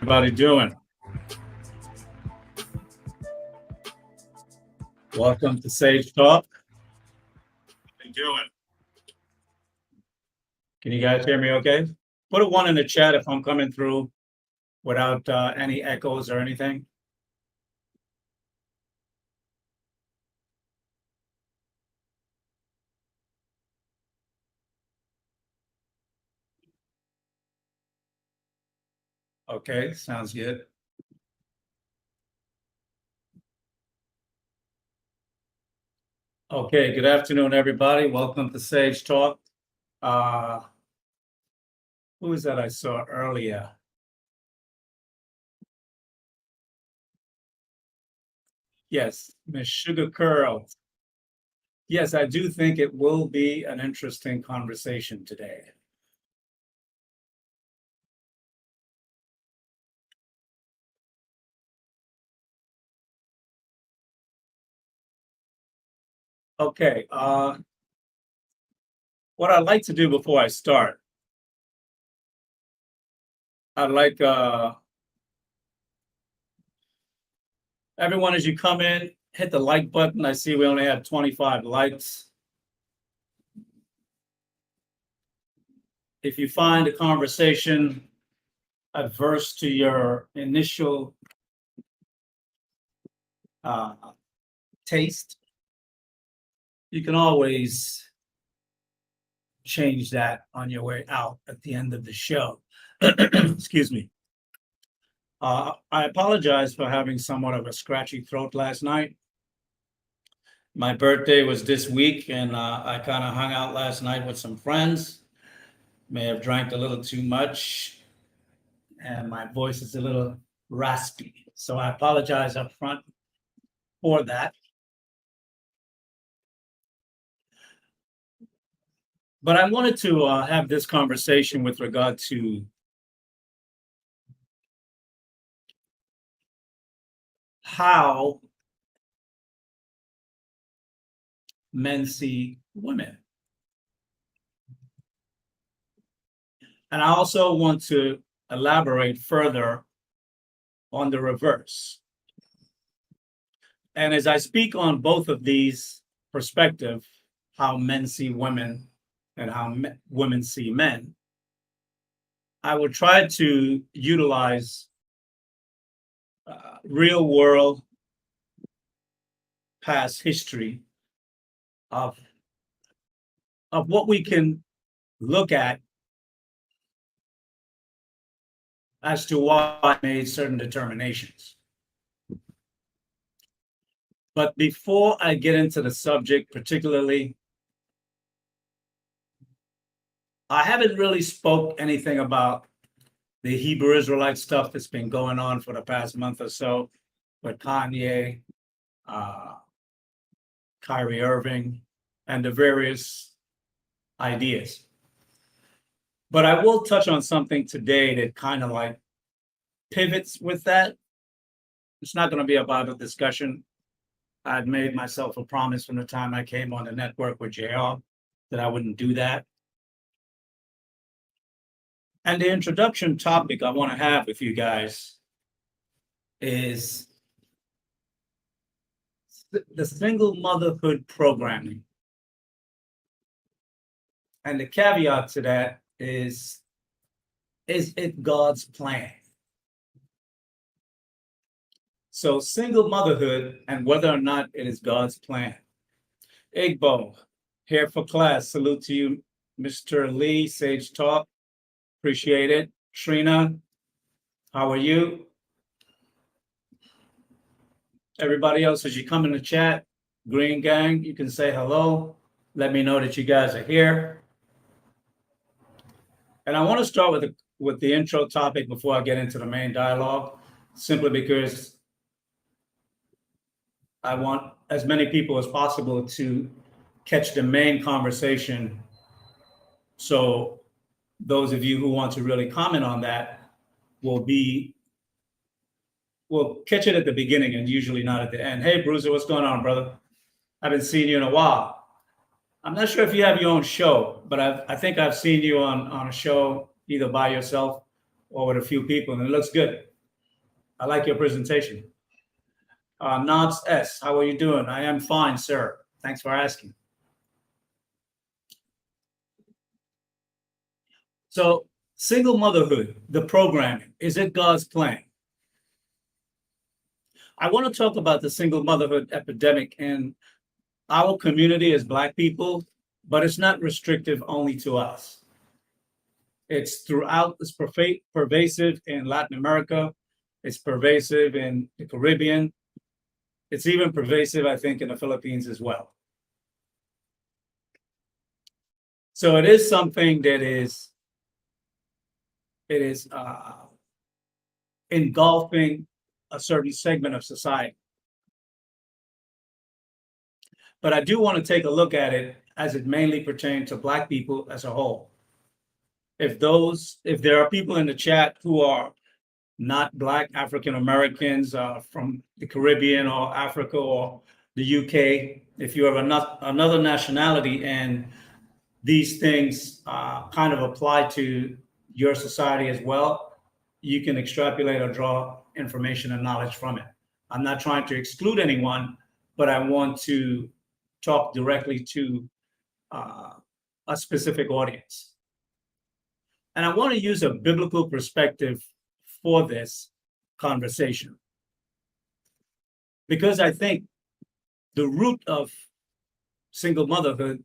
Everybody doing? Welcome to Sage Talk. How you doing? Can you guys hear me okay? Put a 1 in the chat if I'm coming through without any echoes or anything. Okay, sounds good. Okay, good afternoon, everybody. Welcome to Sage Talk. Who is that I saw earlier? Yes, Miss Sugar Curl. Yes, I do think it will be an interesting conversation today. Okay, what I'd like to do before I start, I'd like everyone, as you come in, hit the like button. I see we only have 25 likes. If you find a conversation adverse to your initial taste, you can always change that on your way out at the end of the show. Excuse me. I apologize for having somewhat of a scratchy throat last night. My birthday was this week, and I kind of hung out last night with some friends. May have drank a little too much, and my voice is a little raspy. So I apologize up front for that. But I wanted to have this conversation with regard to how men see women. And I also want to elaborate further on the reverse. And as I speak on both of these perspectives, how men see women and how women see men, I will try to utilize real world past history of what we can look at as to why I made certain determinations. But before I get into the subject particularly, I haven't really spoke anything about the Hebrew Israelite stuff that's been going on for the past month or so with Kanye, Kyrie Irving, and the various ideas. But I will touch on something today that kind of like pivots with that. It's not going to be a Bible discussion. I'd made myself a promise from the time I came on the network with JR that I wouldn't do that. And the introduction topic I want to have with you guys is the single motherhood programming. And the caveat to that is it God's plan? So single motherhood and whether or not it is God's plan. Igbo, here for class. Salute to you, Mr. Lee, Sage Talk. Appreciate it. Trina, how are you? Everybody else, as you come in the chat, Green Gang, you can say hello. Let me know that you guys are here. And I want to start with the intro topic before I get into the main dialogue, simply because I want as many people as possible to catch the main conversation. So those of you who want to really comment on that will catch it at the beginning and usually not at the end. Hey, Bruiser, what's going on, brother? I haven't seen you in a while. I'm not sure if you have your own show, but I think I've seen you on a show either by yourself or with a few people, and it looks good. I like your presentation. Nobs S, how are you doing? I am fine, sir. Thanks for asking. So, single motherhood, the programming, is it God's plan? I want to talk about the single motherhood epidemic in our community as Black people, but it's not restrictive only to us. It's throughout, it's pervasive in Latin America, it's pervasive in the Caribbean, it's even pervasive, I think, in the Philippines as well. So it is something that is engulfing a certain segment of society. But I do want to take a look at it as it mainly pertains to Black people as a whole. If there are people in the chat who are not Black African Americans from the Caribbean or Africa or the UK, if you have another nationality and these things kind of apply to your society as well, you can extrapolate or draw information and knowledge from it. I'm not trying to exclude anyone, but I want to talk directly to a specific audience. And I want to use a biblical perspective for this conversation, because I think the root of single motherhood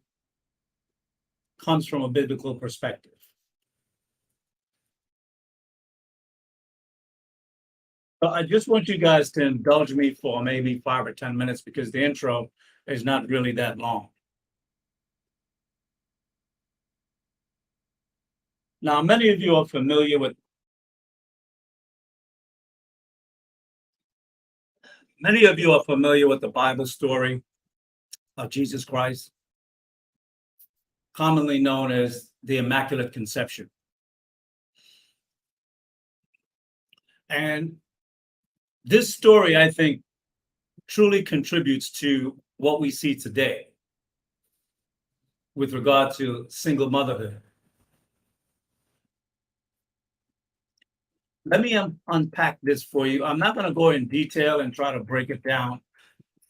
comes from a biblical perspective. So I just want you guys to indulge me for maybe 5 or 10 minutes because the intro is not really that long. Now, many of you are familiar with the Bible story of Jesus Christ, commonly known as the Immaculate Conception. And this story, I think, truly contributes to what we see today with regard to single motherhood. Let me unpack this for you. I'm not going to go in detail and try to break it down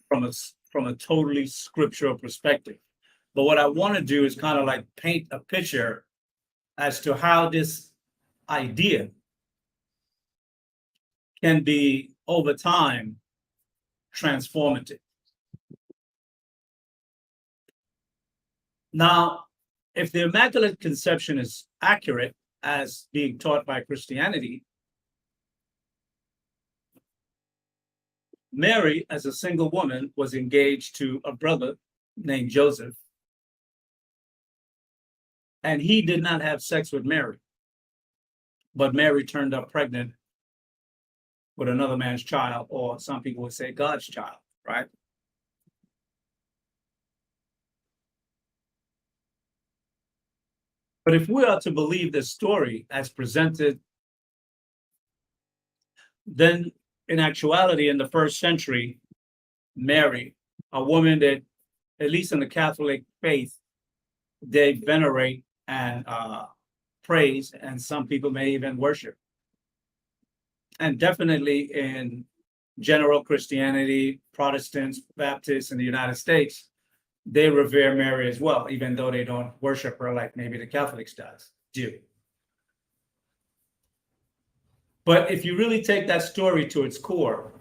from a totally scriptural perspective. But what I want to do is kind of like paint a picture as to how this idea can be, over time, transformative. Now, if the Immaculate Conception is accurate as being taught by Christianity, Mary, as a single woman, was engaged to a brother named Joseph, and he did not have sex with Mary, but Mary turned up pregnant with another man's child, or some people would say God's child, right? But if we are to believe this story as presented, then in actuality, in the first century, Mary, a woman that, at least in the Catholic faith, they venerate and praise, and some people may even worship. And definitely in general Christianity, Protestants, Baptists in the United States, they revere Mary as well, even though they don't worship her like maybe the Catholics do. But if you really take that story to its core,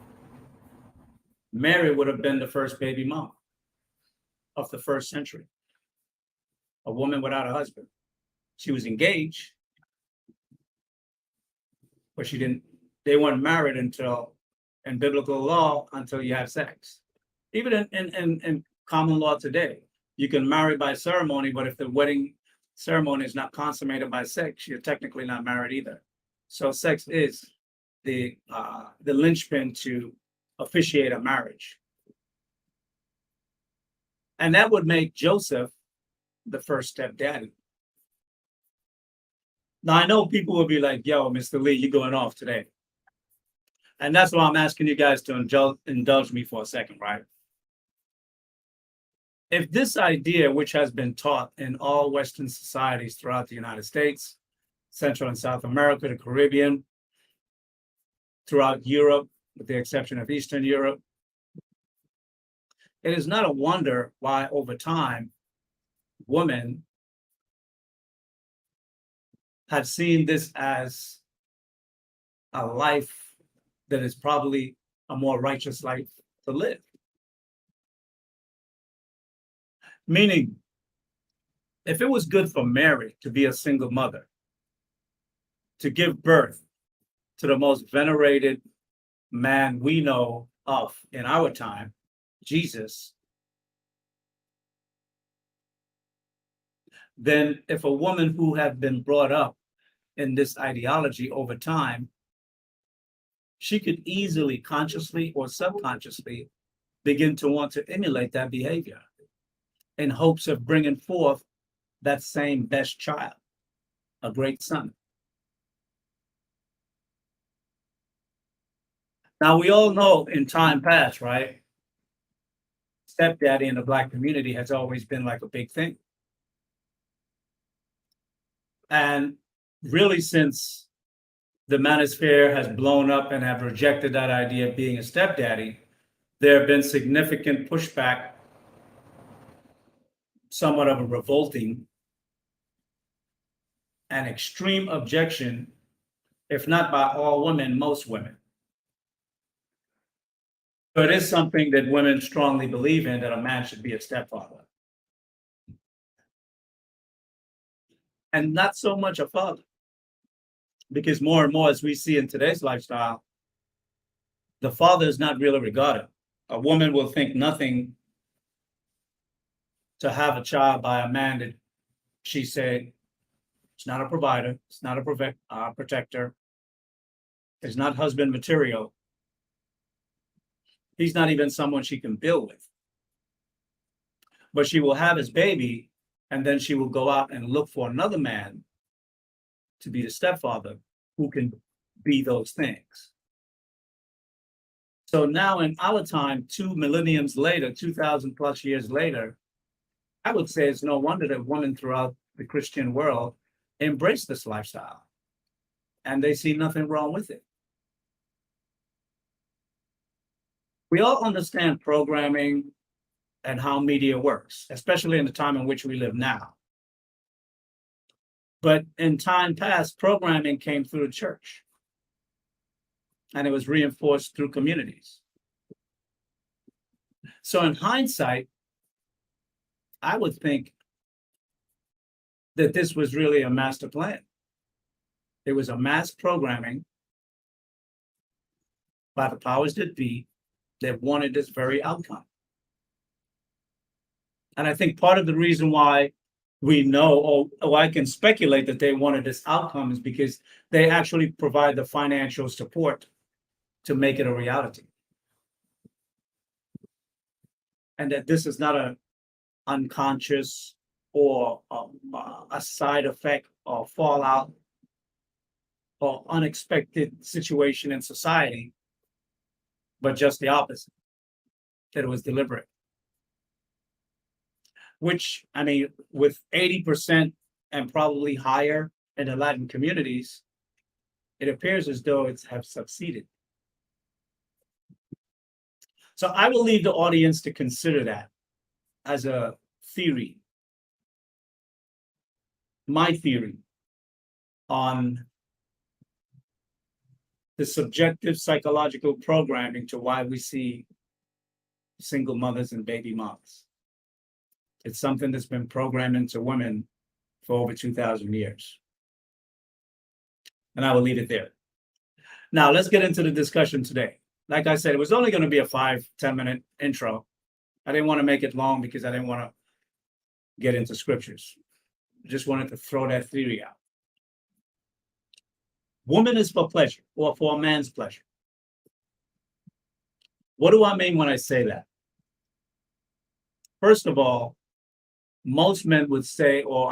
Mary would have been the first baby mom of the first century, a woman without a husband. She was engaged, but they weren't married until, in biblical law, until you have sex. Even in common law today, you can marry by ceremony, but if the wedding ceremony is not consummated by sex, you're technically not married either. So sex is the linchpin to officiate a marriage. And that would make Joseph the first stepdaddy. Now, I know people will be like, yo, Mr. Lee, you're going off today. And that's why I'm asking you guys to indulge me for a second, right? If this idea, which has been taught in all Western societies throughout the United States, Central and South America, the Caribbean, throughout Europe, with the exception of Eastern Europe. It is not a wonder why over time, women have seen this as a life that is probably a more righteous life to live. Meaning, if it was good for Mary to be a single mother, to give birth to the most venerated man we know of in our time, Jesus, then if a woman who had been brought up in this ideology over time, she could easily, consciously or subconsciously, begin to want to emulate that behavior in hopes of bringing forth that same best child, a great son. Now, we all know in time past, right? Stepdaddy in the Black community has always been like a big thing. And really, since the manosphere has blown up and have rejected that idea of being a stepdaddy, there have been significant pushback, somewhat of a revolting and extreme objection, if not by all women, most women. But it is something that women strongly believe in, that a man should be a stepfather. And not so much a father. Because more and more, as we see in today's lifestyle, the father is not really regarded. A woman will think nothing to have a child by a man that she said it's not a provider, it's not a protector, it's not husband material. He's not even someone she can build with. But she will have his baby, and then she will go out and look for another man to be the stepfather who can be those things. So now in our time, 2 millenniums later, 2,000 plus years later, I would say it's no wonder that women throughout the Christian world embrace this lifestyle, and they see nothing wrong with it. We all understand programming and how media works, especially in the time in which we live now. But in time past, programming came through the church, and it was reinforced through communities. So in hindsight, I would think that this was really a master plan. It was a mass programming by the powers that be that wanted this very outcome. And I think part of the reason why we know, or I can speculate that they wanted this outcome, is because they actually provide the financial support to make it a reality. And that this is not an unconscious or a side effect or fallout or unexpected situation in society, but just the opposite, that it was deliberate. Which, I mean, with 80% and probably higher in the Latin communities, it appears as though it's have succeeded. So I will leave the audience to consider that as a theory. My theory on the subjective psychological programming to why we see single mothers and baby moms. It's something that's been programmed into women for over 2,000 years. And I will leave it there. Now, let's get into the discussion today. Like I said, it was only going to be a 5-10 minute intro. I didn't want to make it long because I didn't want to get into scriptures. I just wanted to throw that theory out. Woman is for pleasure, or for a man's pleasure. What do I mean when I say that? First of all, most men would say, or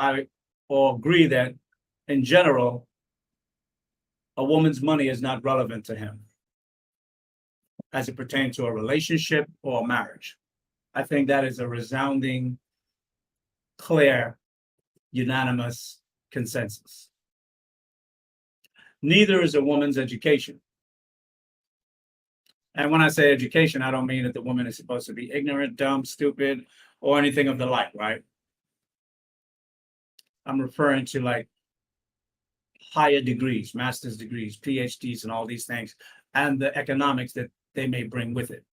agree that in general, a woman's money is not relevant to him as it pertains to a relationship or a marriage. I think that is a resounding, clear, unanimous consensus. Neither is a woman's education. And when I say education, I don't mean that the woman is supposed to be ignorant, dumb, stupid, or anything of the like, right? I'm referring to like higher degrees, master's degrees, PhDs, and all these things, and the economics that they may bring with it.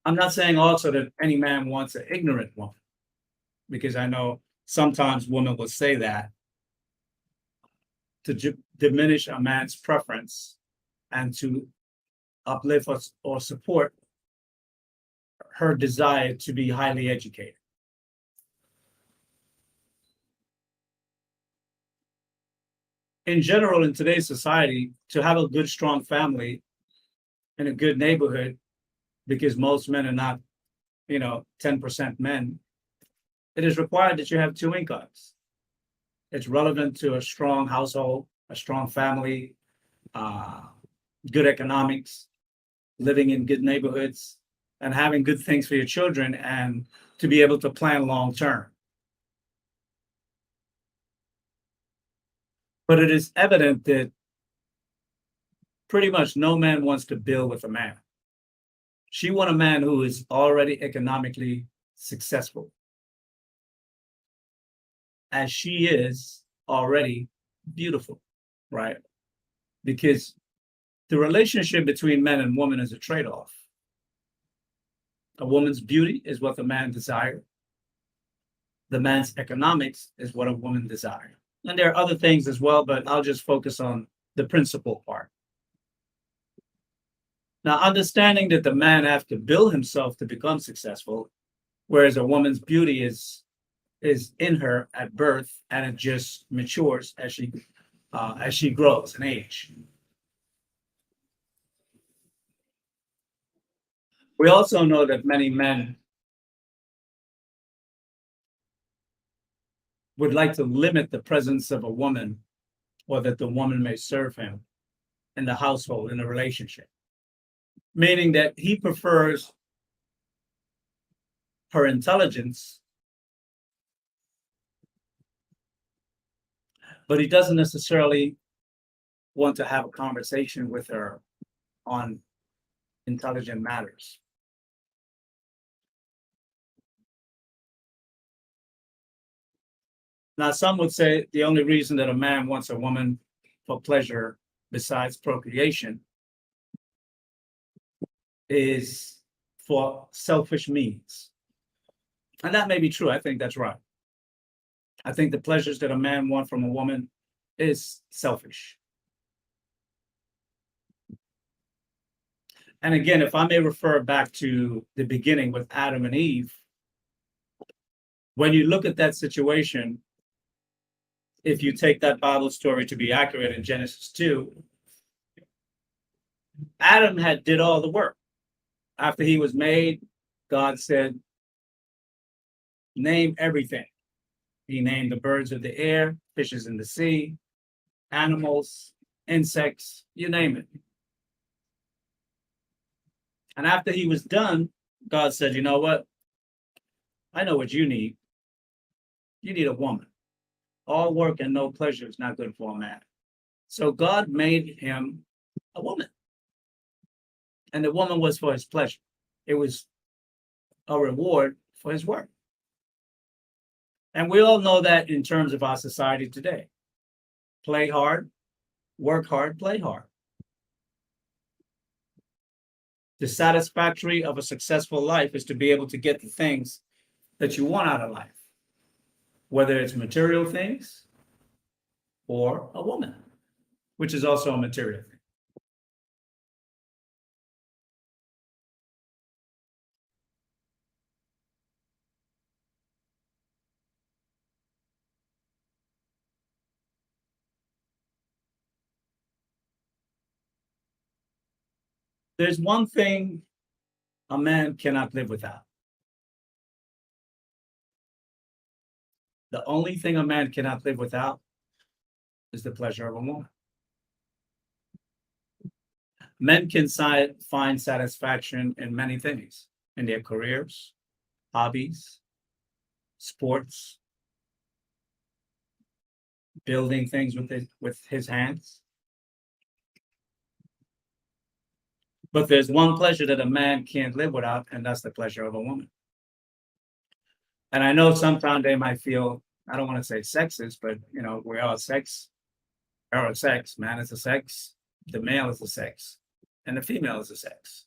I'm not saying also that any man wants an ignorant woman, because I know sometimes women will say that to diminish a man's preference and to uplift or support her desire to be highly educated. In general, in today's society, to have a good, strong family in a good neighborhood, because most men are not, 10% men, it is required that you have two incomes. It's relevant to a strong household, a strong family, uh, good economics, living in good neighborhoods, and having good things for your children, and to be able to plan long term. But it is evident that pretty much no man wants to build with a man. She wants a man who is already economically successful, as she is already beautiful, right? Because the relationship between men and women is a trade off. A woman's beauty is what the man desires. The man's economics is what a woman desires. And there are other things as well, but I'll just focus on the principal part. Now, understanding that the man has to build himself to become successful, whereas a woman's beauty is in her at birth, and it just matures as she grows in age. We also know that many men would like to limit the presence of a woman, or that the woman may serve him in the household, in a relationship, meaning that he prefers her intelligence, but he doesn't necessarily want to have a conversation with her on intelligent matters. Now, some would say the only reason that a man wants a woman for pleasure besides procreation is for selfish means. And that may be true. I think that's right. I think the pleasures that a man wants from a woman is selfish. And again, if I may refer back to the beginning with Adam and Eve, when you look at that situation, if you take that Bible story to be accurate in Genesis 2, Adam had did all the work. After he was made, God said, name everything. He named the birds of the air, fishes in the sea, animals, insects, you name it. And after he was done, God said, you know what? I know what you need. You need a woman. All work and no pleasure is not good for a man. So God made him a woman. And the woman was for his pleasure. It was a reward for his work. And we all know that in terms of our society today. Play hard, work hard, play hard. The satisfactory of a successful life is to be able to get the things that you want out of life, whether it's material things or a woman, which is also a material thing. There's one thing a man cannot live without. The only thing a man cannot live without is the pleasure of a woman. Men can find satisfaction in many things, in their careers, hobbies, sports, building things with his hands. But there's one pleasure that a man can't live without, and that's the pleasure of a woman. And I know sometimes they might feel, I don't want to say sexist, but we are sex, are a sex, man is a sex, the male is a sex, and the female is a sex.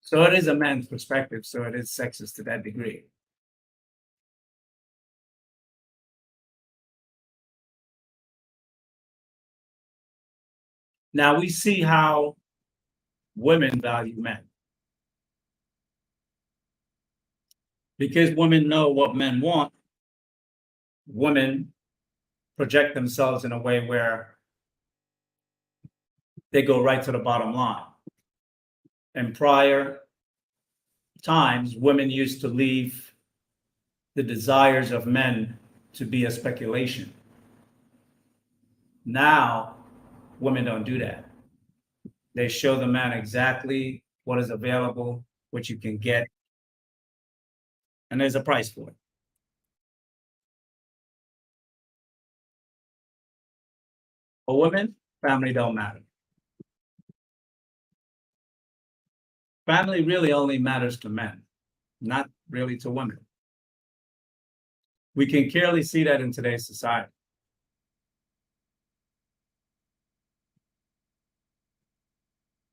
So it is a man's perspective, so it is sexist to that degree. Now we see how women value men. Because women know what men want, women project themselves in a way where they go right to the bottom line. In prior times, women used to leave the desires of men to be a speculation. Now, women don't do that. They show the man exactly what is available, what you can get, and there's a price for it. For women, family don't matter. Family really only matters to men, not really to women. We can clearly see that in today's society.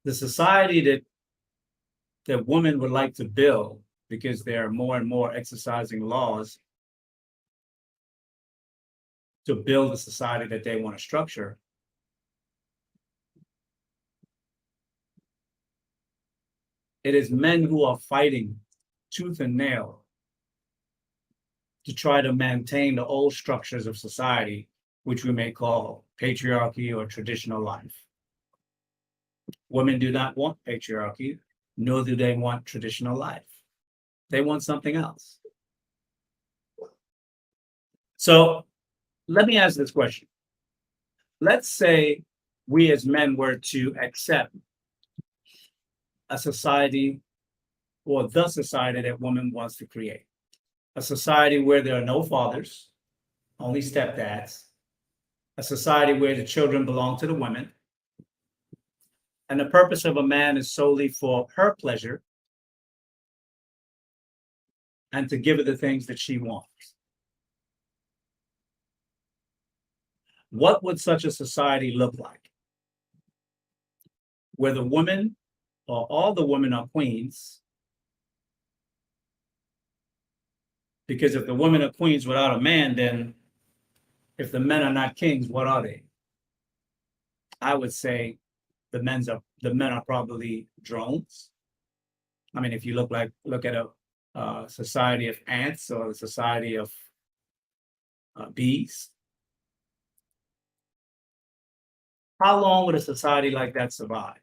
The society that women would like to build, because they are more and more exercising laws to build the society that they want to structure, it is men who are fighting tooth and nail to try to maintain the old structures of society, which we may call patriarchy or traditional life. Women do not want patriarchy, nor do they want traditional life. They want something else. So let me ask this question. Let's say we as men were to accept a society or the society that woman wants to create. A society where there are no fathers, only stepdads. A society where the children belong to the women. And the purpose of a man is solely for her pleasure and to give her the things that she wants. What would such a society look like? Where the women, or all the women, are queens. Because if the women are queens without a man, then if the men are not kings, what are they? I would say the men are probably drones. I mean, if you look at a society of ants or a society of bees, how long would a society like that survive?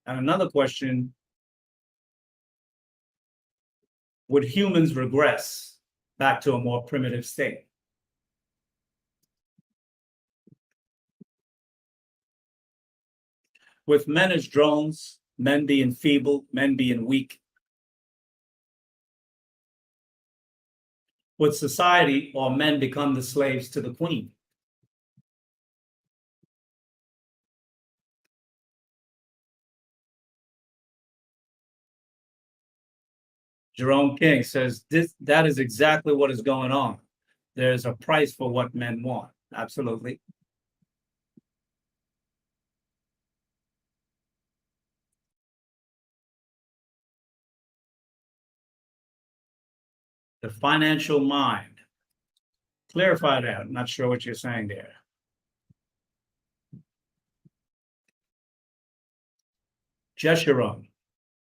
And another question, would humans regress back to a more primitive state? With men as drones, men being feeble, men being weak, would society or men become the slaves to the queen? Jerome King says that is exactly what is going on. There's a price for what men want. Absolutely. The financial mind. Clarify that. I'm not sure what you're saying there. Jeshurun.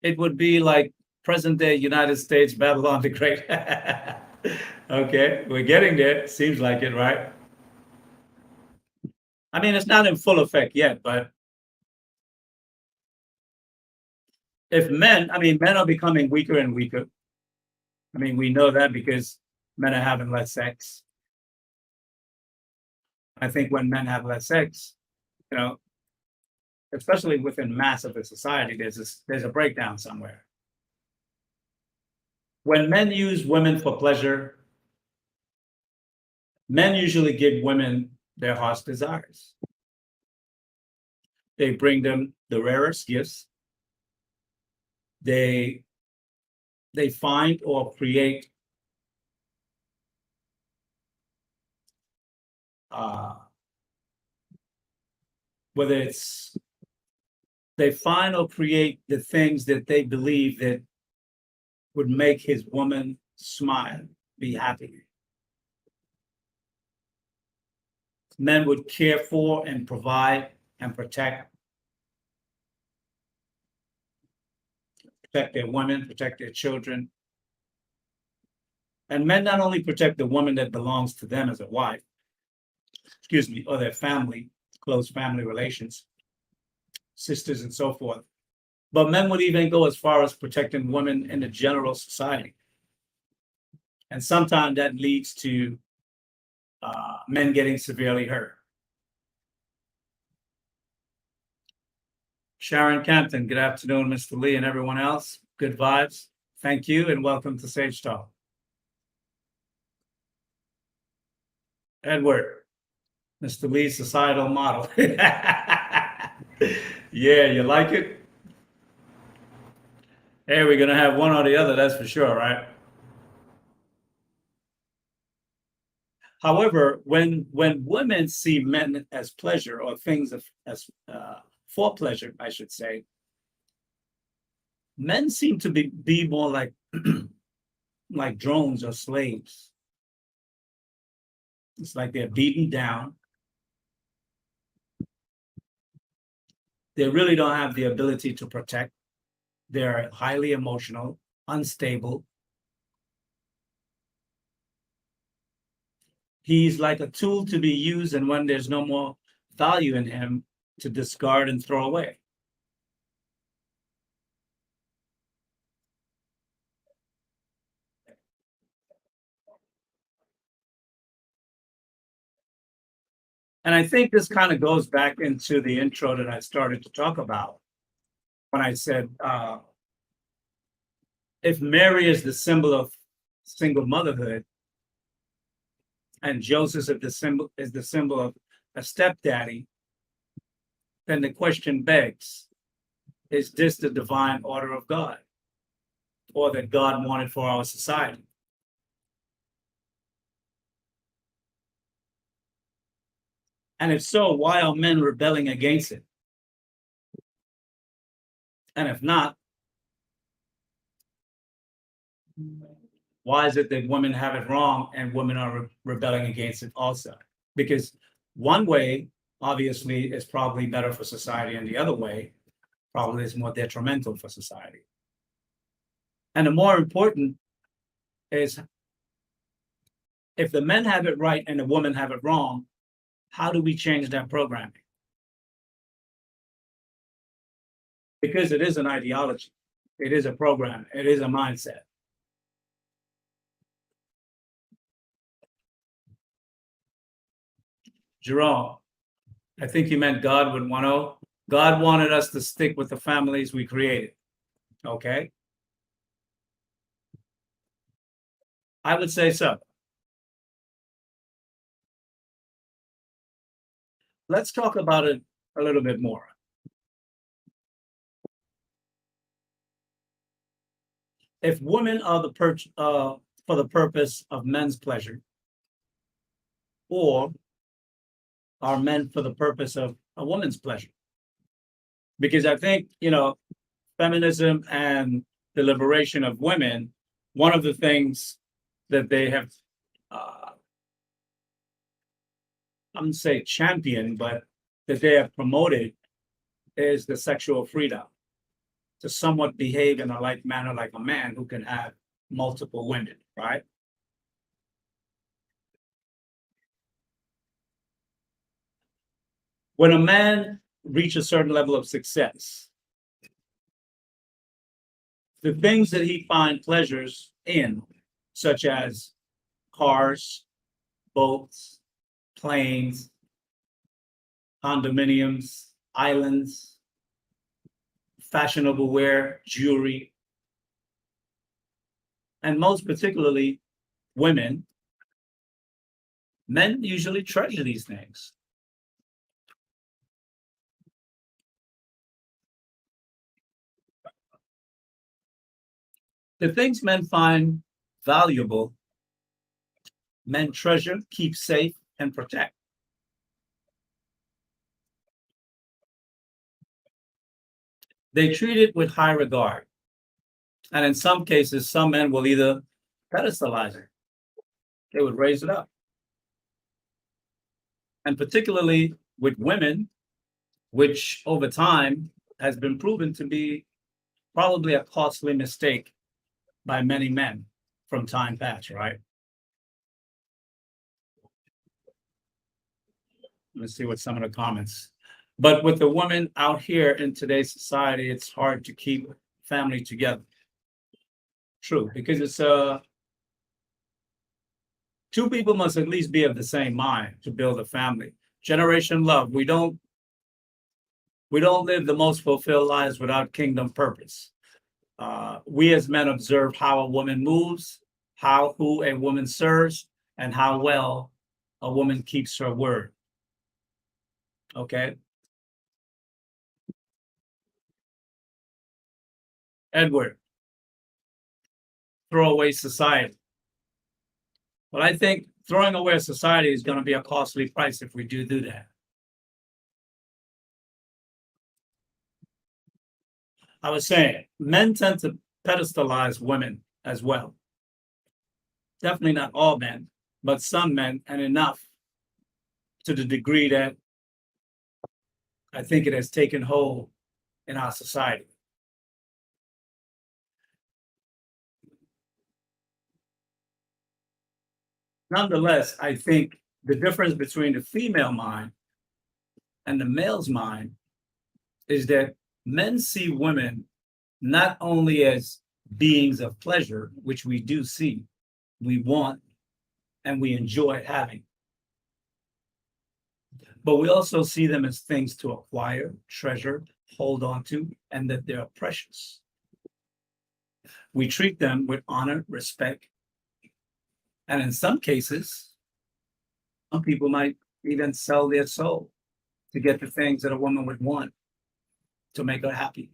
It would be like present day United States, Babylon the Great. Okay, we're getting there. Seems like it, right? I mean, it's not in full effect yet, but if men, I mean, men are becoming weaker and weaker. I mean, we know that because men are having less sex. I think when men have less sex, you know, especially within mass of a society, there's a breakdown somewhere. When men use women for pleasure, men usually give women their heart's desires. They bring them the rarest gifts. They find or create uh, whether it's they find or create the things that they believe that would make his woman smile, be happy. Men would care for and provide and protect their women, protect their children. And men not only protect the woman that belongs to them as a wife, or their family, close family relations, sisters and so forth, but men would even go as far as protecting women in the general society. And sometimes that leads to men getting severely hurt. Sharon Campton, good afternoon, Mr. Lee and everyone else. Good vibes. Thank you and welcome to Sage Talk. Edward, Mr. Lee's societal model. Yeah, you like it? Hey, we're gonna have one or the other, that's for sure, right? However, when women see men as pleasure or things as for pleasure, I should say, men seem to be more like like drones or slaves. It's like they're beaten down. They really don't have the ability to protect. They're highly emotional, unstable. He's like a tool to be used, and when there's no more value in him, to discard and throw away. And I think this kind of goes back into the intro that I started to talk about when I said, if Mary is the symbol of single motherhood, and Joseph is the symbol of a stepdaddy, then the question begs, is this the divine order of God, or that God wanted for our society? And if so, why are men rebelling against it? And if not, why is it that women have it wrong and women are rebelling against it also? Because one way, obviously, is probably better for society, and the other way probably is more detrimental for society. And the more important is, if the men have it right and the women have it wrong, how do we change that programming? Because it is an ideology, it is a program, it is a mindset. Jerome, I think you meant God would want to. God wanted us to stick with the families we created. Okay. I would say so. Let's talk about it a little bit more. If women are for the purpose of men's pleasure, or are men for the purpose of a woman's pleasure? Because I think, feminism and the liberation of women, one of the things that they have, I wouldn't say championed, but that they have promoted is the sexual freedom to somewhat behave in a like manner like a man who can have multiple women, right? When a man reaches a certain level of success, the things that he finds pleasures in, such as cars, boats, planes, condominiums, islands, fashionable wear, jewelry, and most particularly women, men usually treasure these things. The things men find valuable, men treasure, keep safe, and protect. They treat it with high regard. And in some cases, some men will either pedestalize it, they would raise it up. And particularly with women, which over time has been proven to be probably a costly mistake by many men from time past, right? Let's see what some of the comments. But with the woman out here in today's society, it's hard to keep family together. True, because it's two people must at least be of the same mind to build a family. Generation love. We don't live the most fulfilled lives without kingdom purpose. We as men observe how a woman moves, who a woman serves, and how well a woman keeps her word. Okay, Edward, throw away society. Well, I think throwing away society is going to be a costly price if we do that. I was saying, men tend to pedestalize women as well. Definitely not all men, but some men, and enough to the degree that I think it has taken hold in our society. Nonetheless, I think the difference between the female mind and the male's mind is that men see women not only as beings of pleasure, which we do see, we want, and we enjoy having, but we also see them as things to acquire, treasure, hold on to, and that they're precious. We treat them with honor, respect, and in some cases, some people might even sell their soul to get the things that a woman would want to make her happy,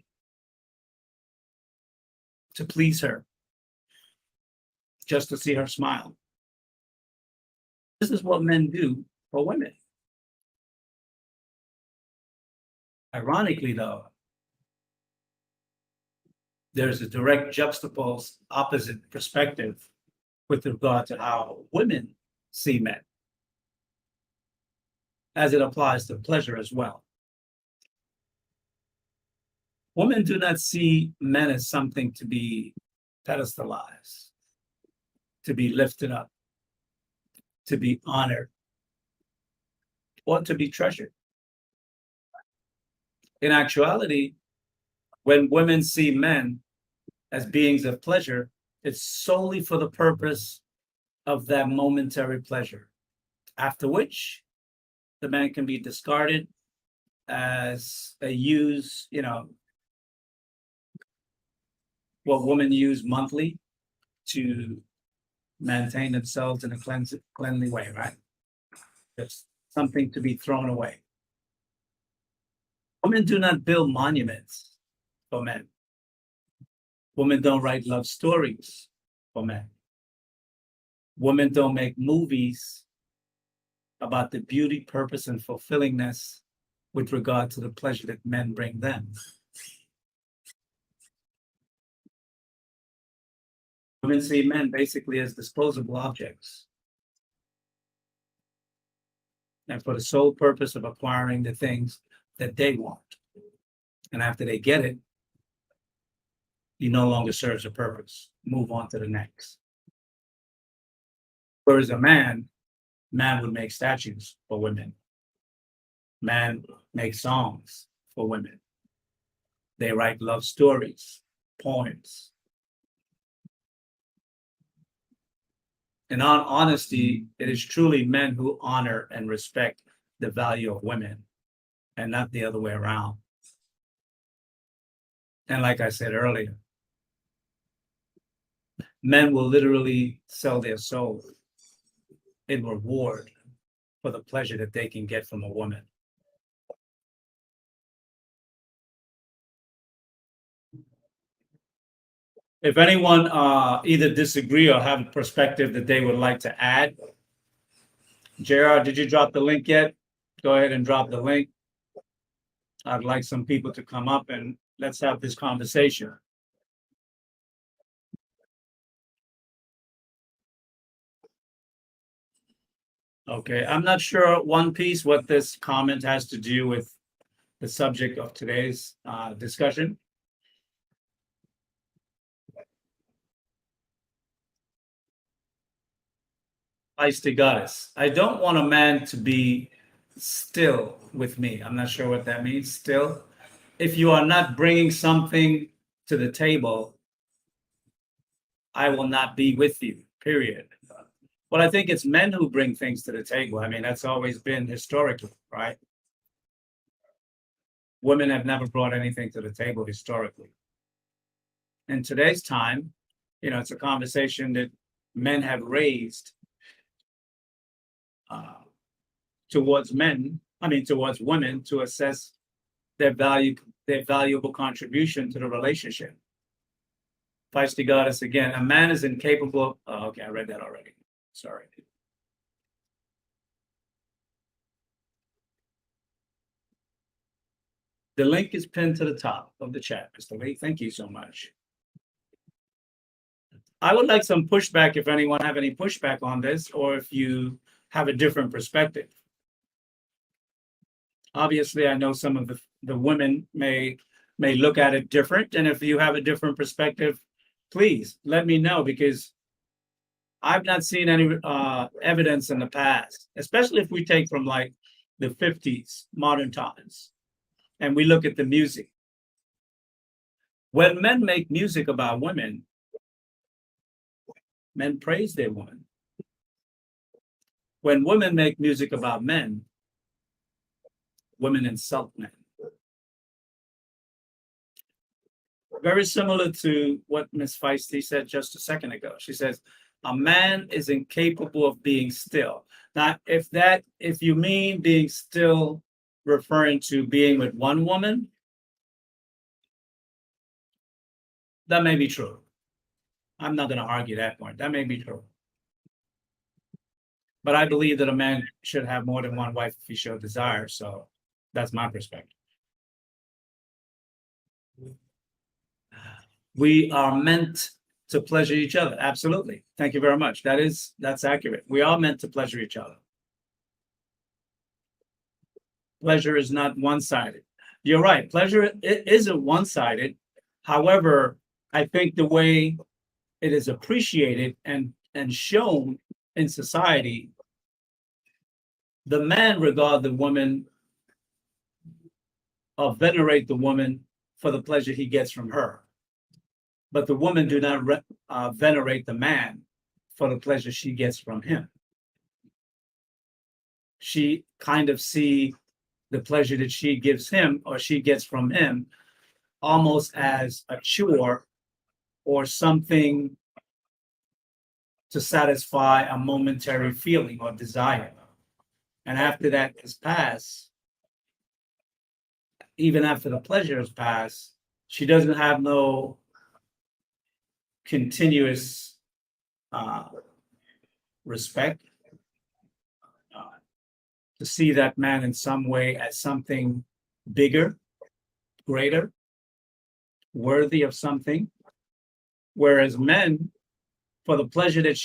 to please her, just to see her smile. This is what men do for women. Ironically, though, there's a direct juxtaposed opposite perspective with regard to how women see men, as it applies to pleasure as well. Women do not see men as something to be pedestalized, to be lifted up, to be honored, or to be treasured. In actuality, when women see men as beings of pleasure, it's solely for the purpose of that momentary pleasure, after which the man can be discarded as a what women use monthly to maintain themselves in a cleanly way, right? It's something to be thrown away. Women do not build monuments for men. Women don't write love stories for men. Women don't make movies about the beauty, purpose, and fulfillingness with regard to the pleasure that men bring them. Women see men basically as disposable objects, and for the sole purpose of acquiring the things that they want. And after they get it, he no longer serves a purpose. Move on to the next. Whereas a man would make statues for women. Man makes songs for women. They write love stories, poems. In all honesty, it is truly men who honor and respect the value of women and not the other way around. And like I said earlier, men will literally sell their soul in reward for the pleasure that they can get from a woman. If anyone either disagree or have a perspective that they would like to add, JR, did you drop the link yet? Go ahead and drop the link. I'd like some people to come up and let's have this conversation. Okay, I'm not sure, One Piece, what this comment has to do with the subject of today's discussion. Feisty goddess. I don't want a man to be still with me. I'm not sure what that means, still. If you are not bringing something to the table, I will not be with you, period. Well, I think it's men who bring things to the table. I mean, that's always been historically, right? Women have never brought anything to the table historically. In today's time, it's a conversation that men have raised towards women to assess their valuable contribution to the relationship. Feisty goddess again. A man is incapable. Oh, okay, I read that already. Sorry. The link is pinned to the top of the chat, Mr. Lee. Thank you so much. I would like some pushback if anyone have any pushback on this, or if you have a different perspective. Obviously, I know some of the women may look at it different, and if you have a different perspective, please let me know, because I've not seen any evidence in the past, especially if we take from like the 50s, modern times, and we look at the music. When men make music about women, men praise their women. When women make music about men, women insult men. Very similar to what Ms. Feisty said just a second ago. She says, a man is incapable of being still. Now, if you mean being still referring to being with one woman, that may be true. I'm not going to argue that point. That may be true. But I believe that a man should have more than one wife if he showed desire. So that's my perspective. We are meant to pleasure each other. Absolutely. Thank you very much. That's accurate. We are meant to pleasure each other. Pleasure is not one-sided. You're right. Pleasure isn't one-sided. However, I think the way it is appreciated and shown in society, the man regard the woman or venerate the woman for the pleasure he gets from her. But the woman do not venerate the man for the pleasure she gets from him. She kind of see the pleasure that she gives him or she gets from him almost as a chore or something to satisfy a momentary feeling or desire. And after that is passed, even after the pleasure is passed, she doesn't have no continuous respect to see that man in some way as something bigger, greater, worthy of something. Whereas men, for the pleasure that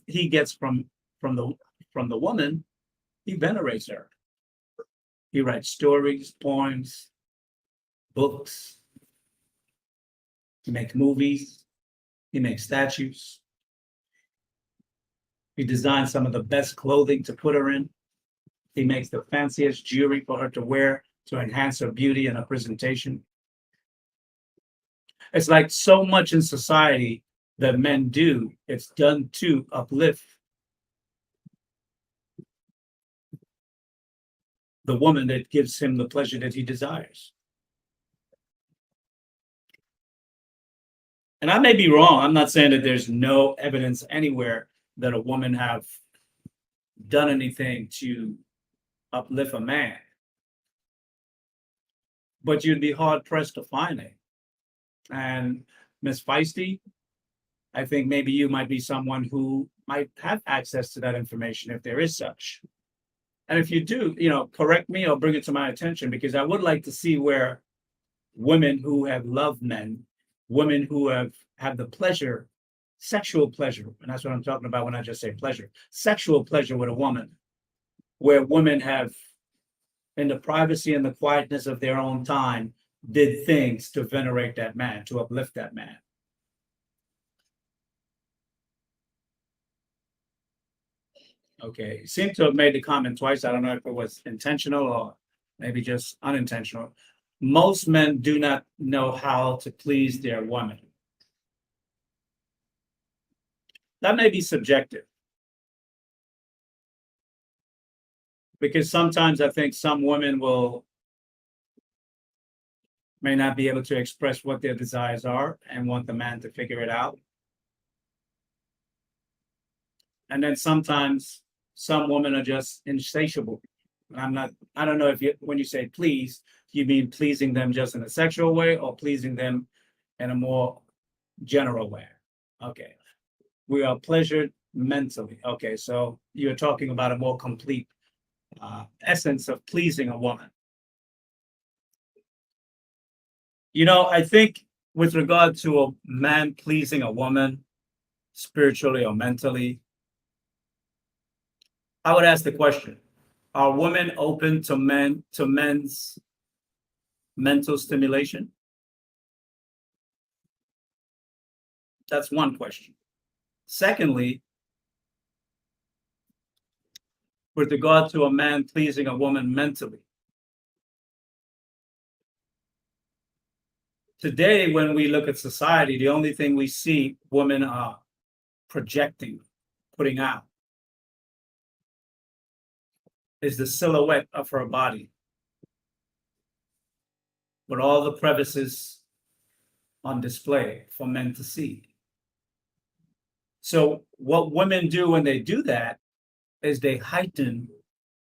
he gets from the woman, he venerates her. He writes stories, poems, books. He makes movies. He makes statues. He designs some of the best clothing to put her in. He makes the fanciest jewelry for her to wear to enhance her beauty and her presentation. It's like so much in society that men do, it's done to uplift the woman that gives him the pleasure that he desires. And I may be wrong. I'm not saying that there's no evidence anywhere that a woman have done anything to uplift a man. But you'd be hard pressed to find it. And Miss Feisty, I think maybe you might be someone who might have access to that information if there is such. And if you do, correct me or bring it to my attention, because I would like to see where women who have loved men, women who have had the pleasure, sexual pleasure, and that's what I'm talking about when I just say pleasure, sexual pleasure with a woman, where women have, in the privacy and the quietness of their own time, did things to venerate that man, to uplift that man. Okay, seem to have made the comment twice. I don't know if it was intentional or maybe just unintentional. Most men do not know how to please their woman. That may be subjective, because sometimes I think some women may not be able to express what their desires are and want the man to figure it out. And then sometimes some women are just insatiable. I don't know if when you say please, you mean pleasing them just in a sexual way or pleasing them in a more general way. Okay. We are pleasured mentally. Okay. So you're talking about a more complete essence of pleasing a woman. I think with regard to a man pleasing a woman spiritually or mentally, I would ask the question, are women open to men's mental stimulation? That's one question. Secondly, with regard to a man pleasing a woman mentally, today, when we look at society, the only thing we see women are projecting, putting out, is the silhouette of her body, with all the crevices on display for men to see. So what women do when they do that is they heighten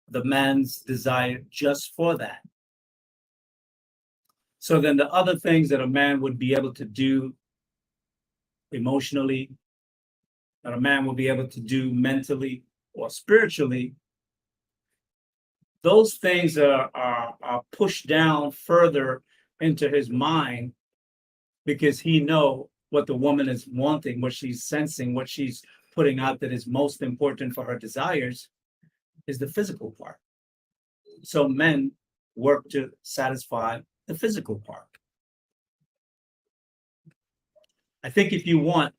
the man's desire just for that. So then the other things that a man would be able to do emotionally, that a man will be able to do mentally or spiritually, those things are pushed down further into his mind, because he know what the woman is wanting, what she's sensing, what she's putting out that is most important for her desires is the physical part. So men work to satisfy the physical part. I think if you want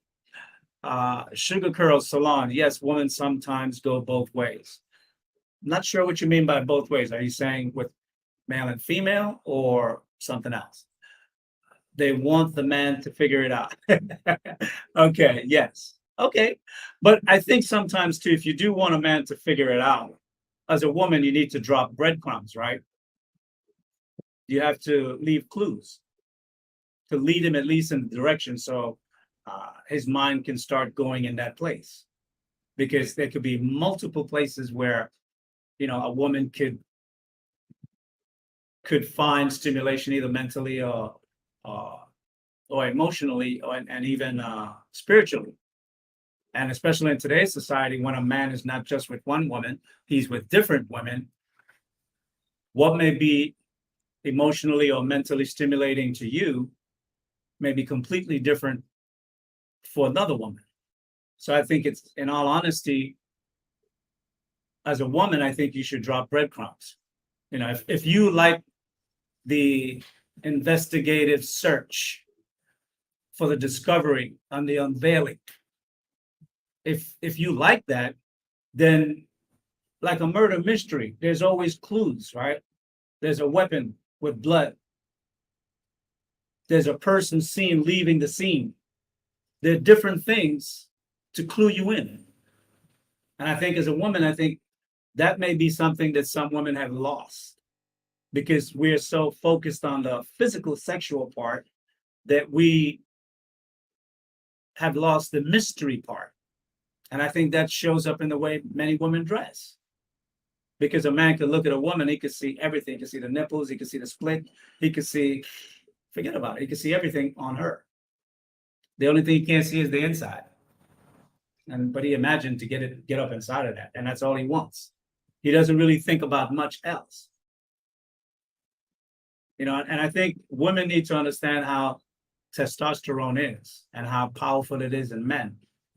sugar curl salon, yes, women sometimes go both ways. I'm not sure what you mean by both ways. Are you saying with male and female or something else? They want the man to figure it out. Okay, yes. Okay. But I think sometimes too, if you do want a man to figure it out, as a woman, you need to drop breadcrumbs, right? You have to leave clues to lead him at least in the direction, so his mind can start going in that place. Because there could be multiple places where, a woman could find stimulation either mentally or emotionally and even spiritually. And especially in today's society, when a man is not just with one woman, he's with different women, what may be emotionally or mentally stimulating to you may be completely different for another woman. So I think it's, in all honesty, as a woman, I think you should drop breadcrumbs. If you like the investigative search for the discovery and the unveiling, if you like that, then like a murder mystery, there's always clues, right? There's a weapon with blood. There's a person seen leaving the scene. There are different things to clue you in. And I think as a woman, I think that may be something that some women have lost, because we're so focused on the physical sexual part that we have lost the mystery part. And I think that shows up in the way many women dress. Because a man could look at a woman, he could see everything. He could see the nipples, he could see the split, he could see, forget about it, he could see everything on her. The only thing he can't see is the inside. But he imagined to get up inside of that, and that's all he wants. He doesn't really think about much else. And I think women need to understand how testosterone is and how powerful it is in men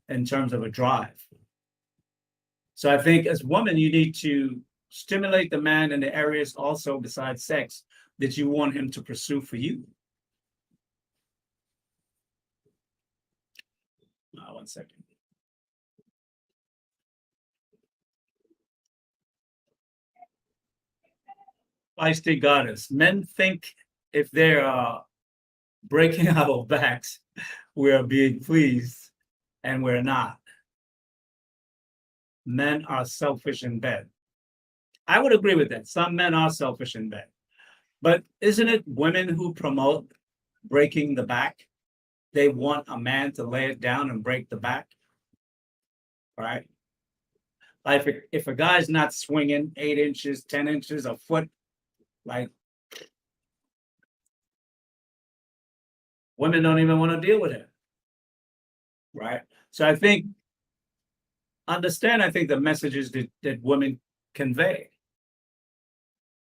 in terms of a drive. So I think as women, you need to stimulate the man in the areas also besides sex that you want him to pursue for you. One second. Feisty goddess. Men think if they're breaking our backs, we're being pleased, and we're not. Men are selfish in bed. I would agree with that. Some men are selfish in bed. But isn't it women who promote breaking the back? They want a man to lay it down and break the back, right? Like if a guy's not swinging 8 inches, 10 inches, a foot, like women don't even want to deal with him, right? So I think the messages that women convey.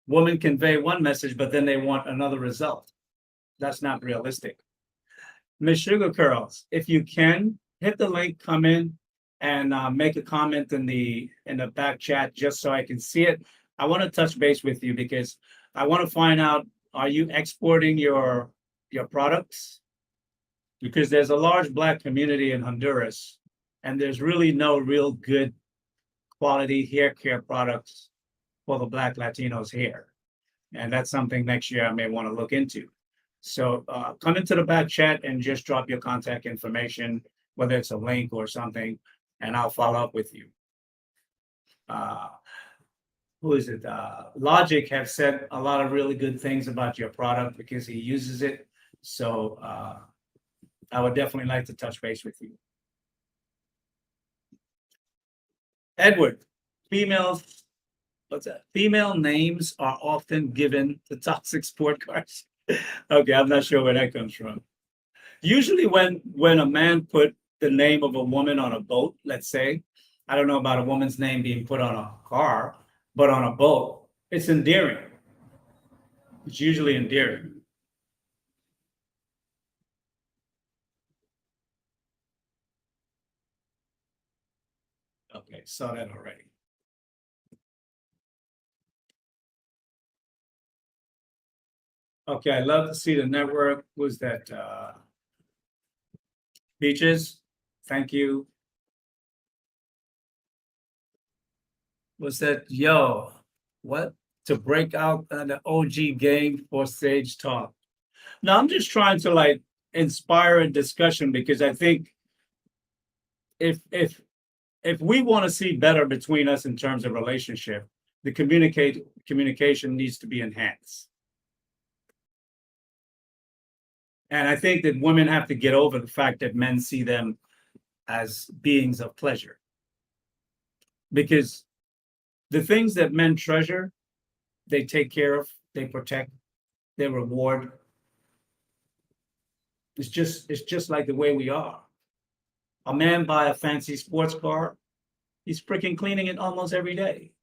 Women convey one message, but then they want another result. That's not realistic. Miss Sugar Curls, if you can, hit the link, come in, and make a comment in the back chat just so I can see it. I want to touch base with you because I want to find out, are you exporting your products? Because there's a large Black community in Honduras, and there's really no real good quality hair care products for the Black Latinos here. And that's something next year I may want to look into. So come into the back chat and just drop your contact information, whether it's a link or something, and I'll follow up with you. Who is it? Logic have said a lot of really good things about your product because he uses it. So I would definitely like to touch base with you. Edward, females, what's that? Female names are often given to toxic sport cars. Okay, I'm not sure where that comes from. Usually when a man put the name of a woman on a boat, let's say, I don't know about a woman's name being put on a car, but on a boat, it's endearing. It's usually endearing. Okay, saw that already. Okay, I love to see the network. Was that Beaches? Thank you. Was that what? To break out the OG game for Sage Talk. Now I'm just trying to like inspire a discussion because I think if we want to see better between us in terms of relationship, the communication needs to be enhanced. And I think that women have to get over the fact that men see them as beings of pleasure. Because the things that men treasure, they take care of, they protect, they reward. It's just like the way we are. A man buy a fancy sports car, he's freaking cleaning it almost every day.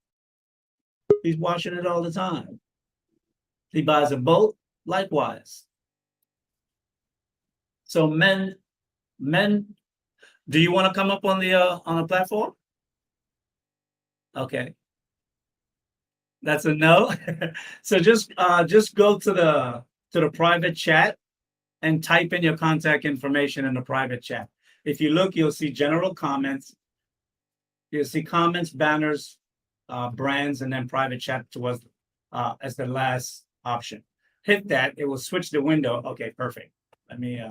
He's washing it all the time. He buys a boat, likewise. So men, do you want to come up on the platform? Okay. That's a no. So just go to the private chat and type in your contact information in the private chat. If you look, you'll see general comments. You'll see comments, banners, brands, and then private chat towards as the last option. Hit that, it will switch the window. Okay, perfect. Let me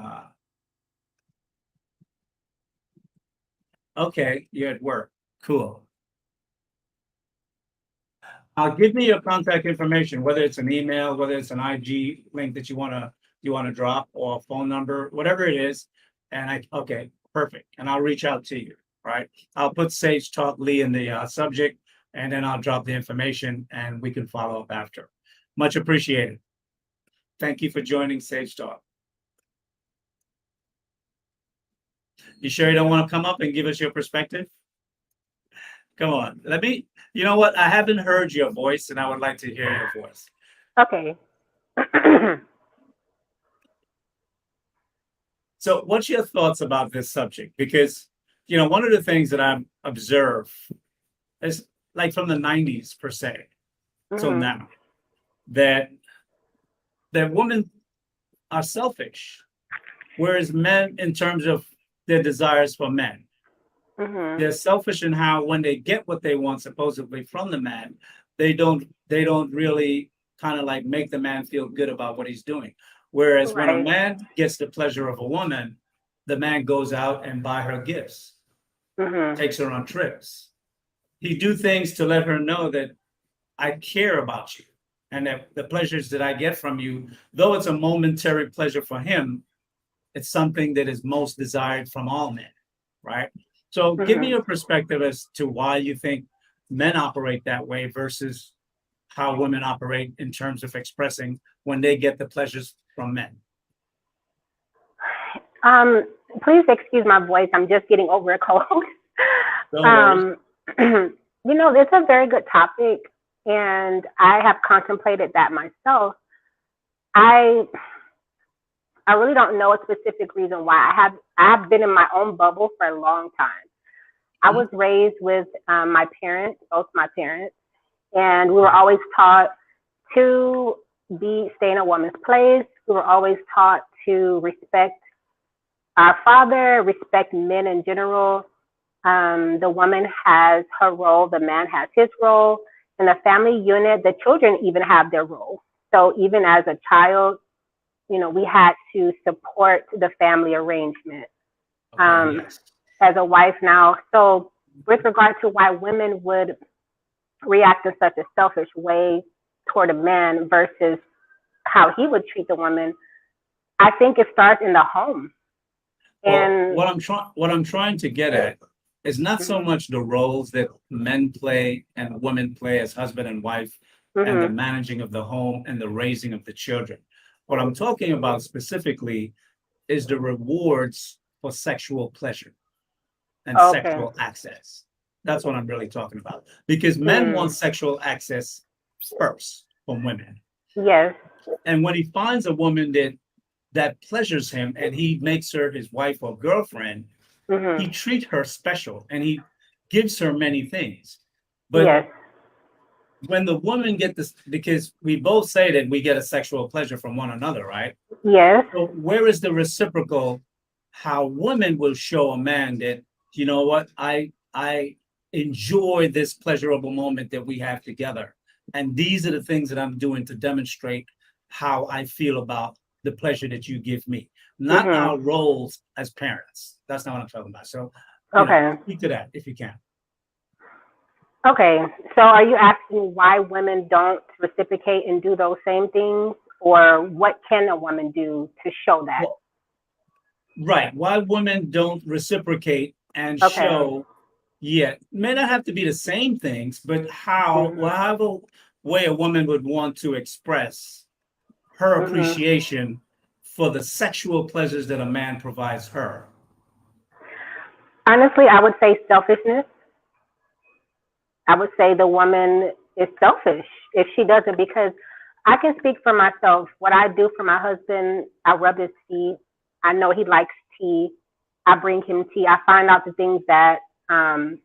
okay, you're at work. Cool. Give me your contact information, whether it's an email, whether it's an IG link that you wanna drop, or a phone number, whatever it is. And okay, perfect. And I'll reach out to you. Right. I'll put Sage Talk Lee in the subject, and then I'll drop the information, and we can follow up after. Much appreciated. Thank you for joining Sage Talk. You sure you don't want to come up and give us your perspective? Come on. You know what? I haven't heard your voice and I would like to hear your voice. Okay. So, what's your thoughts about this subject? Because, one of the things that I've observed is like from the 90s per se till Mhm. now, that women are selfish, whereas men, in terms of their desires for men, Mhm. they're selfish in how when they get what they want supposedly from the man, they don't really kind of like make the man feel good about what he's doing. Whereas when a Right. man gets the pleasure of a woman, the man goes out and buy her gifts, Mhm. takes her on trips. He do things to let her know that I care about you and that the pleasures that I get from you, though it's a momentary pleasure for him, it's something that is most desired from all men, right? So give me Mhm. your perspective as to why you think men operate that way versus how women operate in terms of expressing when they get the pleasures from men. Um, Please excuse my voice. I'm just getting over a cold. Don't worry. um, it's a very good topic, and I have contemplated that myself. I I really don't know a specific reason why. I've been in my own bubble for a long time. I was raised with my parents, both my parents, and we were always taught to stay in a woman's place. We were always taught to respect our father, respect men in general. The woman has her role, the man has his role. In the family unit, the children even have their role. So even as a child, we had to support the family arrangement. Okay, Um, yes. as a wife now, so with regard to why women would react in such a selfish way toward a man versus how he would treat the woman, I think it starts in the home. Well, And what I'm trying to get at is not so mhm, much the roles that men play and women play as husband and wife and the mhm, managing of the home and the raising of the children. What I'm talking about specifically is the rewards for sexual pleasure and okay, sexual access. That's what I'm really talking about. Because men want mm, sexual access first from women. yes, And when he finds a woman that pleasures him and he makes her his wife or girlfriend, he mhm, treats her special and he gives her many things. But yes, when the woman get this, because we both say that we get a sexual pleasure from one another, right? yes, So where is the reciprocal? How women will show a man that, you know what, I enjoy this pleasurable moment that we have together, and these are the things that I'm doing to demonstrate how I feel about the pleasure that you give me, not mhm, our roles as parents. That's not what I'm talking about. So, okay, speak to that if you can. okay. So are you asking why women don't reciprocate and do those same things, or what can a woman do to show that? Well, right. Why women don't reciprocate and Okay. show, yeah, may not have to be the same things, but how, Mhm. well, however way a woman would want to express her Mhm. appreciation for the sexual pleasures that a man provides her. Honestly, I would say selfishness. I would say the woman is selfish if she doesn't, because I can speak for myself. What I do for my husband, I rub his feet. I know he likes tea. I bring him tea. I find out the things that um,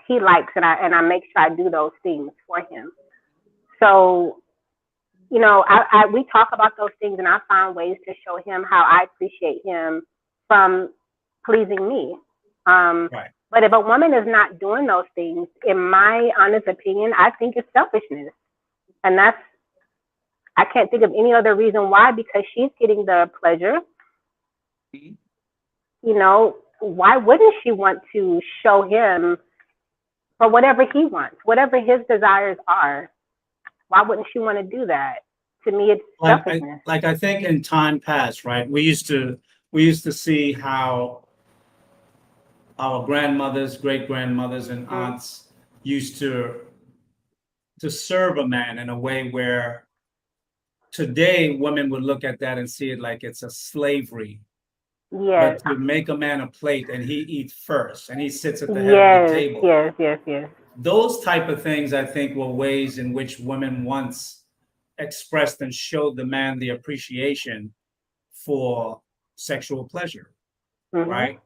he likes, and I make sure I do those things for him. So we talk about those things, and I find ways to show him how I appreciate him from pleasing me. Right. But if a woman is not doing those things, in my honest opinion, I think it's selfishness, and I can't think of any other reason why, because she's getting the pleasure. Why wouldn't she want to show him for whatever he wants, whatever his desires are? Why wouldn't she want to do that? To me, it's selfishness. I think in time past, right? We used to see how our grandmothers, great grandmothers, and Mm-hmm. aunts used to serve a man in a way where today women would look at that and see it like it's a slavery Yes. but to make a man a plate and he eats first and he sits at the head of the Yes. table. Yes. Yes. Yes. Those type of things, I think, were ways in which women once expressed and showed the man the appreciation for sexual pleasure, Mhm. right?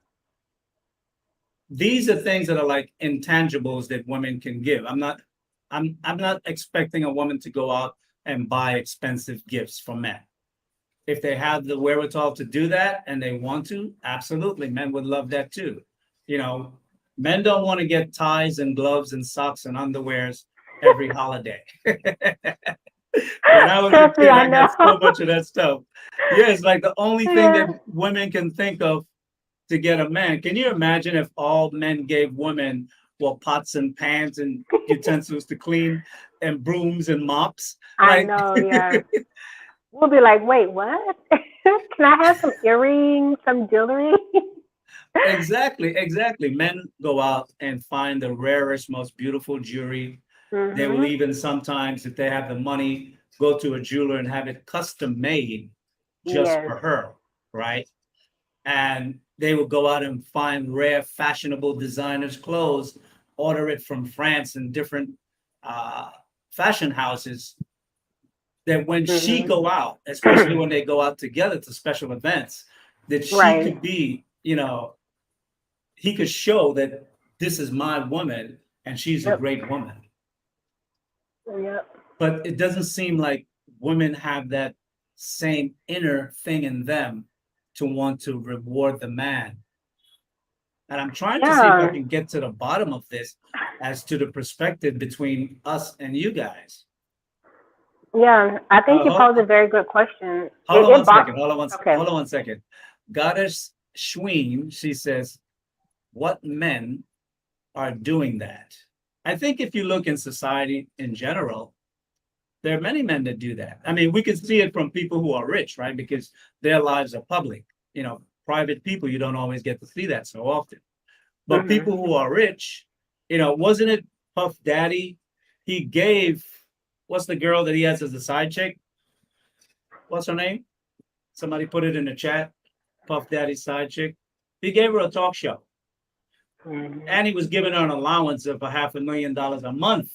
These are things that are like intangibles that women can give. I'm not expecting a woman to go out and buy expensive gifts for men. If they have the wherewithal to do that and they want to, absolutely, men would love that too. You know, men don't want to get ties and gloves and socks and underwears every holiday. When I was a Trust me, kid, I I know. got so much of that stuff. Yeah, it's like the only thing Yeah. that women can think of to get a man. Can you imagine if all men gave women, well, pots and pans and utensils to clean and brooms and mops? I Like, know. Yeah. We'll be like, wait, what? Can I have some earrings, some jewelry? exactly, exactly. Men go out and find the rarest, most beautiful jewelry. They will Mhm. even sometimes, if they have the money, go to a jeweler and have it custom made just Yes. for her, right? And they will go out and find rare, fashionable designers' clothes, order it from France and different uh, fashion houses. That when she Mhm. go out, especially when they go out together to special events, that she Right. could be, he could show that this is my woman and she's a Yep. great woman. Yep. But it doesn't seem like women have that same inner thing in them to want to reward the man. And I'm trying to see if I Yeah. can get to the bottom of this as to the perspective between us and you guys. Yeah. I think you Hold, posed a very good question. hold on It one bought. second. Okay. Hold on one second. Goddess Schween, she says, what men are doing that? I think if you look in society in general, there are many men that do that. I mean, we can see it from people who are rich, right? Because their lives are public. Private people, you don't always get to see that so often. But Mhm. people who are rich, wasn't it Puff Daddy? He gave, what's the girl that he has as a side chick? What's her name? Somebody put it in the chat. Puff Daddy's side chick. He gave her a talk show. Mhm. And he was giving her an allowance of $500,000 a month.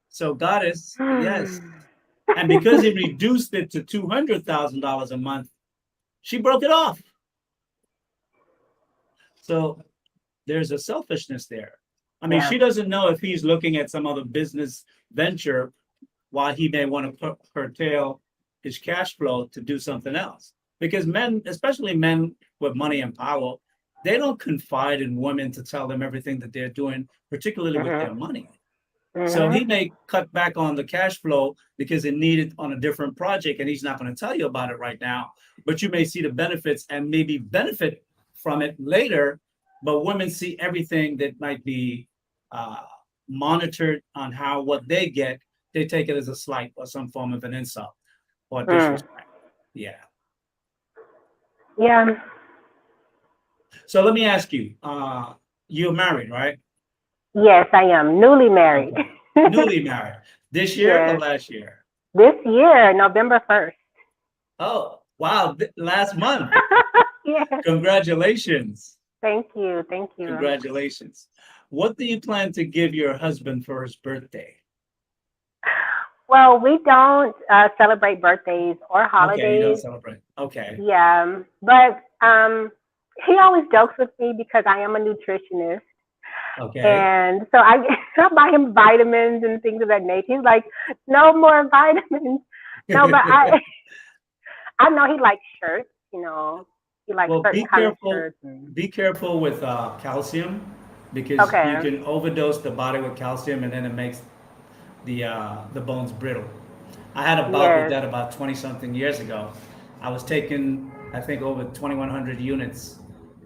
So Goddess, yes. And because he reduced it to $200,000 a month, she broke it off. So there's a selfishness there. I mean, Yeah. she doesn't know if he's looking at some other business venture why he may want to curtail his cash flow to do something else. Because men, especially men with money and power, they don't confide in women to tell them everything that they're doing, particularly with Mhm. their money. So Mhm. he may cut back on the cash flow because it needed on a different project, and he's not going to tell you about it right now. But you may see the benefits and maybe benefit from it later. But women see everything that might be uh, monitored on how what they get, they take it as a slight or some form of an insult or Mm. disrespect. Yeah. Yeah. So let me ask you, you're married, right? Yes, I am newly married. Okay. Newly married. This year or Yes. last year? This year, November 1st. Oh, wow. Last month. Yes. Congratulations. Thank you. Thank you. Congratulations. What do you plan to give your husband for his birthday? Well, we don't celebrate birthdays or Okay, you don't holidays. celebrate. Okay. Yeah, but he always jokes with me because I am a nutritionist, Okay. and so I, I buy him vitamins and things of that nature. He's like, no more vitamins. No, but I know he likes shirts. He likes Well, certain kind of shirts. be careful with calcium because you Okay. can overdose the body with calcium and then it makes the bones brittle. I had a bout with Yes. that about 20 something years ago. I was taking, I think, over 2,100 units.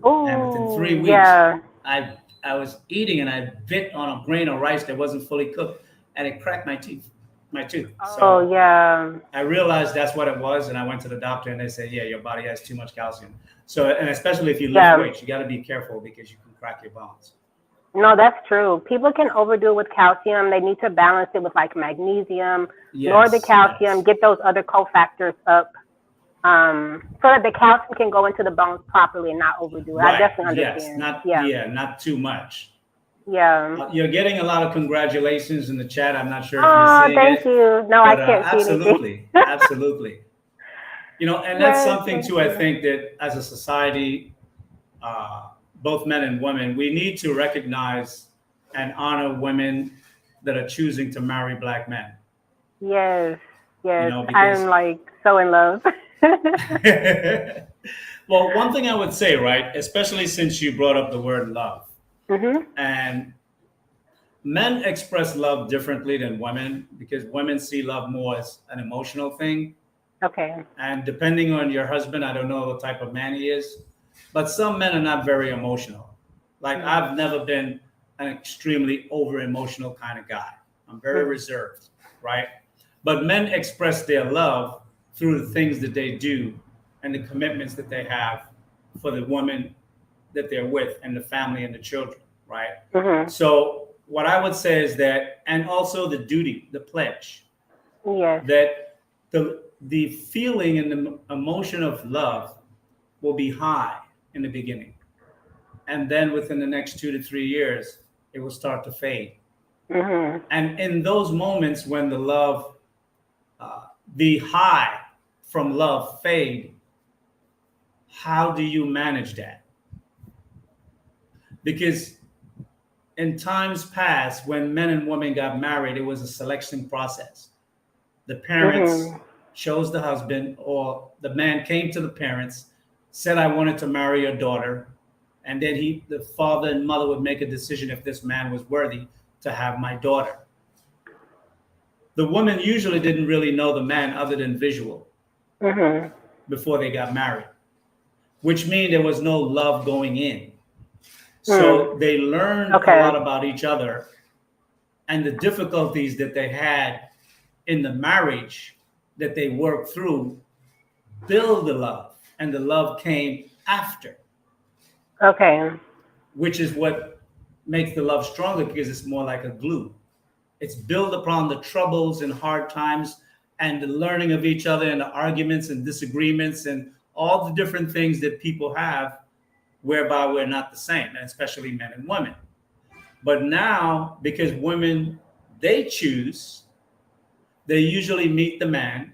And within three Oh, weeks, yeah. I was eating and I bit on a grain of rice that wasn't fully cooked, and it cracked my tooth. Oh, So yeah. I realized that's what it was, and I went to the doctor, and they said, "Yeah, your body has too much calcium." So, and especially if you lift Yeah. weights, you got to be careful because you can crack your bones. No, that's true. People can overdo it with calcium. They need to balance it with like magnesium, lower the Yes, calcium, yes, get those other cofactors up. so that the calcium can go into the bones properly and not overdo it. Right. I definitely Yes. understand. Not too much. Yeah. You're getting a lot of congratulations in the chat. I'm not sure if you're Oh, seeing thank it, you. No, I but can't see anything. absolutely. And that's Yes, something thank too. I you. think that as a society, both men and women, we need to recognize and honor women that are choosing to marry Black men. Yes, yes. I'm Because like so in love. well, one thing I would say, right, especially since you brought up the word love, Mhm. and men express love differently than women because women see love more as an emotional thing. Okay. And depending on your husband, I don't know what type of man he is, but some men are not very emotional. Like Mhm. I've never been an extremely over emotional kind of guy. I'm very Mhm. reserved, right? But men express their love through the things that they do and the commitments that they have for the woman that they're with and the family and the children, right? Mhm. So what I would say is that, and also the duty, the pledge, Yes. that the feeling and the emotion of love will be high in the beginning, and then within the next 2 to 3 years, it will start to fade. Mhm. And in those moments when the love, the high from love fade, how do you manage that? Because in times past, when men and women got married, it was a selection process. The parents Mhm. chose the husband, or the man came to the parents, said, I wanted to marry your daughter. And then the father and mother would make a decision if this man was worthy to have my daughter. The woman usually didn't really know the man other than visual Mhm. before they got married, which means there was no love going in. So Mm. they learned a Okay. lot about each other and the difficulties that they had in the marriage that they worked through, build the love. And the love came after, Okay. which is what makes the love stronger because it's more like a glue. It's built upon the troubles and hard times and the learning of each other and the arguments and disagreements and all the different things that people have whereby we're not the same, and especially men and women. But now, because women, they choose, they usually meet the man,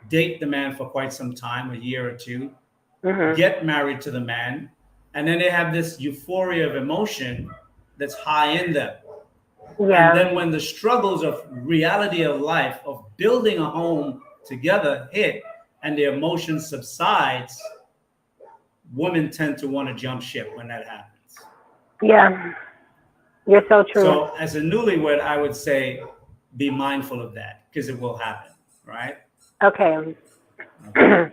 date the man for quite some time, a year or two, Mhm. get married to the man, and then they have this euphoria of emotion that's high in them. And Yeah. then when the struggles of reality of life, of building a home together hit and the emotion subsides, women tend to want to jump ship when that happens. Yeah. You're so true. So as a newlywed, I would say be mindful of that because it will happen, right? Okay. Okay.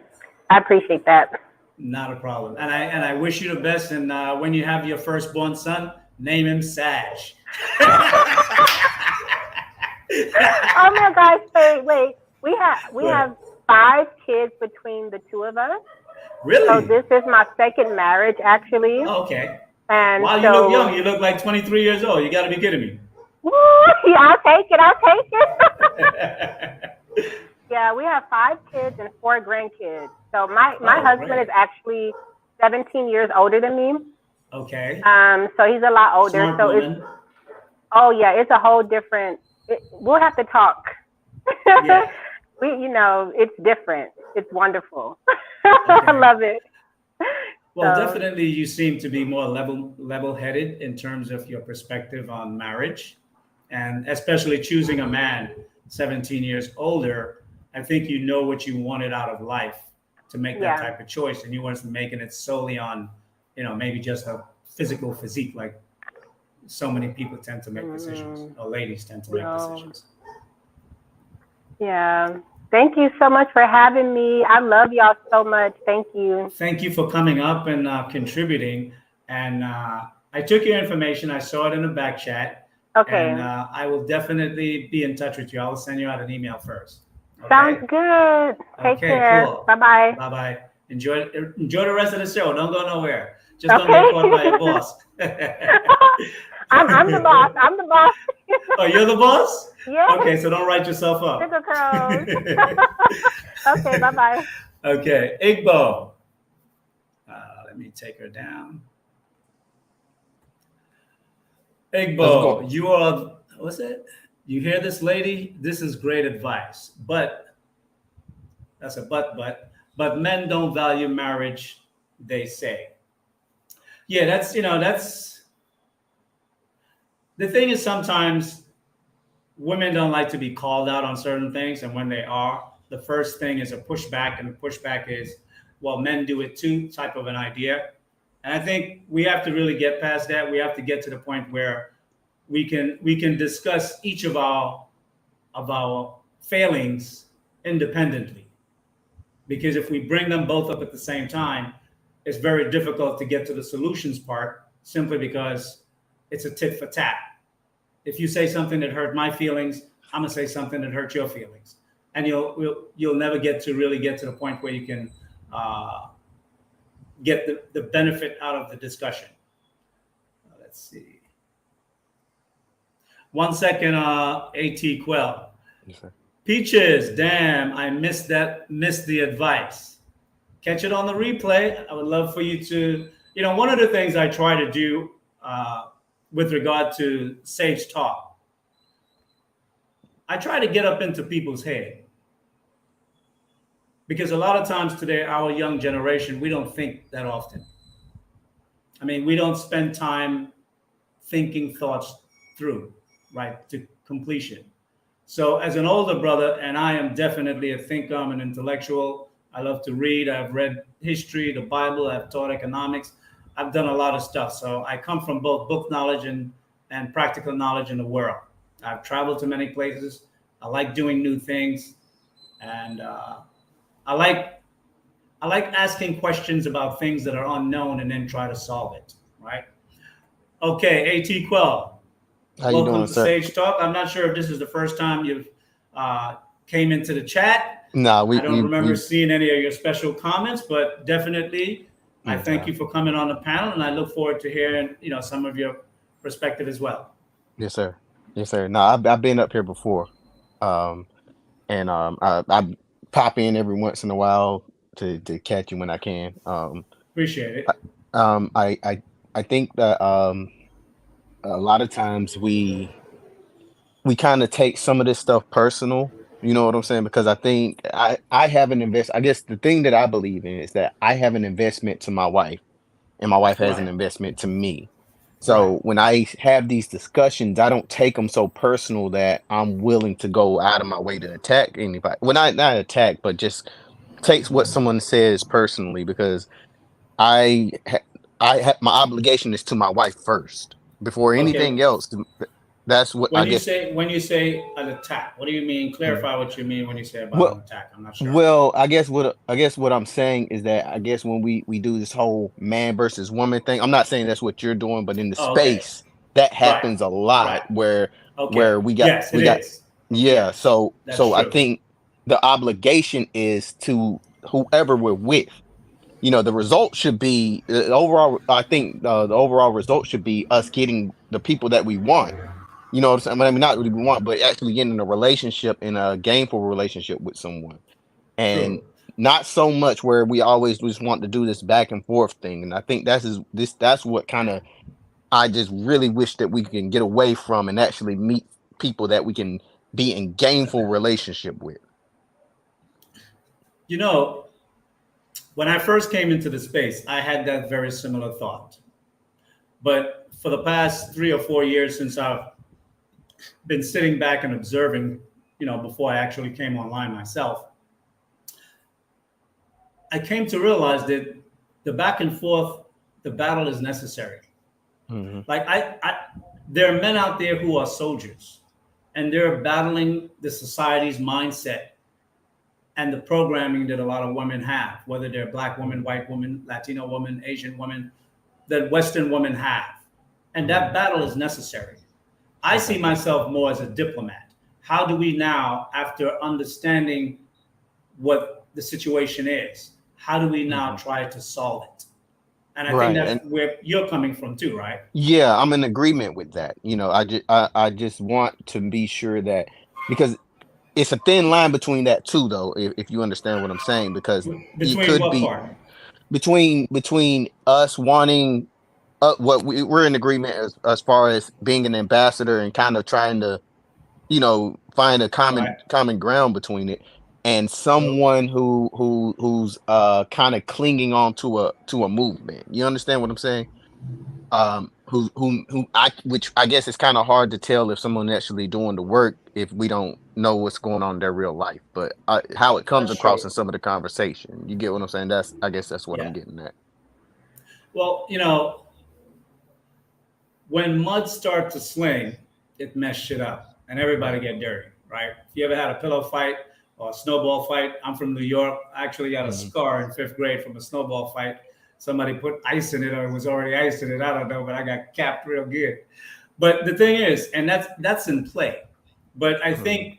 I appreciate that. Not a problem. And I wish you the best. And when you have your firstborn son, name him Sag. Oh my gosh! Wait. We Go ahead. have 5 kids between the two of us. So Really? this is my second marriage actually, Okay. and Wow, you look young. so You look like 23 years old. You got to be kidding me. woo, yeah, I'll take it. I'll take it. Yeah, we have 5 kids and 4 grandkids. So my Oh, husband great. is actually 17 years older than me. Okay. So he's a lot older. Smart So it's woman. oh yeah, it's a whole different. We'll have to talk. Yeah. It's different. It's wonderful. I Okay. love it. Well, So definitely you seem to be more level-headed in terms of your perspective on marriage, and especially choosing a man 17 years older. I think you know what you wanted out of life to make that yeah. type of choice, and you wasn't making it solely on, maybe just a physical physique like so many people tend to make decisions, Mm, or ladies tend to make no. decisions. Yeah. Thank you so much for having me. I love y'all so much. Thank you. Thank you for coming up and contributing. And I took your information. I saw it in the back chat, and Okay. I will definitely be in touch with you. I will send you out an email first. Sounds Okay. good. Take Okay. care. Cool. Bye bye. Bye bye. Enjoy the rest of the show. Don't go nowhere. Just don't Okay. get caught by your boss. I'm the boss. I'm the boss. Oh, you're the boss? Yes. Okay, so don't write yourself up. Sugar curls. Okay. Bye bye. Okay, Igbo. Let me take her down. How's it going? Igbo, you are, what's it? You hear this, lady? This is great advice. But, that's a but men don't value marriage, they say. Yeah, that's the thing is sometimes women don't like to be called out on certain things. And when they are, the first thing is a pushback. And the pushback is, well, men do it too, type of an idea. And I think we have to really get past that. We have to get to the point where we can discuss each of our failings independently. Because if we bring them both up at the same time, it's very difficult to get to the solutions part simply because it's a tit for tat. If you say something that hurt my feelings, I'm gonna say something that hurt your feelings, and you'll never get to the point where you can uh, get the benefit out of the discussion. Let's see. 1 second, At Quell. Yes, sir. Peaches, damn, I missed the advice. Catch it on the replay. I would love for you to, one of the things I try to do with regard to sage talk, I try to get up into people's head. Because a lot of times today, our young generation, we don't think that often. I mean, we don't spend time thinking thoughts through, right, to completion. So, as an older brother, and I am definitely a thinker, I'm an intellectual. I love to read. I've read history, the Bible. I've taught economics. I've done a lot of stuff. So, I come from both book knowledge and practical knowledge in the world. I've traveled to many places. I like doing new things, and I like asking questions about things that are unknown and then try to solve it. Right? Okay, At Quell. How you Welcome doing, to sir? Sage Talk. I'm not sure if this is the first time you've came into the chat. Nah, I we don't we remember we. seeing any of your special comments, but definitely, I thank Okay. you for coming on the panel, and I look forward to hearing some of your perspective as well. Yes, sir. Yes, sir. No, I've been up here before, um, and I pop in every once in a while to catch you when I can. Appreciate I, it. um, I I I think that a lot of times we kind of take some of this stuff personal. You know what I'm saying? Because I think I have an invest. I guess the thing that I believe in is that I have an investment to my wife, and my wife has an Right, investment to me. right. So when I have these discussions, I don't take them so personal that I'm willing to go out of my way to attack anybody. Well, not attack, but just takes what someone says personally because I ha- my obligation is to my wife first before Okay. anything else. That's what I guess. When you say an attack, what do you mean? Mhm. Clarify what you mean when you say about an Well, attack. I'm not sure. well, I guess what I'm saying is that I guess when we do this whole man versus woman thing, I'm not saying that's what you're doing, but in the Oh, okay. space that Right, happens a lot right. where Okay. we got Yes, it we got is. yeah. Yes, that's So I true. think the obligation is to whoever we're with. The result should be overall. I think the overall result should be us getting the people that we want. You know what I'm saying? I mean, not really we want, but actually getting in a relationship, in a gainful relationship with someone, and True. not so much where we always just want to do this back and forth thing. And I think that's what kind of I just really wish that we can get away from and actually meet people that we can be in gainful relationship with. You know, when I first came into the space, I had that very similar thought. But for the past 3 or 4 years, since I've been sitting back and observing, before I actually came online myself, I came to realize that the back and forth, the battle is necessary. Hmm. Like there are men out there who are soldiers, and they're battling the society's mindset and the programming that a lot of women have, whether they're black women, white women, Latino women, Asian women, that Western women have. And Hmm. that battle is necessary. I see Okay. myself more as a diplomat. How do we now, after understanding what the situation is, how do we now Hmm. try to solve it? And I think Right. that's And where you're coming from too, right? yeah, I'm in agreement with that. I just want to be sure that because it's a thin line between that too, though, if you understand what I'm saying, because it Between could what be part? between us wanting what we're in agreement as far as being an ambassador and kind of trying to, find a Right. common ground between it, and True. someone who's kind of clinging on to a movement. You understand what I'm saying? Which I guess it's kind of hard to tell if someone actually doing the work if we don't know what's going on in their real life, but how it comes That's across true. in some of the conversation. You get what I'm saying? I guess that's what I'm Yeah. getting at. Well, when mud starts to sling, it mess shit up and everybody Right. get dirty, right? If you ever had a pillow fight or a snowball fight, I'm from New York. I actually got a Hmm. scar in 5th grade from a snowball fight. Somebody put ice in it or it was already ice in it. I don't know, but I got capped real good. But the thing is, and that's in play. But I Hmm. think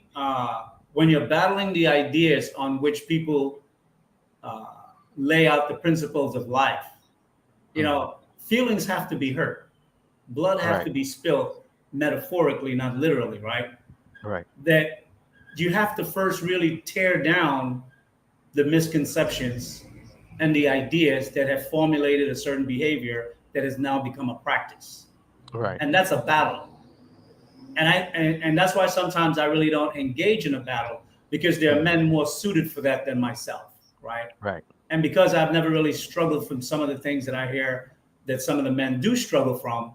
when you're battling the ideas on which people uh, lay out the principles of life, Hmm. feelings have to be hurt, blood have Right. to be spilled, metaphorically, not literally, right? Right. That you have to first really tear down the misconceptions and the ideas that have formulated a certain behavior that has now become a practice. Right. And that's a battle. And that's why sometimes I really don't engage in a battle, because there are Hmm. men more suited for that than myself, right? Right. And because I've never really struggled from some of the things that I hear that some of the men do struggle from,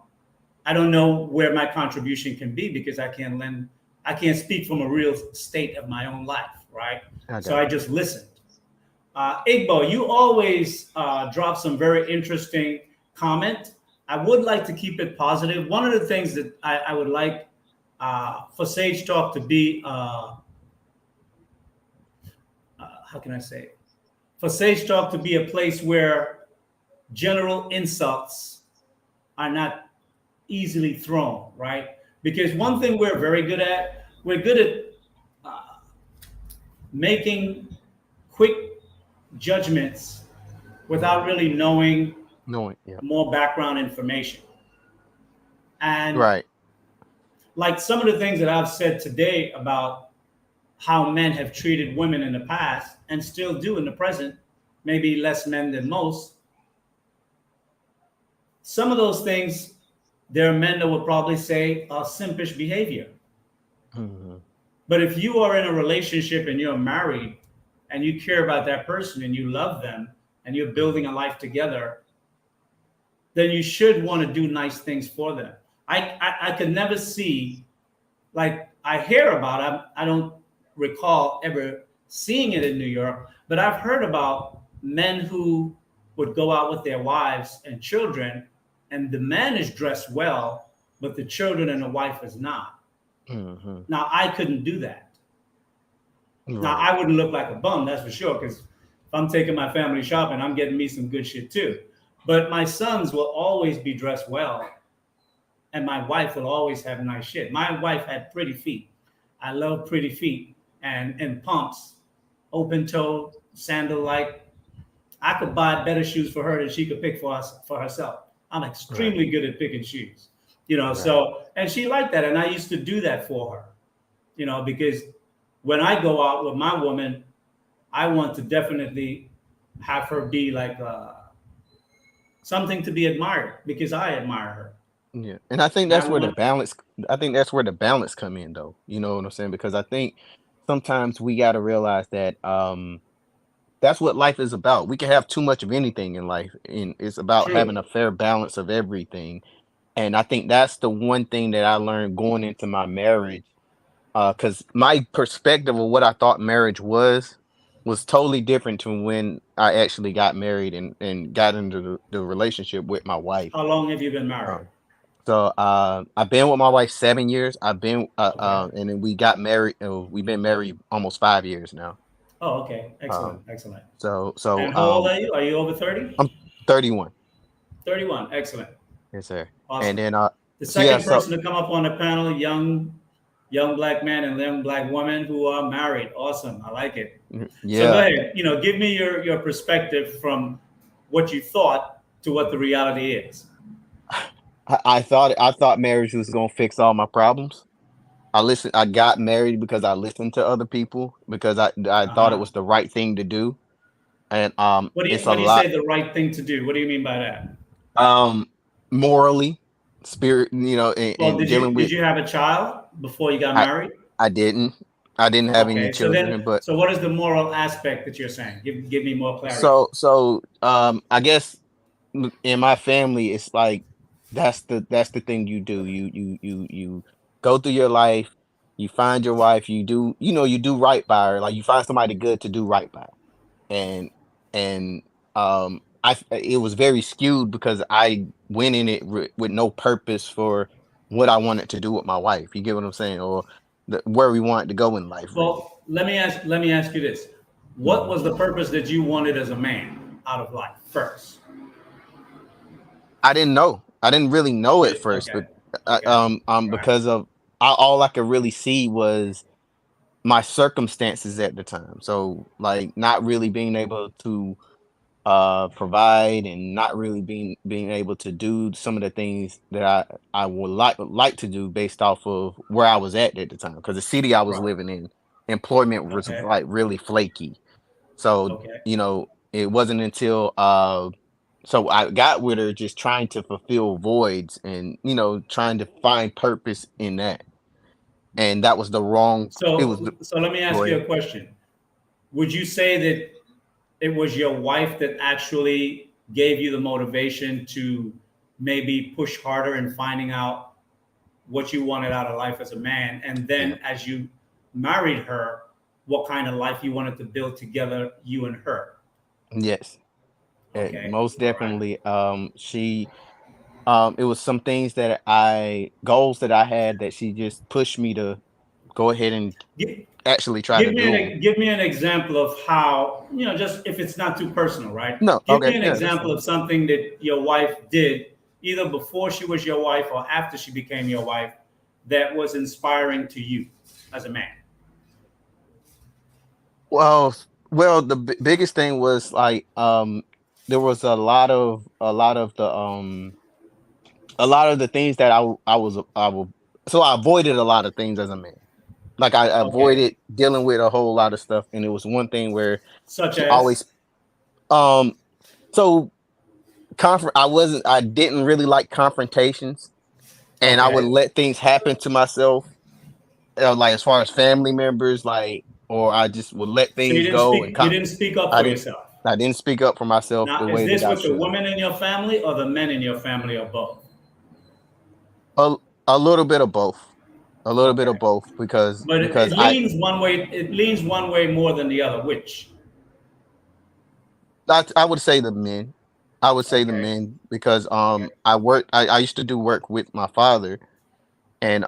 I don't know where my contribution can be, because I can't speak from a real state of my own life, right? I So I got you. just listened. Igbo, you always drop some very interesting comment. I would like to keep it positive. One of the things that I would like for Sage Talk to be, how can I say it? For Sage Talk to be a place where general insults are not easily thrown, right? Because one Hmm. thing we're good at uh, making quick judgments without Hmm. really knowing Knowing. Yeah. more background information. And Right. like some of the things that I've said today about how men have treated women in the past and still do in the present, maybe less men than most, some of those things, there are men that would probably say are simpish behavior. Hmm. But if you are in a relationship and you're married and you care about that person and you love them and you're building Hmm. a life together, then you should want to do nice things for them. I could never see, like I hear about it, I don't recall ever seeing it in New York, but I've heard about men who would go out with their wives and children, and the man is dressed well, but the children and the wife is not. Hmm. Now, I couldn't do that. Now, Right. I wouldn't look like a bum, that's for sure, because if I'm taking my family shopping, I'm getting me some good shit too. But my sons will always be dressed well, and my wife will always have nice shit. My wife had pretty feet. I love pretty feet and pumps, open toe, sandal like. I could buy better shoes for her than she could pick for us for herself. I'm Right. extremely good at picking shoes, Right. So, and she liked that, and I used to do that for her, because when I go out with my woman, I want to definitely have her be like something to be admired because I admire her. Yeah, and I think And I that's where the want, balance. I think that's where the balance come in, though. You know what I'm saying? Because I think sometimes we got to realize that that's what life is about. We can have too much of anything in life, and it's about having true. a fair balance of everything. And I think that's the one thing that I learned going into my marriage, because my perspective of what I thought marriage was totally different to when I actually got married and got into the relationship with my wife. How long have you been married? Um, so I've been with my wife 7 years. Okay. And then we got married. We've been married almost 5 years now. Oh, okay. Excellent. Um, Excellent. so And how old are you? Are you over 30? I'm 31. 31. Excellent. Yes, sir. And Awesome. then The so yeah, second so person to come up on the panel, young black man and young black woman who are married. Awesome. I like it. So go yeah, ahead. Give me your perspective from what you thought to what the reality is. I thought marriage was gonna fix all my problems. I got married because I listened to other people because I thought it Uh-huh. was the right thing to do. And What do it's you a when you say lot the right thing to do? What do you mean by that? um morally, spirit, Well, and dealing did with you have a child before you got I married? I didn't. I didn't have any Okay, children, but so what is the moral aspect that you're saying? Give me more clarity. I guess in my family it's like that's the thing you do. You go through your life, you find your wife, you do right by her. Like you find somebody good to do right by. And and it was very skewed because I went in it with no purpose for what I wanted to do with my wife. You get what I'm saying? Or where we wanted to go in life, really. Well, let me ask you this. What Mhm. was the purpose that you wanted as a man out of life first? I didn't know. I didn't really know at first, Okay. but Okay. All right. because of all I could really see was my circumstances at the time. So like not really being able to provide and not really being able to do some of the things that I would like to do based off of where I was at the time, because the city I was Right. living in, employment was Okay. like really flaky. So Okay. it wasn't until so I got with her just trying to fulfill voids and trying to find purpose in that, and that was the wrong. It was So let me go ask you ahead. a question. Would you say that it was your wife that actually gave you the motivation to maybe push harder in finding out what you wanted out of life as a man, and Yeah. then as you married her, what kind of life you wanted to build together, you and her? Yes. Okay. Most All right. definitely. She it was some things that goals that I had that she just pushed me to go ahead and Give, actually try to do them. give me an example of how, just if it's not too personal, right? No, Give me okay, an yeah, that's example fine. of something that your wife did either before she was your wife or after she became your wife that was inspiring to you as a man. Well, the biggest thing was like there was a lot of the things that I will so I avoided a lot of things as a man. Like I Okay. avoided dealing with a whole lot of stuff, and it was one thing where Such she as, always um so I didn't really like confrontations, and I would okay. let things happen to myself, like as far as family members, like, or I just would let So you things didn't go and speak you didn't speak up I for didn't yourself. I didn't speak up for myself the Now, is way that this I with the should have. women in your family or the men in your family or both? A a little bit of both, a little bit Okay. of both, because But because I it leans one way more than the other. Which? I would say the men. I would say the Okay. men because Okay. I used to do work with my father, and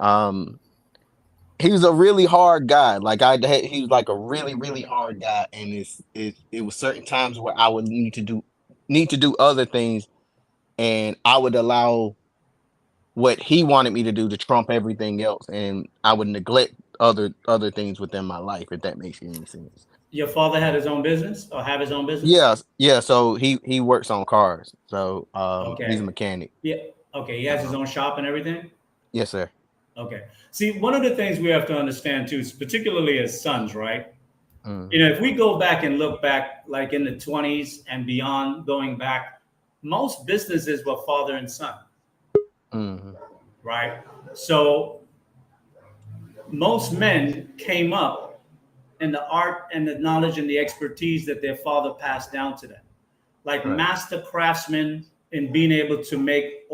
he was a really hard guy. Like he was like a really hard guy, and it was certain times where I would need to do other things, and I would allow what he wanted me to do to trump everything else, and I would neglect other things within my life, if that makes any sense. Your father had his own business or have his own business? Yeah, yeah. So he works on cars, so he's a Okay. mechanic. Yeah. Okay. He has his Uh, own shop and everything. yes, sir. Okay. See, one of the things we have to understand too, is particularly as sons, right? Hmm. If we go back and look back, like in the 20s and beyond, going back, most businesses were father and son, Hmm. right? So most men came up in the art and the knowledge and the expertise that their father passed down to them, like Right. master craftsmen in being able to make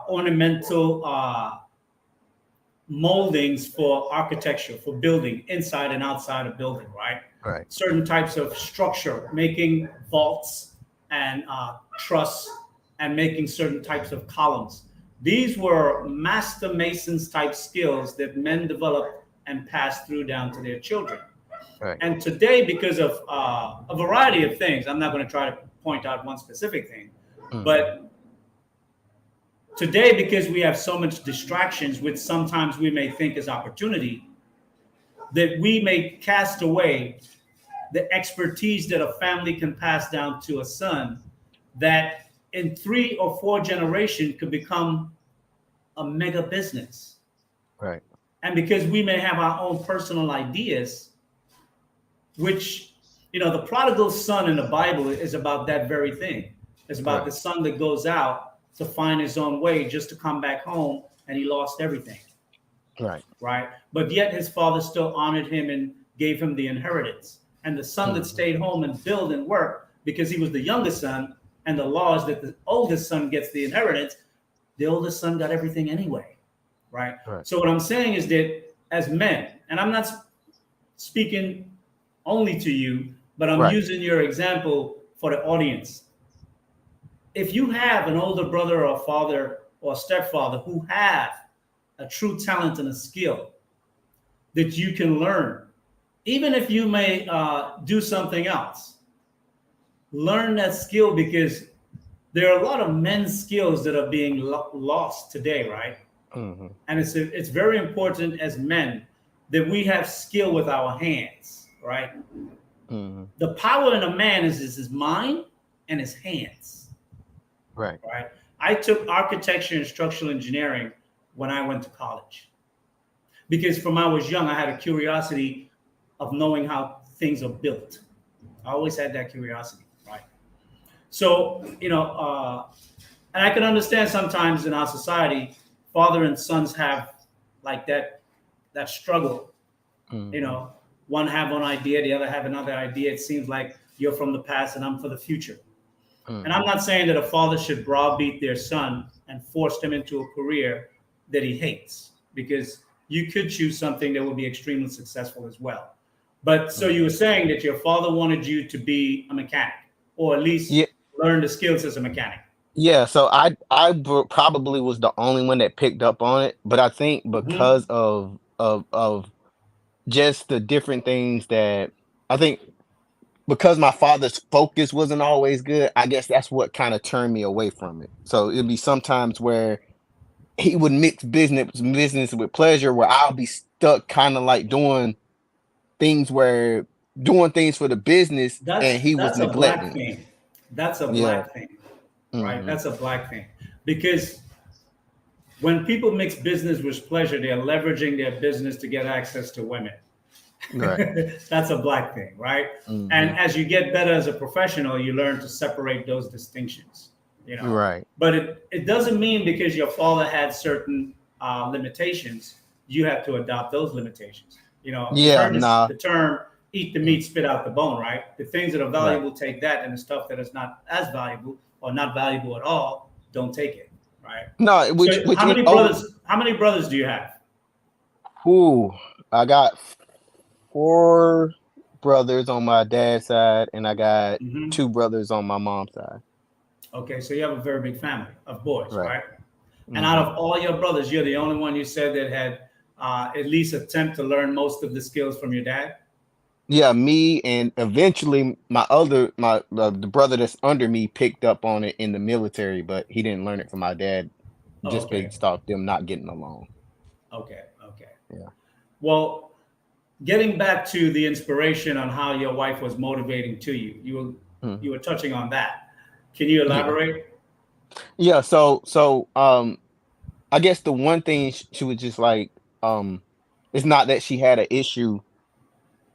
ornamental moldings for architecture, for building inside and outside a building, right? Right. Certain types of structure, making vaults and truss, and making certain types of columns. These were master masons type skills that men developed and passed through down to their children. Right. And today, because of a variety of things, I'm not going to try to point out one specific thing, Hmm. but today, because we have so much distractions, which sometimes we may think is opportunity, that we may cast away the expertise that a family can pass down to a son, that in 3 or 4 generations could become a mega business. Right. And because we may have our own personal ideas, which, the prodigal son in the Bible is about that very thing. It's about the Right. son that goes out to find his own way just to come back home and he lost everything, Right. right? But yet his father still honored him and gave him the inheritance. And the son that Mhm. stayed home and built and worked because he was the youngest son, and the law is that the oldest son gets the inheritance, the oldest son got everything anyway, right? Right. So what I'm saying is that as men, and I'm not speaking only to you, but I'm Right. using your example for the audience. If you have an older brother or father or stepfather who have a true talent and a skill that you can learn, even if you may do something else, learn that skill, because there are a lot of men's skills that are being lost today, right? Mhm. And it's very important as men that we have skill with our hands, right? Mhm. The power in a man is his mind and his hands, Right. right? I took architecture and structural engineering when I went to college because from I was young, I had a curiosity of knowing how things are built. I always had that curiosity, right? So, and I can understand sometimes in our society, father and sons have like that struggle. You Mhm. know, one have one idea, the other have another idea. It seems like you're from the past and I'm for the future. And I'm Mhm. not saying that a father should browbeat their son and force them into a career that he hates, because you could choose something that would be extremely successful as well. But so you were Mhm. saying that your father wanted you to be a mechanic, or at least Yeah. learn the skills as a mechanic. Yeah. So probably was the only one that picked up on it, but I think Hmm. because of just the different things that I think because my father's focus wasn't always good, I guess that's what kind of turned me away from it. So it'd be sometimes where he would mix business with pleasure, where I'll be stuck kind of like doing things for the business, and he was That's a black neglecting. thing. That's a Yeah. black thing, right? Hmm. That's a black thing, because when people mix business with pleasure, they're leveraging their business to get access to women. Right. That's a black thing, right? And Hmm. as you get better as a professional, you learn to separate those distinctions, you know. Right. But it doesn't mean because your father had certain limitations, you have to adopt those limitations. You've Yeah. heard Nah. the term "eat the Mm. meat, spit out the bone," right? The things that are Right. valuable, take that, and the stuff that is not as valuable or not valuable at all, don't take it, right? No. So, Which how in many over. brothers? How many brothers do you have? Ooh, I got four brothers on my dad's side, and I got Hmm. two brothers on my mom's side. Okay, so you have a very big family of boys, Right. right? And out Hmm. of all your brothers, you're the only one you said that had at least attempt to learn most of the skills from your dad. Yeah, me and eventually the brother that's under me picked up on it in the military, but he didn't learn it from my dad Oh, just okay, based off them not getting along. okay. Yeah. Well, getting back to the inspiration on how your wife was motivating to you, you Mhm. were touching on that. Can you Yeah. elaborate? Yeah. So I guess the one thing she was just like, it's not that she had an issue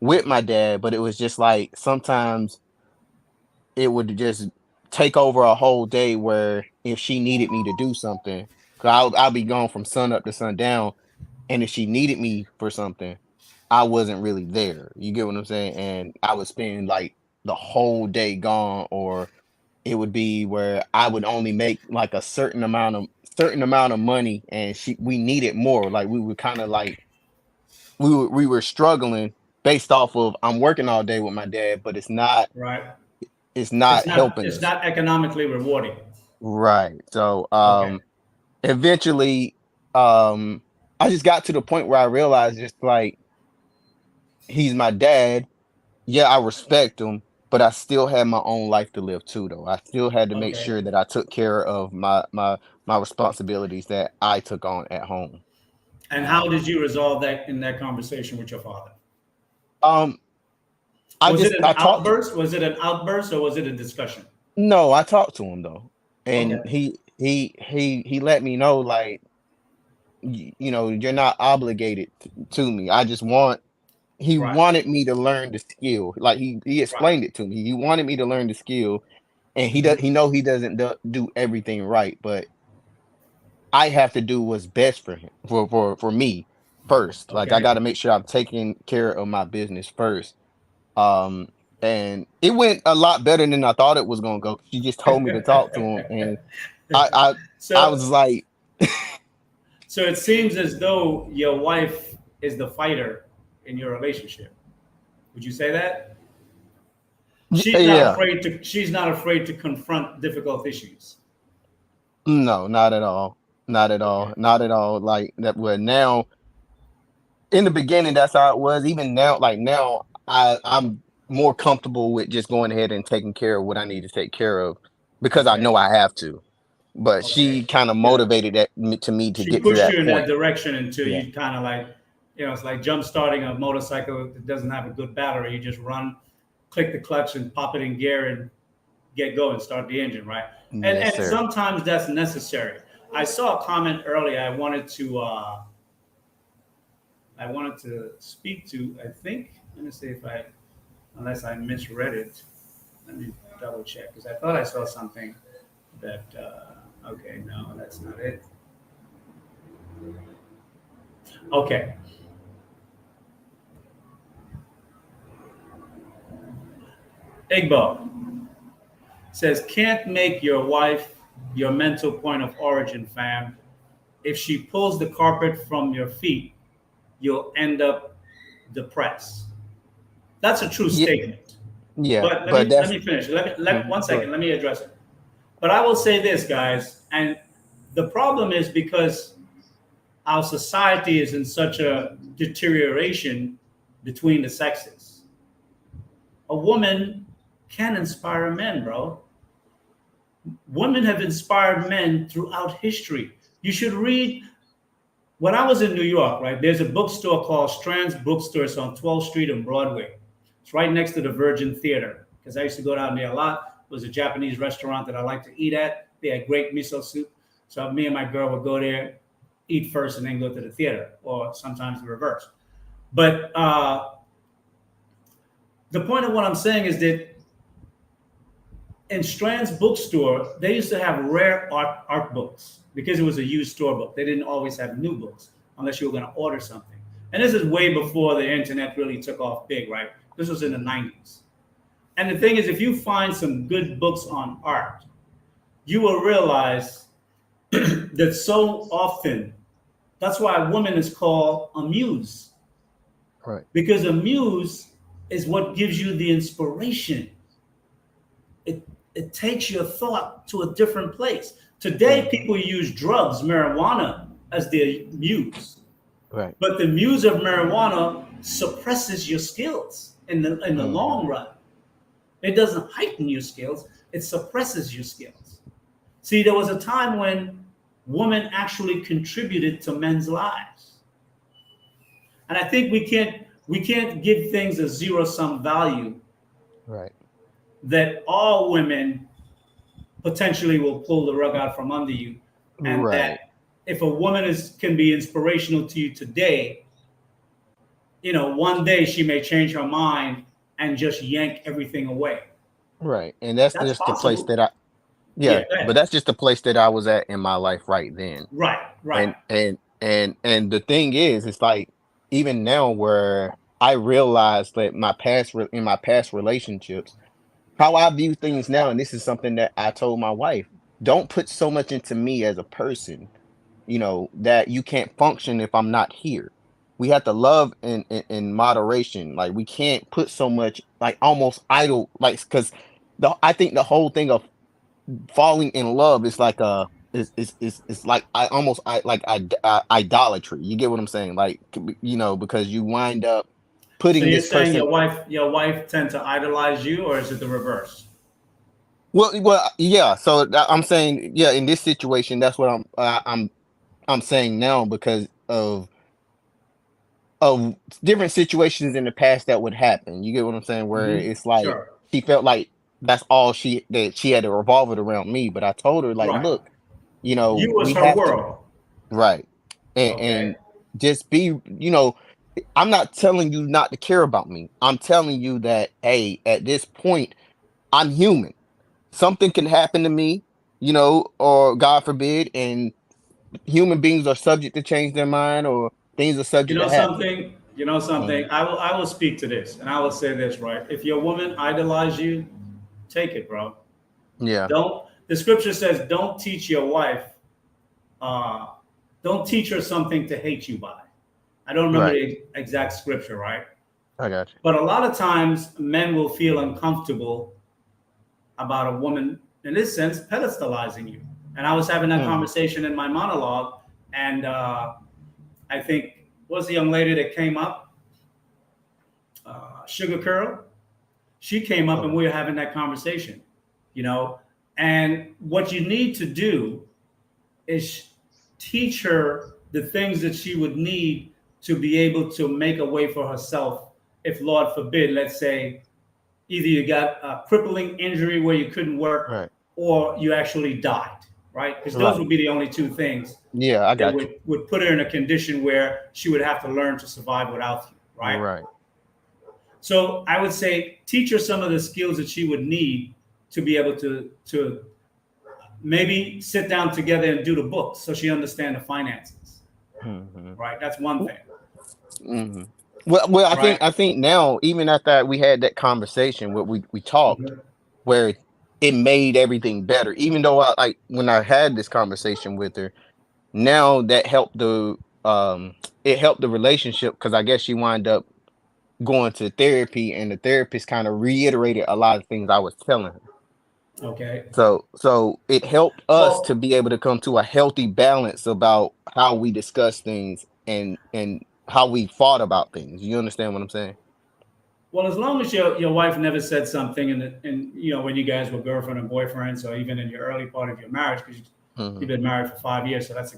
with my dad, but it was just like sometimes it would just take over a whole day where if she needed me to do something, cause I'll be gone from sun up to sundown, and if she needed me for something, I wasn't really there. You get what I'm saying? And I would spend like the whole day gone, or it would be where I would only make like a certain amount of money, and we needed more. Like we were kind of like we were struggling based off of I'm working all day with my dad, but Right. it's not helping It's us. not economically rewarding. Right. So Okay. eventually I just got to the point where I realized just like he's my dad. Yeah, I respect him, but I still had my own life to live too though. I still had to make Okay. sure that I took care of my responsibilities that I took on at home. And how Um did you resolve that in that conversation with your father? um I Was it just an I talked to outburst? Was it an outburst or was it a discussion? no, I talked to him though. And Okay. he let me know like you're not obligated to me. I just want he Right. wanted me to learn the skill. Like he Right. explained it to me. He wanted me to learn the skill, and Mhm. he doesn't do everything right, but I have to do what's best for him, for me first. Like I Okay. got to make sure I'm taking care of my business first. Um, and it went a lot better than I thought it was gonna go. She just told me to talk to him, and I I I So, was like, so it seems as though your wife is the fighter in your relationship. Would you say that? yeah, She's not afraid to confront difficult issues. no, not at all, not at all, Okay. not at all. Like that. Well, now in the beginning, that's how it was. Even now, like now, I'm more comfortable with just going ahead and taking care of what I need to take care of because I Okay. know I have to. But Okay. she kind of Yeah. motivated to me to She get to pushed that you in that point. direction until Yeah. you kind of like, it's like jump starting a motorcycle that doesn't have a good battery. You just run, click the clutch, and pop it in gear and get going, start the engine, right? And Yes, and sir. sometimes that's necessary. I saw a comment earlier. I wanted to speak to. I think. Let me see if I, unless I misread it. Let me double check because I thought I saw something that. Okay, no, that's not it. Okay, Igbo says can't make your wife your mental point of origin, fam. If she pulls the carpet from your feet, you'll end up depressed. That's a true Yeah, statement. yeah. But let But me let that's me finish. Let mhm, one go ahead. second. Let me address it. But I will say this, guys, and the problem is because our society is in such a deterioration between the sexes. A woman can inspire men, bro. Women have inspired men throughout history. You should read. When I was in New York, right, there's a bookstore called Strand's Bookstore. It's on 12th Street and Broadway. It's right next to the Virgin Theater because I used to go down there a lot. It was a Japanese restaurant that I like to eat at. They had great miso soup. So me and my girl would go there, eat first, and then go to the theater, or sometimes the reverse. But the point of what I'm saying is that in Strand's bookstore, they used to have rare art books because it was a used store book. They didn't always have new books unless you were going to order something. And this is way before the internet really took off big, right? This was in the 90s. And the thing is, if you find some good books on art, you will realize that so often, that's why a woman is called a muse, Right. because a muse is what gives you the inspiration. It takes your thought to a different place. Today, Hmm. people use drugs, marijuana, as their muse, Right. but the muse of marijuana suppresses your skills in the long Hmm. run. It doesn't heighten your skills; it suppresses your skills. See, there was a time when women actually contributed to men's lives, and I think we can't give things a zero sum value Right. that all women potentially will pull the rug out from under you, and Right. that if a woman can be inspirational to you today, one day she may change her mind and just yank everything away. Right. And that's That's just the place possible. that I Yeah, yeah, go but ahead. that's just the place that I was at in my life right then. Right, right. And the thing is, it's like even now where I realize that in my past relationships, how I view things now, and this is something that I told my wife, don't put so much into me as a person, that you can't function if I'm not here. We have to love in moderation. Like we can't put so much like almost idle, like because I think the whole thing of falling in love is like is like I almost I like idolatry. You get what I'm saying? Like because you wind up So putting you're this saying person. your wife tend to idolize you, or is it the reverse? Well, yeah. So I'm saying, yeah, in this situation, that's what I'm saying now because of different situations in the past that would happen. You get what I'm saying? Where Hmm. it's like Sure. she felt like that's all that she had to revolve it around me. But I told her like, Right. look, You was we her have to. world. Right. and, Okay. and just be, I'm not telling you not to care about me. I'm telling you that, hey, at this point, I'm human. Something can happen to me, or God forbid, and human beings are subject to change their mind, or things are You subject know to happen. something? You know something? Mhm. I will speak to this and I will say this, right? If your woman idolize you, take it, bro. Yeah. Don't the scripture says don't teach your wife, uh, don't teach her something to hate you by. I don't remember Right. the exact scripture, right? I got you. But a lot of times men will feel uncomfortable about a woman, in this sense, pedestalizing you. And I was having that Hmm. conversation in my monologue, and I think was the young lady that came up, Sugar Curl. She came up, and Okay. we were having that conversation, you know. And what you need to do is teach her the things that she would need to be able to make a way for herself. If, Lord forbid, let's say, either you got a crippling injury where you couldn't work Right. or you actually died, right? Because those Right. would be the only two things Yeah, I that got you. would put her in a condition where she would have to learn to survive without you, right? Right. So I would say teach her some of the skills that she would need to be able to maybe sit down together and do the books so she understand the finances, Hmm. right? That's one thing, Hmm. Well, I think right? I think now, even after we had that conversation, where we talked, Mhm. where it made everything better. Even though when I had this conversation with her, now that helped it helped the relationship, because I guess she wound up going to therapy, and the therapist kind of reiterated a lot of things I was telling her. Okay. So it helped us to Well, be able to come to a healthy balance about how we discuss things, and how we fought about things. You understand what I'm saying? well, as long as your wife never said something in when you guys were girlfriend and boyfriends, or even in your early part of your marriage, because Hmm. you've been married for 5 years, so that's a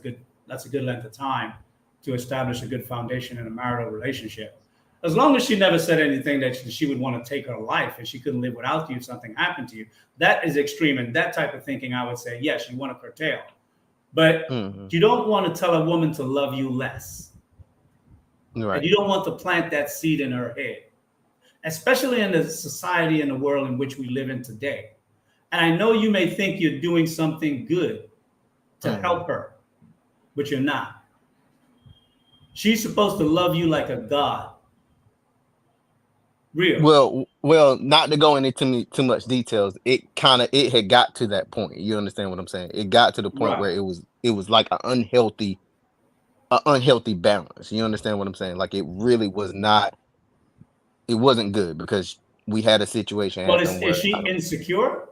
good length of time to establish a good foundation in a marital relationship. As long as she never said anything that she would want to take her life and she couldn't live without you if something happened to you, that is extreme. And that type of thinking, I would say, yes, you want to curtail. But Hmm. you don't want to tell a woman to love you less. And Right. you don't want to plant that seed in her head, especially in the society and the world in which we live in today. And I know you may think you're doing something good to Hmm. help her, but you're not. She's supposed to love you like a god. Real. Well, not to go into too much details. It had got to that point. You understand what I'm saying? It got to the point Right. where it was like an unhealthy balance. You understand what I'm saying? Like, it really was not. It wasn't good, because we had a situation Well, happen is where she insecure?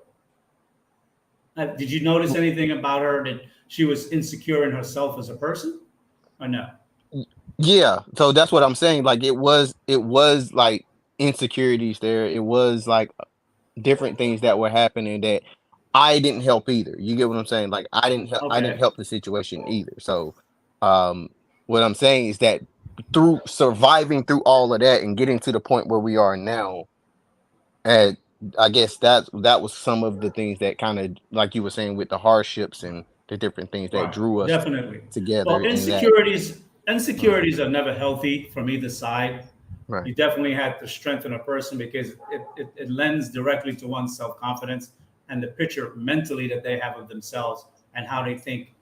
Did you notice anything about her that she was insecure in herself as a person, or no? yeah. So that's what I'm saying. Like, it was like insecurities there. It was like different things that were happening that I didn't help either. You get what I'm saying? Like, I didn't Okay. help the situation either. So, um, what I'm saying is that through surviving through all of that and getting to the point where we are now, and I guess that was some of the things that kind of, like you were saying, with the hardships and the different things that Right. drew us Definitely. together, Well, and that. Mhm. insecurities are never healthy from either side. Right. You definitely have to strengthen a person because it lends directly to one's self confidence and the picture mentally that they have of themselves and how they think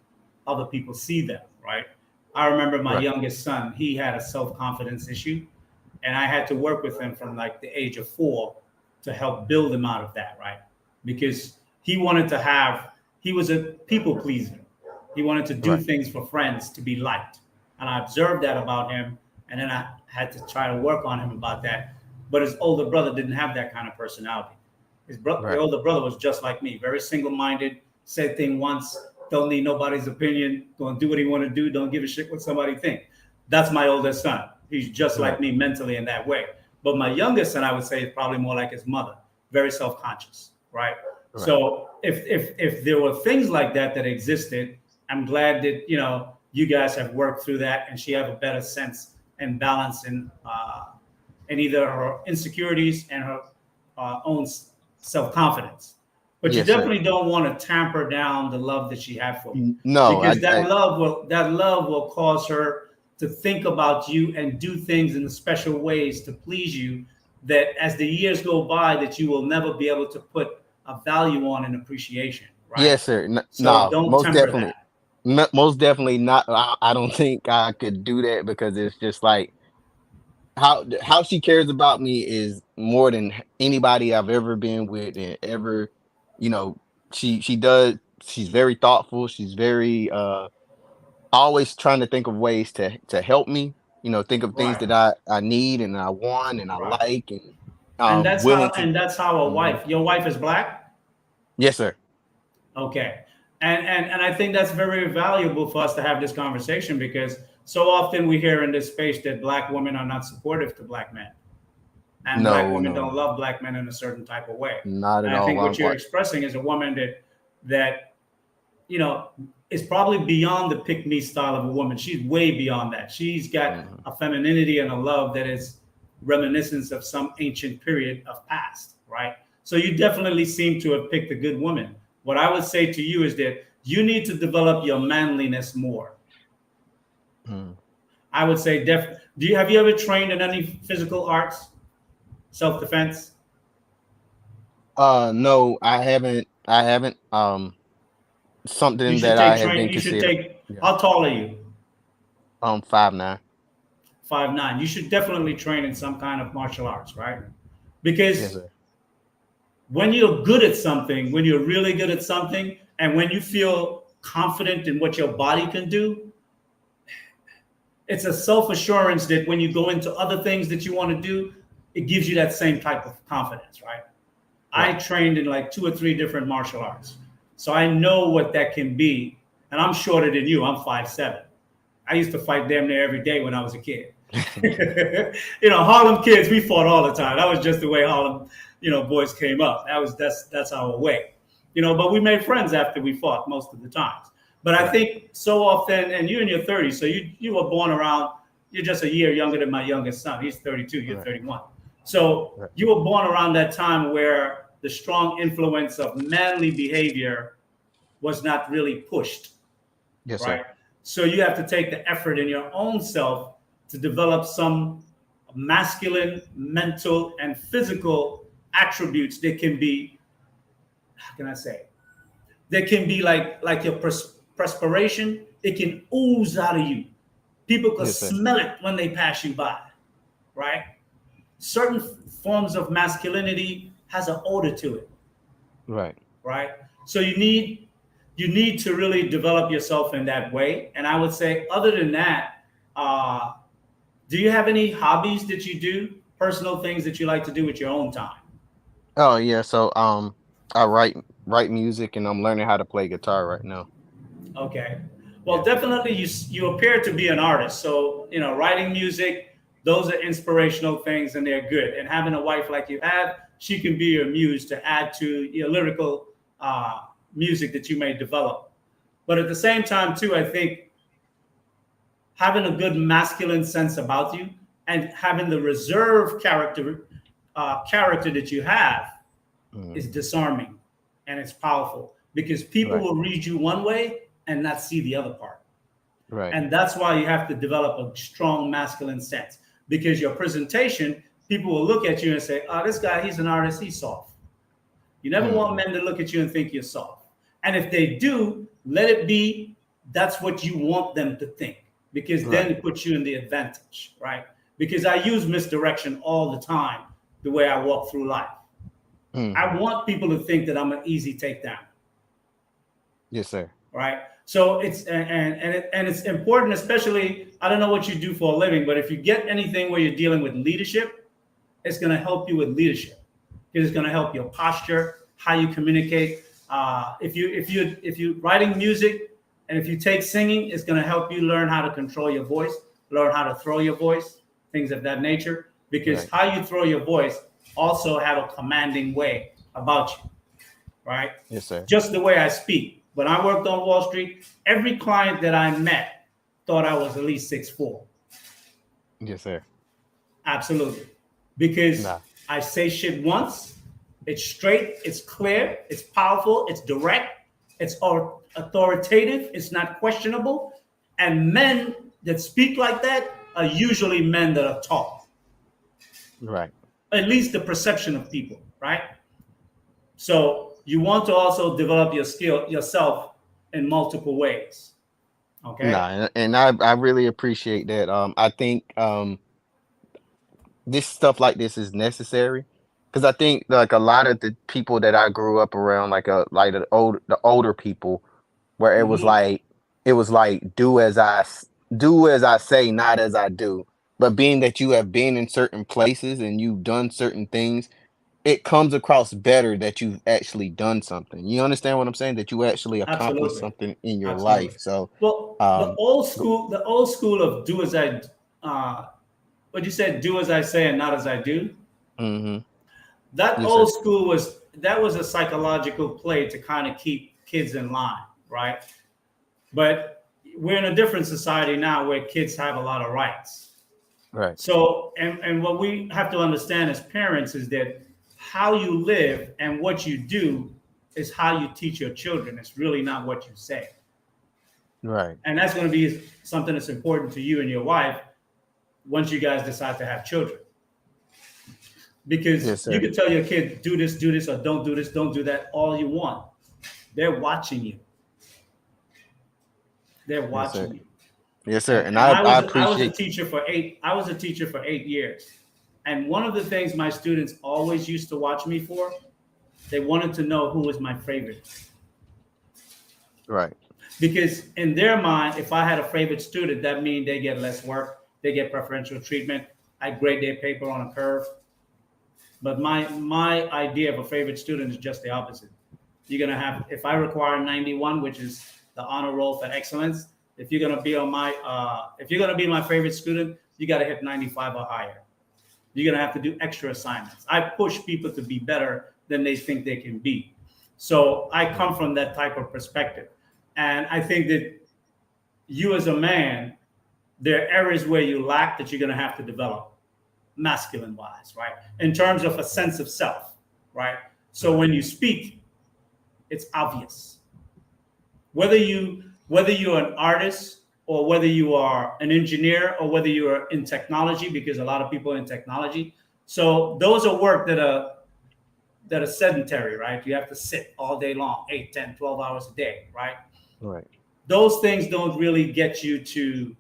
other people see them, right? I remember my Right. youngest son, he had a self confidence issue, and I had to work with him from like the age of 4 to help build him out of that, right? Because he was a people pleaser. He wanted to do Right. things for friends to be liked. And I observed that about him. And then I had to try to work on him about that. But his older brother didn't have that kind of personality. The Right. older brother was just like me, very single minded, said thing once, don't need nobody's opinion, going to do what he want to do, don't give a shit what somebody think. That's my oldest son. He's just like Right. me mentally in that way. But my youngest son, I would say, is probably more like his mother, very self conscious, right? Right. So if there were things like that that existed, I'm glad that you guys have worked through that, and she have a better sense and balance in either her insecurities and her own self confidence. But you Yes, sir. definitely don't want to tamper down the love that she had for you, No, because that love will cause her to think about you and do things in special ways to please you, that as the years go by that you will never be able to put a value on and appreciation, right? yes, sir. So No, don't most temper definitely. that. Most definitely not. I don't think I could do that because it's just like how she cares about me is more than anybody I've ever been with and ever, you know, she does. She's very thoughtful. She's very always trying to think of ways to help me. Think of things Right, that I need and I want and I right. like and And that's how willing to. and that's how a Mhm. wife. Your wife is black? Yes, sir. Okay. And I think that's very valuable for us to have this conversation, because so often we hear in this space that black women are not supportive to black men, and black No, women no, don't no, love black men in a certain type of way. not at And I all. think I'm what you're what? expressing is a woman that you know is probably beyond the pick me style of a woman. She's way beyond that. She's got Mhm. a femininity and a love that is reminiscence of some ancient period of past, right? So you definitely seem to have picked a good woman. What I would say to you is that you need to develop your manliness more. Mhm. I would say have you ever trained in any physical arts, self defense? No, I haven't. I haven't. You Something should that take I have been training. You should considered. take. Yeah. How tall are you? 5'9". 5'9". You should definitely train in some kind of martial arts, right? Yes, Because sir. when you're good at something, when you're really good at something, and when you feel confident in what your body can do, it's a self assurance that when you go into other things that you want to do, it gives you that same type of confidence, right? I Right. trained in like 2 or 3 different martial arts. So I know what that can be. And I'm shorter than you. I'm 5'7". I used to fight damn near every day when I was a kid. Harlem kids, we fought all the time. That was just the way Harlem, boys came up. That's our way. But we made friends after we fought most of the times. But I Right. think so often, and you're in your 30s, so you were born around, you're just a year younger than my youngest son. He's 32, you're Right. 31. So Right. you were born around that time where the strong influence of manly behavior was not really pushed, Yes, sir. right? So you have to take the effort in your own self to develop some masculine, mental, and physical attributes that can be, how can I say, that can be like your perspiration. It can ooze out of you. People can Yes, sir. smell it when they pass you by, right? Certain forms of masculinity has an odor to it, Right. right? So you need to really develop yourself in that way. And I would say, other than that, uh, do you have any hobbies that you do, personal things that you like to do with your own time? Oh yeah. So I write music and I'm learning how to play guitar right now. Okay. Well, Yeah. definitely you appear to be an artist. So, writing music, those are inspirational things and they're good. And having a wife like you have, she can be your muse to add to your lyrical uh, music that you may develop. But at the same time, too, I think having a good masculine sense about you and having the reserve character that you have Mhm. is disarming, and it's powerful, because people Right. will read you one way and not see the other part. Right. And that's why you have to develop a strong masculine sense, because your presentation, people will look at you and say, oh, this guy, he's an artist, he's soft. You never want Mhm. men to look at you and think you're soft. And if they do, let it be that's what you want them to think, because then Right. it puts you in the advantage, right? Because I use misdirection all the time, the way I walk through life. I Mhm. want people to think that I'm an easy takedown, Yes, sir. right? So it's important, especially, I don't know what you do for a living, but if you get anything where you're dealing with leadership, it's going to help you with leadership, because it's going to help your posture, how you communicate. If you writing music, and if you take singing, it's going to help you learn how to control your voice, learn how to throw your voice, things of that nature. Because Right. how you throw your voice also have a commanding way about you, right? Yes, sir. Just the way I speak. When I worked on Wall Street, every client that I met thought I was at least 6'4". Yes, sir. Absolutely. Because Nah. I say shit once, It's straight, it's clear, it's powerful, it's direct, it's authoritative, it's not questionable. And men that speak like that are usually men that are taught, Right. at least the perception of people, right? So you want to also develop your skill yourself in multiple ways. Okay. Nah, and I really appreciate that. I think this stuff like this is necessary because I think like a lot of the people that I grew up around, like the older people, where Hmm. it was like do as I say, not as I do. But being that you have been in certain places and you've done certain things, it comes across better that you've actually done something. You understand what I'm saying? That you actually accomplished Absolutely. something in your life. Absolutely. So, Well, um, the old school of do as I, uh, what you said, do as I say and not as I do. mm-hmm. That Yes, sir. old school was a psychological play to kind of keep kids in line, right? But we're in a different society now where kids have a lot of rights. Right, So, and what we have to understand as parents is that how you live and what you do is how you teach your children. It's really not what you say. right. And that's going to be something that's important to you and your wife once you guys decide to have children. Because Yes, you sir. can tell your kid, do this, or don't do this, don't do that, all you want. They're watching you. They're Yes, sir. watching you. Yes, sir. And And and I I was a appreciate. teacher for eight years. And one of the things my students always used to watch me for, they wanted to know who was my favorite. Right, Because in their mind, if I had a favorite student, that means they get less work, they get preferential treatment, I grade their paper on a curve. But my idea of a favorite student is just the opposite. You're gonna have, if I require 91, which is the honor roll for excellence, if you're gonna be my favorite student, you got to hit 95 or higher. You're gonna have to do extra assignments. I push people to be better than they think they can be. So I come from that type of perspective, and I think that you as a man, there are areas where you lack that you're gonna have to develop, masculine wise, right? In terms of a sense of self, right? So right, when you speak, it's obvious. Whether you're an artist or whether you are an engineer or whether you are in technology, because a lot of people are in technology. So those are work that are sedentary, right? You have to sit all day long, 8, 10, 12 hours a day, right? right, Those things don't really get you to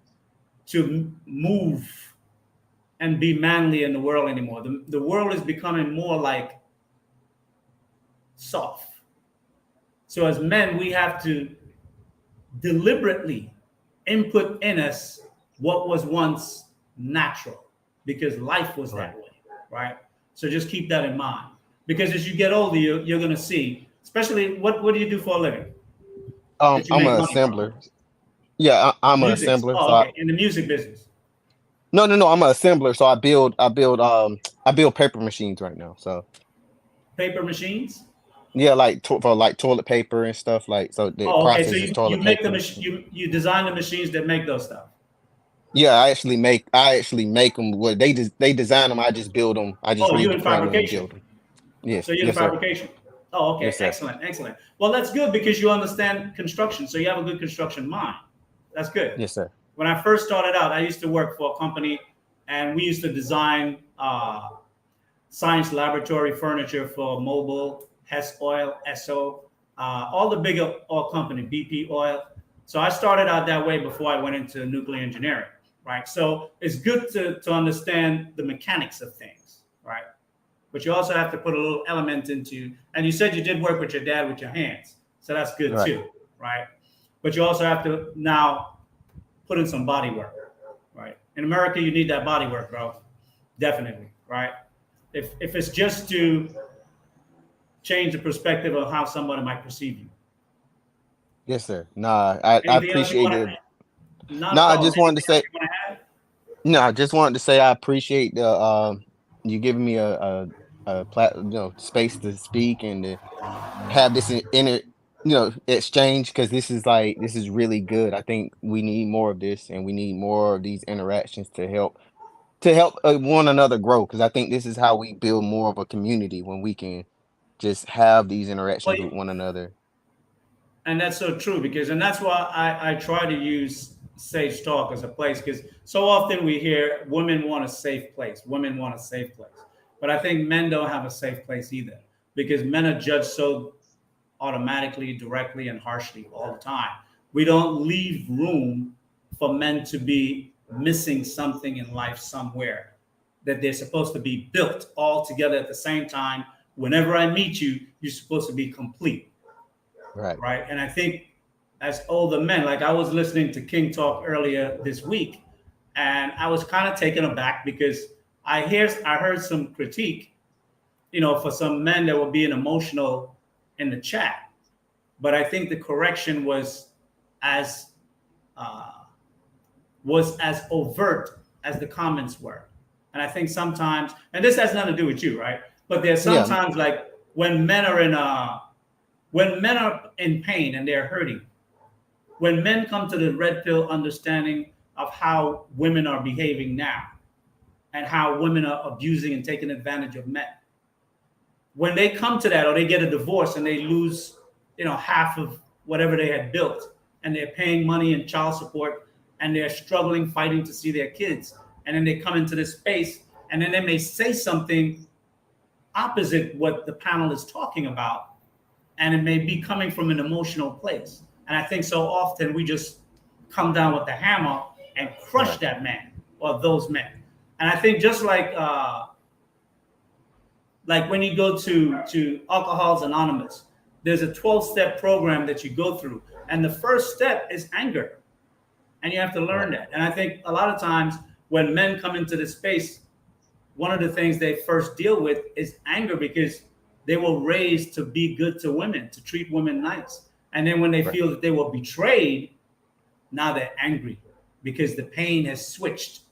move and be manly in the world anymore. The world is becoming more like soft. So as men, we have to deliberately input in us what was once natural because life was right. that way, right? So just keep that in mind. Because as you get older, you're going to see, especially what do you do for a living that you I'm make a money from? assembler. Yeah, I'm a Music. assembler. Oh, So I okay. In the music business. no, no, no. I'm a assembler. So I build paper machines right now. So Paper machines. yeah, for like toilet paper and stuff. Like so, the Oh, okay. So process is you toilet make the paper. machine, you design the machines that make those stuff. Yeah, I actually make them. What they design them. I just build them. I just Oh, read you the in printer and fabrication. build them. Yes, So you're in yes, sir. fabrication. Oh, okay. Yes, sir. Excellent. Excellent. Well, that's good because you understand construction. So you have a good construction mind. That's good. Yes, sir. When I first started out, I used to work for a company and we used to design science laboratory furniture for Mobil, Hess Oil, Esso, all the bigger oil company, BP Oil. So I started out that way before I went into nuclear engineering, right? So it's good to understand the mechanics of things, right? But you also have to put a little element into, and you said you did work with your dad with your hands. So that's good Right. too, right? But you also have to now put in some body work, right? In America, you need that body work, bro. Definitely, right? If it's just to change the perspective of how somebody might perceive you. Yes, sir. Nah, I Anything else you appreciate want it. to? Not No, at I all. just wanted to Anything else say. you want to add? No, I just wanted to say I appreciate the you giving me space to speak and to have this inner exchange because this is really good. I think we need more of this and we need more of these interactions to help one another grow because I think this is how we build more of a community when we can just have these Well, interactions with one another. and that's so true and that's why I try to use Sage Talk as a place because so often we hear women want a safe place, women want a safe place. But I think men don't have a safe place either because men are judged so automatically, directly, and harshly all the time. We don't leave room for men to be missing something in life somewhere that they're supposed to be built all together at the same time. Whenever I meet you, you're supposed to be complete, Right. right? And I think as older men, like I was listening to King talk earlier this week, and I was kind of taken aback because I heard some critique, for some men that were being emotional in the chat, but I think the correction as uh, was as overt as the comments were. And I think sometimes, and this has nothing to do with you, right? But there's Yeah. sometimes like when men are in pain and they're hurting, when men come to the red pill understanding of how women are behaving now and how women are abusing and taking advantage of men, when they come to that or they get a divorce and they lose, half of whatever they had built and they're paying money and child support and they're struggling, fighting to see their kids. And then they come into this space and then they may say something opposite what the panel is talking about. And it may be coming from an emotional place. And I think so often we just come down with the hammer and crush Right. that man or those men. And I think just like when you go to Alcoholics Anonymous, there's a 12-step program that you go through. And the first step is anger. And you have to learn that. And I think a lot of times when men come into this space, one of the things they first deal with is anger because they were raised to be good to women, to treat women nice. And then when they Right. feel that they were betrayed, now they're angry because the pain has switched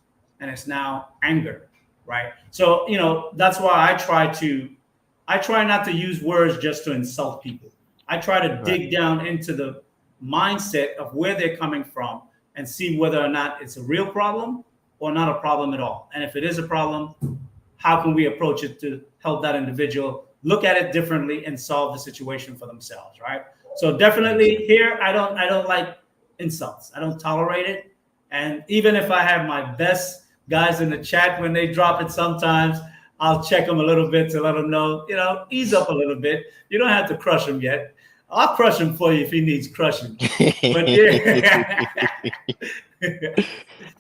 and it's now anger, right? So, that's why I try not to use words just to insult people. I try to Right. dig down into the mindset of where they're coming from and see whether or not it's a real problem or not a problem at all. And if it is a problem, how can we approach it to help that individual look at it differently and solve the situation for themselves, right? So definitely here, I don't like insults. I don't tolerate it. And even if I have my best guys in the chat, when they drop it sometimes, I'll check them a little bit to let them know, ease up a little bit. You don't have to crush them yet. I'll crush him for you if he needs crushing. But yeah.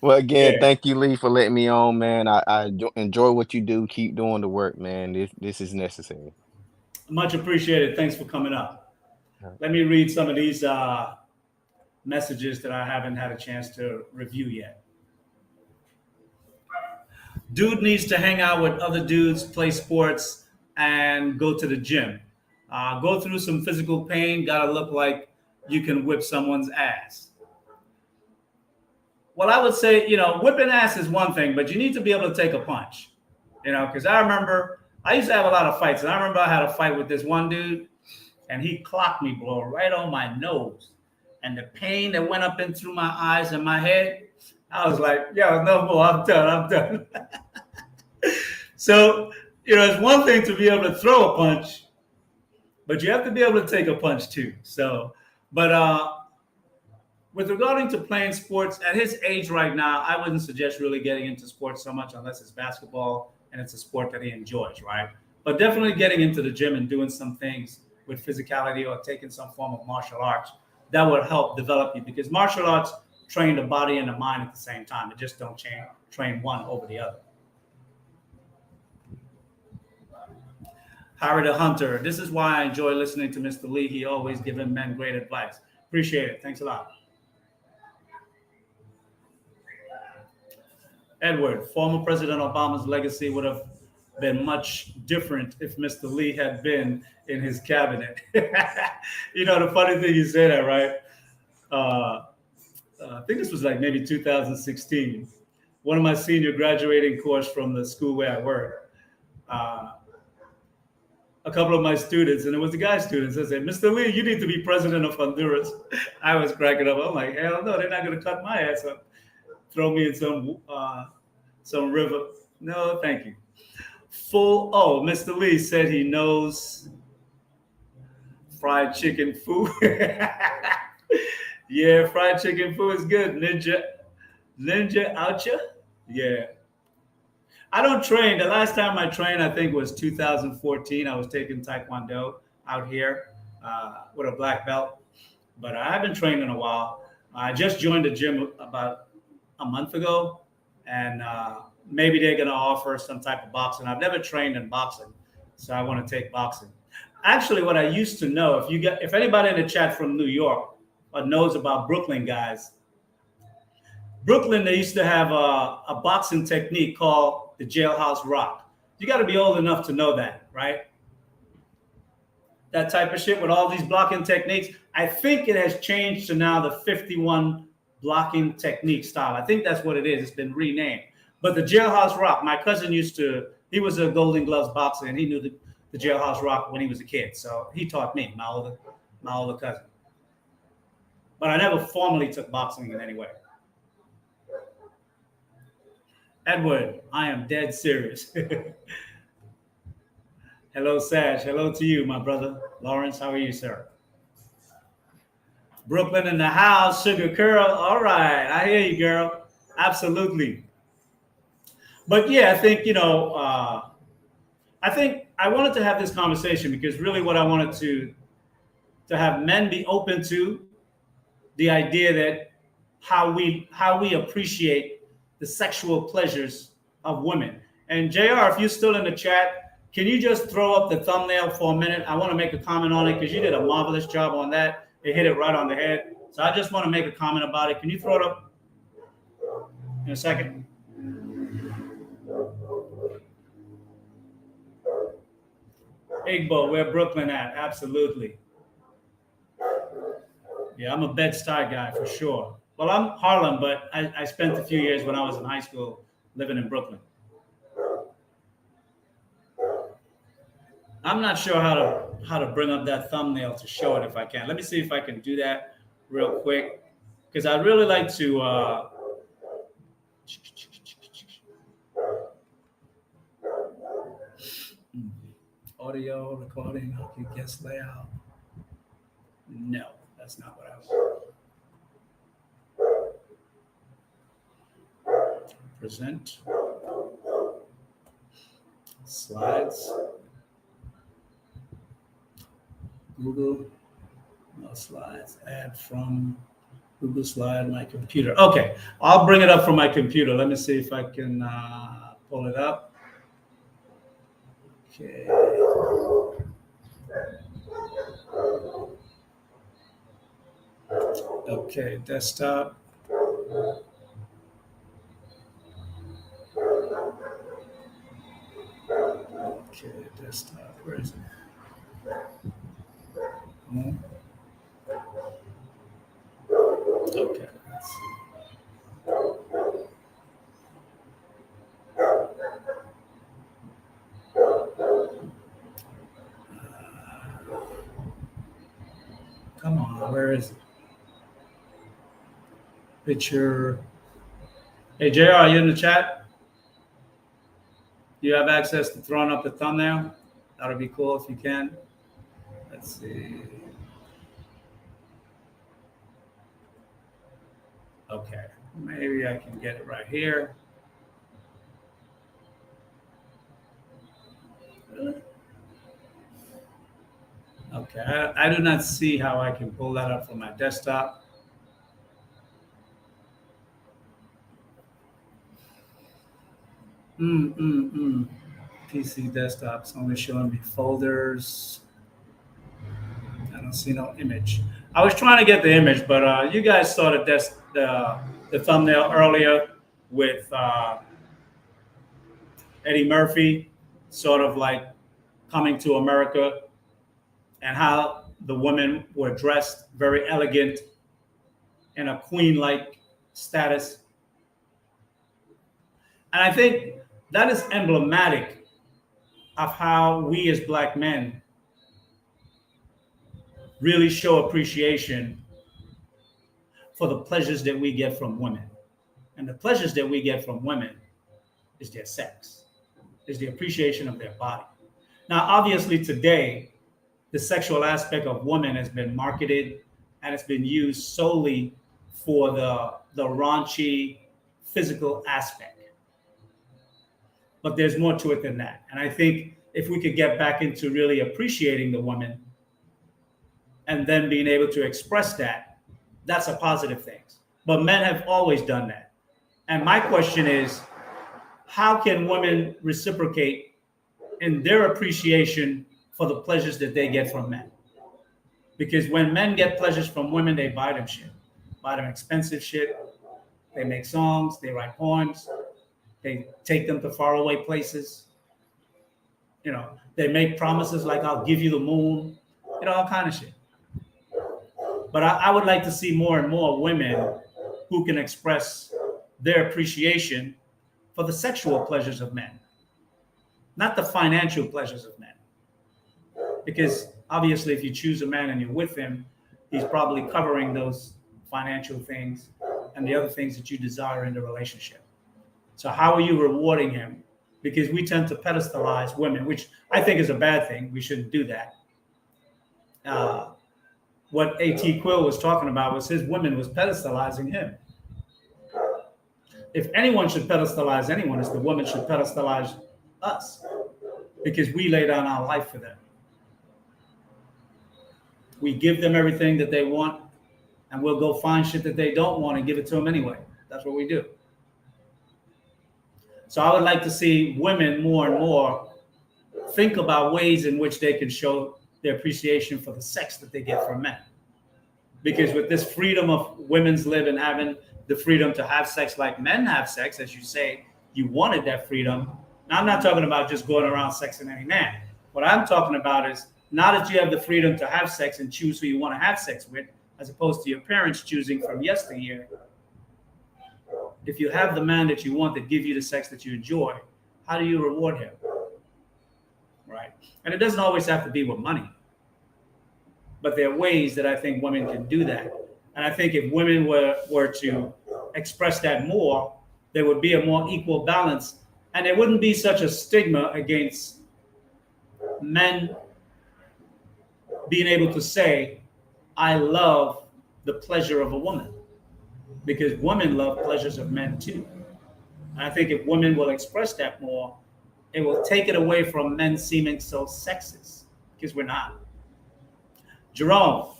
Well, again, Yeah. thank you, Lee, for letting me on, man. I enjoy what you do. Keep doing the work, man. This is necessary. Much appreciated. Thanks for coming up. All right. Let me read some of these messages that I haven't had a chance to review yet. Dude needs to hang out with other dudes, play sports, and go to the gym. Go through some physical pain. Gotta look like you can whip someone's ass. Well, I would say, whipping ass is one thing, but you need to be able to take a punch. Because I remember I used to have a lot of fights, and I remember I had a fight with this one dude, and he clocked me, bro, right on my nose. And the pain that went up in through my eyes and my head, I was like, yo, no more, I'm done. So, it's one thing to be able to throw a punch, but you have to be able to take a punch too. So, but with regarding to playing sports at his age right now, I wouldn't suggest really getting into sports so much unless it's basketball and it's a sport that he enjoys, right? But definitely getting into the gym and doing some things with physicality or taking some form of martial arts, that would help develop you because martial arts train the body and the mind at the same time. It just don't train one over the other. Harry the Hunter. This is why I enjoy listening to Mr. Lee. He always giving men great advice. Appreciate it. Thanks a lot. Edward, former President Obama's legacy would have been much different if Mr. Lee had been in his cabinet. The funny thing you say that, right? I think this was like maybe 2016. One of my senior graduating course from the school where I work. A couple of my students, and it was the guy students, I said, Mr. Lee, you need to be president of Honduras. I was cracking up. I'm like, hell no, they're not going to cut my ass up. Throw me in some river. No, thank you. Mr. Lee said he knows fried chicken food. Yeah, fried chicken food is good. Ninja Oucha. Yeah. I don't train. The last time I trained, I think was 2014. I was taking Taekwondo out here with a black belt, but I haven't trained in a while. I just joined the gym about a month ago, and maybe they're going to offer some type of boxing. I've never trained in boxing, so I want to take boxing. Actually, what I used to know, if anybody in the chat from New York or knows about Brooklyn guys, Brooklyn, they used to have a boxing technique called the jailhouse rock. You got to be old enough to know that, right? That type of shit with all these blocking techniques. I think it has changed to now the 51 blocking technique style. I think that's what it is. It's been renamed. But the jailhouse rock, my cousin he was a Golden Gloves boxer, and he knew the jailhouse rock when he was a kid. So he taught me, my older cousin. But I never formally took boxing in any way. Edward, I am dead serious. Hello, Saj. Hello to you, my brother. Lawrence, how are you, sir? Brooklyn in the house. Sugar Curl. All right. I hear you, girl. Absolutely. But yeah, I think, I think I wanted to have this conversation because really what I wanted to have men be open to the idea that how we appreciate the sexual pleasures of women. And JR, if you're still in the chat, can you just throw up the thumbnail for a minute? I want to make a comment on it because you did a marvelous job on that. It hit it right on the head. So I just want to make a comment about it. Can you throw it up in a second? Igbo, where Brooklyn at? Absolutely. Yeah, I'm a Bed-Stuy guy for sure. Well, I'm Harlem, but I spent a few years when I was in high school living in Brooklyn. I'm not sure how to bring up that thumbnail to show it if I can. Let me see if I can do that real quick because I'd really like to. Audio recording, okay, guest layout. No, that's not what I was. Present. Slides. Google. No slides. Add from Google Slide, my computer. Okay, I'll bring it up from my computer. Let me see if I can pull it up. Okay. Okay, desktop. Okay, desktop. Where is it? Okay, let's see. Come on, where is it? Picture. Hey, JR, are you in the chat? Do you have access to throwing up the thumbnail? That would be cool if you can. Let's see. Okay, maybe I can get it right here. Okay, I do not see how I can pull that up from my desktop. PC desktop's only showing me folders. I don't see no image. I was trying to get the image, but you guys saw the thumbnail earlier with Eddie Murphy, sort of like coming to America, and how the women were dressed very elegant in a queen-like status. And I think that is emblematic of how we as Black men really show appreciation for the pleasures that we get from women. And the pleasures that we get from women is their sex, is the appreciation of their body. Now, obviously today, the sexual aspect of women has been marketed and it's been used solely for the raunchy physical aspect. But there's more to it than that. And I think if we could get back into really appreciating the woman and then being able to express that, that's a positive thing. But men have always done that. And my question is, how can women reciprocate in their appreciation for the pleasures that they get from men? Because when men get pleasures from women, they buy them shit, buy them expensive shit. They make songs, they write poems, they take them to faraway places. You know, they make promises like, I'll give you the moon, you know, all kind of shit. But I would like to see more and more women who can express their appreciation for the sexual pleasures of men, not the financial pleasures of men. Because obviously, if you choose a man and you're with him, he's probably covering those financial things and the other things that you desire in the relationship. So how are you rewarding him? Because we tend to pedestalize women, which I think is a bad thing. We shouldn't do that. What A.T. Quill was talking about was his woman was pedestalizing him. If anyone should pedestalize anyone, it's the woman should pedestalize us because we lay down our life for them. We give them everything that they want, and we'll go find shit that they don't want and give it to them anyway. That's what we do. So I would like to see women more and more think about ways in which they can show their appreciation for the sex that they get from men. Because with this freedom of women's living, having the freedom to have sex like men have sex, as you say, you wanted that freedom. Now, I'm not talking about just going around sexing any man. What I'm talking about is now that you have the freedom to have sex and choose who you want to have sex with, as opposed to your parents choosing from yesteryear. If you have the man that you want that give you the sex that you enjoy, how do you reward him? Right? And it doesn't always have to be with money. But there are ways that I think women can do that. And I think if women were to express that more, there would be a more equal balance. And there wouldn't be such a stigma against men being able to say, I love the pleasure of a woman. Because women love pleasures of men too. And I think if women will express that more, it will take it away from men seeming so sexist, because we're not. Jerome,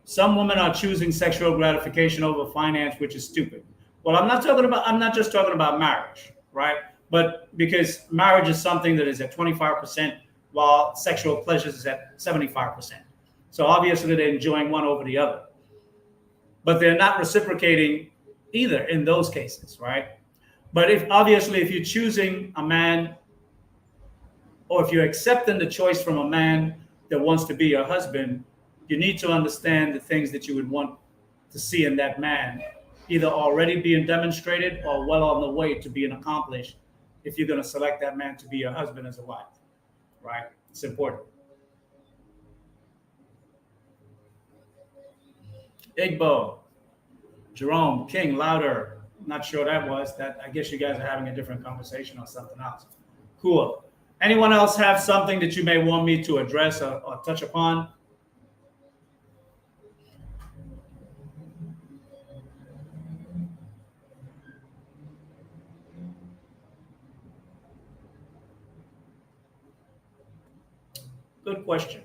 some women are choosing sexual gratification over finance, which is stupid. Well, I'm not just talking about marriage, right? But because marriage is something that is at 25%, while sexual pleasures is at 75%. So obviously they're enjoying one over the other. But they're not reciprocating either in those cases, right? But if you're choosing a man, or if you're accepting the choice from a man that wants to be your husband, you need to understand the things that you would want to see in that man, either already being demonstrated or well on the way to being accomplished if you're going to select that man to be your husband as a wife, right? It's important. Igbo, Jerome, King, louder. Not sure that was that. I guess you guys are having a different conversation or something else. Cool. Anyone else have something that you may want me to address or touch upon? Good question.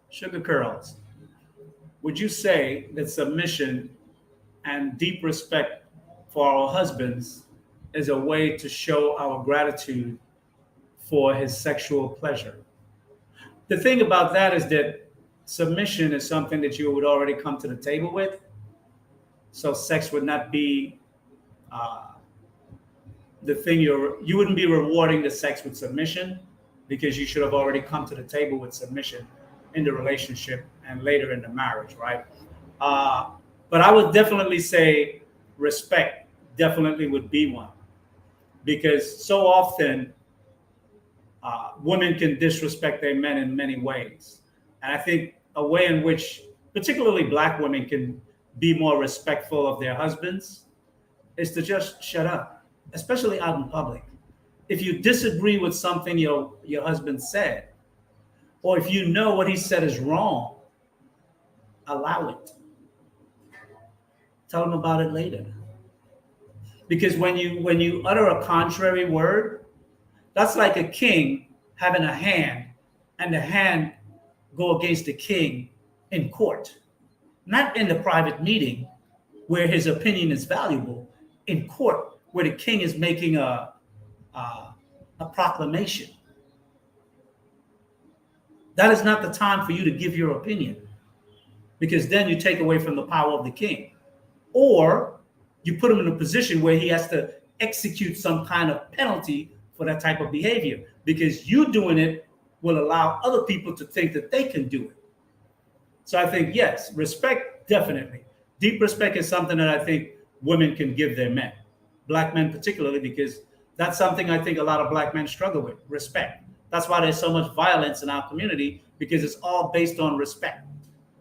Sugar Curls, would you say that submission and deep respect for our husbands is a way to show our gratitude for his sexual pleasure? The thing about that is that submission is something that you would already come to the table with. So sex would not be the thing you wouldn't be rewarding the sex with submission, because you should have already come to the table with submission in the relationship and later in the marriage, right? But I would definitely say respect definitely would be one, because so often women can disrespect their men in many ways. And I think a way in which particularly Black women can be more respectful of their husbands is to just shut up, especially out in public. If you disagree with something your husband said, or if you know what he said is wrong, allow it. Tell him about it later. Because when you utter a contrary word, that's like a king having a hand and the hand go against the king in court, not in the private meeting where his opinion is valuable, in court where the king is making a proclamation. That is not the time for you to give your opinion, because then you take away from the power of the king, or you put him in a position where he has to execute some kind of penalty for that type of behavior, because you doing it will allow other people to think that they can do it. So I think, yes, respect, definitely. Deep respect is something that I think women can give their men, black men particularly, because that's something I think a lot of black men struggle with, respect. That's why there's so much violence in our community, because it's all based on respect.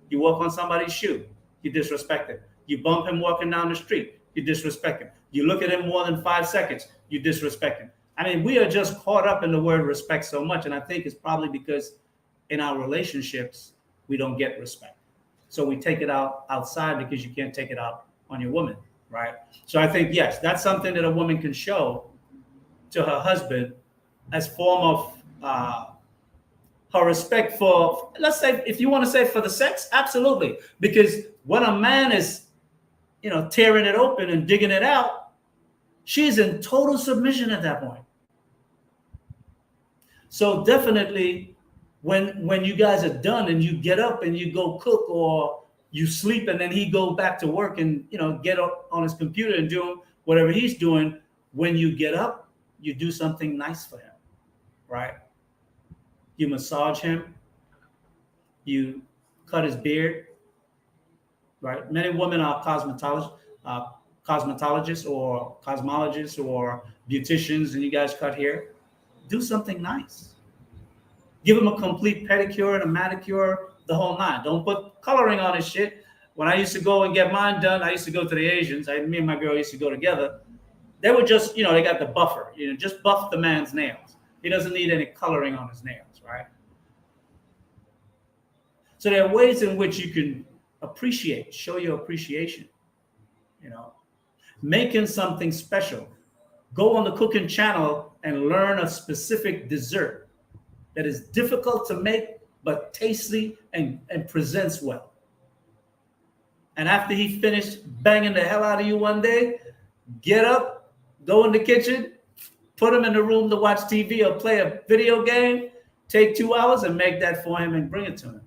You walk on somebody's shoe, you disrespect him. You bump him walking down the street, you disrespect him. You look at him more than 5 seconds, you disrespect him. I mean, we are just caught up in the word respect so much, and I think it's probably because in our relationships, we don't get respect. So we take it out outside because you can't take it out on your woman, right? So I think, yes, that's something that a woman can show to her husband as form of her respect for, let's say, if you want to say for the sex, absolutely. Because when a man is, tearing it open and digging it out, she's in total submission at that point. So definitely when you guys are done and you get up and you go cook or you sleep and then he go back to work and, get up on his computer and do whatever he's doing, when you get up, you do something nice for him, right? You massage him, you cut his beard, right? Many women are cosmetologists or cosmologists or beauticians, and you guys cut hair. Do something nice. Give him a complete pedicure and a manicure, the whole nine. Don't put coloring on his shit. When I used to go and get mine done, I used to go to the Asians. Me and my girl used to go together. They were just, they got the buffer. Just buff the man's nails. He doesn't need any coloring on his nails, right? So there are ways in which you can show your appreciation, making something special. Go on the cooking channel and learn a specific dessert that is difficult to make, but tasty and presents well. And after he finished banging the hell out of you one day, get up, go in the kitchen, put him in the room to watch TV or play a video game, take 2 hours and make that for him and bring it to him.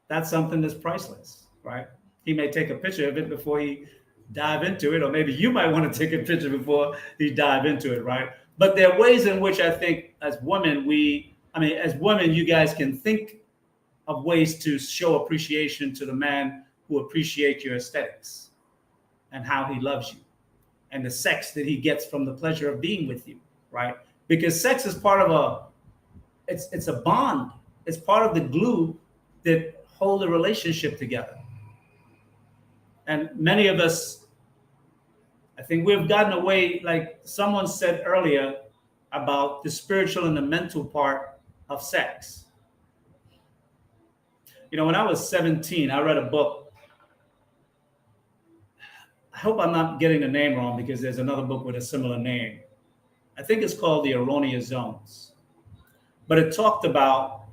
That's something that's priceless, right? He may take a picture of it before he dive into it, or maybe you might want to take a picture before he dive into it, right? But there are ways in which I think as women, you guys can think of ways to show appreciation to the man who appreciates your aesthetics and how he loves you and the sex that he gets from the pleasure of being with you, right? Because sex is part of it's a bond. It's part of the glue that hold the relationship together. And many of us, I think we've gotten away, like someone said earlier, about the spiritual and the mental part of sex. When I was 17, I read a book. I hope I'm not getting the name wrong, because there's another book with a similar name. I think it's called The Erroneous Zones. But it talked about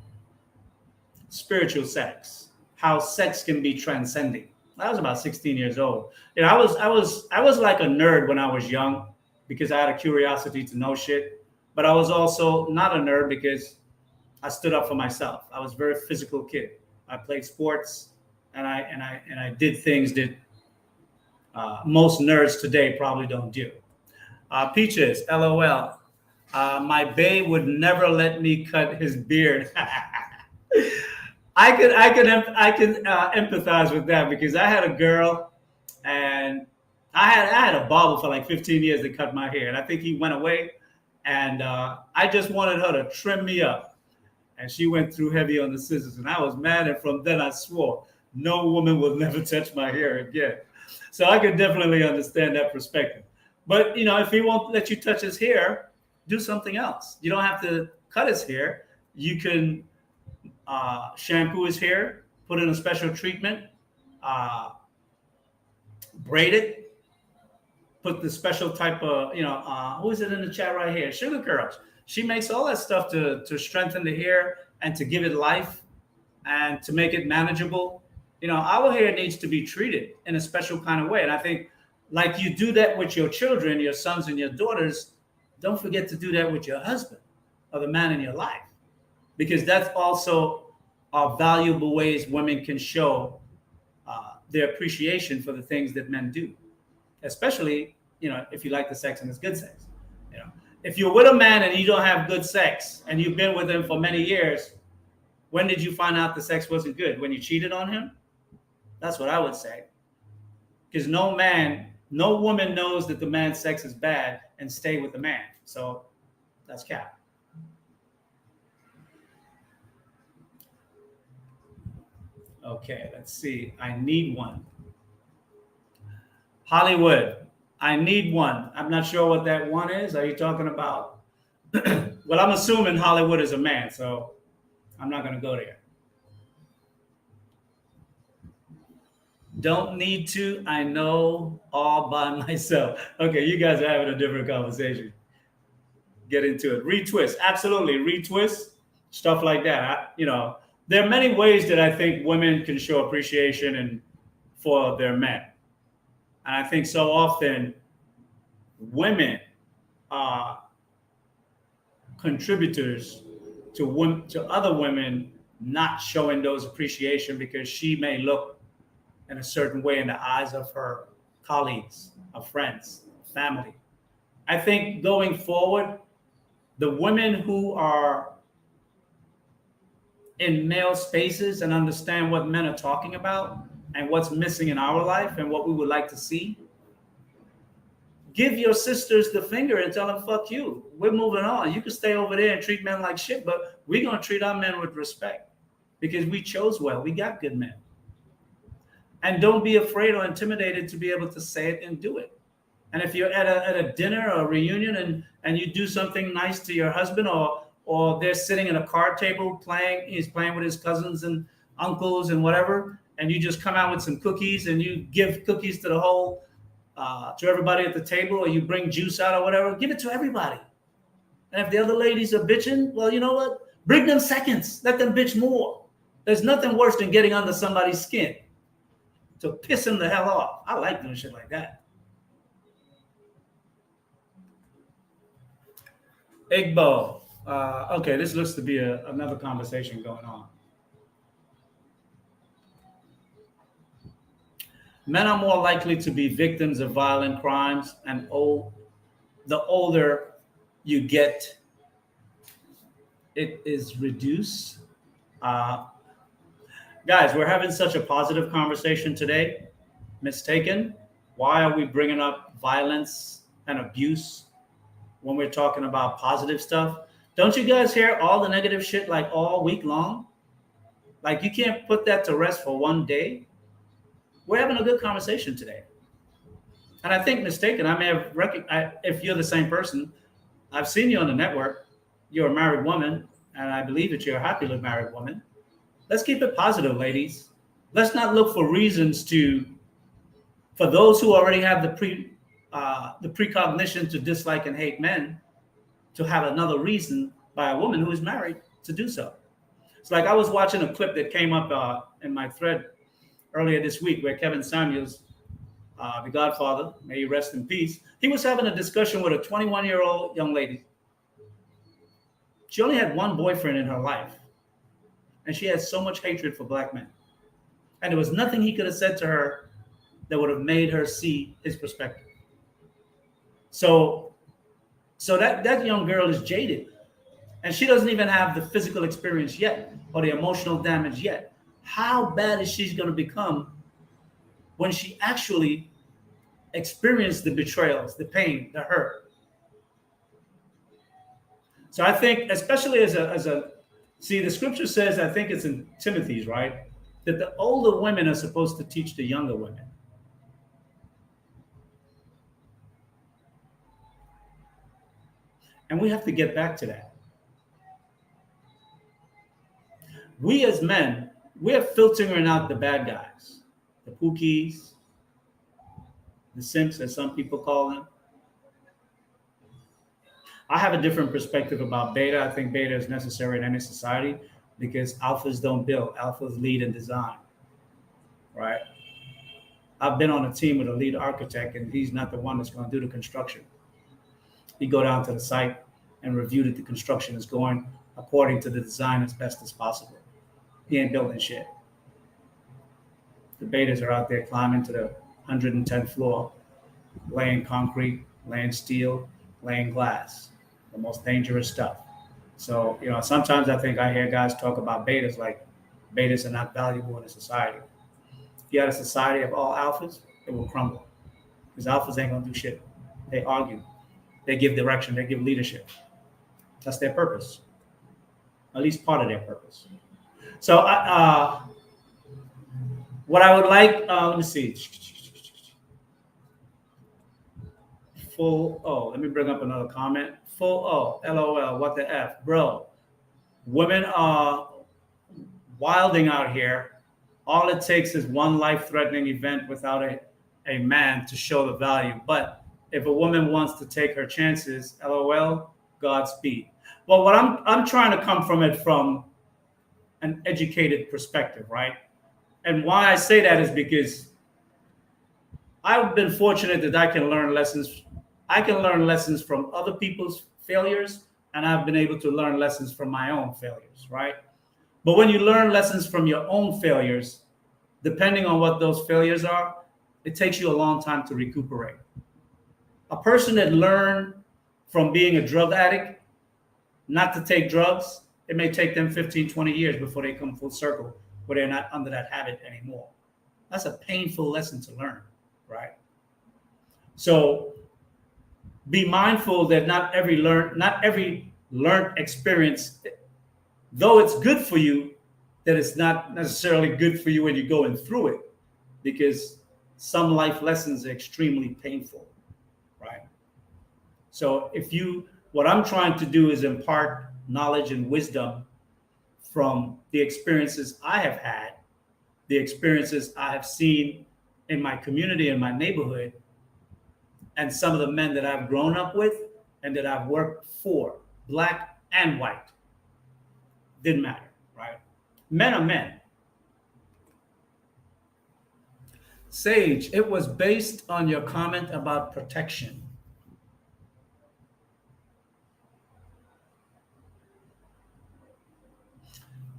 spiritual sex, how sex can be transcending. I was about 16 years old. I was like a nerd when I was young, because I had a curiosity to know shit. But I was also not a nerd because I stood up for myself. I was a very physical kid. I played sports and I did things that most nerds today probably don't do. Peaches, LOL. My bae would never let me cut his beard. I can empathize with that, because I had a girl and I had a barber for like 15 years that cut my hair, and I think he went away, and I just wanted her to trim me up, and she went through heavy on the scissors, and I was mad, and from then I swore no woman will never touch my hair again. So I could definitely understand that perspective. But if he won't let you touch his hair, do something else. You don't have to cut his hair. You can shampoo his hair, put in a special treatment, uh, braid it, put the special type of, who is it in the chat right here? Sugar Curls. She makes all that stuff to strengthen the hair and to give it life and to make it manageable. Our hair needs to be treated in a special kind of way. And I think, like you do that with your children, your sons and your daughters, don't forget to do that with your husband or the man in your life, because that's also valuable ways women can show their appreciation for the things that men do, especially, if you like the sex and it's good sex. If you're with a man and you don't have good sex and you've been with him for many years, when did you find out the sex wasn't good? When you cheated on him? That's what I would say. Because no woman knows that the man's sex is bad and stay with the man. So that's cap. Okay, let's see. I need one. Hollywood, I need one. I'm not sure what that one is. Are you talking about? Well, I'm assuming Hollywood is a man, so I'm not going to go there. Don't need to. I know all by myself. Okay, you guys are having a different conversation. Get into it. Retwist. Absolutely. Retwist. Stuff like that. There are many ways that I think women can show appreciation for their men. And I think so often women are contributors to other women not showing those appreciation because she may look in a certain way in the eyes of her colleagues, of friends, family. I think going forward, the women who are in male spaces and understand what men are talking about and what's missing in our life and what we would like to see, give your sisters the finger and tell them, fuck you. We're moving on. You can stay over there and treat men like shit, but we're going to treat our men with respect because we chose well. We got good men. And don't be afraid or intimidated to be able to say it and do it. And if you're at a dinner or a reunion and you do something nice to your husband, or they're sitting at a card table he's playing with his cousins and uncles and whatever, and you just come out with some cookies and you give cookies to the whole, to everybody at the table, or you bring juice out or whatever, give it to everybody. And if the other ladies are bitching, well, you know what? Bring them seconds. Let them bitch more. There's nothing worse than getting under somebody's skin to piss him the hell off. I like doing shit like that. Igbo. Okay, this looks to be another conversation going on. Men are more likely to be victims of violent crimes, and the older you get, it is reduced. Guys, we're having such a positive conversation today. Mistaken. Why are we bringing up violence and abuse when we're talking about positive stuff? Don't you guys hear all the negative shit like all week long? Like you can't put that to rest for one day. We're having a good conversation today. And I think Mistaken, I may have if you're the same person, I've seen you on the network. You're a married woman, and I believe that you're a happily married woman. Let's keep it positive, ladies. Let's not look for reasons for those who already have the precognition to dislike and hate men, to have another reason by a woman who is married to do so. It's like I was watching a clip that came up in my thread earlier this week where Kevin Samuels, the Godfather, may he rest in peace, he was having a discussion with a 21-year-old young lady. She only had one boyfriend in her life, and she had so much hatred for black men. And there was nothing he could have said to her that would have made her see his perspective. So that young girl is jaded, and she doesn't even have the physical experience yet or the emotional damage yet. How bad is she going to become when she actually experienced the betrayals, the pain, the hurt? So I think, especially as a see, the scripture says, I think it's in Timothy's, right, that the older women are supposed to teach the younger women. And we have to get back to that. we as men, we're filtering out the bad guys, the pookies, the simps, as some people call them. I have a different perspective about beta. I think beta is necessary in any society because alphas don't build, alphas lead and design, right? I've been on a team with a lead architect, and he's not the one that's going to do the construction. He go down to the site and review that the construction is going according to the design as best as possible. He ain't building shit. The betas are out there climbing to the 110th floor, laying concrete, laying steel, laying glass, the most dangerous stuff. So, sometimes I think I hear guys talk about betas like betas are not valuable in a society. If you had a society of all alphas, it will crumble because alphas ain't gonna do shit. They argue, they give direction, they give leadership. That's their purpose, at least part of their purpose. So, what I would like, let me see. Let me bring up another comment. LOL, what the F? Bro, women are wilding out here. All it takes is one life-threatening event without a man to show the value. But if a woman wants to take her chances, LOL, Godspeed. Well, what I'm trying to come from it from an educated perspective, right? And why I say that is because I've been fortunate that I can learn lessons. I can learn lessons from other people's failures, and I've been able to learn lessons from my own failures, right? But when you learn lessons from your own failures, depending on what those failures are, it takes you a long time to recuperate. A person that learned from being a drug addict not to take drugs, it may take them 15, 20 years before they come full circle, where they're not under that habit anymore. That's a painful lesson to learn, right? So be mindful that not every learned experience, though it's good for you, that it's not necessarily good for you when you're going through it, because some life lessons are extremely painful, right? So what I'm trying to do is impart knowledge and wisdom from the experiences I have had, the experiences I have seen in my community, in my neighborhood, and some of the men that I've grown up with and that I've worked for, black and white. Didn't matter, right? Men are men. Sage, it was based on your comment about protection.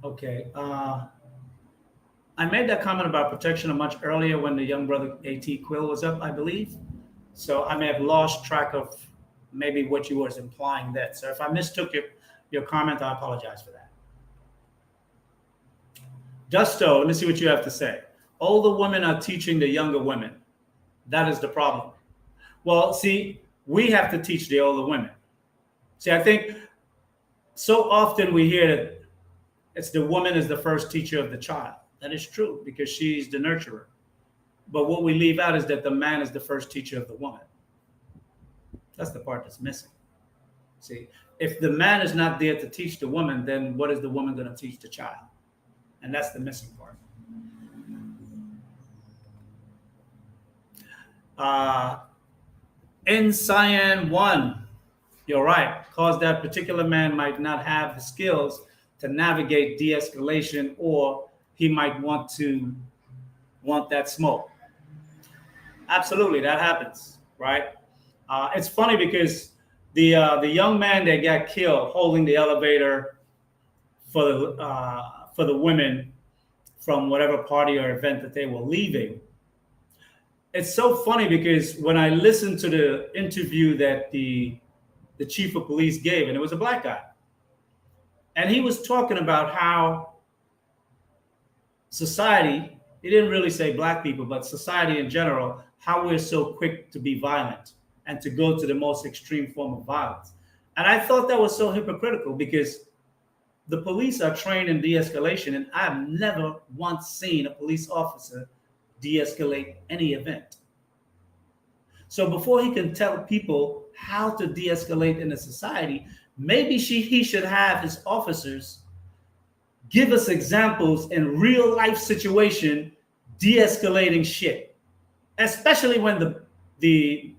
Okay. I made that comment about protection much earlier when the young brother AT Quill was up, I believe. So I may have lost track of maybe what you was implying there. So if I mistook your comment, I apologize for that. Justo, let me see what you have to say. Older women are teaching the younger women. That is the problem. Well, see, we have to teach the older women. See, I think so often we hear that it's the woman is the first teacher of the child. That is true because she's the nurturer. But what we leave out is that the man is the first teacher of the woman. That's the part that's missing. See, if the man is not there to teach the woman, then what is the woman going to teach the child? And that's the missing part. In Cyan 1, you're right, because that particular man might not have the skills to navigate de-escalation, or he might want that smoke. Absolutely, that happens, right? It's funny because the young man that got killed holding the elevator for the women from whatever party or event that they were leaving. It's so funny because when I listened to the interview that the chief of police gave, and it was a black guy, and he was talking about how society, he didn't really say black people, but society in general, how we're so quick to be violent and to go to the most extreme form of violence. And I thought that was so hypocritical because the police are trained in de-escalation, and I've never once seen a police officer de-escalate any event. So before he can tell people how to de-escalate in a society, maybe he should have his officers give us examples in real life situation, de-escalating shit, especially when the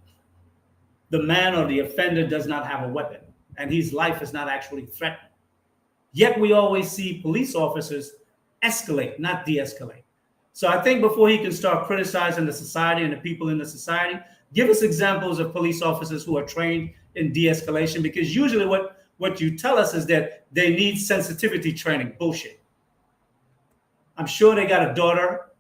man or the offender does not have a weapon and his life is not actually threatened. Yet we always see police officers escalate, not de-escalate. So I think before he can start criticizing the society and the people in the society, give us examples of police officers who are trained in de-escalation, because usually what you tell us is that they need sensitivity training. Bullshit. I'm sure they got a daughter.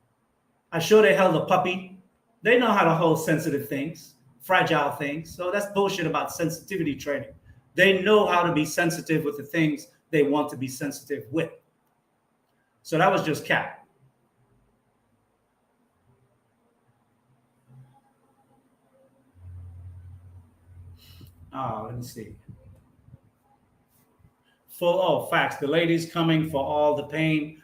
I'm sure they held a puppy. They know how to hold sensitive things, fragile things. So that's bullshit about sensitivity training. They know how to be sensitive with the things they want to be sensitive with. So that was just cap. Let me see. Facts. The lady's coming for all the pain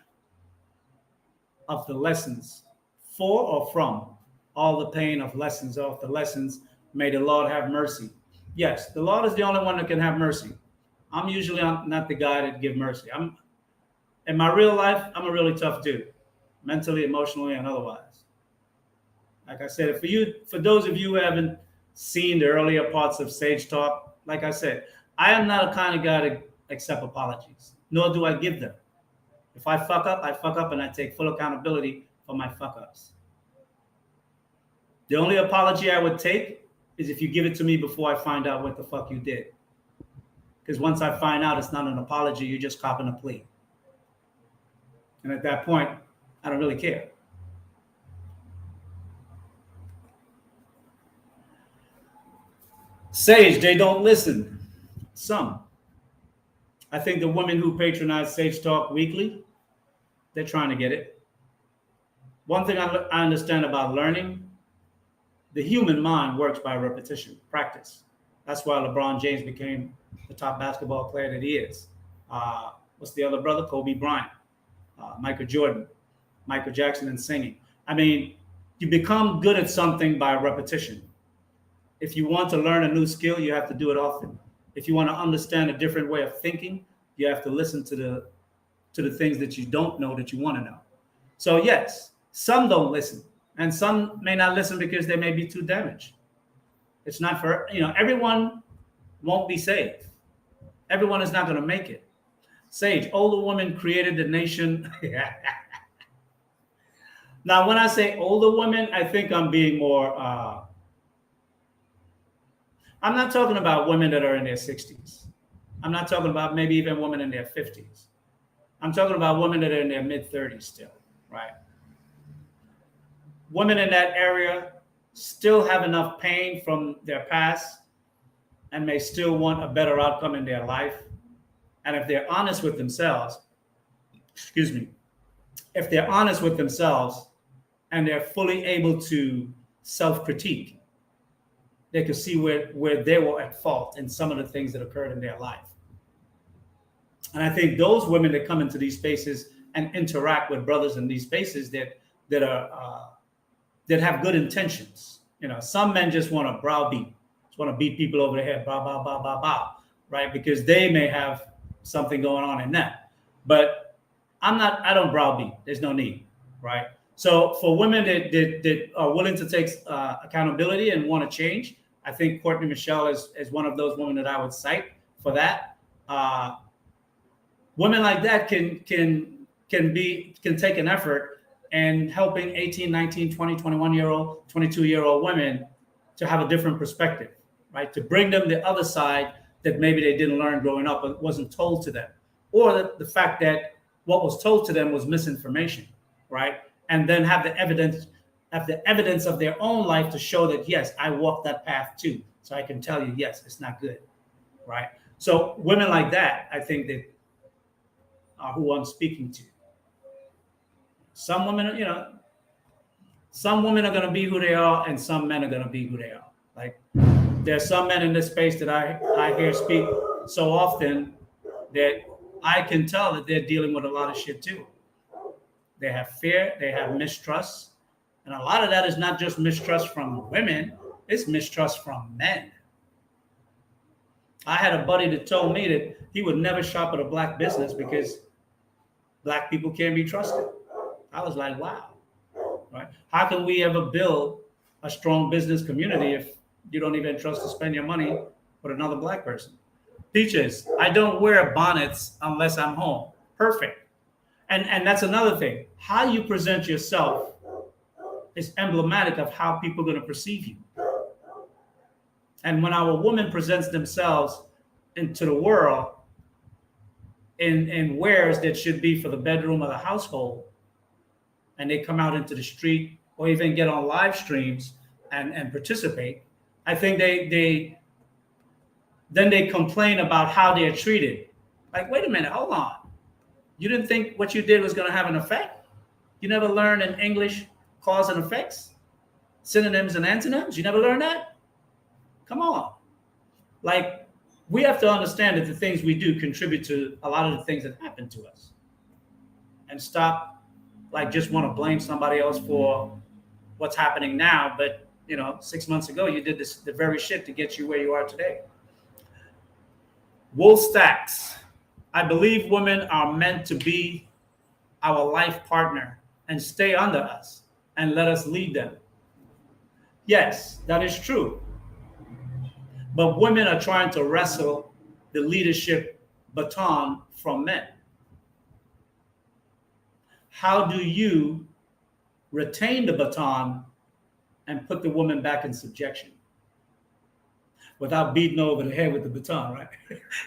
of the lessons. For or from all the pain of lessons, of the lessons. May the Lord have mercy. Yes, the Lord is the only one that can have mercy. I'm usually not the guy that give mercy. In my real life, I'm a really tough dude, mentally, emotionally, and otherwise. Like I said, for those of you who haven't seen the earlier parts of Sage Talk, like I said, I am not a kind of guy to accept apologies, nor do I give them. If I fuck up, and I take full accountability for my fuck ups. The only apology I would take is if you give it to me before I find out what the fuck you did. Because once I find out, it's not an apology, you're just copping a plea. And at that point, I don't really care. Sage, they don't listen. Some. I think the women who patronize Sage Talk weekly, they're trying to get it. One thing I understand about learning, the human mind works by repetition, practice. That's why LeBron James became the top basketball player that he is. What's the other brother? Kobe Bryant, Michael Jordan, Michael Jackson, and singing. I mean, you become good at something by repetition. If you want to learn a new skill, you have to do it often. If you want to understand a different way of thinking, you have to listen to the things that you don't know that you want to know. So yes, some don't listen, and some may not listen because they may be too damaged. It's not for, everyone won't be saved. Everyone is not going to make it. Sage, older women created the nation. Now, when I say older women, I think I'm being more, I'm not talking about women that are in their 60s. I'm not talking about maybe even women in their 50s. I'm talking about women that are in their mid-30s still, right? Women in that area still have enough pain from their past and may still want a better outcome in their life. And if they're honest with themselves, if they're honest with themselves and they're fully able to self-critique, they can see where they were at fault in some of the things that occurred in their life. And I think those women that come into these spaces and interact with brothers in these spaces that have good intentions. Some men just want to browbeat, just want to beat people over the head, blah, blah, blah, blah, blah, right? Because they may have something going on in that. But I don't browbeat. There's no need, right? So for women that are willing to take accountability and want to change, I think Courtney Michelle is one of those women that I would cite for that. Women like that can take an effort in helping 18, 19, 20, 21-year-old, 22-year-old women to have a different perspective, right? To bring them the other side that maybe they didn't learn growing up, but wasn't told to them. Or the fact that what was told to them was misinformation, right? And then have the evidence of their own life to show that, yes, I walked that path too. So I can tell you, yes, it's not good, right? So women like that, I think that are who I'm speaking to. Some women, some women are going to be who they are, and some men are going to be who they are. Like, there's some men in this space that I hear speak so often that I can tell that they're dealing with a lot of shit too. They have fear, they have mistrust. And a lot of that is not just mistrust from women, it's mistrust from men. I had a buddy that told me that he would never shop at a black business because Black people can't be trusted. I was like, wow, right? How can we ever build a strong business community if you don't even trust to spend your money with another Black person? Peaches, I don't wear bonnets unless I'm home. Perfect. And that's another thing. How you present yourself is emblematic of how people are going to perceive you. And when our woman presents themselves into the world in wares that should be for the bedroom of the household, and they come out into the street or even get on live streams and participate, I think then they complain about how they're treated. Like, wait a minute, hold on. You didn't think what you did was going to have an effect? You never learned in English cause and effects, synonyms and antonyms? You never learned that? Come on. Like, we have to understand that the things we do contribute to a lot of the things that happen to us. And stop, like, just want to blame somebody else for what's happening now. But, 6 months ago, you did the very shit to get you where you are today. Wool Stacks. I believe women are meant to be our life partner and stay under us and let us lead them. Yes, that is true. But women are trying to wrestle the leadership baton from men. How do you retain the baton and put the woman back in subjection without beating over the head with the baton, right?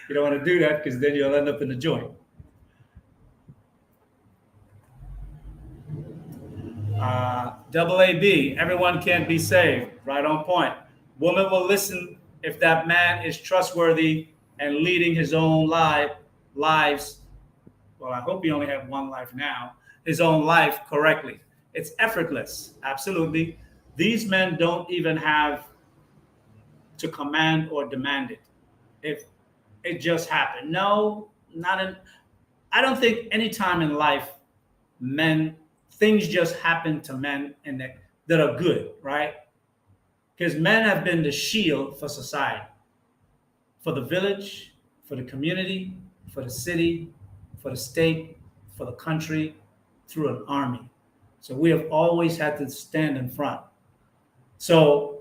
You don't want to do that because then you'll end up in the joint. AAB, everyone can't be saved. Right on point. Woman will listen if that man is trustworthy and leading his own lives. Well, I hope he only have one life now. His own life correctly. It's effortless. Absolutely. These men don't even have to command or demand it. If it just happened. No, I don't think any time in life things just happen to men and that are good, right? Because men have been the shield for society, for the village, for the community, for the city, for the state, for the country, through an army. So we have always had to stand in front. So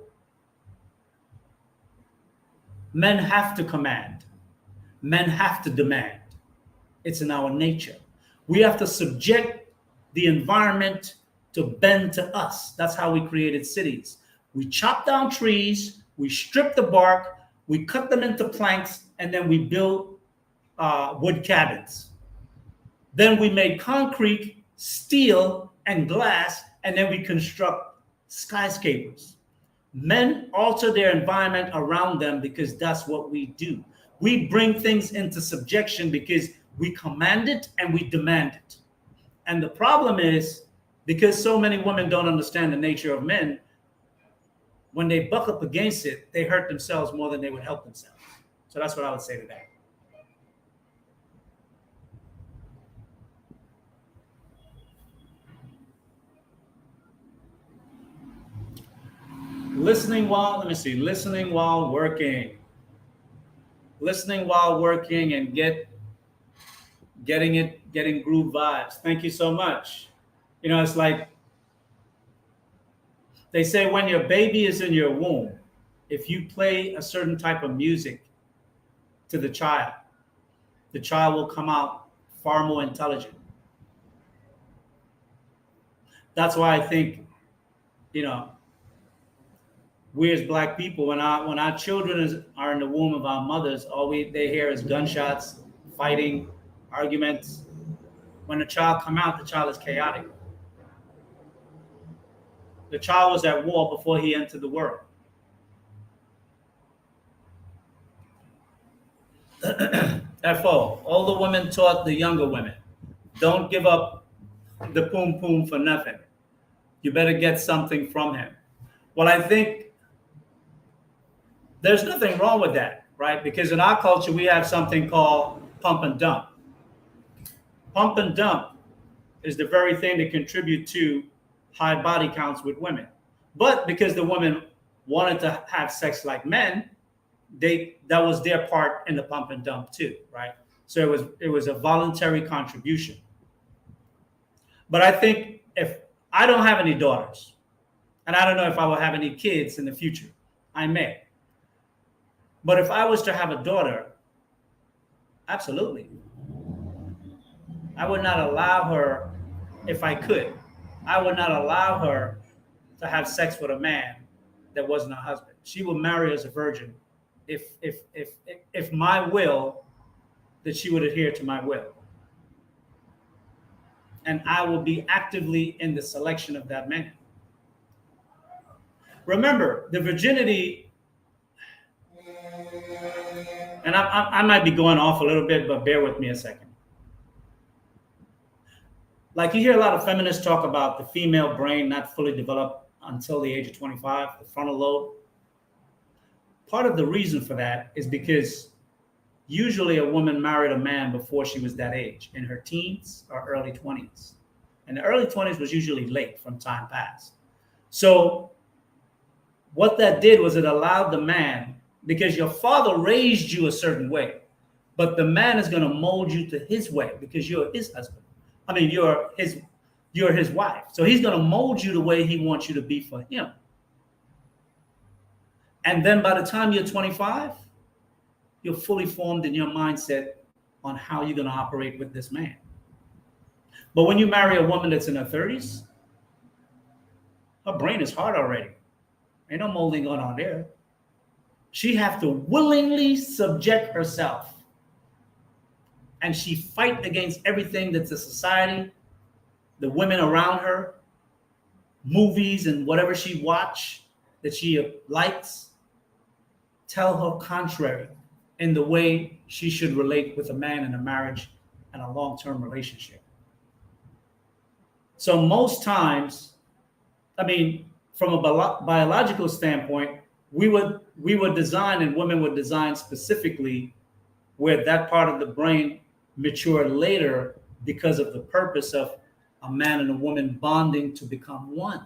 men have to command. Men have to demand. It's in our nature. We have to subject the environment to bend to us. That's how we created cities. We chop down trees, we strip the bark, we cut them into planks, and then we build wood cabins. Then we made concrete, steel, and glass, and then we construct skyscrapers. Men alter their environment around them because that's what we do. We bring things into subjection because we command it and we demand it. And the problem is, because so many women don't understand the nature of men, when they buck up against it, they hurt themselves more than they would help themselves. So that's what I would say to that. Listening while working. Listening while working and getting groove vibes. Thank you so much. It's like they say when your baby is in your womb, if you play a certain type of music to the child will come out far more intelligent. That's why I think, we as Black people, when our children are in the womb of our mothers, all they hear is gunshots, fighting, arguments. When the child come out, the child is chaotic. The child was at war before he entered the world. FO, older women taught the younger women, don't give up the poom poom for nothing. You better get something from him. Well, I think there's nothing wrong with that, right? Because in our culture, we have something called pump and dump. Pump and dump is the very thing that contribute to high body counts with women. But because the women wanted to have sex like men, that was their part in the pump and dump too, right? So it was a voluntary contribution. But I think if I don't have any daughters, and I don't know if I will have any kids in the future, I may. But if I was to have a daughter, absolutely. I would not allow her, if I could, I would not allow her to have sex with a man that wasn't her husband. She would marry as a virgin if my will, that she would adhere to my will. And I will be actively in the selection of that man. Remember, the virginity, and I might be going off a little bit, but bear with me a second. Like, you hear a lot of feminists talk about the female brain not fully developed until the age of 25, the frontal lobe. Part of the reason for that is because usually a woman married a man before she was that age, in her teens or early 20s. And the early 20s was usually late from time past. So what that did was it allowed the man, because your father raised you a certain way, but the man is going to mold you to his way because you're his husband. I mean, you're his wife. So he's going to mold you the way he wants you to be for him. And then by the time you're 25, you're fully formed in your mindset on how you're going to operate with this man. But when you marry a woman that's in her 30s, her brain is hard already. Ain't no molding going on there. She have to willingly subject herself. And she fight against everything that the society, the women around her, movies and whatever she watch that she likes, tell her contrary in the way she should relate with a man in a marriage and a long-term relationship. So most times, I mean, from a biological standpoint, we would design, and women would design specifically where that part of the brain matured later because of the purpose of a man and a woman bonding to become one.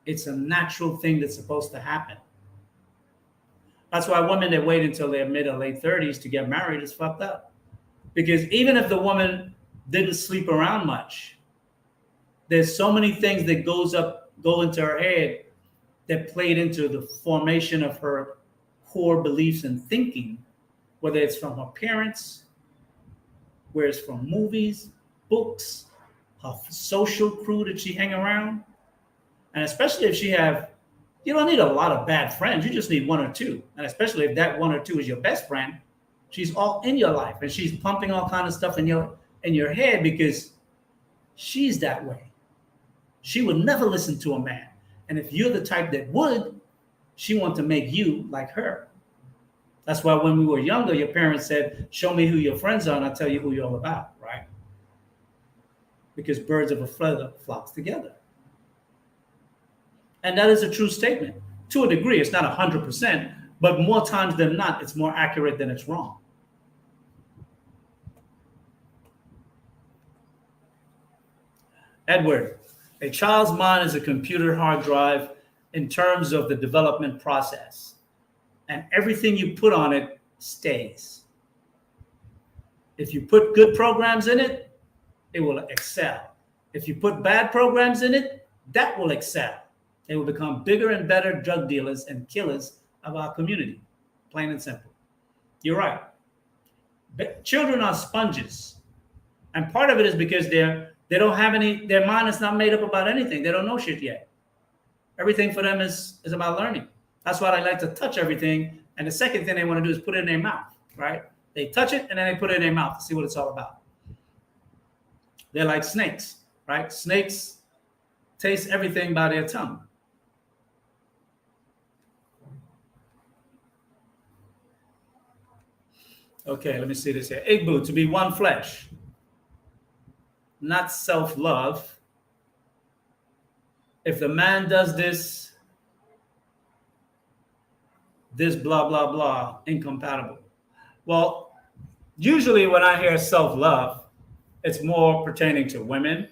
It's a natural thing that's supposed to happen. That's why women that wait until their mid or late 30s to get married is fucked up. Because even if the woman didn't sleep around much, there's so many things that go into her head that played into the formation of her core beliefs and thinking, whether it's from her parents, where it's from movies, books, her social crew that she hang around. And especially if you don't need a lot of bad friends. You just need one or two. And especially if that one or two is your best friend, she's all in your life and she's pumping all kind of stuff in your head because she's that way. She would never listen to a man. And if you're the type that would, she wants to make you like her. That's why when we were younger, your parents said, show me who your friends are and I'll tell you who you're all about, right? Because birds of a feather flocks together. And that is a true statement. To a degree, it's not 100%, but more times than not, it's more accurate than it's wrong. Edward, a child's mind is a computer hard drive in terms of the development process. And everything you put on it stays. If you put good programs in it, it will excel. If you put bad programs in it, that will excel. They will become bigger and better drug dealers and killers of our community. Plain and simple. You're right. But children are sponges. And part of it is because they don't have any, their mind is not made up about anything. They don't know shit yet. Everything for them is about learning. That's why they like to touch everything. And the second thing they want to do is put it in their mouth, right? They touch it and then they put it in their mouth to see what it's all about. They're like snakes, right? Snakes taste everything by their tongue. Okay, let me see this here. Igbu, to be one flesh, not self-love. If the man does this blah, blah, blah, incompatible. Well, usually when I hear self-love, it's more pertaining to women.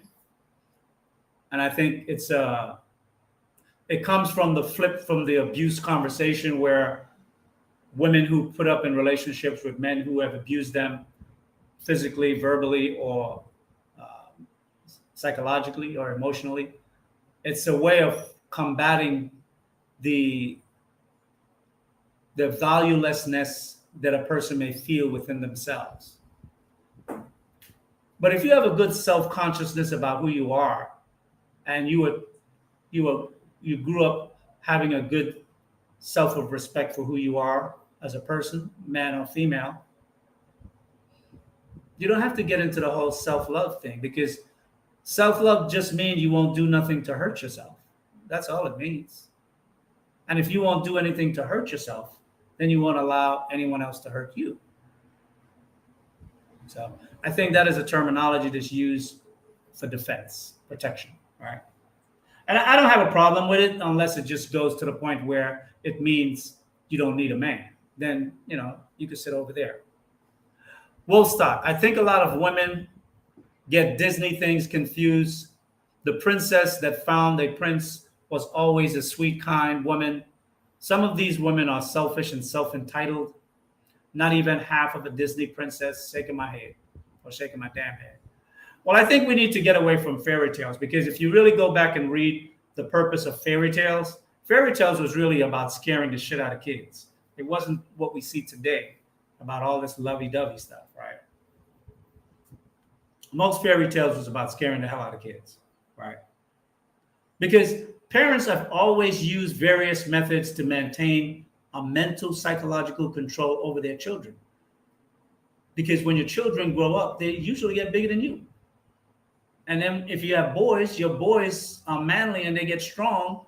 And I think it comes from the flip from the abuse conversation where women who put up in relationships with men who have abused them physically, verbally, or psychologically or emotionally. It's a way of combating the valuelessness that a person may feel within themselves. But if you have a good self-consciousness about who you are, and you grew up having a good self of respect for who you are as a person, man or female, you don't have to get into the whole self-love thing, because self-love just means you won't do nothing to hurt yourself. That's all it means. And if you won't do anything to hurt yourself, then you won't allow anyone else to hurt you. So I think that is a terminology that's used for defense, protection, right? And I don't have a problem with it unless it just goes to the point where it means you don't need a man. Then, you can sit over there. Woolstock. I think a lot of women get Disney things confused. The princess that found a prince was always a sweet, kind woman. Some of these women are selfish and self-entitled. Not even half of a Disney princess. Shaking my head, or shaking my damn head. Well, I think we need to get away from fairy tales, because if you really go back and read the purpose of fairy tales was really about scaring the shit out of kids. It wasn't what we see today about all this lovey-dovey stuff, right? Most fairy tales was about scaring the hell out of kids, right? Because parents have always used various methods to maintain a mental, psychological control over their children. Because when your children grow up, they usually get bigger than you. And then if you have boys, your boys are manly and they get strong.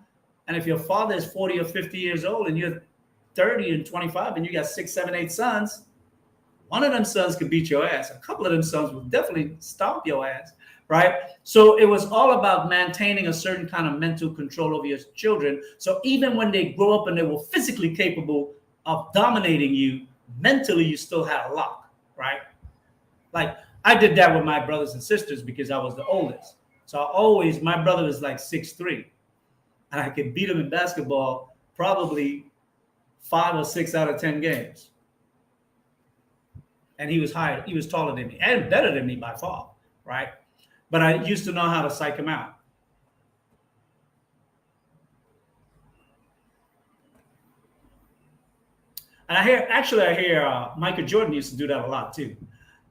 And if your father is 40 or 50 years old and you're 30 and 25 and you got 6, 7, 8 sons, one of them sons could beat your ass. A couple of them sons will definitely stomp your ass, right? So it was all about maintaining a certain kind of mental control over your children. So even when they grow up and they were physically capable of dominating you, mentally you still had a lock, right? Like I did that with my brothers and sisters because I was the oldest. So my brother was like 6'3", and I could beat him in basketball probably 5 or 6 out of 10 games. And he was taller than me and better than me by far, right? But I used to know how to psych him out. And I hear Michael Jordan used to do that a lot too.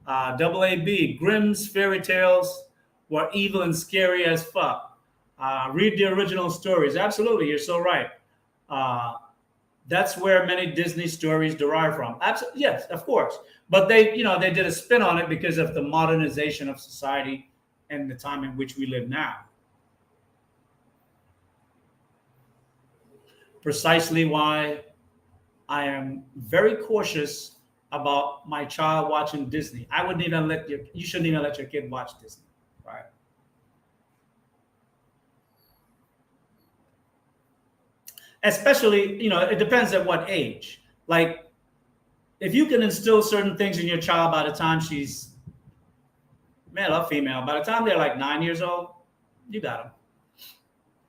AAB, Grimm's fairy tales were evil and scary as fuck. Read the original stories. Absolutely, you're so right. That's where many Disney stories derive from. Absolutely, yes, of course. But they did a spin on it because of the modernization of society and the time in which we live now. Precisely why I am very cautious about my child watching Disney. You shouldn't even let your kid watch Disney, right? Especially, it depends at what age. Like, if you can instill certain things in your child by the time she's male or female, by the time they're like 9 years old, you got them.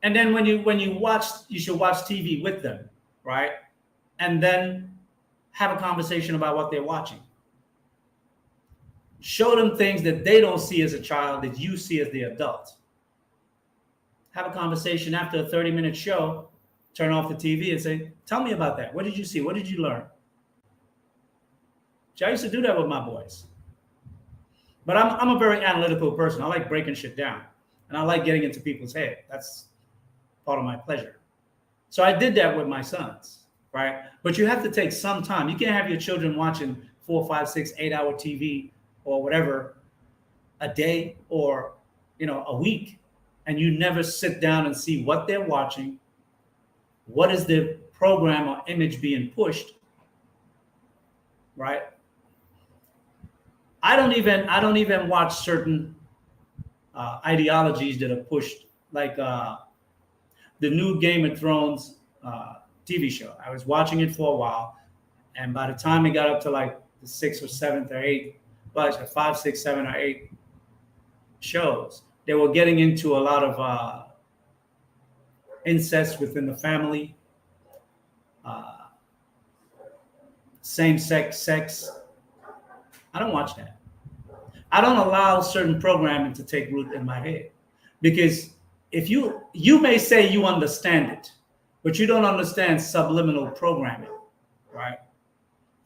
And then when you watch, you should watch TV with them, right? And then have a conversation about what they're watching. Show them things that they don't see as a child that you see as the adult. Have a conversation after a 30-minute show. Turn off the TV and say, tell me about that. What did you see? What did you learn? See, I used to do that with my boys. But I'm a very analytical person. I like breaking shit down. And I like getting into people's head. That's part of my pleasure. So I did that with my sons, right? But you have to take some time. You can't have your children watching 4, 5, 6, 8-hour TV or whatever a day or, a week. And you never sit down and see what they're watching. What is the program or image being pushed, right? I don't even watch certain ideologies that are pushed, like the new Game of Thrones TV show. I was watching it for a while, and by the time it got up to like the 6th or 7th or 8th, well, it's 5, 6, 7, or 8 shows, they were getting into a lot of incest within the family, same-sex sex. I don't watch that. I don't allow certain programming to take root in my head. Because if you may say you understand it, but you don't understand subliminal programming, right?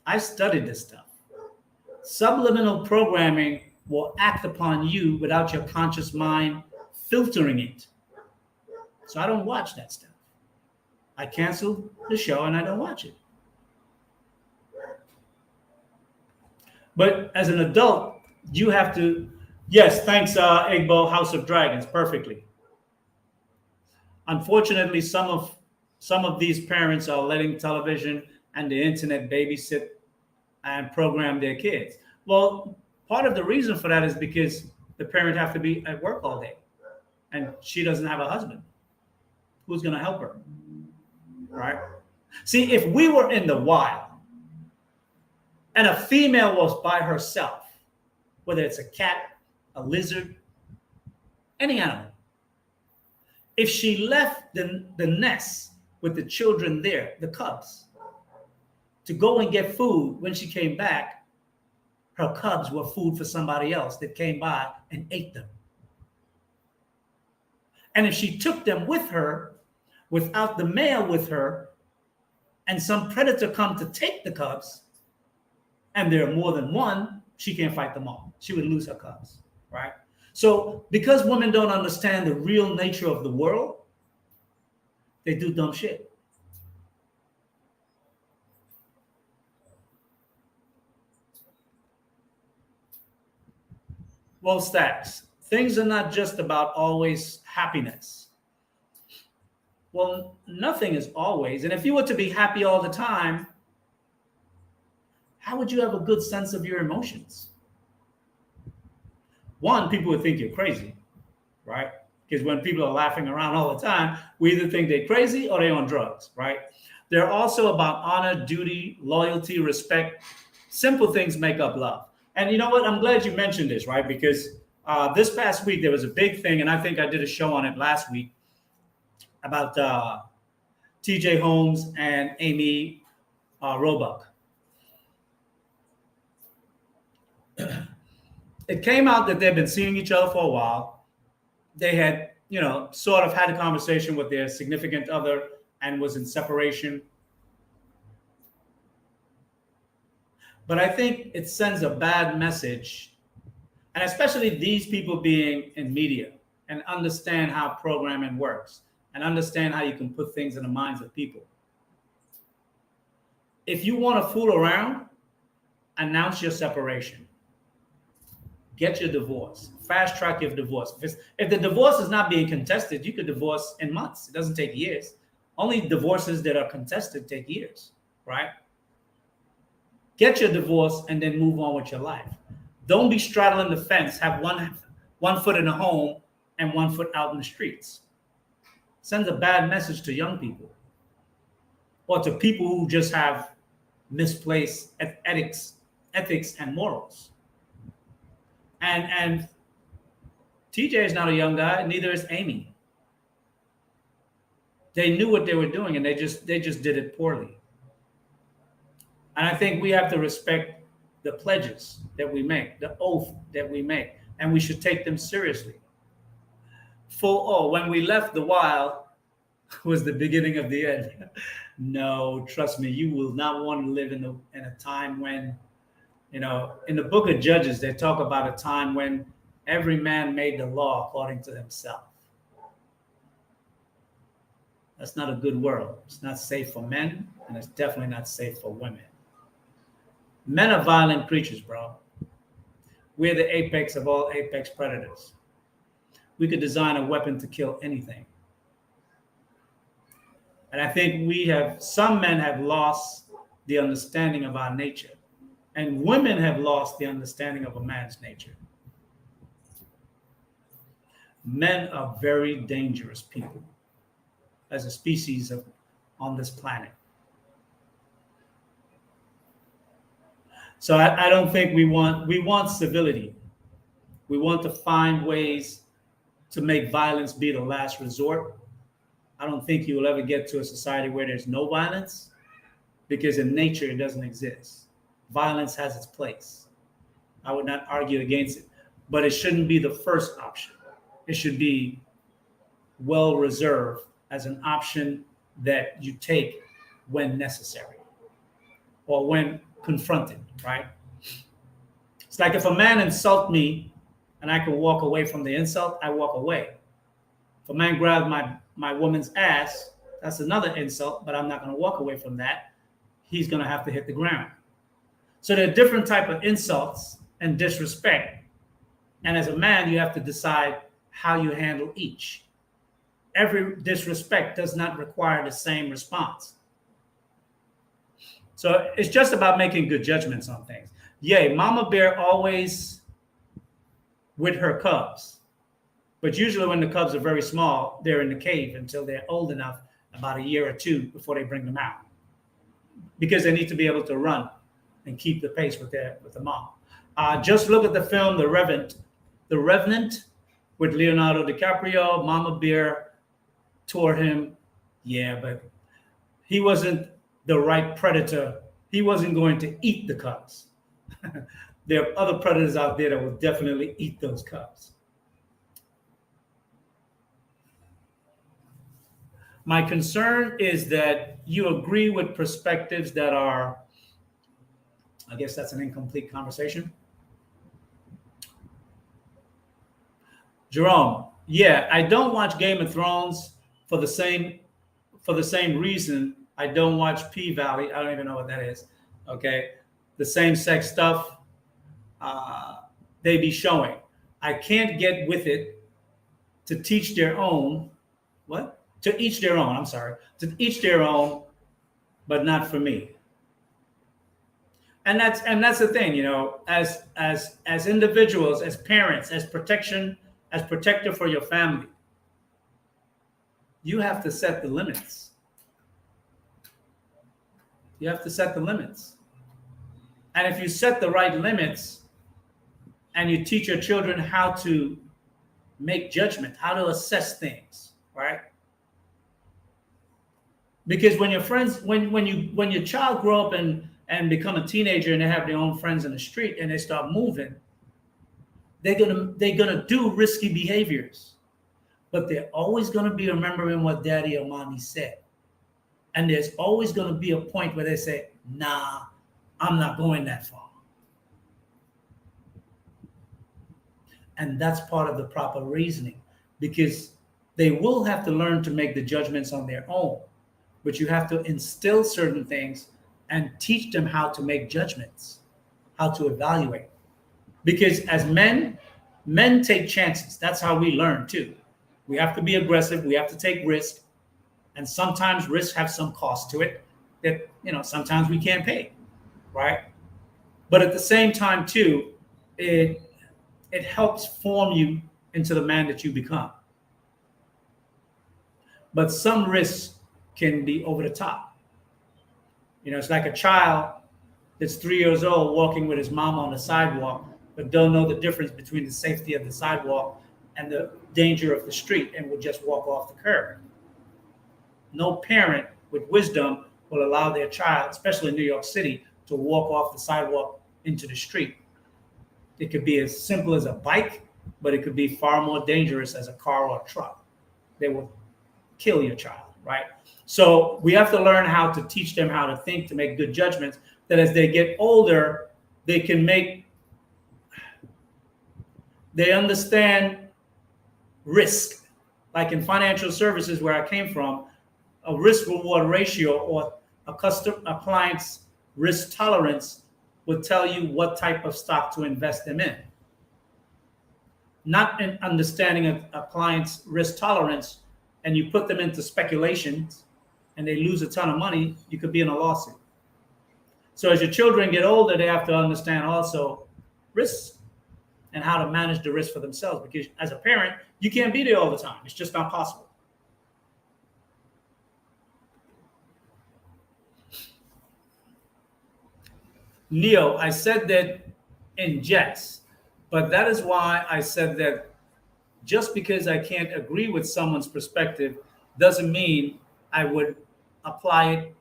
I studied this stuff. Subliminal programming will act upon you without your conscious mind filtering it. So I don't watch that stuff. I cancel the show and I don't watch it. But as an adult, you have to, yes, thanks, Igbo, House of Dragons, perfectly. Unfortunately, some of these parents are letting television and the internet babysit and program their kids. Well, part of the reason for that is because the parent have to be at work all day and she doesn't have a husband. Who's going to help her? Right? See, if we were in the wild and a female was by herself, whether it's a cat, a lizard, any animal, if she left the nest with the children there, the cubs, to go and get food, when she came back, her cubs were food for somebody else that came by and ate them. And if she took them with her, without the male with her, and some predator come to take the cubs, and there are more than one, she can't fight them all. She would lose her cubs, right? So because women don't understand the real nature of the world, they do dumb shit. Well, Stacks, things are not just about always happiness. Well, nothing is always. And if you were to be happy all the time, how would you have a good sense of your emotions? One, people would think you're crazy, right? Because when people are laughing around all the time, we either think they're crazy or they're on drugs, right? They're also about honor, duty, loyalty, respect. Simple things make up love. And you know what? I'm glad you mentioned this, right? Because this past week, there was a big thing, and I think I did a show on it last week about TJ Holmes and Amy Roebuck. It came out that they've been seeing each other for a while. They had, sort of had a conversation with their significant other and was in separation. But I think it sends a bad message, and especially these people being in media and understand how programming works and understand how you can put things in the minds of people. If you want to fool around, announce your separation. Get your divorce. Fast track your divorce. If the divorce is not being contested, you could divorce in months. It doesn't take years. Only divorces that are contested take years, right? Get your divorce and then move on with your life. Don't be straddling the fence. Have one foot in the home and 1 foot out in the streets. Sends a bad message to young people or to people who just have misplaced ethics and morals. And TJ is not a young guy, neither is Amy. They knew what they were doing and they just did it poorly. And I think we have to respect the pledges that we make, the oath that we make, and we should take them seriously. When we left the wild was the beginning of the end. No, trust me, you will not want to live in a time when, in the book of Judges, they talk about a time when every man made the law according to himself. That's not a good world. It's not safe for men, and it's definitely not safe for women. Men are violent creatures, bro. We're the apex of all apex predators. We could design a weapon to kill anything. And I think some men have lost the understanding of our nature. And women have lost the understanding of a man's nature. Men are very dangerous people as a species on this planet. So I don't think we want civility. We want to find ways to make violence be the last resort. I don't think you will ever get to a society where there's no violence, because in nature it doesn't exist. Violence has its place. I would not argue against it, but it shouldn't be the first option. it should be well reserved as an option that you take when necessary or when confronted, right? It's like if a man insults me and I can walk away from the insult, I walk away. If a man grabs my woman's ass, that's another insult, but I'm not going to walk away from that. He's going to have to hit the ground. So there are different type of insults and disrespect. And as a man, you have to decide how you handle each. Every disrespect does not require the same response. So it's just about making good judgments on things. Yay, Mama Bear always with her cubs. But usually when the cubs are very small, they're in the cave until they're old enough, about a year or two before they bring them out. Because they need to be able to run and keep the pace with the mom. Just look at the film The Revenant with Leonardo DiCaprio. Mama Bear tore him. Yeah, but he wasn't the right predator. He wasn't going to eat the cubs. There are other predators out there that will definitely eat those cubs. My concern is that you agree with perspectives that are, I guess that's an incomplete conversation. Jerome, yeah, I don't watch Game of Thrones for the same reason I don't watch P-Valley. I don't even know what that is. Okay, the same sex stuff they be showing. I can't get with it. To teach their own. What? To each their own. I'm sorry. To each their own, but not for me. And that's the thing, you know, as individuals, as parents, as protector for your family, you have to set the limits. You have to set the limits. And if you set the right limits and you teach your children how to make judgment, how to assess things, right? Because when your friends, when your child grow up and become a teenager and they have their own friends in the street and they start moving, they're gonna do risky behaviors, but they're always gonna be remembering what daddy or mommy said. And there's always gonna be a point where they say, nah, I'm not going that far. And that's part of the proper reasoning, because they will have to learn to make the judgments on their own, but you have to instill certain things and teach them how to make judgments, how to evaluate. Because as men take chances. That's how we learn too. We have to be aggressive. We have to take risks. And sometimes risks have some cost to it that, you know, sometimes we can't pay, right? But at the same time too, it helps form you into the man that you become. But some risks can be over the top. You know, it's like a child that's 3 years old walking with his mom on the sidewalk, but don't know the difference between the safety of the sidewalk and the danger of the street and will just walk off the curb. No parent with wisdom will allow their child, especially in New York City, to walk off the sidewalk into the street. It could be as simple as a bike, but it could be far more dangerous as a car or a truck. They will kill your child, right? So we have to learn how to teach them how to think, to make good judgments, that as they get older, they understand risk. Like in financial services where I came from, a risk reward ratio or a client's risk tolerance would tell you what type of stock to invest them in. Not in understanding a client's risk tolerance, and you put them into speculations and they lose a ton of money, you could be in a lawsuit. So as your children get older, they have to understand also risks and how to manage the risk for themselves, because as a parent, you can't be there all the time. It's just not possible. Neo, I said that in jest, but that is why I said that just because I can't agree with someone's perspective doesn't mean I would apply it.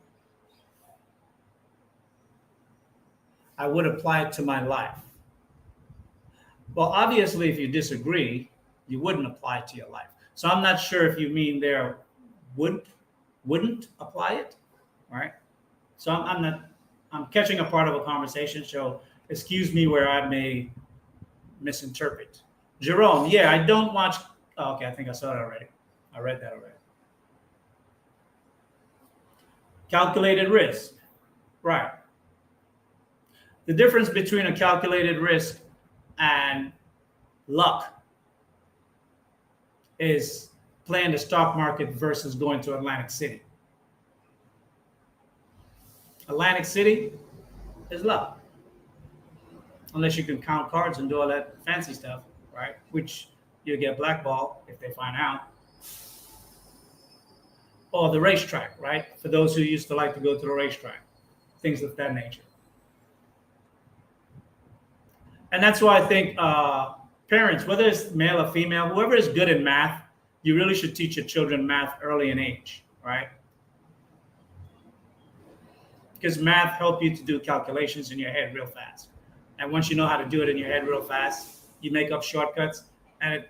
I would apply it to my life. Well, obviously, if you disagree, you wouldn't apply to your life. So I'm not sure if you mean there wouldn't apply it, right? So I'm catching a part of a conversation, so excuse me where I may misinterpret. Jerome, yeah, I don't watch. Oh, okay, I think I saw it already. I read that already. Calculated risk, right? The difference between a calculated risk and luck is playing the stock market versus going to Atlantic City. Atlantic City is luck, unless you can count cards and do all that fancy stuff, right? Which you get blackballed if they find out. Or the racetrack, right? For those who used to like to go to the racetrack, things of that nature. And that's why I think parents, whether it's male or female, whoever is good in math, you really should teach your children math early in age, right? Because math helps you to do calculations in your head real fast. And once you know how to do it in your head real fast, you make up shortcuts. And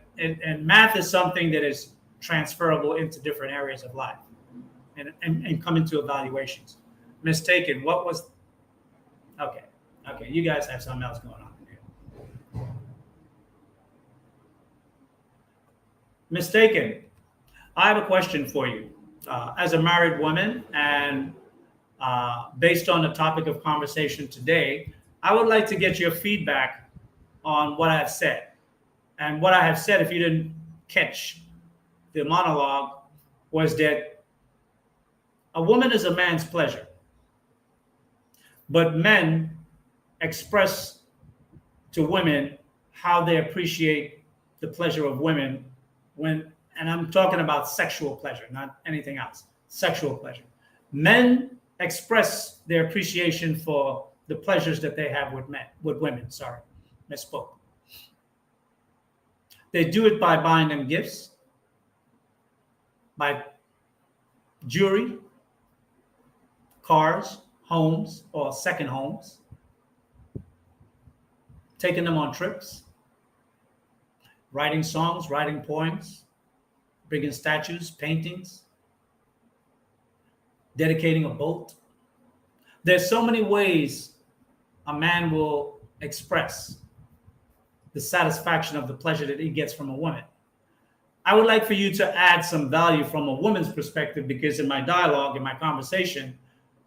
math is something that is transferable into different areas of life and come into evaluations. Mistaken, what was, okay, you guys have something else going on here. Mistaken, I have a question for you. As a married woman and based on the topic of conversation today, I would like to get your feedback on what I have said. And what I have said, if you didn't catch the monologue, was that a woman is a man's pleasure. But men express to women how they appreciate the pleasure of women when, and I'm talking about sexual pleasure, not anything else, sexual pleasure. Men express their appreciation for the pleasures that they have with women, sorry, misspoke. They do it by buying them gifts, by jewelry, cars, homes, or second homes, taking them on trips, writing songs, writing poems, bringing statues, paintings, dedicating a boat. There's so many ways a man will express the satisfaction of the pleasure that he gets from a woman. I would like for you to add some value from a woman's perspective, because in my dialogue, in my conversation,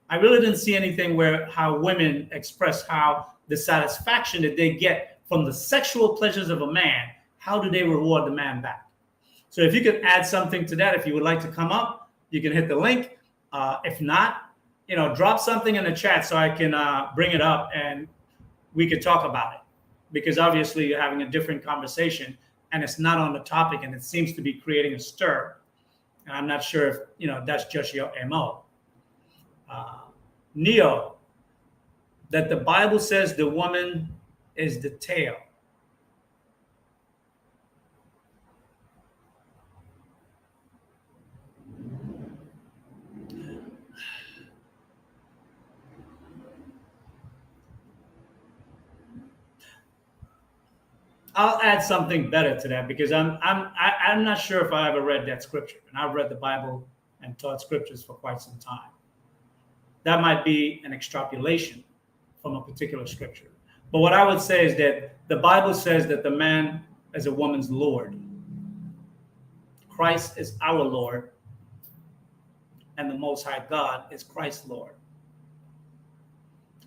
I really didn't see anything where how women express how the satisfaction that they get from the sexual pleasures of a man, how do they reward the man back? So if you could add something to that, if you would like to come up, you can hit the link. If not, drop something in the chat so I can bring it up and we could talk about it. Because obviously you're having a different conversation and it's not on the topic and it seems to be creating a stir. And I'm not sure if, that's just your MO. Neo, that the Bible says the woman is the tail. I'll add something better to that, because I'm not sure if I ever read that scripture, and I've read the Bible and taught scriptures for quite some time. That might be an extrapolation from a particular scripture. But what I would say is that the Bible says that the man is a woman's Lord. Christ is our Lord, and the Most High God is Christ's Lord.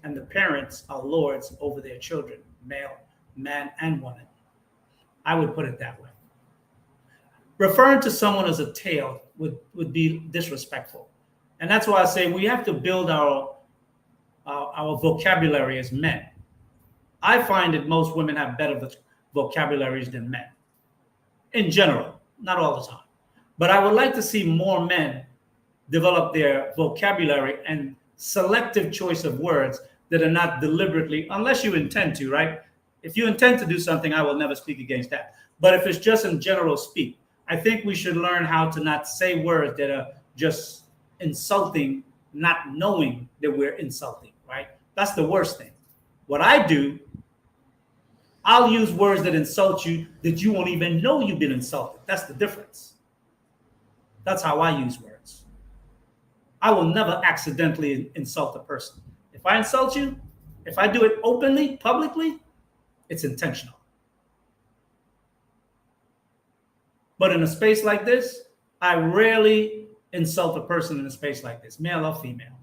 And the parents are lords over their children, male, man, and woman. I would put it that way. Referring to someone as a tail would be disrespectful. And that's why I say we have to build our vocabulary as men. I find that most women have better vocabularies than men. In general, not all the time. But I would like to see more men develop their vocabulary and selective choice of words that are not deliberately, unless you intend to, right? If you intend to do something, I will never speak against that. But if it's just in general speak, I think we should learn how to not say words that are just insulting, not knowing that we're insulting, right? That's the worst thing. What I do I'll use words that insult you that you won't even know you've been insulted. That's the difference. That's how I use words. I will never accidentally insult a person. If I insult you, if I do it openly, publicly, it's intentional. But in a space like this, I rarely insult a person in a space like this, male or female.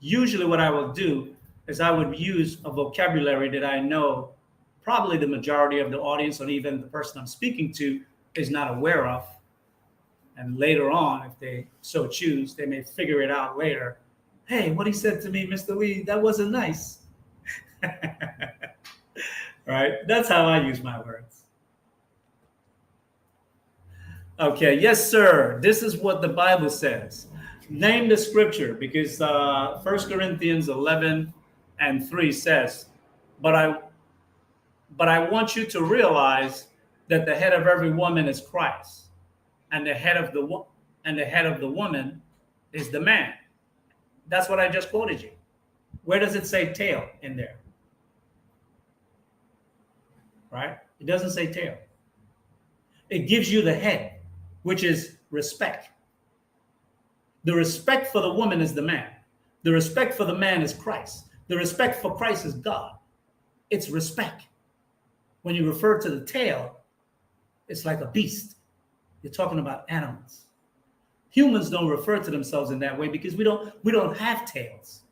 Usually what I will do is I would use a vocabulary that I know probably the majority of the audience or even the person I'm speaking to is not aware of. And later on, if they so choose, they may figure it out later. Hey, what he said to me, Mr. Lee, that wasn't nice. Right? That's how I use my words. Okay, yes, sir. This is what the Bible says. Name the scripture, because 1 Corinthians 11:3 says, but I want you to realize that the head of every woman is Christ, and the head of the woman is the man. That's what I just quoted you. Where does it say tail in there? Right? It doesn't say tail. It gives you the head, which is respect. The respect for the woman is the man. The respect for the man is Christ. The respect for Christ is God. It's respect. When you refer to the tail, it's like a beast. You're talking about animals. Humans don't refer to themselves in that way because we don't have tails.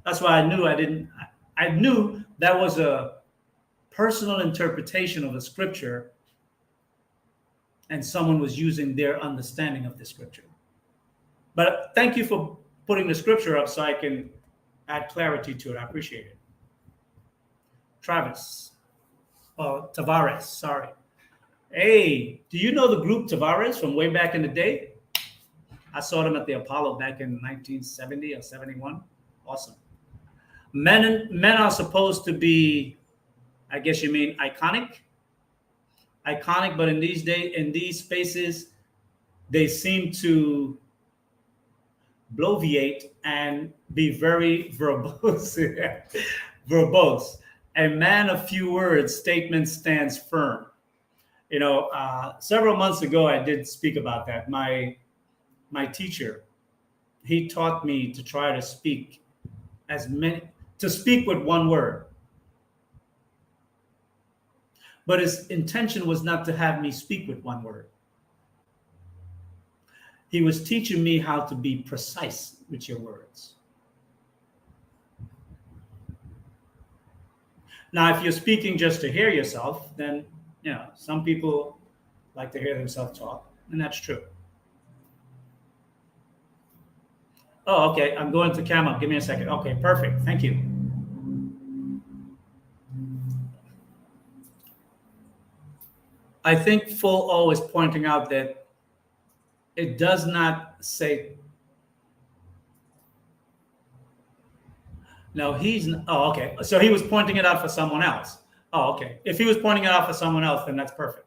That's why I knew that was a personal interpretation of a scripture, and someone was using their understanding of the scripture. But thank you for putting the scripture up so I can add clarity to it. I appreciate it. Tavares, sorry. Hey, do you know the group Tavares from way back in the day? I saw them at the Apollo back in 1970 or 71. Awesome. Men are supposed to be, I guess you mean iconic, but in these spaces, they seem to bloviate and be very verbose. Verbose. A man of few words, statement stands firm. You know, several months ago, I did speak about that. My teacher, he taught me to try to speak with one word. But his intention was not to have me speak with one word. He was teaching me how to be precise with your words. Now, if you're speaking just to hear yourself, then, you know, some people like to hear themselves talk, and that's true. Oh, okay, I'm going to camera. Give me a second. Okay, perfect. Thank you. I think Full O is pointing out that it does not say. No, oh, okay. So he was pointing it out for someone else. Oh, okay. If he was pointing it out for someone else, then that's perfect.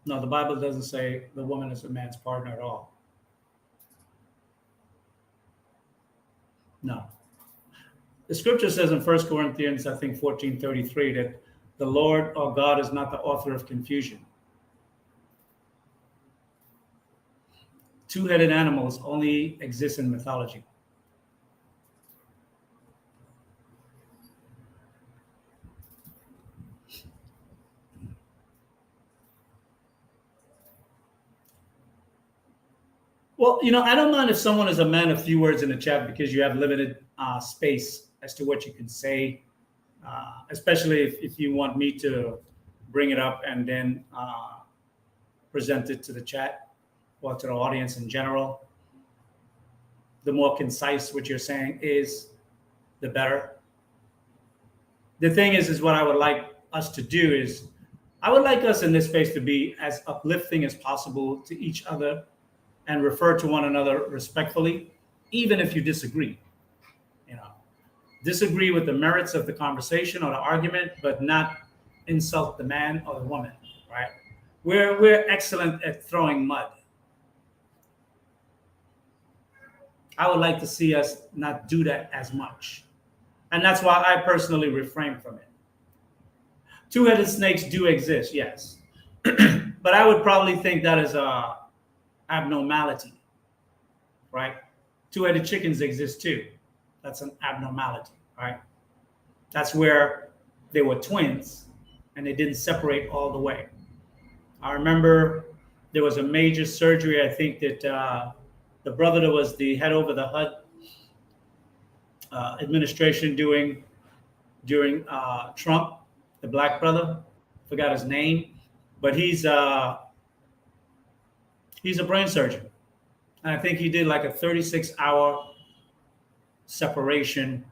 No, the Bible doesn't say the woman is a man's partner at all. No. The scripture says in 1 Corinthians, I think 14:33, that the Lord or God is not the author of confusion. Two-headed animals only exist in mythology. Well, you know, I don't mind if someone is a man of few words in the chat because you have limited space as to what you can say, especially if you want me to bring it up and then present it to the chat or to the audience in general. The more concise what you're saying is, the better. The thing is what I would like us to do is, I would like us in this space to be as uplifting as possible to each other and refer to one another respectfully, even if you disagree. You know, disagree with the merits of the conversation or the argument, but not insult the man or the woman, right? We're excellent at throwing mud. I would like to see us not do that as much. And that's why I personally refrain from it. Two-headed snakes do exist, yes. But I would probably think that is a abnormality, right? Two-headed chickens exist too. That's an abnormality, right? That's where they were twins and they didn't separate all the way. I remember there was a major surgery. I think that the brother that was the head over the HUD administration during Trump, the black brother, forgot his name, but he's a brain surgeon. And I think he did like a 36-hour separation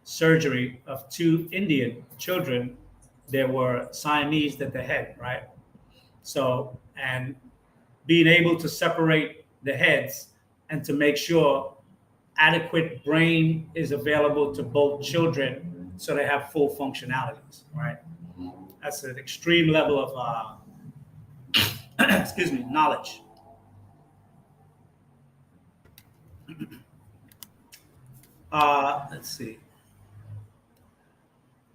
surgery of two Indian children. There were Siamese at the head, right? So, and being able to separate the heads and to make sure adequate brain is available to both children so they have full functionalities, right? That's an extreme level of, excuse me, knowledge. Let's see.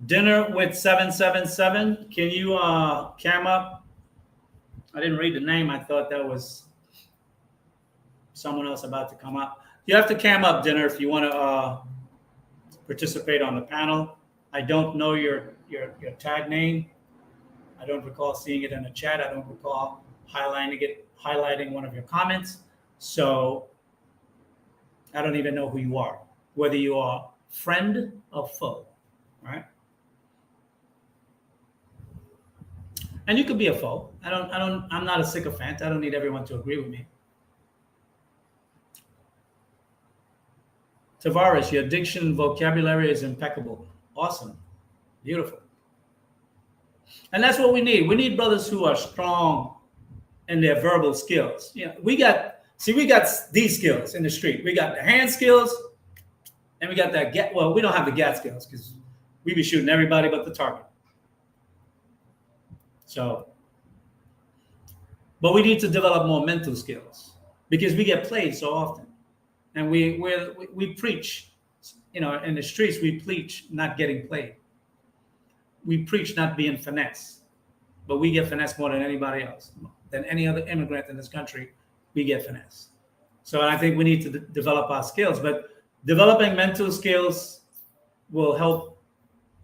Dinner with 777. Can you cam up? I didn't read the name. I thought that was someone else about to come up. You have to cam up, Dinner, if you want to participate on the panel. I don't know your tag name. I don't recall seeing it in the chat. I don't recall highlighting one of your comments. So I don't even know who you are, whether you are friend or foe, right? And you could be a foe. I'm not a sycophant. I don't need everyone to agree with me. Tavares, your diction and vocabulary is impeccable. Awesome. Beautiful. And that's what we need. We need brothers who are strong in their verbal skills. You know, we got these skills in the street. We got the hand skills, and we got that well, we don't have the gat skills because we be shooting everybody but the target. So, but we need to develop more mental skills because we get played so often. And we preach, you know, in the streets, we preach not getting played. We preach not being finesse, but we get finesse more than anybody else. Than any other immigrant in this country, we get finesse. So I think we need to develop our skills, but developing mental skills will help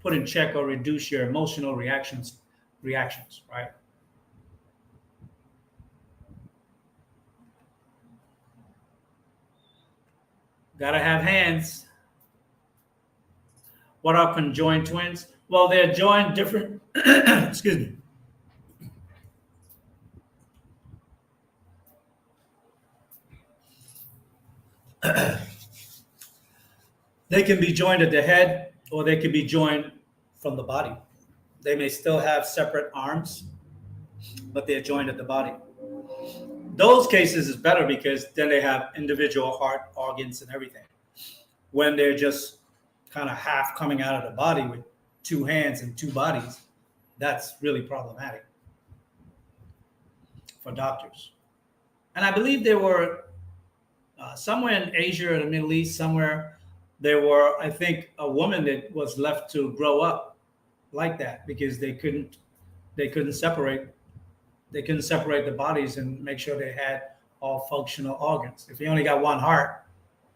put in check or reduce your emotional reactions, right? Gotta have hands. What are conjoined twins? Well, they're joined different, excuse me. They can be joined at the head or they can be joined from the body. They may still have separate arms, but they're joined at the body. Those cases is better because then they have individual heart organs and everything. When they're just kind of half coming out of the body with two hands and two bodies, that's really problematic for doctors. And I believe there were somewhere in Asia or the Middle East, somewhere there were, I think, a woman that was left to grow up like that because they couldn't separate the bodies and make sure they had all functional organs. If you only got one heart,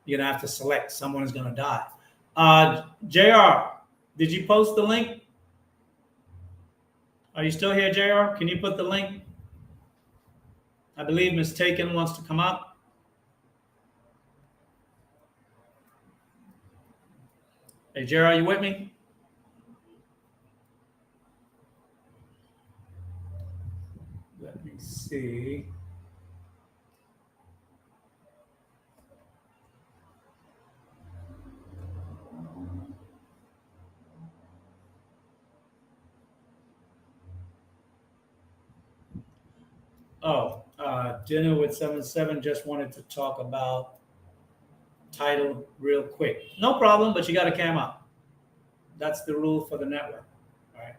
you're gonna have to select. Someone is gonna die. JR, did you post the link? Are you still here, JR? Can you put the link? I believe Ms. Taken wants to come up. Hey, JR, are you with me? Let me see. Dinner with 77 just wanted to talk about title real quick. No problem, but you got to cam up. That's the rule for the network. All right.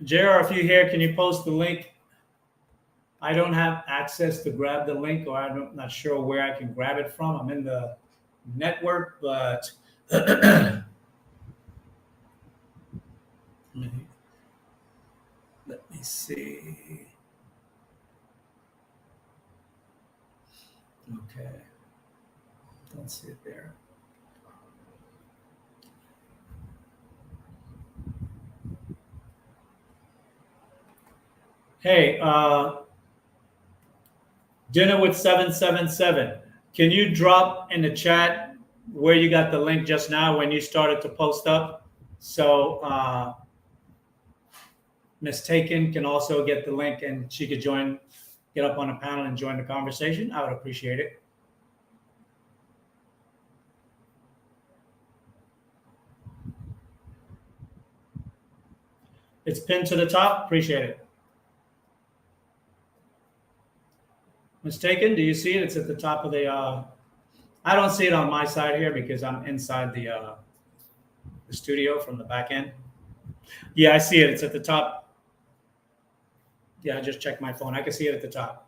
JR, if you're here, can you post the link? I don't have access to grab the link, or I'm not sure where I can grab it from. I'm in the network, but let me see. Okay. Don't see it there. Hey, Dinner with 777. Can you drop in the chat where you got the link just now when you started to post up? So Miss Taken can also get the link and she could get up on a panel and join the conversation. I would appreciate it. It's pinned to the top. Appreciate it. Mistaken, do you see it? It's at the top of the. I don't see it on my side here because I'm inside the studio from the back end. Yeah, I see it. It's at the top. Yeah, I just checked my phone. I can see it at the top.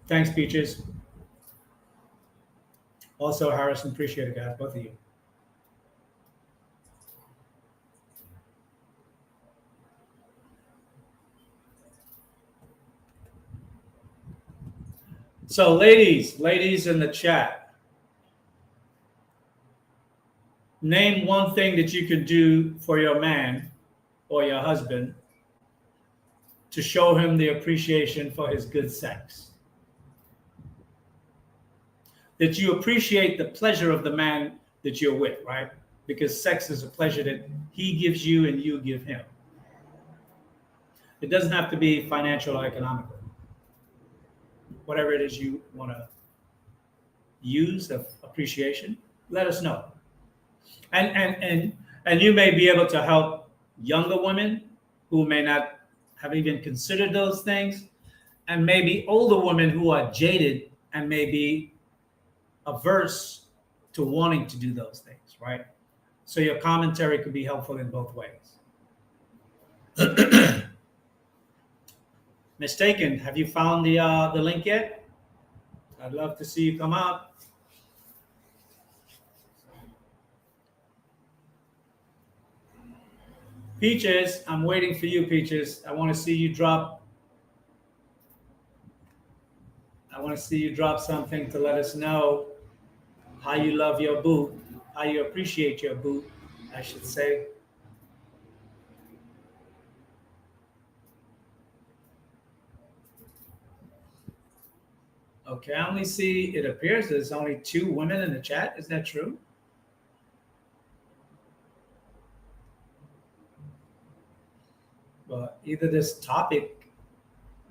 Thanks, Peaches. Also, Harrison, appreciate it, guys, both of you. So, ladies in the chat, name one thing that you could do for your man or your husband to show him the appreciation for his good sex. That you appreciate the pleasure of the man that you're with, right? Because sex is a pleasure that he gives you and you give him. It doesn't have to be financial or economical. Whatever it is you want to use of appreciation, let us know. And you may be able to help younger women who may not have even considered those things, and maybe older women who are jaded and maybe averse to wanting to do those things, right? So your commentary could be helpful in both ways. Mistaken, have you found the link yet? I'd love to see you come out. Peaches, I'm waiting for you, Peaches. I want to see you drop. I want to see you drop something to let us know how you love your boo, how you appreciate your boo, I should say. Okay, I only see, it appears there's only 2 women in the chat. Is that true? Well, either this topic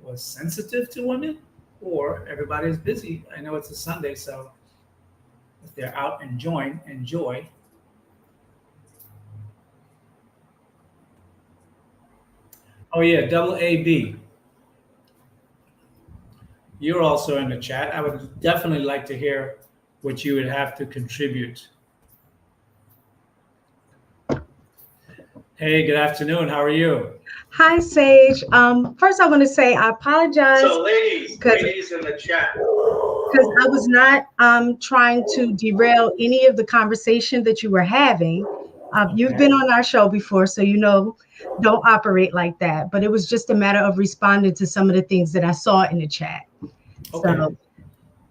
was sensitive to women or everybody's busy. I know it's a Sunday, so if they're out enjoy. Oh yeah, double AB. You're also in the chat. I would definitely like to hear what you would have to contribute. Hey, good afternoon. How are you? Hi, Sage. First, I want to say I apologize. So, ladies in the chat. Because I was not trying to derail any of the conversation that you were having. You've been on our show before, so you know, don't operate like that. But it was just a matter of responding to some of the things that I saw in the chat. Okay. So,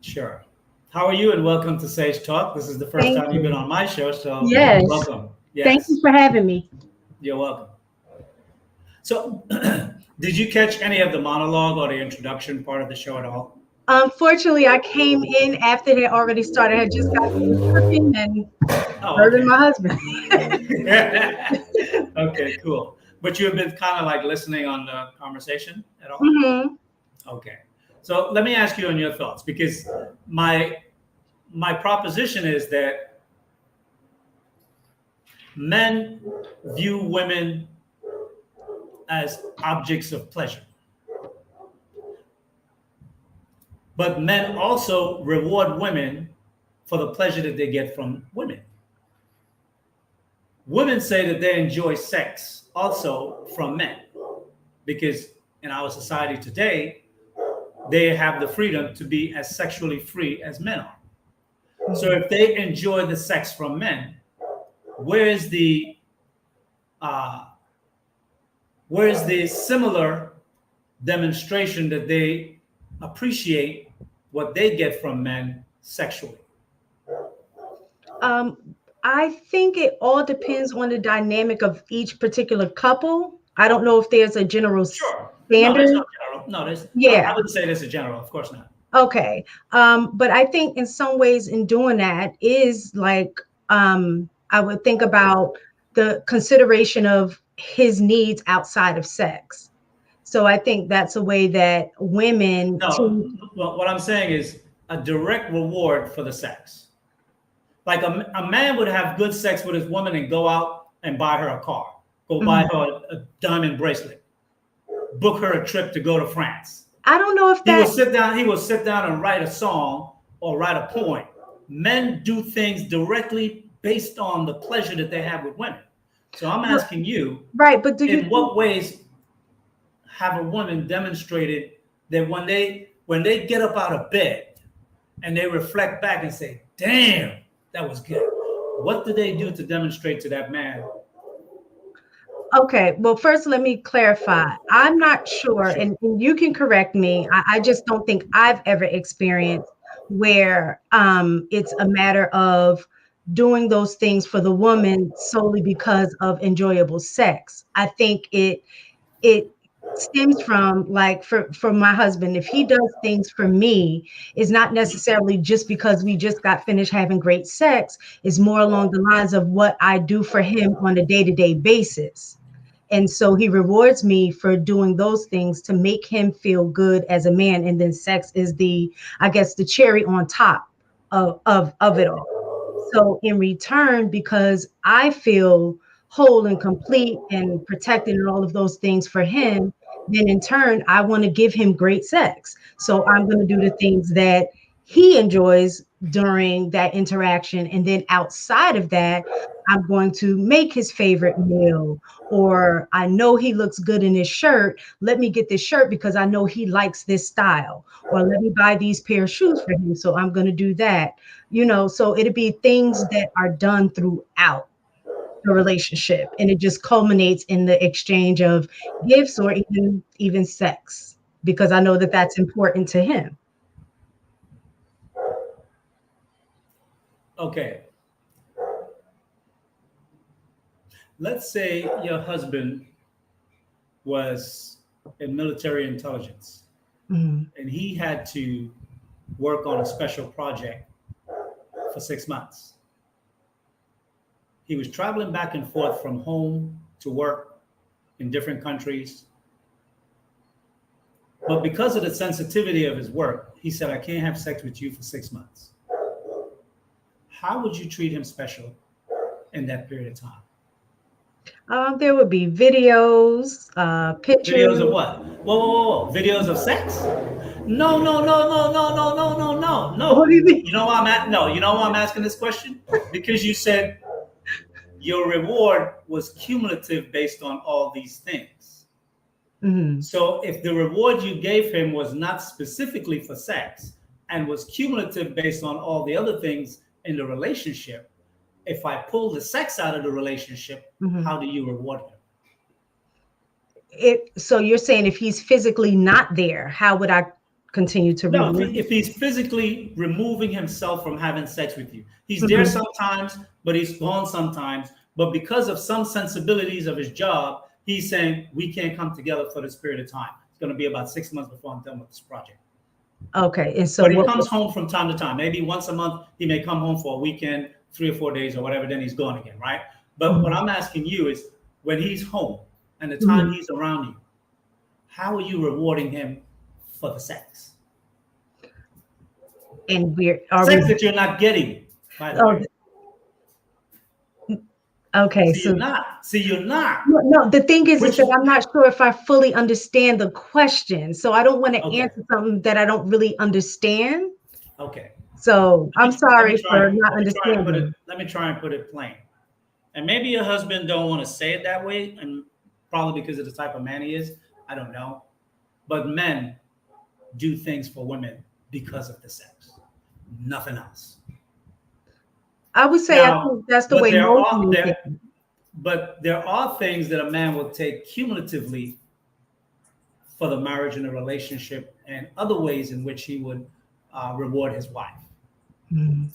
sure. How are you? And welcome to Sage Talk. This is the first time you've been on my show, so yes. Welcome. Yes. Thank you for having me. You're welcome. So, did you catch any of the monologue or the introduction part of the show at all? Unfortunately, I came in after they already started. I had just got cooking and murdered my husband. Okay, cool. But you have been kind of like listening on the conversation at all? Mm-hmm. Okay. So let me ask you on your thoughts, because my proposition is that men view women as objects of pleasure. But men also reward women for the pleasure that they get from women. Women say that they enjoy sex also from men because in our society today, they have the freedom to be as sexually free as men are. So if they enjoy the sex from men, where's the similar demonstration that they appreciate what they get from men sexually? I think it all depends on the dynamic of each particular couple. I don't know if there's a general Sure. No, standard. there's no general. No, there's. Yeah. I wouldn't say there's a general. Of course not. Okay. But I think in some ways in doing that is like, I would think about the consideration of his needs outside of sex. So I think that's a way that women No, well, what I'm saying is a direct reward for the sex. Like a man would have good sex with his woman and go out and buy her a car, go buy her a diamond bracelet, book her a trip to go to France. I don't know if He that will sit down and write a song or write a poem. Men do things directly based on the pleasure that they have with women. So I'm asking you, right, but in what ways have a woman demonstrated that when they get up out of bed and they reflect back and say, damn, that was good. What do they do to demonstrate to that man? Okay, well, first, let me clarify. I'm not sure, and you can correct me. I just don't think I've ever experienced where it's a matter of doing those things for the woman solely because of enjoyable sex. I think it stems from, like, for my husband, if he does things for me, it's not necessarily just because we just got finished having great sex. It's more along the lines of what I do for him on a day-to-day basis. And so he rewards me for doing those things to make him feel good as a man. And then sex is I guess, the cherry on top of it all. So in return, because I feel whole and complete and protected and all of those things for him, then in turn, I want to give him great sex. So I'm going to do the things that he enjoys during that interaction. And then outside of that, I'm going to make his favorite meal, or I know he looks good in his shirt. Let me get this shirt because I know he likes this style, or let me buy these pair of shoes for him. So I'm going to do that, so it'd be things that are done throughout the relationship. And it just culminates in the exchange of gifts or even sex, because I know that that's important to him. Okay. Let's say your husband was in military intelligence and he had to work on a special project for 6 months. He was traveling back and forth from home to work in different countries. But because of the sensitivity of his work, he said, I can't have sex with you for 6 months. How would you treat him special in that period of time? There would be videos, pictures. Videos of what? Whoa. Videos of sex? No. What do you mean? You know why I'm asking this question? Because you said your reward was cumulative based on all these things. Mm-hmm. So if the reward you gave him was not specifically for sex and was cumulative based on all the other things in the relationship, if I pull the sex out of the relationship, how do you reward him? So you're saying if he's physically not there, how would I continue to reward him? If he's physically removing himself from having sex with you, he's there sometimes, but he's gone sometimes. But because of some sensibilities of his job, he's saying we can't come together for this period of time. It's going to be about 6 months before I'm done with this project. Okay, and so but he comes home from time to time. Maybe once a month, he may come home for a weekend, 3 or 4 days or whatever, then he's gone again, right? But what I'm asking you is when he's home and the time he's around you, how are you rewarding him for the sex? And sex that you're not getting, by the way. Okay, you're not. No, the thing is that I'm not sure if I fully understand the question. So I don't want to answer something that I don't really understand. Okay. So I'm sorry for not let me try and put it, understanding. let me try and put it plain. And maybe your husband don't want to say it that way, and probably because of the type of man he is. I don't know. But men do things for women because of the sex, nothing else. I would say I Now, think that's the but way there most are men think. there, but there are things that a man will take cumulatively for the marriage and the relationship, and other ways in which he would reward his wife. Mhm.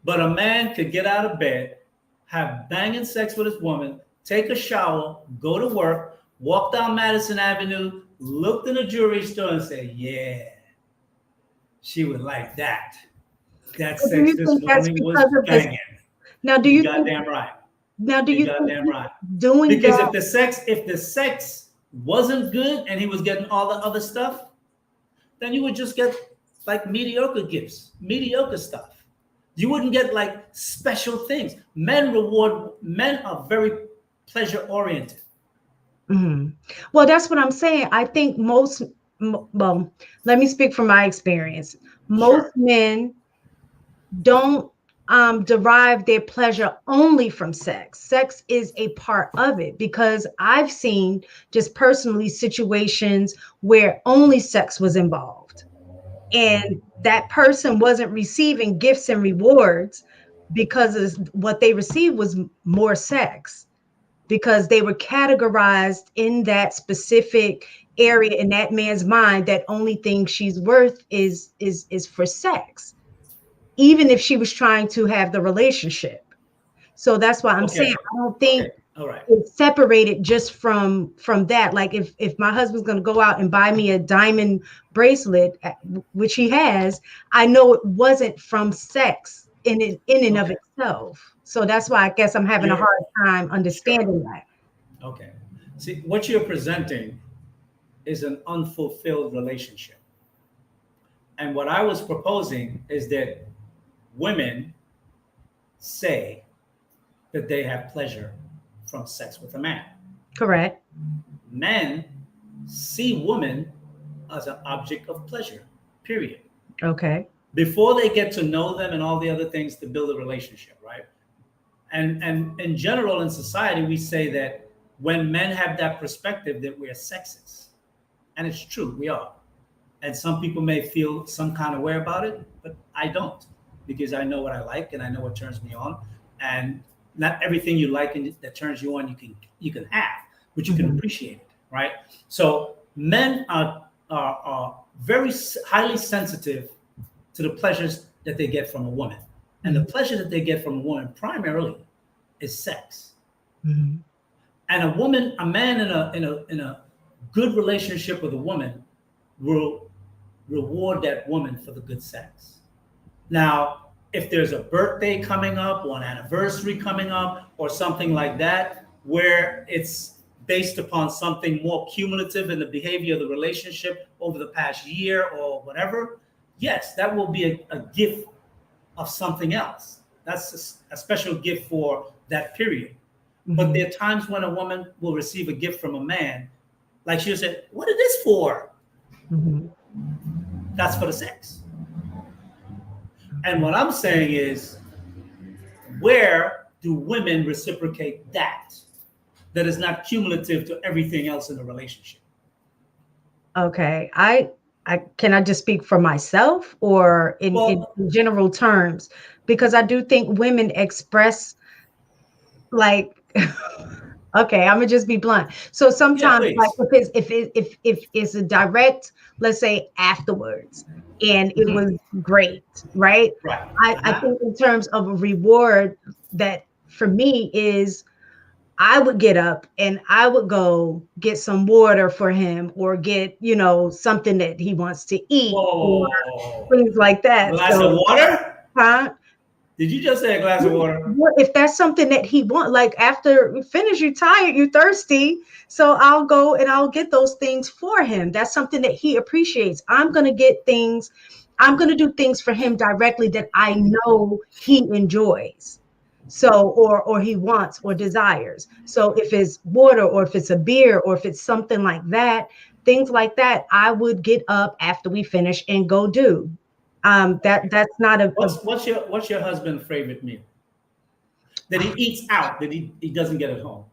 But a man could get out of bed, have banging sex with his woman, take a shower, go to work, walk down Madison Avenue, look in the jewelry store and say, yeah, she would like that. That But do sex you this think that's morning was because of this? banging. Now, do You you think goddamn right. now do You you think goddamn right. doing Because that? if the sex wasn't good and he was getting all the other stuff, then you would just get like mediocre gifts, mediocre stuff. You wouldn't get like special things. Men are very pleasure oriented. Mhm. Well, that's what I'm saying. I think well, let me speak from my experience. Most Sure. men don't derive their pleasure only from sex. Sex is a part of it because I've seen just personally situations where only sex was involved and that person wasn't receiving gifts and rewards because of what they received was more sex because they were categorized in that specific area in that man's mind that only thing she's worth is for sex, even if she was trying to have the relationship. So that's why I'm saying Okay. I don't think Okay. All right. it's separated just from that. Like if my husband's going to go out and buy me a diamond bracelet, which he has, I know it wasn't from sex in and of Okay. itself. So that's why I guess I'm having a You're hard time sure. understanding that. Okay. See, what you're presenting is an unfulfilled relationship. And what I was proposing is that women say that they have pleasure from sex with a man. Correct. Men see women as an object of pleasure, period. Okay. Before they get to know them and all the other things to build a relationship, right? And in general in society, we say that when men have that perspective that we're sexist. And it's true, we are. And some people may feel some kind of way about it, but I don't, because I know what I like and I know what turns me on. And not everything you like and that turns you on you can have, but you can Mhm. appreciate it, right? So men are very highly sensitive to the pleasures that they get from a woman, and the Mhm. pleasure that they get from a woman primarily is sex. Mhm. And a man in a good relationship with a woman will reward that woman for the good sex. Now, if there's a birthday coming up or an anniversary coming up or something like that, where it's based upon something more cumulative in the behavior of the relationship over the past year or whatever, yes, that will be a gift of something else. That's a special gift for that period. But Mhm. there are times when a woman will receive a gift from a man, like she'll say, "What is this for?" Mhm. That's for the sex. And Okay. what I'm saying is, where do women reciprocate that? That is not cumulative to everything else in the relationship. Okay. I can I just speak for myself or Well, in general terms? Because I do think women express like okay, I'm gonna just be blunt. So yeah, sometimes like please. if it's a direct, let's say afterwards, and it Mhm. was great, right? Right. I Uh-huh. think in terms of a reward that for me is I would get up and I would go get some water for him or get, something that he wants to eat or Whoa. things like that. Glass of So, water? huh? Did you just say a glass of water? What if that's something that he want? Like after you finish, you're tired, you're thirsty. So I'll go and I'll get those things for him. That's something that he appreciates. I'm gonna get things, I'm gonna do things for him directly that I know he enjoys. So or he wants or desires. So if it's water or if it's a beer or if it's something like that, things like that, I would get up after we finish and go do. That's not a What's your husband's favorite meal that he eats out that he doesn't get at home?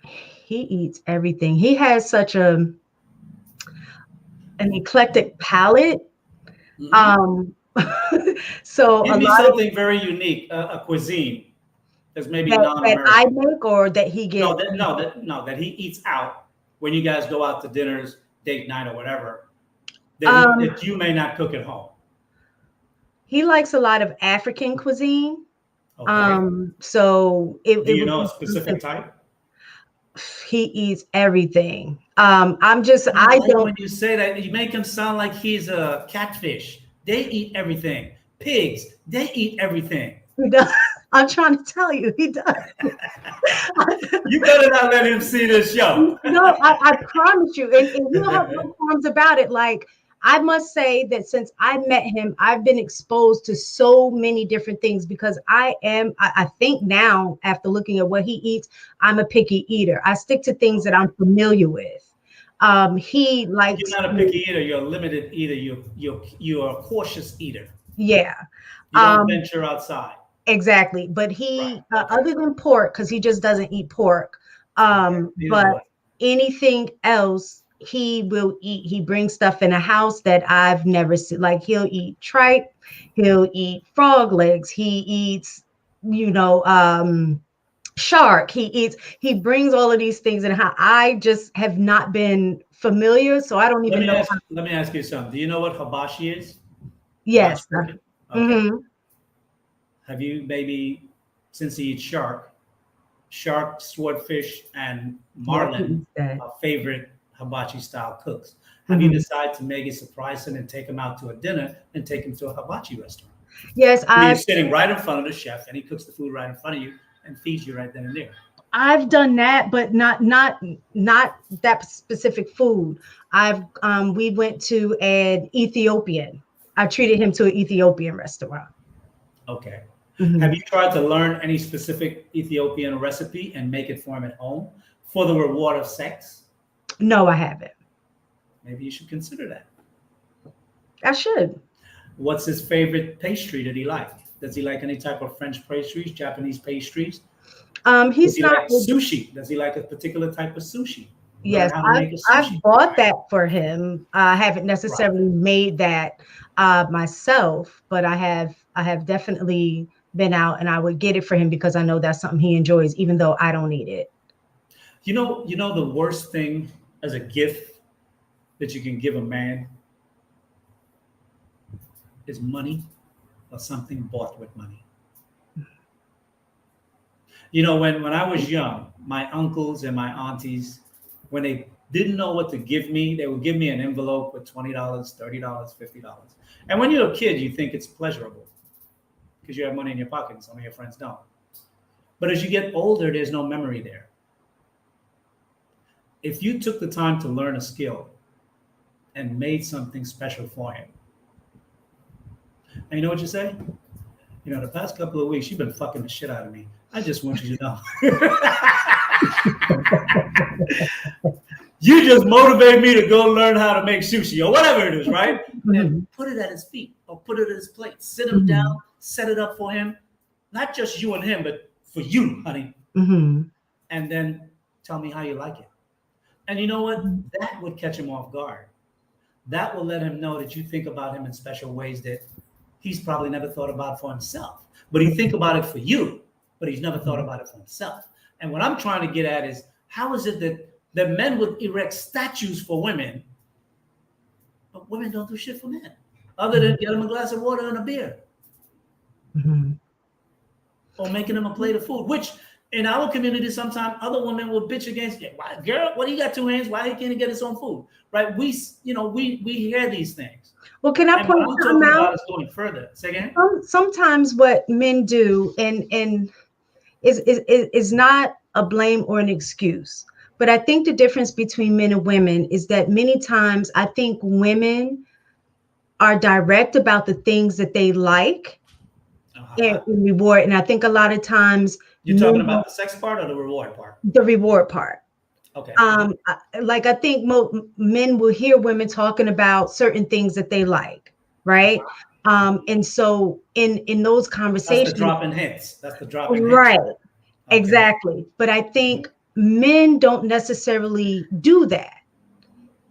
he eats everything. He has such an eclectic palate. Mhm. So Give a me lot of something very unique, a cuisine that's maybe that I non-American. make or that he No, gets. that he eats out when you guys go out to dinners, date night, or whatever. Um, That you may not cook at home. he likes a lot of African cuisine. Okay. So Do it you would know a be specific something. type? He eats everything. I Like don't. when you say that, you make him sound like he's a catfish. They eat everything. Pigs, they eat everything. He does. I'm trying to tell you, he does. You better not let him see this show. No, I promise you. And you don't have no qualms about it. Like, I must say that since I met him, I've been exposed to so many different things because I think now, after looking at what he eats, I'm a picky eater. I stick to things that I'm familiar with. He You're likes, not a picky eater. You're a limited eater. You're a cautious eater. yeah. You don't venture outside. Exactly. But Right. he, Okay. other than pork, because he just doesn't eat pork, Okay. Neither but do I. anything else he will eat. He brings stuff in a house that I've never seen. Like he'll eat tripe, he'll eat frog legs, he eats, shark, he brings all of these things in how I just have not been familiar. So I don't even know how. Let me ask you something. Do you know what hibachi is? Hibachi Yes. cooking? Okay. Mm-hmm. Have you maybe, since he eats shark, swordfish, and Yeah, he marlin eats that. are favorite hibachi style cooks? Have you Mm-hmm. decided to maybe surprise him and take him out to a dinner and take him to a hibachi restaurant? Yes, Where you're sitting right in front of the chef and he cooks the food right in front of you and feeds you right then and there. I've done that, but not that specific food. We went to an Ethiopian. I treated him to an Ethiopian restaurant. Okay. Have Mhm. you tried to learn any specific Ethiopian recipe and make it for him at home for the reward of sex? No, I haven't. Maybe you should consider that. I should. What's his favorite pastry that he likes? Does he like any type of French pastries, Japanese pastries? Does He's he not. like sushi? Does he like a particular type of sushi? Learn Yes, how to make a I've sushi. bought Right. that for him. I haven't Right. necessarily made that myself, but I have definitely been out and I would get it for him because I know that's something he enjoys, even though I don't eat it. You know the worst thing as a gift that you can give a man is money or something bought with money. You know, when I was young, my uncles and my aunties, when they didn't know what to give me, they would give me an envelope with $20, $30, $50. And when you're a kid, you think it's pleasurable because you have money in your pocket and some of your friends don't. But as you get older, there's no memory there. If you took the time to learn a skill and made something special for him, and you know what you say? You know, the past couple of weeks, you've been fucking the shit out of me. I just want you to know. You just motivate me to go learn how to make sushi or whatever it is, right? Mhm. And put it at his feet or put it at his plate. Sit him Mhm. down, set it up for him. Not just you and him, but for you, honey. Mhm. And then tell me how you like it. And you know what? That would catch him off guard. That will let him know that you think about him in special ways that he's probably never thought about for himself. But he think about it for you, but he's never thought about it for himself. And what I'm trying to get at is how is it that men would erect statues for women, but women don't do shit for men, other than get them a glass of water and a beer, Mhm. or making them a plate of food, which in our community, sometimes other women will bitch against it. Why, girl, what do you got two hands? Why he can't get his own food? Right? We hear these things. Well, can I And what point I'm something talking out? about is going further. Say again? Sometimes what men do and is not a blame or an excuse. But I think the difference between men and women is that many times I think women are direct about the things that they like and Uh-huh. reward. And I think a lot of times You're talking men about don't, the sex part or the reward part? the reward part. Okay. Like I think men will hear women talking about certain things that they like, right? And so in those That's conversations, the drop in hints. That's the drop in hints. right, Okay. exactly. But I think men don't necessarily do that.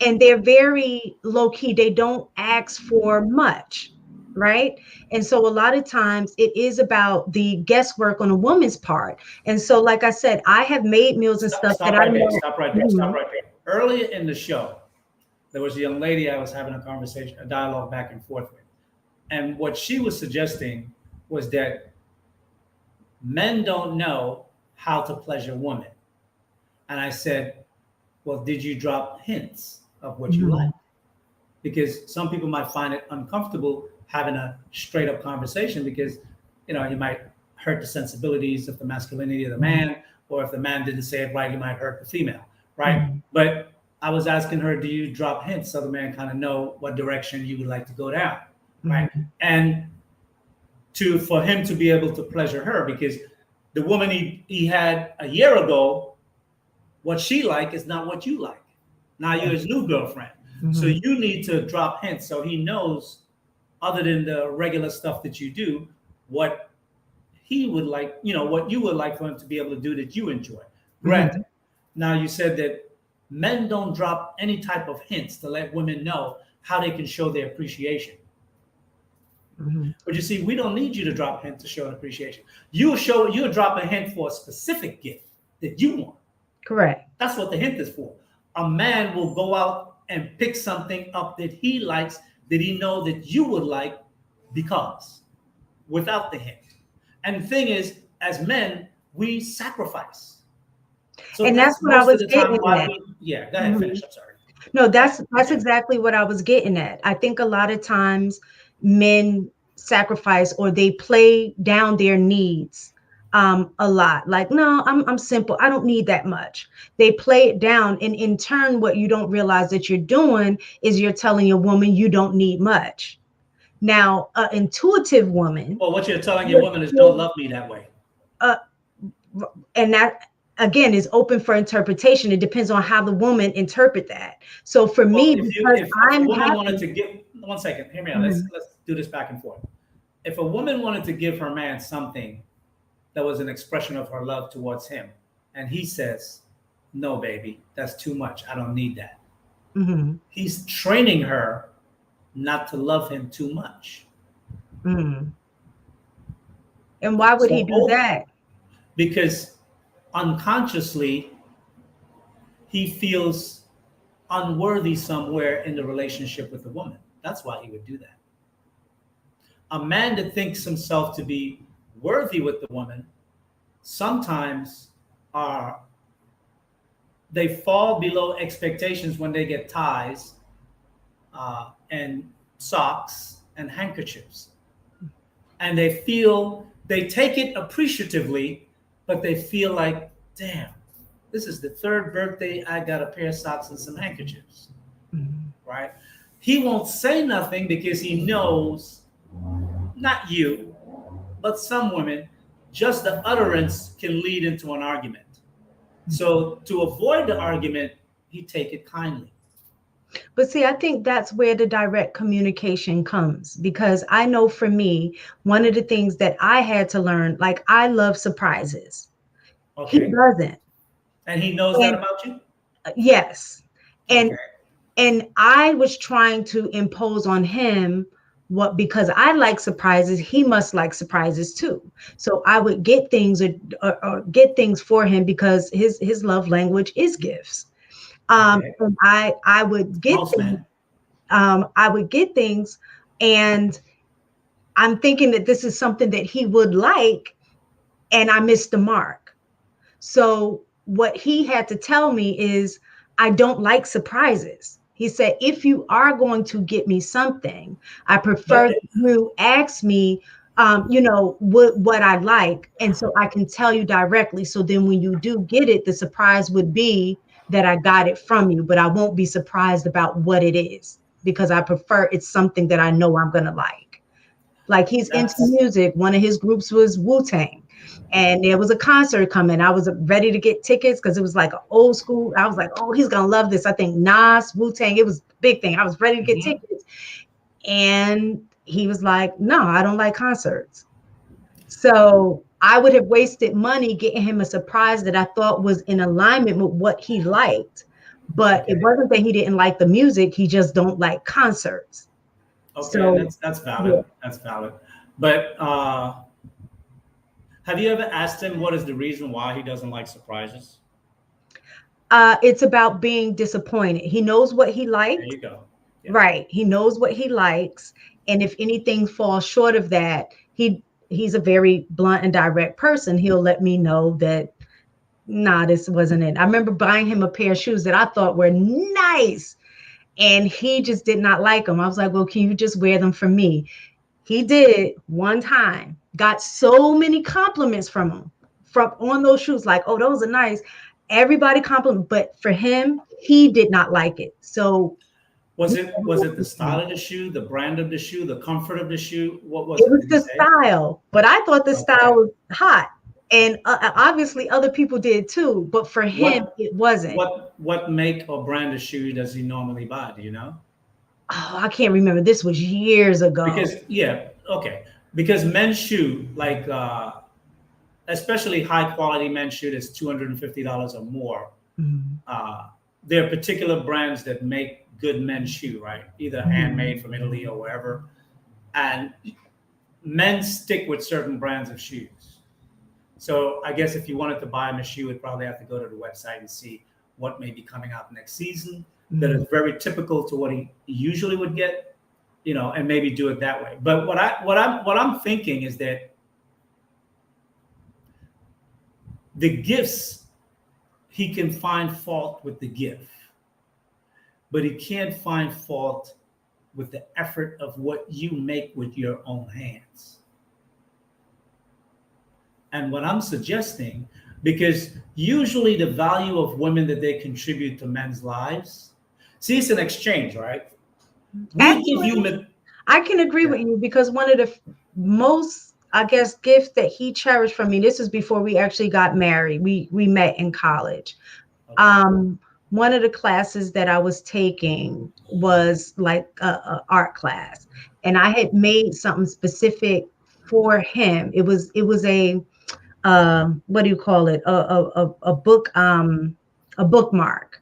And they're very low key. They don't ask for much, right? And so a lot of times it is about the guesswork on a woman's part. And so, like I said, I have made meals and Stop, stuff that stop I right there. know. Stop right there. Stop right there. Earlier in the show, there was a young lady I was having a conversation, a dialogue back and forth with. And what she was suggesting was that men don't know how to pleasure women. And I said, well, did you drop hints of what you like? Mhm. Because some people might find it uncomfortable having a straight up conversation because, you might hurt the sensibilities of the masculinity of the man, or if the man didn't say it right, you might hurt the female, right? Mhm. But I was asking her, do you drop hints so the man kind of know what direction you would like to go down, right? Mhm. And for him to be able to pleasure her, because the woman he had a year ago, what she like is not what you like. Now you're his new girlfriend. So Mhm. you need to drop hints so he knows, other than the regular stuff that you do, what he would like, what you would like for him to be able to do that you enjoy. Granted, Mhm. now you said that men don't drop any type of hints to let women know how they can show their appreciation. Mhm. But you see, we don't need you to drop hints to show an appreciation. You'll drop a hint for a specific gift that you want. Correct. That's what the hint is for. A man will go out and pick something up that he likes, that he know that you would like, because without the hint. And the thing is, as men, we sacrifice. So And that's that's what I most of was the time getting why at. yeah, go ahead, Mhm. finish. I'm sorry. No, Go ahead. that's exactly what I was getting at. I think a lot of times men sacrifice or they play down their needs a lot. Like, no, I'm simple. I don't need that much. They play it down, and in turn, what you don't realize that you're doing is you're telling a woman you don't need much. Now, an intuitive woman, Well, what you're telling your would woman is, don't feel, love me that way. uh, and that again is open for interpretation. It depends on how the woman interpret that. So for Well, me, if you because if a I'm woman wanted happy. to give, 1 second, hear me out. Let's Mhm. let's do this back and forth. If a woman wanted to give her man something that was an expression of her love towards him, and he says, no, baby, that's too much. I don't need that. Mhm. He's training her not to love him too much. Mhm. And why would he So do that? because unconsciously he feels unworthy somewhere in the relationship with the woman. That's why he would do that. A man that thinks himself to be worthy with the woman sometimes are they fall below expectations when they get ties and socks and handkerchiefs, and they take it appreciatively, but they feel like, damn, this is the third birthday I got a pair of socks and some handkerchiefs, Mhm. right? He won't say nothing because he knows, not you, but some women, just the utterance can lead into an argument. So to avoid the argument, he take it kindly. But see, I think that's where the direct communication comes, because I know for me, one of the things that I had to learn, like I love surprises. He Okay. doesn't. And he knows that And about you? yes. And Okay. and I was trying to impose on him what, because I like surprises, he must like surprises too. So I would get things or get things for him because his love language is gifts. Okay. And I would get Most things, men. I would get things, and I'm thinking that this is something that he would like, and I missed the mark. So what he had to tell me is, I don't like surprises. He said, if you are going to get me something, I prefer But that you ask me, what I like. And so I can tell you directly. So then when you do get it, the surprise would be that I got it from you, but I won't be surprised about what it is because I prefer it's something that I know I'm going to like. Like he's into that's music. One of his groups was Wu-Tang. And there was a concert coming. I was ready to get tickets because it was like an old school. I was like, oh, he's gonna love this. I think Nas, Wu-Tang, it was a big thing. I was ready to get mhm. tickets. And he was like, no, I don't like concerts. So I would have wasted money getting him a surprise that I thought was in alignment with what he liked. But it wasn't that he didn't like the music, he just don't like concerts. Okay, So that's yeah. valid. That's valid. But have you ever asked him what is the reason why he doesn't like surprises? It's about being disappointed. He knows what he likes. There you go. Yeah. Right. He knows what he likes. And if anything falls short of that, he's a very blunt and direct person. He'll let me know that, nah, this wasn't it. I remember buying him a pair of shoes that I thought were nice, and he just did not like them. I was like, well, can you just wear them for me? He did one time, got so many compliments from him on those shoes, like, oh, those are nice. Everybody complimented, but for him, he did not like it. So was it the style of the shoe, the brand of the shoe, the comfort of the shoe? What was it? it? Was the style, but I thought the style was hot, and obviously other people did too. But for him, it wasn't. What make or brand of shoe does he normally buy? Do you know? Oh, I can't remember. This was years ago. Because men's shoe, like especially high quality men's shoe that's $250 or more. Mm-hmm. There are particular brands that make good men's shoe, right? Either handmade from Italy or wherever. And men stick with certain brands of shoes. So I guess if you wanted to buy him a shoe, you'd probably have to go to the website and see what may be coming out next season that is very typical to what he usually would get, and maybe do it that way. But what I'm thinking is that the gifts, he can find fault with the gift, but he can't find fault with the effort of what you make with your own hands. And what I'm suggesting, because usually the value of women that they contribute to men's lives, see, it's an exchange, right? Actually, I can agree with you, because one of the most, I guess, gifts that he cherished from me, this is before we actually got married. We met in college. Okay. One of the classes that I was taking was like a art class, and I had made something specific for him. It was a what do you call it? A book, a bookmark.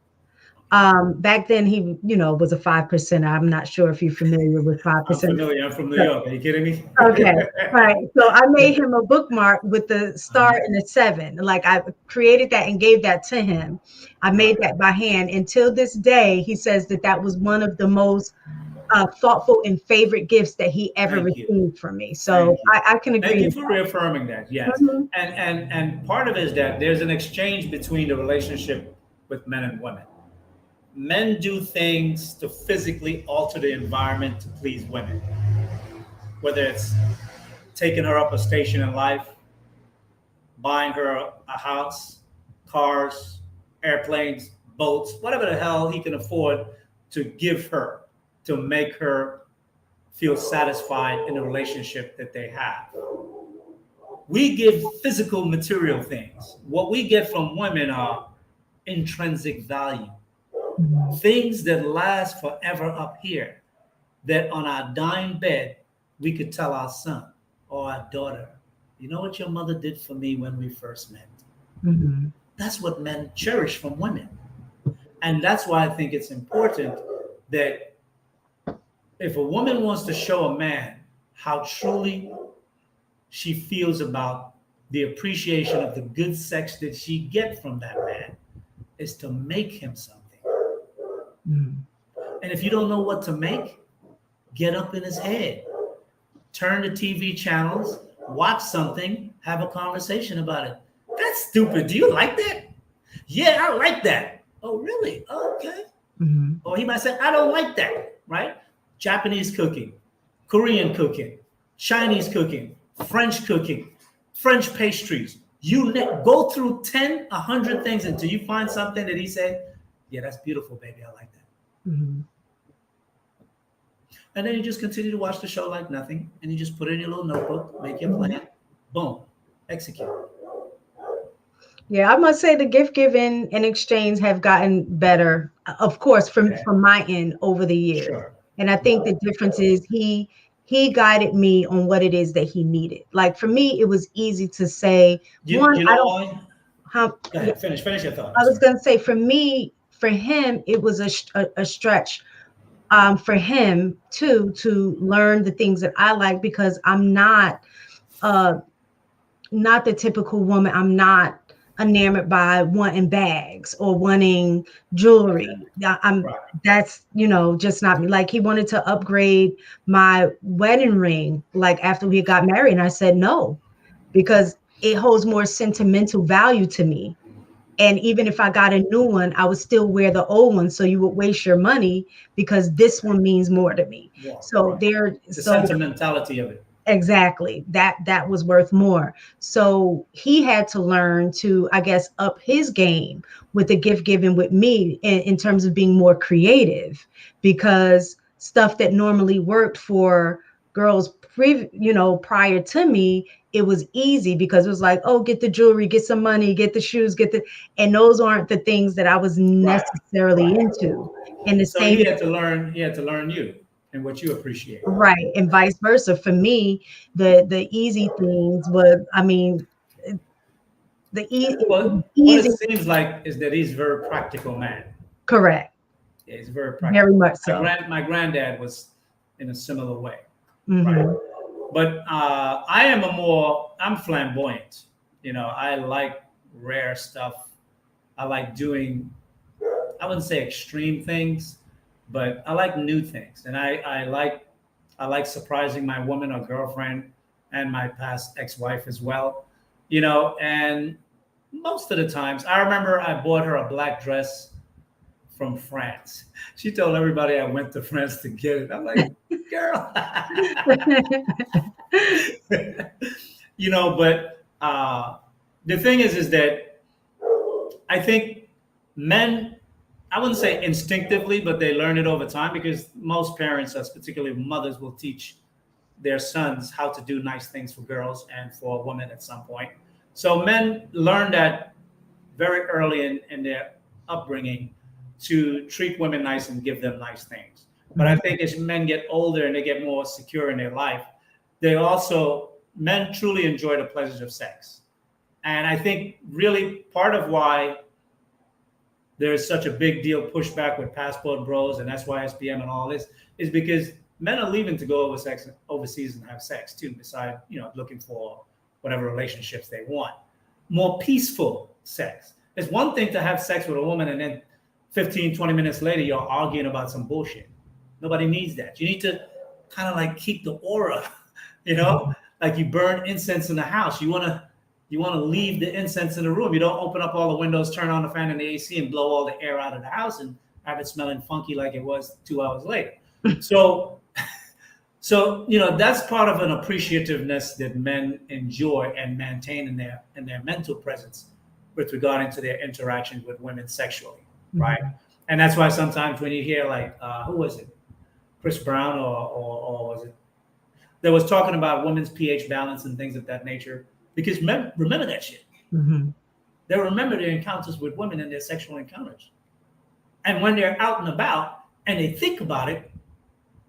Back then he, was a 5%. I'm not sure if you're familiar with 5%. I'm familiar. I'm from New York. Are you kidding me? Okay. Right. So I made him a bookmark with the star and the 7. Like, I created that and gave that to him. I made that by hand. Until this day, he says that was one of the most thoughtful and favorite gifts that he ever received from me. So I can agree. Thank you for reaffirming that. Yes. Mm-hmm. And part of it is that there's an exchange between the relationship with men and women. Men do things to physically alter the environment to please women, whether it's taking her up a station in life, buying her a house, cars, airplanes, boats, whatever the hell he can afford to give her to make her feel satisfied in the relationship that they have. We give physical material things. What we get from women are intrinsic value. Things that last forever up here, that on our dying bed, we could tell our son or our daughter, you know what your mother did for me when we first met? Mm-hmm. That's what men cherish from women. And that's why I think it's important that if a woman wants to show a man how truly she feels about the appreciation of the good sex that she gets from that man, is to make him something. Mm. And if you don't know what to make, get up in his head, turn the TV channels, watch something, have a conversation about it. That's stupid. Do you like that? Yeah, I like that. Oh, really? Okay. Mm-hmm. Or he might say, I don't like that, right? Japanese cooking, Korean cooking, Chinese cooking, French cooking, French pastries. You go through 10, 100 things until you find something that he said, yeah, that's beautiful, baby. I like that. Mm-hmm. And then you just continue to watch the show like nothing, and you just put it in your little notebook, make your plan, boom, execute. Yeah, I must say the gift giving and exchange have gotten better, of course, from my end over the years. Sure. And I think the difference is he he guided me on what it is that he needed. Like for me, it was easy to say, one, You I know don't, why? how, Go yeah, ahead, finish your thought. I I'm was sorry. going to say for me, for him, it was a stretch for him too, to learn the things that I like, because I'm uh, not the typical woman. I'm not enamored by wanting bags or wanting jewelry. I'm Right. That's, just not me. Like he wanted to upgrade my wedding ring like after we got married, and I said no, because it holds more sentimental value to me. And even if I got a new one, I would still wear the old one. So you would waste your money because this one means more to me. Well, So right. there, The so sentimentality of it. exactly, that was worth more. So he had to learn to, I guess, up his game with the gift giving with me in terms of being more creative, because stuff that normally worked for girls prior to me, it was easy because it was like, oh, get the jewelry, get some money, get the shoes, and those aren't the things that I was Right. necessarily Right. into. And the So same, he had to learn. He had to learn you and what you appreciate. right, and vice versa. For me, the easy things was, I mean, it was Well, what it easy. seems like is that he's a very practical man. Correct. Yeah, he's very Very practical. much so. My granddad was in a similar way, right? Hmm. But I'm flamboyant. You know, I like rare stuff. I like doing, I wouldn't say extreme things, but I like new things, and I like surprising my woman or girlfriend and my past ex-wife as well. You know, and most of the times, I remember I bought her a black dress from France. She told everybody I went to France to get it. I'm like, girl, you know. But the thing is that I think men, I wouldn't say instinctively, but they learn it over time because most parents, as particularly mothers, will teach their sons how to do nice things for girls and for women at some point. So men learn that very early in their upbringing to treat women nice and give them nice things. But I think as men get older and they get more secure in their life, men truly enjoy the pleasures of sex. And I think really part of why there's such a big deal pushback with passport bros and SYSBM and all this is because men are leaving to go overseas and have sex too, beside, looking for whatever relationships they want. More peaceful sex. It's one thing to have sex with a woman and then 15, 20 minutes later, you're arguing about some bullshit. Nobody needs that. You need to kind of like keep the aura, like you burn incense in the house. You want to leave the incense in the room. You don't open up all the windows, turn on the fan and the AC, and blow all the air out of the house and have it smelling funky like it was 2 hours later. So, that's part of an appreciativeness that men enjoy and maintain in their mental presence with regarding to their interactions with women sexually, right? And that's why sometimes when you hear like, who was it, Chris Brown or was it? That was talking about women's pH balance and things of that nature. Because men remember that shit. Mm-hmm. They remember their encounters with women and their sexual encounters. And when they're out and about and they think about it,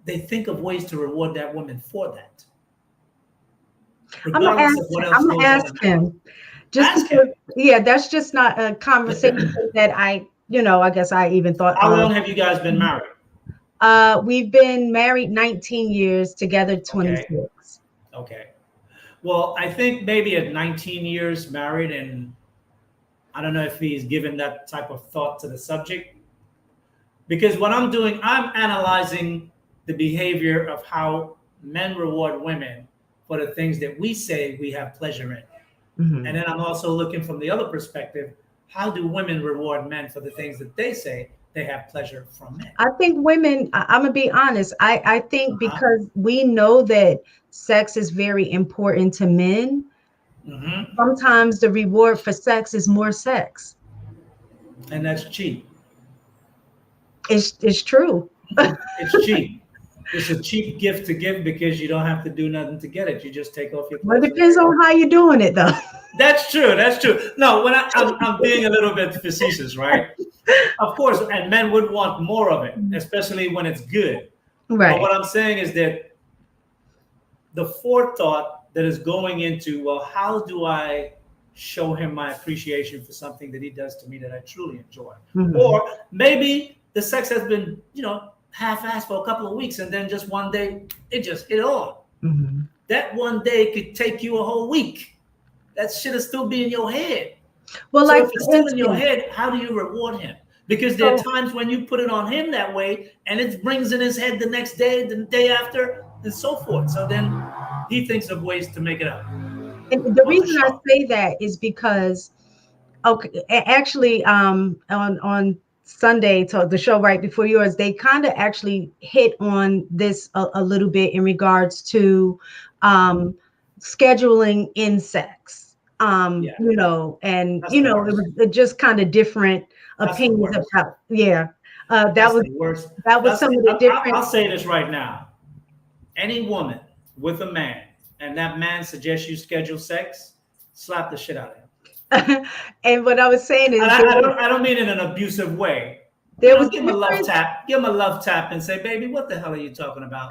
they think of ways to reward that woman for that. Regardless of what else I'm goes gonna ask on. him. Just Ask because, him. yeah, that's just not a conversation that I guess I even thought How of. long have you guys been married? We've been married 19 years, together 26. Okay. Well, I think maybe at 19 years married, and I don't know if he's given that type of thought to the subject. Because what I'm doing, I'm analyzing the behavior of how men reward women for the things that we say we have pleasure in. Mm-hmm. And then I'm also looking from the other perspective, how do women reward men for the things that they say they have pleasure from men? I think women, I'm gonna be honest. I think because we know that sex is very important to men, sometimes the reward for sex is more sex. And that's cheap. It's true. It's cheap. It's a cheap gift to give because you don't have to do nothing to get it. You just take off your Well, clothes. it depends on how you're doing it, though. That's true. That's true. No, when I'm being a little bit facetious, right? Of course, and men would want more of it, especially when it's good. Right. But what I'm saying is that the forethought that is going into, well, how do I show him my appreciation for something that he does to me that I truly enjoy? Mhm. Or maybe the sex has been, half-assed for a couple of weeks, and then just one day it just hit on. Mhm. That one day could take you a whole week. That shit will still be in your head. Well, So like if it's for still in your instance, head, how do you reward him? Because there are so times when you put it on him that way, and it brings in his head the next day, the day after, and so forth. So then he thinks of ways to make it up and the on the reason I show. say that is because actually on Sunday, to the show right before yours, they kind of actually hit on this a little bit in regards to um scheduling in sex. Yeah, And that's the it worst. was just kind of different That's the opinions worst. about, yeah. That That's was the worst. some of the I'll different. say this right now. Any woman with a man, and that man suggests you schedule sex, slap the shit out of him. And what I was saying And is I don't mean in an abusive way. there was Give him a love difference. tap. Give him a love tap and say, baby, what the hell are you talking about?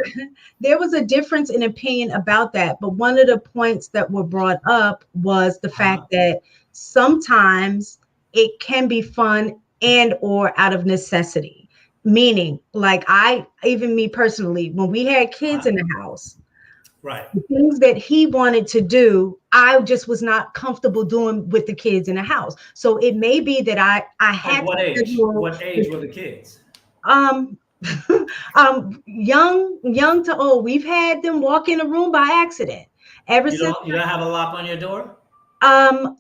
There was a difference in opinion about that, but one of the points that were brought up was the Uh-huh. fact that sometimes it can be fun and or out of necessity. Meaning, like even me personally, when we had kids in Uh-huh. the house, Right. the things that he wanted to do, I just was not comfortable doing with the kids in the house. So it may be that I Like had to what age? schedule What age were the kids? um young to old. We've had them walk in a room by accident. Ever since You don't have a lock on your door?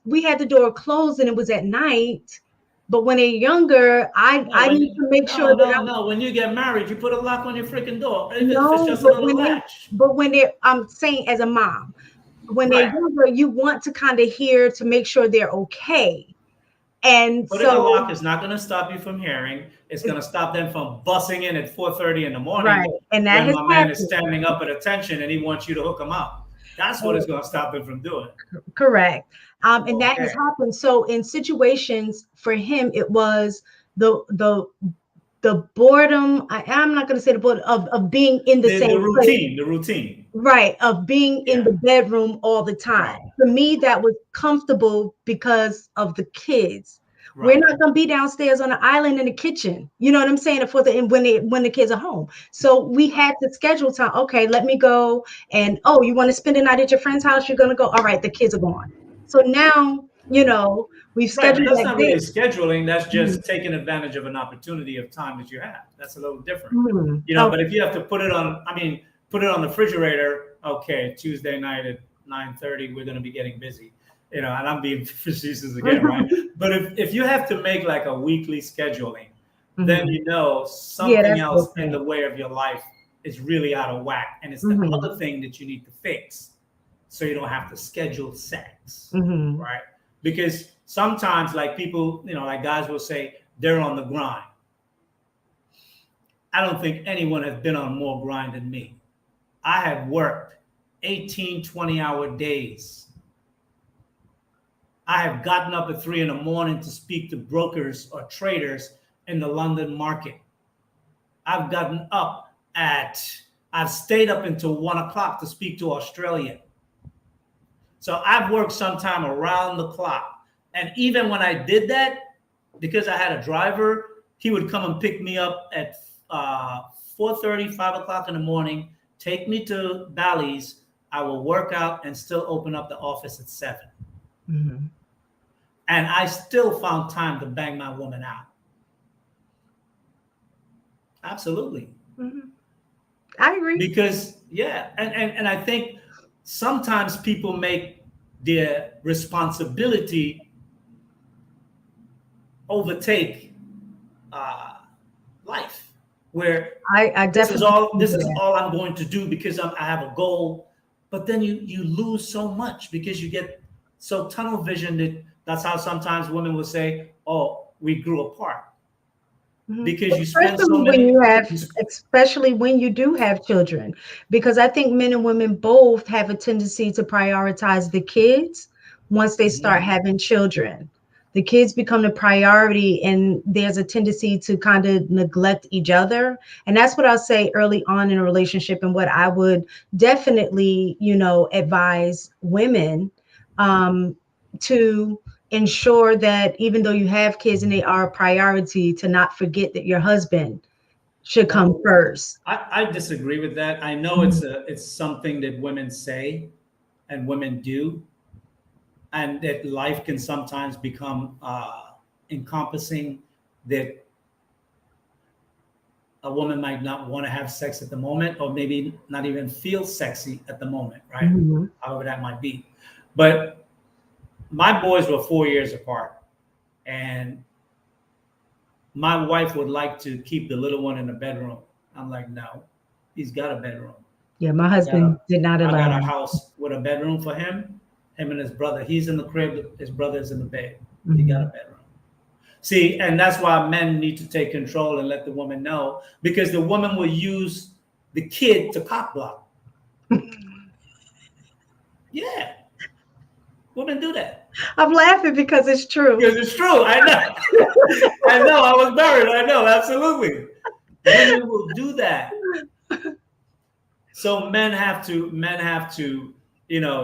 we had the door closed and it was at night. But when they're younger, No, I need to make sure no, that no, I'm no. When you get married, you put a lock on your freaking door, even if it's no, just a little latch. but when they're I'm saying as a mom, when they're Right. younger, you want to kind of hear to make sure they're okay. And Putting a so lock is not going to stop you from hearing. It's going to stop them from bussing in at 4:30 in the morning right, and that when has my man is happened. standing up at attention and he wants you to hook him up. That's what is going to stop him from doing it. Correct. And that has Okay. happened. So in situations for him, it was the the the boredom. I'm not going to say the boredom of being in the The same place, the routine. right? Of being in Yeah. the bedroom all the time. Right. For me, that was comfortable because of the kids. We're Right. not going to be downstairs on the island in the kitchen. You know what I'm saying? For the when the kids are home, so we had to schedule time. Okay, let me go. And oh, you want to spend the night at your friend's house? You're going to go. All right, the kids are gone. So now we've Right, but scheduled that's that not really date. scheduling. That's Mhm. just taking advantage of an opportunity of time that you have. That's a little different. Mhm. But Okay. if you have to put it on the refrigerator, okay, Tuesday night at 9:30, we're going to be getting busy. And I'm being facetious again, right? But if you have to make like a weekly scheduling, then Mhm. Yeah, something that's else in okay. the way of your life is really out of whack. And it's the Mhm. other thing that you need to fix so you don't have to schedule sex, Mhm. right? Because sometimes, like people, like guys will say they're on the grind. I don't think anyone has been on more grind than me. I have worked 18, 20-hour days. I have gotten up at 3 in the morning to speak to brokers or traders in the London market. I've gotten up I've stayed up until 1 o'clock to speak to Australia. So I've worked sometime around the clock. And even when I did that, because I had a driver, he would come and pick me up at 4:30, 5 o'clock in the morning, take me to Bally's. I will work out and still open up the office at 7. Mhm. And I still found time to bang my woman out. Absolutely. Mhm. I agree. Because, yeah, and I think sometimes people make their responsibility overtake life, where I definitely agree this with is that. all I'm going to do because I have a goal. But then you lose so much because you get so tunnel vision that's how sometimes women will say, "Oh, we grew apart," Mhm. because you spend so Especially when you do have children, because I think men and women both have a tendency to prioritize the kids once they start Mhm. having children. The kids become the priority, and there's a tendency to kind of neglect each other. And that's what I'll say early on in a relationship, and what I would definitely, advise women to ensure that even though you have kids and they are a priority, to not forget that your husband should come first. I disagree with that. I know it's something that women say and women do, and that life can sometimes become encompassing, that a woman might not want to have sex at the moment, or maybe not even feel sexy at the moment, right? Mm-hmm. However that might be. But my boys were 4 years apart, and my wife would like to keep the little one in the bedroom. I'm like, no, he's got a bedroom. Yeah, my husband did not I allow got a him. house with a bedroom for him and his brother. He's in the crib, his brother's in the bed. He Mm-hmm. got a bedroom. See, and that's why men need to take control and let the woman know, because the woman will use the kid to cock block. Yeah. Women do that. I'm laughing because it's true. Because it's true. I know. I know. I was married. I know. Absolutely. Women will do that. So men have to,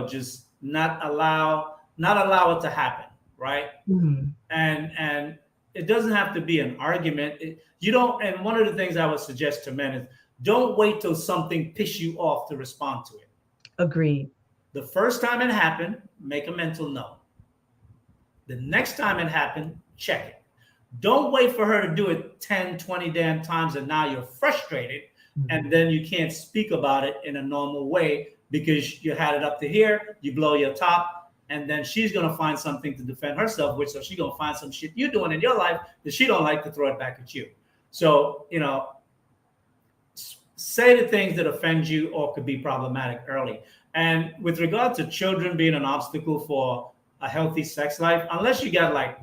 just not allow it to happen, right? Mm-hmm. And it doesn't have to be an argument. And one of the things I would suggest to men is, don't wait till something pisses you off to respond to it. Agreed. The first time it happened, make a mental note. The next time it happened, check it. Don't wait for her to do it 10, 20 damn times, and now you're frustrated, and then you can't speak about it in a normal way because you had it up to here, you blow your top, and then she's going to find something to defend herself with, so she's going to find some shit you're doing in your life that she don't like to throw it back at you. So, say the things that offend you or could be problematic early. And with regard to children being an obstacle for a healthy sex life, unless you got like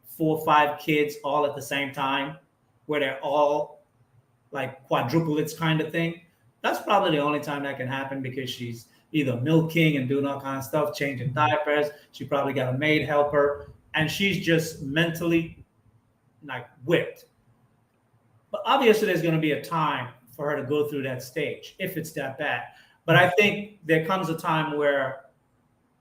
4 or 5 kids all at the same time, where they're all like quadruplets kind of thing, that's probably the only time that can happen, because she's either milking and doing all kinds of stuff, changing diapers. She probably got a maid helper, and she's just mentally like whipped. But obviously there's going to be a time for her to go through that stage if it's that bad. But I think there comes a time where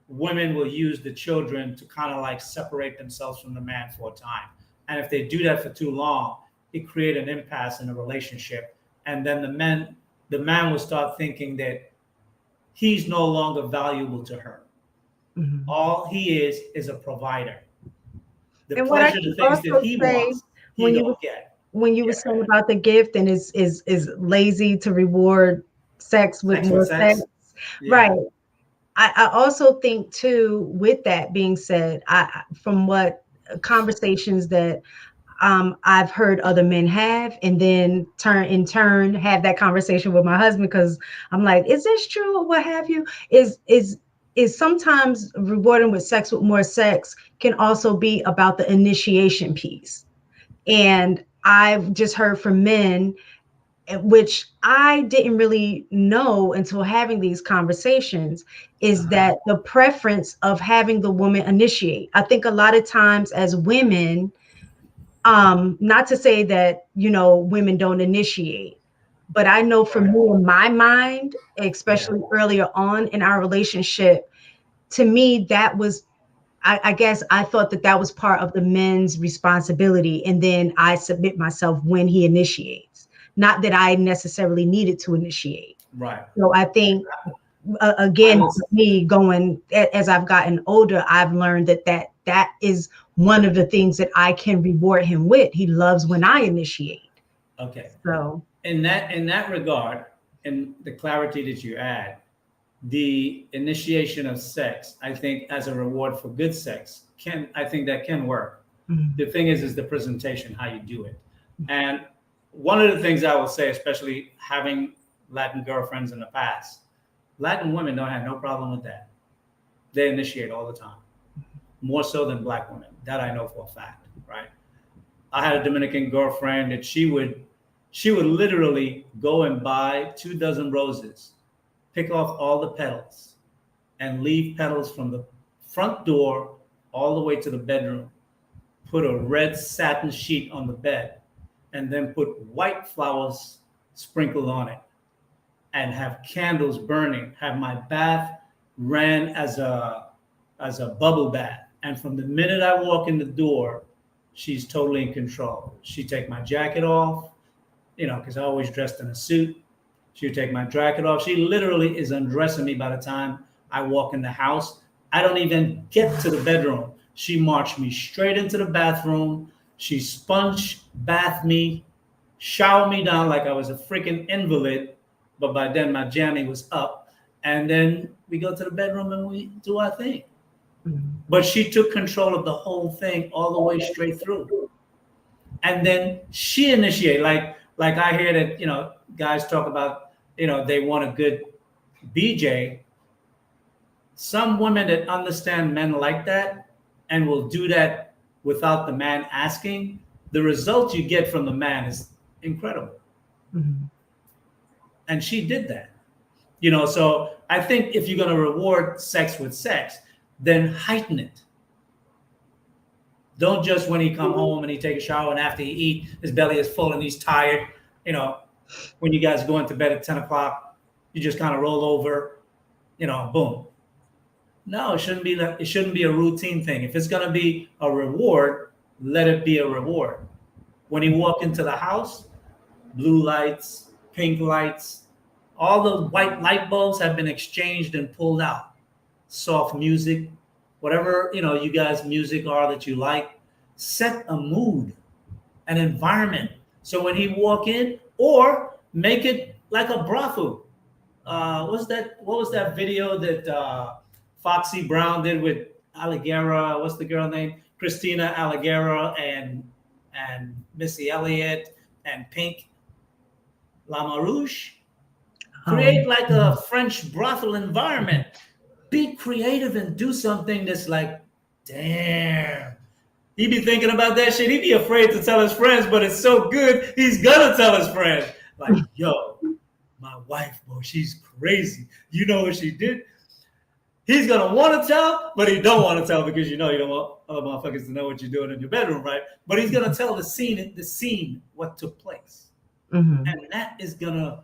women will use the children to kind of like separate themselves from the man for a time. And if they do that for too long, it creates an impasse in a relationship. And then the man will start thinking that he's no longer valuable to her. Mm-hmm. All he is a provider. The and pleasure, the things that he wants, he don't get. When you were saying about the gift and is lazy to reward sex with more sex. Yeah. Right. I also think too, with that being said, from what conversations that I've heard other men have, and then in turn have that conversation with my husband, because I'm like, is this true or what have you? Is sometimes rewarding with sex with more sex can also be about the initiation piece. And I've just heard from men, which I didn't really know until having these conversations, is that the preference of having the woman initiate. I think a lot of times as women, not to say that, women don't initiate, but I know for me in my mind, especially earlier on in our relationship, to me, that was, I guess I thought that was part of the men's responsibility. And then I submit myself when he initiates. Not that I necessarily needed to initiate. Right. So I think, again, for me, going as I've gotten older, I've learned that is one of the things that I can reward him with. He loves when I initiate. Okay. So in that regard, and the clarity that you add, the initiation of sex, I think, as a reward for good sex, can work. Mm-hmm. The thing is the presentation, how you do it. And one of the things I will say, especially having Latin girlfriends in the past, Latin women don't have no problem with that. They initiate all the time, more so than Black women. That I know for a fact, right? I had a Dominican girlfriend that she would literally go and buy 2 dozen roses, pick off all the petals, and leave petals from the front door all the way to the bedroom, put a red satin sheet on the bed, and then put white flowers sprinkled on it, and have candles burning, have my bath ran as a bubble bath. And from the minute I walk in the door, she's totally in control. She take my jacket off, because I always dressed in a suit. She would take my jacket off. She literally is undressing me by the time I walk in the house. I don't even get to the bedroom. She marched me straight into the bathroom. She sponge bathed me, showered me down like I was a freaking invalid. But by then my jammy was up. And then we go to the bedroom and we do our thing. But she took control of the whole thing all the way straight through. And then she initiated, like I hear that, guys talk about, they want a good BJ. Some women that understand men like that and will do that without the man asking, the result you get from the man is incredible. Mm-hmm. And she did that. So I think if you're going to reward sex with sex, then heighten it. Don't just when he come home and he take a shower and after he eat, his belly is full and he's tired. When you guys go into bed at 10 o'clock, you just kind of roll over, boom. No, it shouldn't be that. It shouldn't be a routine thing. If it's going to be a reward, let it be a reward. When you walk into the house, blue lights, pink lights, all the white light bulbs have been exchanged and pulled out. Soft music, whatever, you guys music are that you like, set a mood, an environment. So when he walk in, or make it like a brothel. What was that video that Foxy Brown did with Allegra? What's the girl name? Christina Allegra and Missy Elliott and Pink La Rouge. Create like a French brothel environment. Be creative and do something that's like, damn. He be thinking about that shit. He be afraid to tell his friends, but it's so good, he's gonna tell his friends. Like, yo, my wife, boy, she's crazy. You know what she did? He's gonna want to tell, but he don't want to tell because you don't want other motherfuckers to know what you're doing in your bedroom, right? But he's gonna tell the scene what took place, and that is gonna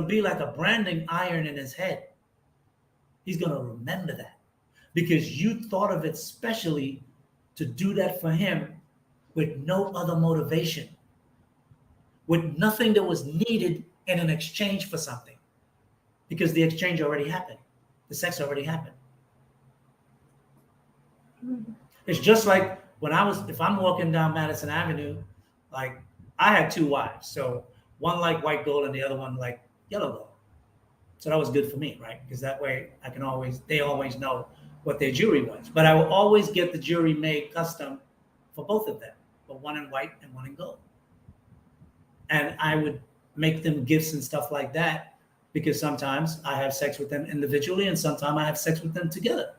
be like a branding iron in his head. He's gonna remember that because you thought of it specially to do that for him with no other motivation, with nothing that was needed in an exchange for something, because the exchange already happened. The sex already happened. It's just like if I'm walking down Madison Avenue, like I had two wives. So one like white gold and the other one like yellow gold. So that was good for me, right? Because that way they always know what their jewelry was. But I will always get the jewelry made custom for both of them, but one in white and one in gold. And I would make them gifts and stuff like that because sometimes I have sex with them individually and sometimes I have sex with them together.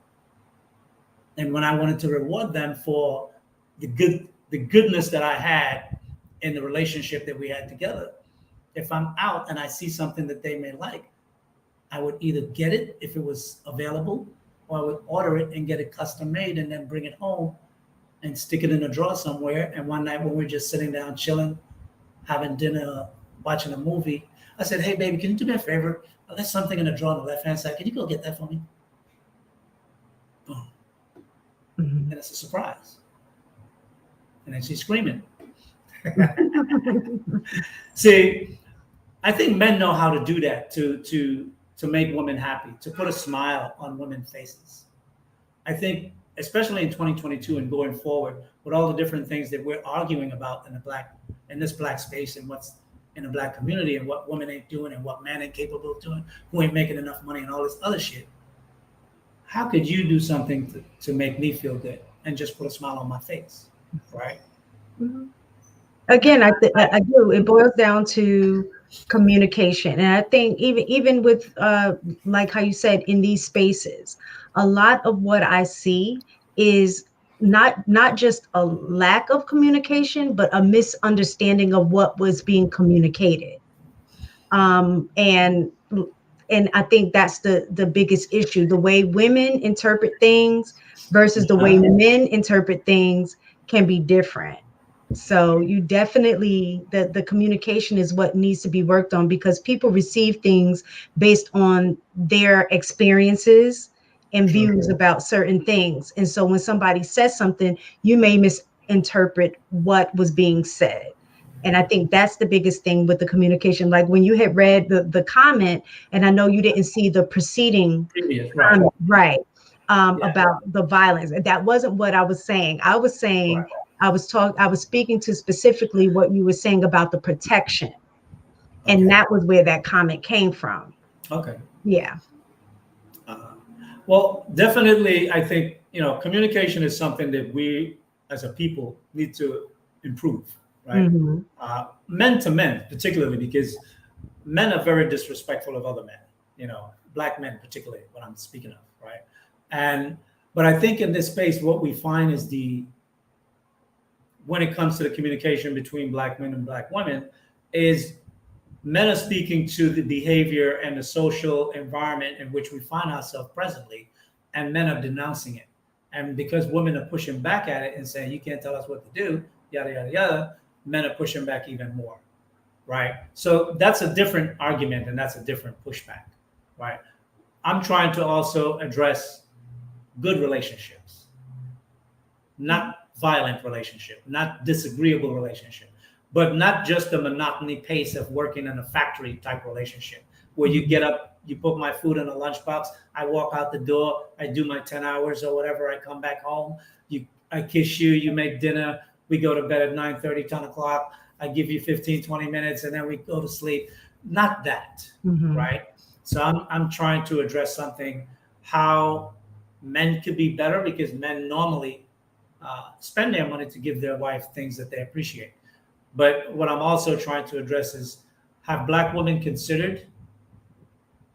And when I wanted to reward them for the goodness that I had in the relationship that we had together, if I'm out and I see something that they may like, I would either get it if it was available, or I would order it and get it custom made and then bring it home and stick it in a drawer somewhere. And one night when we're just sitting down chilling, having dinner, watching a movie, I said, hey, baby, can you do me a favor? There's something in the drawer on the left-hand side. Can you go get that for me? Boom. And it's a surprise. And then she's screaming. See, I think men know how to do that to make women happy, to put a smile on women's faces. I think, especially in 2022 and going forward, with all the different things that we're arguing about in this black space and what's in the black community and what women ain't doing and what men ain't capable of doing, who ain't making enough money and all this other shit. How could you do something to make me feel good and just put a smile on my face, right? Again, I do. It boils down to communication, and I think even with like how you said in these spaces, a lot of what I see is not just a lack of communication, but a misunderstanding of what was being communicated. And And I think that's the biggest issue. The way women interpret things versus the way men interpret things can be different. So you definitely, the communication is what needs to be worked on, because people receive things based on their experiences and views about certain things. And so when somebody says something, you may misinterpret what was being said. And I think that's the biggest thing with the communication. Like when you had read the comment, and I know you didn't see the preceding Right. comment, right, about the violence. That wasn't what I was saying. I was saying, I was speaking to specifically what you were saying about the protection. And that was where that comment came from. Okay. Yeah. Well, definitely, I think, communication is something that we as a people need to improve, right? Mhm. Men to men, particularly, because men are very disrespectful of other men, Black men, particularly, what I'm speaking of, right? But I think in this space, what we find is when it comes to the communication between Black men and Black women, is men are speaking to the behavior and the social environment in which we find ourselves presently, and men are denouncing it. And because women are pushing back at it and saying, you can't tell us what to do, yada, yada, yada, men are pushing back even more, right? So that's a different argument, and that's a different pushback, right? I'm trying to also address good relationships, not violent relationship, not disagreeable relationship, but not just the monotony pace of working in a factory type relationship where you get up, you put my food in a lunchbox, I walk out the door, I do my 10 hours or whatever, I come back home, I kiss you, you make dinner, we go to bed at 9:30, 10 o'clock, I give you 15, 20 minutes, and then we go to sleep. Not that, right? So I'm trying to address something, how men could be better, because men normally spend their money to give their wife things that they appreciate. But what I'm also trying to address is, have Black women considered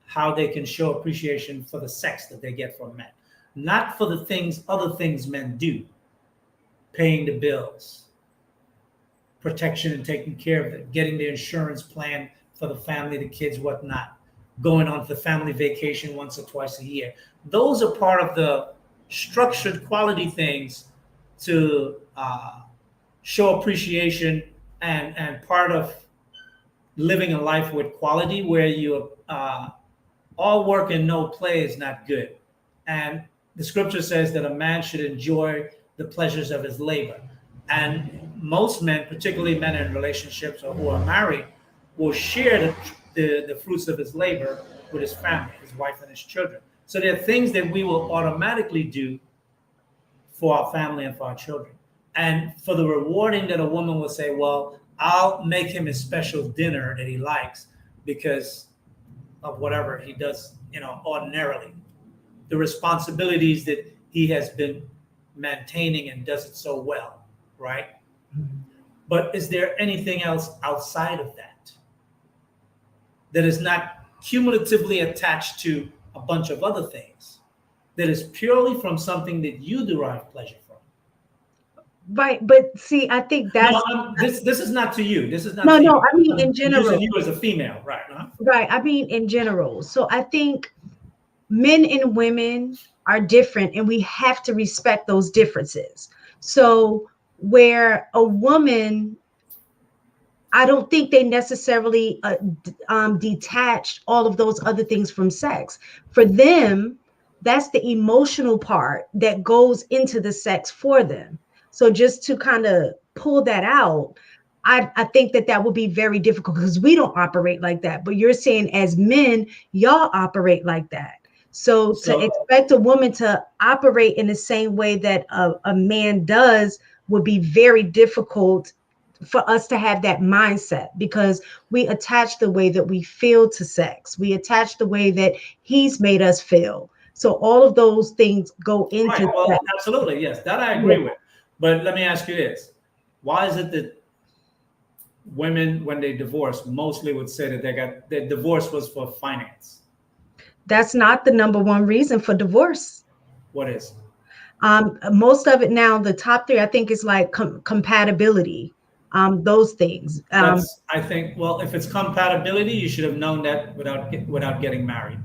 how they can show appreciation for the sex that they get from men, not for the other things men do, paying the bills, protection and taking care of it, getting the insurance plan for the family, the kids, whatnot, going on the family vacation once or twice a year. Those are part of the structured quality things to show appreciation, and part of living a life with quality, where you all work and no play is not good. And the scripture says that a man should enjoy the pleasures of his labor. And most men, particularly men in relationships or who are married, will share the fruits of his labor with his family, his wife and his children. So there are things that we will automatically do for our family and for our children. And for the rewarding that a woman will say, well, I'll make him a special dinner that he likes because of whatever he does, ordinarily. The responsibilities that he has been maintaining and does it so well, right? But is there anything else outside of that is not cumulatively attached to a bunch of other things, that is purely from something that you derive pleasure from? Right, but see, I think that's this is not to you. This is not. No. I mean, in general, using you as a female, right? Huh? Right. I mean, in general. So I think men and women are different, and we have to respect those differences. So where a woman, I don't think they necessarily detach all of those other things from sex. For them, that's the emotional part that goes into the sex for them. So just to kind of pull that out, I think that would be very difficult, because we don't operate like that. But you're saying as men, y'all operate like that. So to expect a woman to operate in the same way that a man does would be very difficult for us to have that mindset, because we attach the way that we feel to sex. We attach the way that he's made us feel. So all of those things go into right. Well, sex. Absolutely, yes, that I agree with. But let me ask you this: why is it that women, when they divorce, mostly would say that their divorce was for finance? That's not the number one reason for divorce. What is? Most of it now, the top three, I think, is like compatibility. those things. I think, well, if it's compatibility, you should have known that without getting married.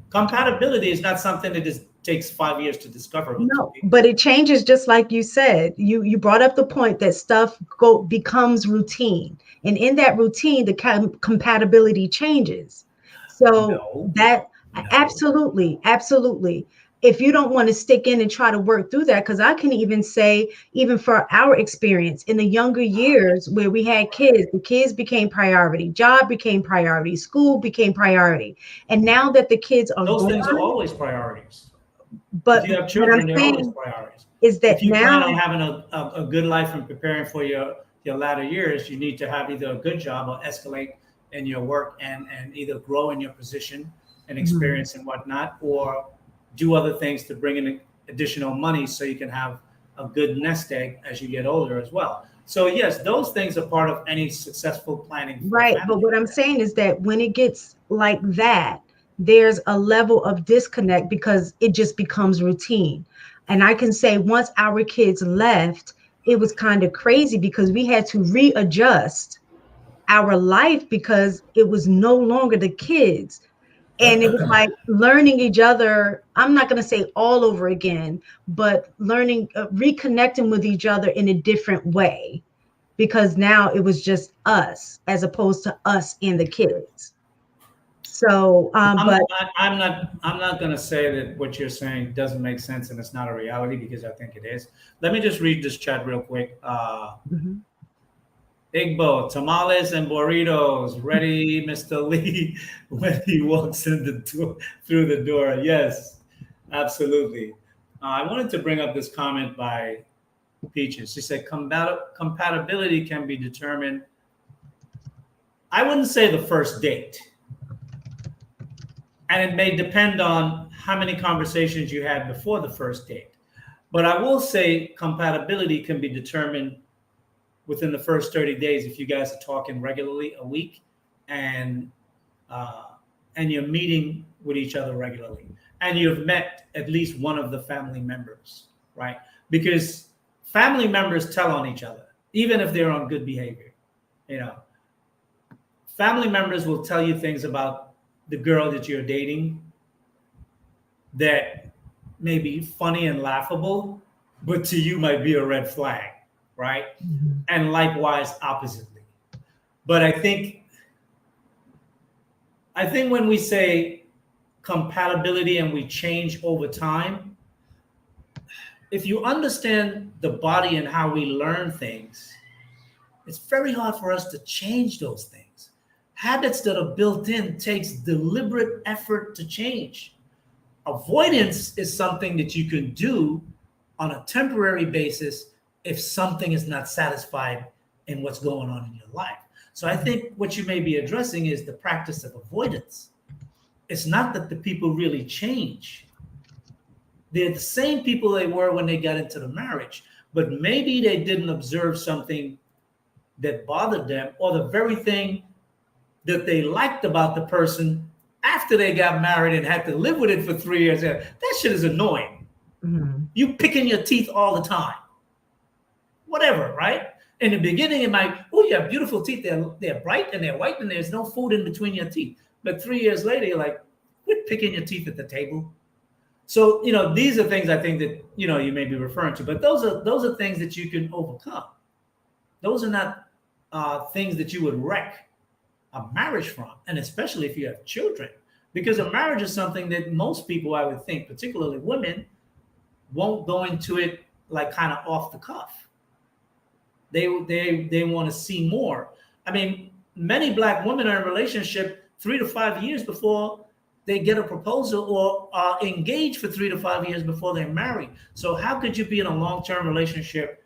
Compatibility is not something that just takes 5 years to discover with two No, people. but it changes just like you said. You brought up the point that stuff becomes routine. And in that routine, the compatibility changes. So No, that no. absolutely, absolutely. If you don't want to stick in and try to work through that, because I can even say, even for our experience in the younger years where we had kids, the kids became priority, job became priority, school became priority. And now that the kids are Those things are gone, always priorities. If but you have what I'm children, they're always saying priorities. is If that you now, plan on having a good life and preparing for your latter years, you need to have either a good job or escalate in your work and either grow in your position and Mhm. experience and whatnot, or do other things to bring in additional money so you can have a good nest egg as you get older as well. So yes, those things are part of any successful planning for a Right. But family what like I'm that. saying is that when it gets like that, there's a level of disconnect because it just becomes routine. And I can say once our kids left, it was kind of crazy because we had to readjust our life because it was no longer the kids. And it was like learning each other. I'm not going to say all over again, but learning, reconnecting with each other in a different way because now it was just us as opposed to us and the kids. So, I'm but I'm not going to say that what you're saying doesn't make sense and it's not a reality because I think it is. Let me just read this chat real quick. Mhm. Igbo, tamales and burritos, ready, Mr. Lee, when he walks in the door, through the door. Yes, absolutely. I wanted to bring up this comment by Peaches. She said, compatibility can be determined. I wouldn't say the first date, and it may depend on how many conversations you had before the first date. But I will say compatibility can be determined within the first 30 days if you guys are talking regularly a week and uh, and you're meeting with each other regularly and you've met at least one of the family members, right? Because family members tell on each other even if they're on good behavior. You know, family members will tell you things about the girl that you're dating that may be funny and laughable, but to you might be a red flag, right? Mhm. And likewise oppositely. But I think when we say compatibility and we change over time, if you understand the body and how we learn things, it's very hard for us to change those things. Habits that are built in takes deliberate effort to change. Avoidance is something that you can do on a temporary basis if something is not satisfied in what's going on in your life. So I think what you may be addressing is the practice of avoidance. It's not that the people really change. They're the same people they were when they got into the marriage, but maybe they didn't observe something that bothered them or the very thing that they liked about the person after they got married and had to live with it for 3 years. That shit is annoying. Mhm. You picking your teeth all the time. Whatever, right? In the beginning, it might, oh, you have beautiful teeth. They're bright and they're white and there's no food in between your teeth. But 3 years later, you're like, quit picking your teeth at the table. So, these are things I think that, you may be referring to, but those are things that you can overcome. Those are not things that you would wreck a marriage from, and especially if you have children, because a marriage is something that most people, I would think, particularly women, won't go into it like kind of off the cuff. They want to see more. I mean, many black women are in a relationship 3 to 5 years before they get a proposal or are engaged for 3 to 5 years before they're married. So how could you be in a long-term relationship,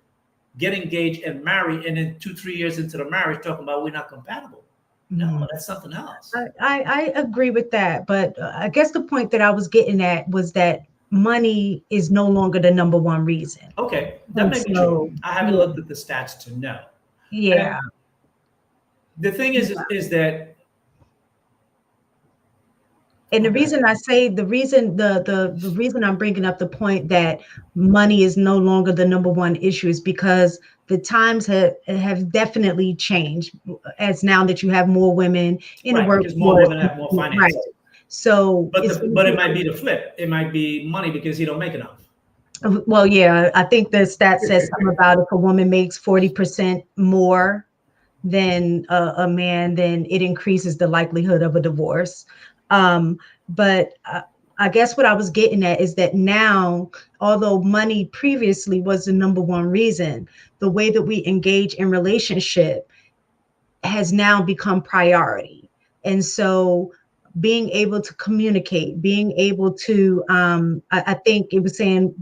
get engaged and marry, and then 2, 3 years into the marriage talking about we're not compatible? No, Mhm. that's something else. I agree with that, but I guess the point that I was getting at was that money is no longer the number one reason. Okay, that And may be true. so, I haven't yeah, looked at the stats to know. yeah. And the thing is that And the Okay. reason I say the reason I'm bringing up the point that money is no longer the number one issue is because the times have definitely changed, as now that you have more women in the Right, because more workforce. women have more Right. finances. So it's going to But it be, might be the flip. It might be money because you don't make enough. well, yeah, I think the stat says something about if a woman makes 40% more than a man, then it increases the likelihood of a divorce. But I guess what I was getting at is that now, although money previously was the number one reason, the way that we engage in relationship has now become priority. And so being able to communicate, being able to, I think it was saying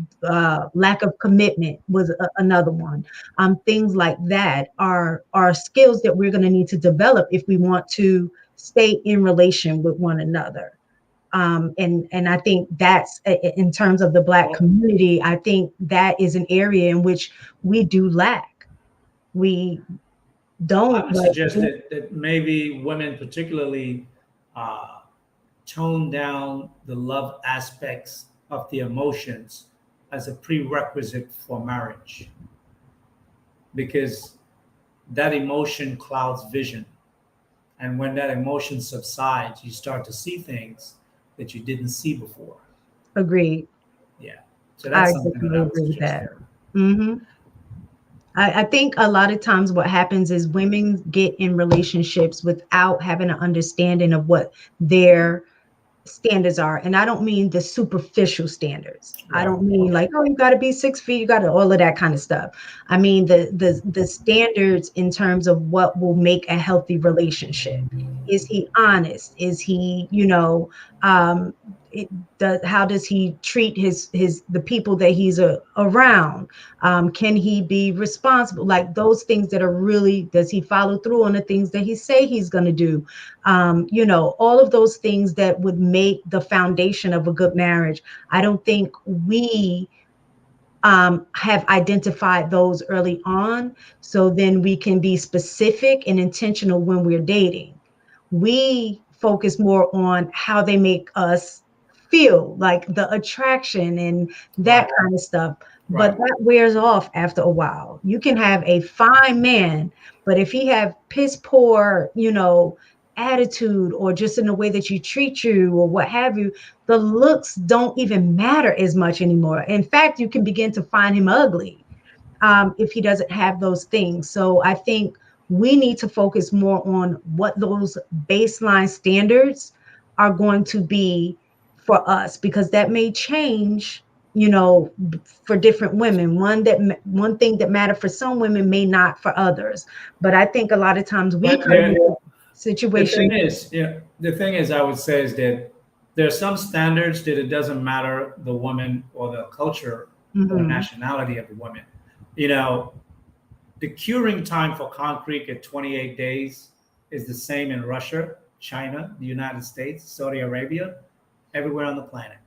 lack of commitment was another one. Things like that are skills that we're going to need to develop if we want to stay in relation with one another. And I think that's in terms of the Black Well, community, I think that is an area in which we do lack. We I don't would suggest that maybe women particularly uh, tone down the love aspects of the emotions as a prerequisite for marriage, because that emotion clouds vision. And when that emotion subsides, you start to see things that you didn't see before. agree. Yeah. So I that's something that definitely I would agree with suggest that. there. hmm I think a lot of times what happens is women get in relationships without having an understanding of what their standards are. And I don't mean the superficial standards. I Right. don't mean Okay. like, oh, you got to be 6 feet, you got to all of that kind of stuff. I mean the standards in terms of what will make a healthy relationship. Is he honest? Is he, um, it how does he treat his the people that he's around? Can he be responsible? Like those things that are really, does he follow through on the things that he say he's going to do? All of those things that would make the foundation of a good marriage. I don't think we have identified those early on. So then we can be specific and intentional when we're dating. We focus more on how they make us feel, like the attraction and that Right. kind of stuff. But Right. that wears off after a while. You can have a fine man, but if he have piss poor, attitude, or just in the way that you treat you or what have you, the looks don't even matter as much anymore. In fact, you can begin to find him ugly if he doesn't have those things. So I think we need to focus more on what those baseline standards are going to be for us, because that may change, for different women. One thing that matter for some women may not for others. But I think a lot of times we But come there, into the situations. thing is, yeah, the thing is, I would say is that there are some standards that it doesn't matter the woman or the culture or Mhm. nationality of the woman. You know, the curing time for concrete at 28 days is the same in Russia, China, the United States, Saudi Arabia, everywhere on the planet.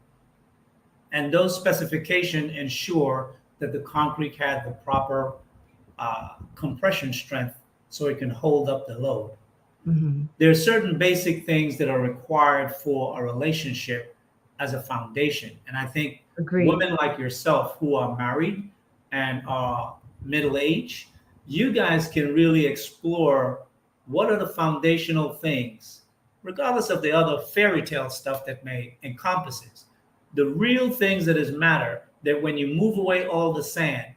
And those specifications ensure that the concrete had the proper compression strength so it can hold up the load. Mhm. There are certain basic things that are required for a relationship as a foundation. And I think Agreed. women like yourself who are married and are middle aged, you guys can really explore what are the foundational things, regardless of the other fairy tale stuff that may encompass it. The real things that is matter, that when you move away all the sand,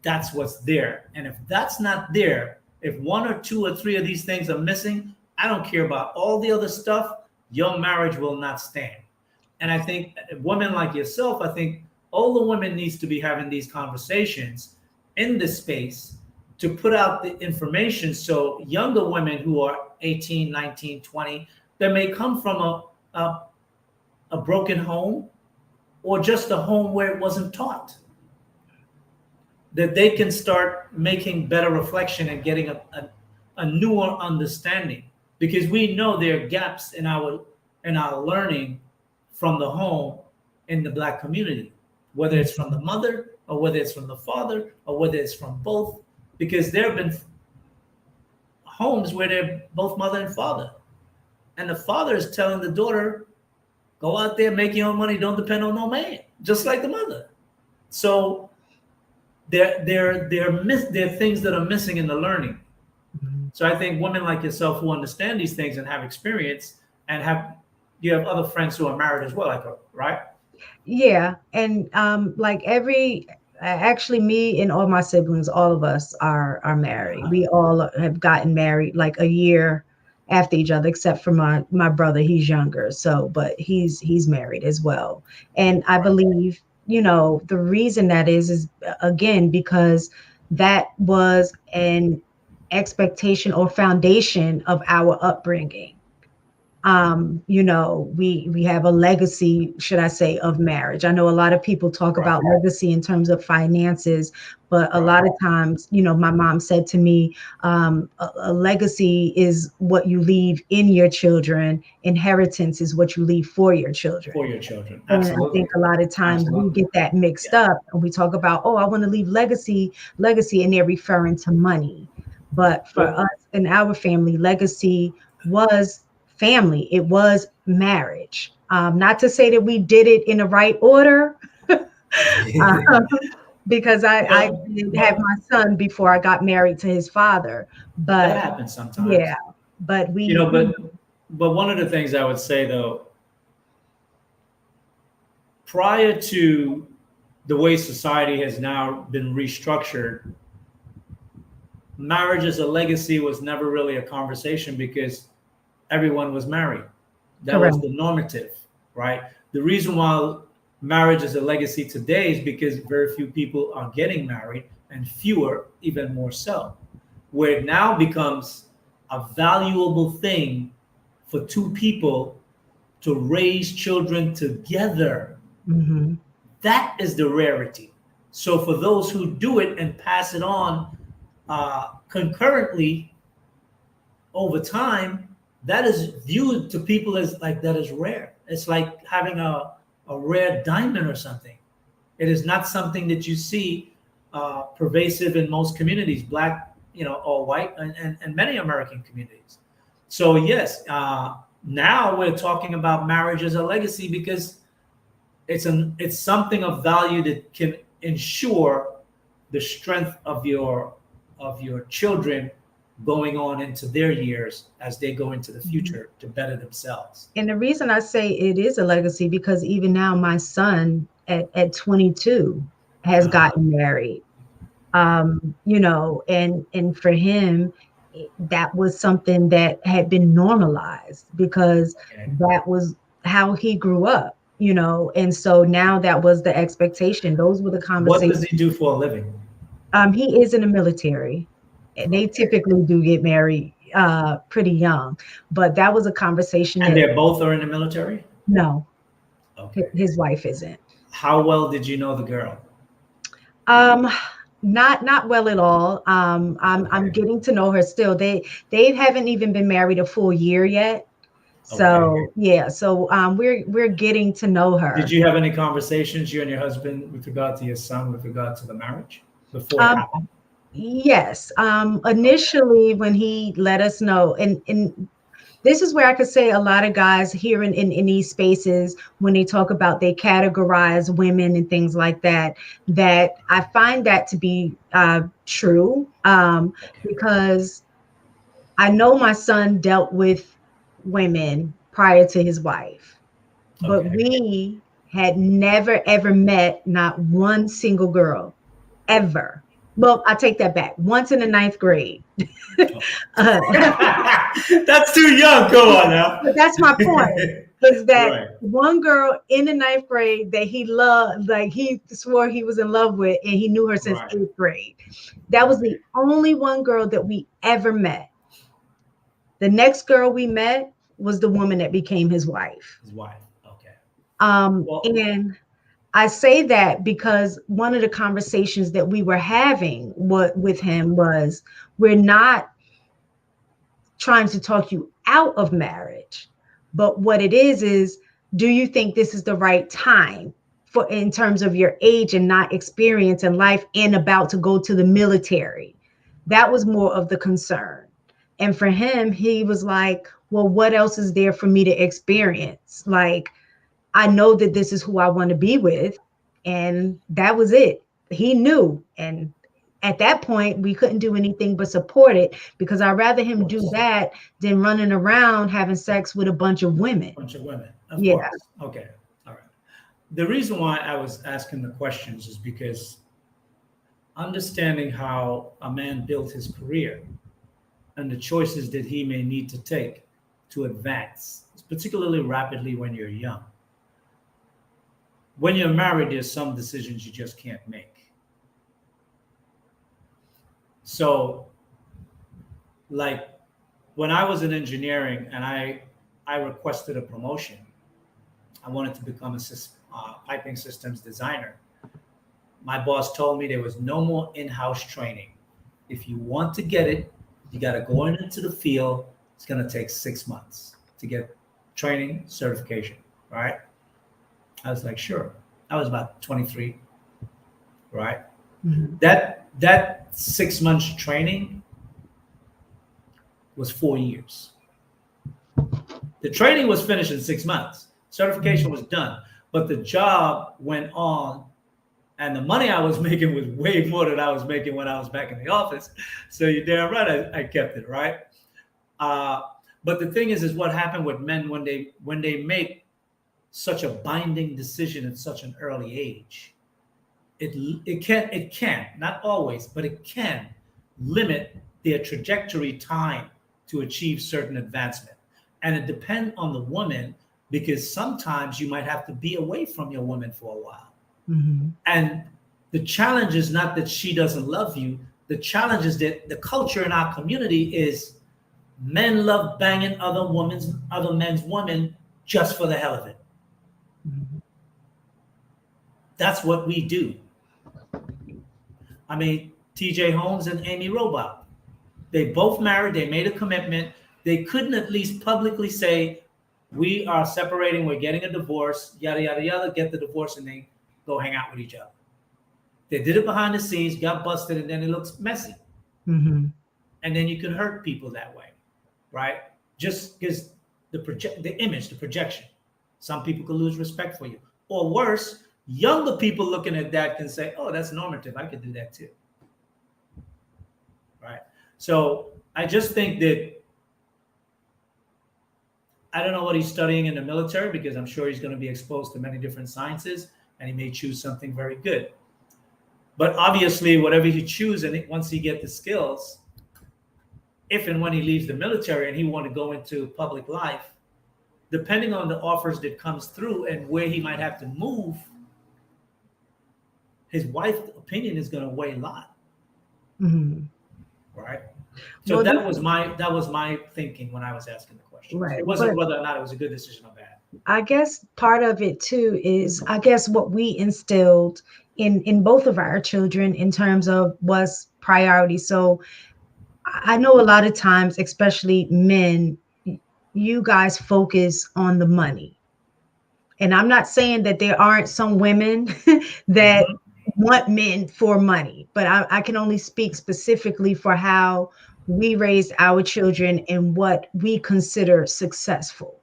that's what's there. And if that's not there, if one or two or three of these things are missing, I don't care about all the other stuff, your marriage will not stand. And I think women like yourself, I think older women needs to be having these conversations in this space to put out the information so younger women who are 18, 19, 20, that may come from a broken home or just a home where it wasn't taught, that they can start making better reflection and getting a newer understanding, because we know there are gaps in our learning from the home in the Black community, whether it's from the mother or whether it's from the father or whether it's from both, because there have been homes where they're both mother and father, and the father is telling the daughter Go out there, make your own money. Don't depend on no man. Just like the mother. So there are things that are missing in the learning. So I think women like yourself who understand these things and have experience and you have other friends who are married as well, like right? Yeah, and like actually me and all my siblings, all of us are married. We all have gotten married like a year after each other, except for my brother. He's younger, so but he's married as well. And I believe, the reason that is again because that was an expectation or foundation of our upbringing. We have a legacy, should I say, of marriage. I know a lot of people talk about legacy in terms of finances, but a lot of times, my mom said to me, a legacy is what you leave in your children. Inheritance is what you leave for your children. For your children, and absolutely. I think a lot of times we get that mixed up, and we talk about, I want to leave legacy, and they're referring to money. But for us in our family, legacy was family. It was marriage. Not to say that we did it in the right order, because I did have my son before I got married to his father. But that happens sometimes. Yeah, but but one of the things I would say though, prior to the way society has now been restructured, marriage as a legacy was never really a conversation because everyone was married. That was the normative, right? The reason why marriage is a legacy today is because very few people are getting married and fewer, even more so, where it now becomes a valuable thing for two people to raise children together. Mm-hmm. That is the rarity. So for those who do it and pass it on concurrently over time, that is viewed to people as like that is rare. It's like having a rare diamond or something. It is not something that you see pervasive in most communities, black, or white, and many American communities. So yes, now we're talking about marriage as a legacy because it's something of value that can ensure the strength of your children going on into their years as they go into the future to better themselves. And the reason I say it is a legacy because even now my son at 22 has gotten married. And for him, that was something that had been normalized because that was how he grew up, and so now that was the expectation. Those were the conversations. What does he do for a living? He is in the military. And they typically do get married pretty young, but that was a conversation. And they both are in the military? No. Okay. His wife isn't. How well did you know the girl? Not well at all. I'm getting to know her still. They haven't even been married a full year yet. So yeah, so we're getting to know her. Did you have any conversations, you and your husband, with regard to your son, with regard to the marriage before it happened? Yes. Initially, when he let us know, and this is where I could say a lot of guys here in these spaces, when they talk about they categorize women and things like that, that I find that to be true, because I know my son dealt with women prior to his wife, but we had never, ever met not one single girl, ever. Well, I take that back. Once in the 9th grade. That's too young. Go on now. But that's my point. Is that one girl in the 9th grade that he loved, like he swore he was in love with, and he knew her since 8th grade. That was the only one girl that we ever met. The next girl we met was the woman that became his wife. His wife. Okay. And I say that because one of the conversations that we were having with him was, we're not trying to talk you out of marriage, but what it is, do you think this is the right time in terms of your age and not experience in life and about to go to the military? That was more of the concern. And for him, he was like, well, what else is there for me to experience? Like, I know that this is who I want to be with. And that was it. He knew. And at that point, we couldn't do anything but support it, because I'd rather him do that than running around having sex with a bunch of women. Bunch of women, of Yeah. course. Okay, all right. The reason why I was asking the questions is because understanding how a man built his career and the choices that he may need to take to advance, particularly rapidly when you're young. When you're married, there's some decisions you just can't make. So, like when I was in engineering and I requested a promotion, I wanted to become a piping systems designer. My boss told me there was no more in-house training. If you want to get it, you got to go into the field. It's going to take 6 months to get training certification, right? I was like, sure. I was about 23, right? Mhm. That 6 months training was 4 years. The training was finished in 6 months. Certification was done, but the job went on, and the money I was making was way more than I was making when I was back in the office. So you're damn right, I kept it, right? But the thing is what happened with men when they make such a binding decision at such an early age, it can not always, but it can limit their trajectory time to achieve certain advancement. And it depends on the woman, because sometimes you might have to be away from your woman for a while. Mhm. And the challenge is not that she doesn't love you. The challenge is that the culture in our community is men love banging other men's women just for the hell of it. Mhm. That's what we do. I mean, TJ Holmes and Amy Robach, they both married, they made a commitment. They couldn't at least publicly say, we are separating, we're getting a divorce, yada, yada, yada, get the divorce, and they go hang out with each other. They did it behind the scenes, got busted, and then it looks messy. Mhm. And then you can hurt people that way, right? Just because the image, the projection. Some people can lose respect for you. Or worse, younger people looking at that can say, oh, that's normative. I could do that too. Right? So I just think that I don't know what he's studying in the military, because I'm sure he's going to be exposed to many different sciences, and he may choose something very good. But obviously, whatever he chooses, and once he gets the skills, if and when he leaves the military and he want to go into public life, depending on the offers that comes through and where he might have to move, his wife's opinion is going to weigh a lot, Mhm. right? So Well, that was my thinking when I was asking the question. right. It wasn't But whether or not it was a good decision or bad. I guess part of it too is, I guess, what we instilled in both of our children in terms of was priority. So I know a lot of times, especially men, you guys focus on the money. And I'm not saying that there aren't some women that Mhm. want men for money, but I can only speak specifically for how we raised our children and what we consider successful.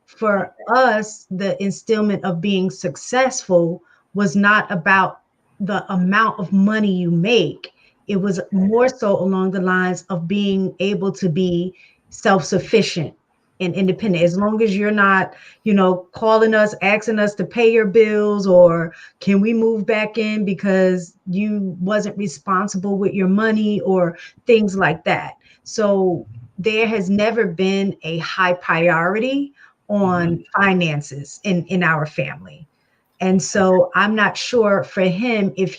For us, the instillment of being successful was not about the amount of money you make. It was more so along the lines of being able to be self-sufficient and independent. As long as you're not, calling us, asking us to pay your bills, or can we move back in because you wasn't responsible with your money, or things like that. So there has never been a high priority on finances in our family. And so I'm not sure for him If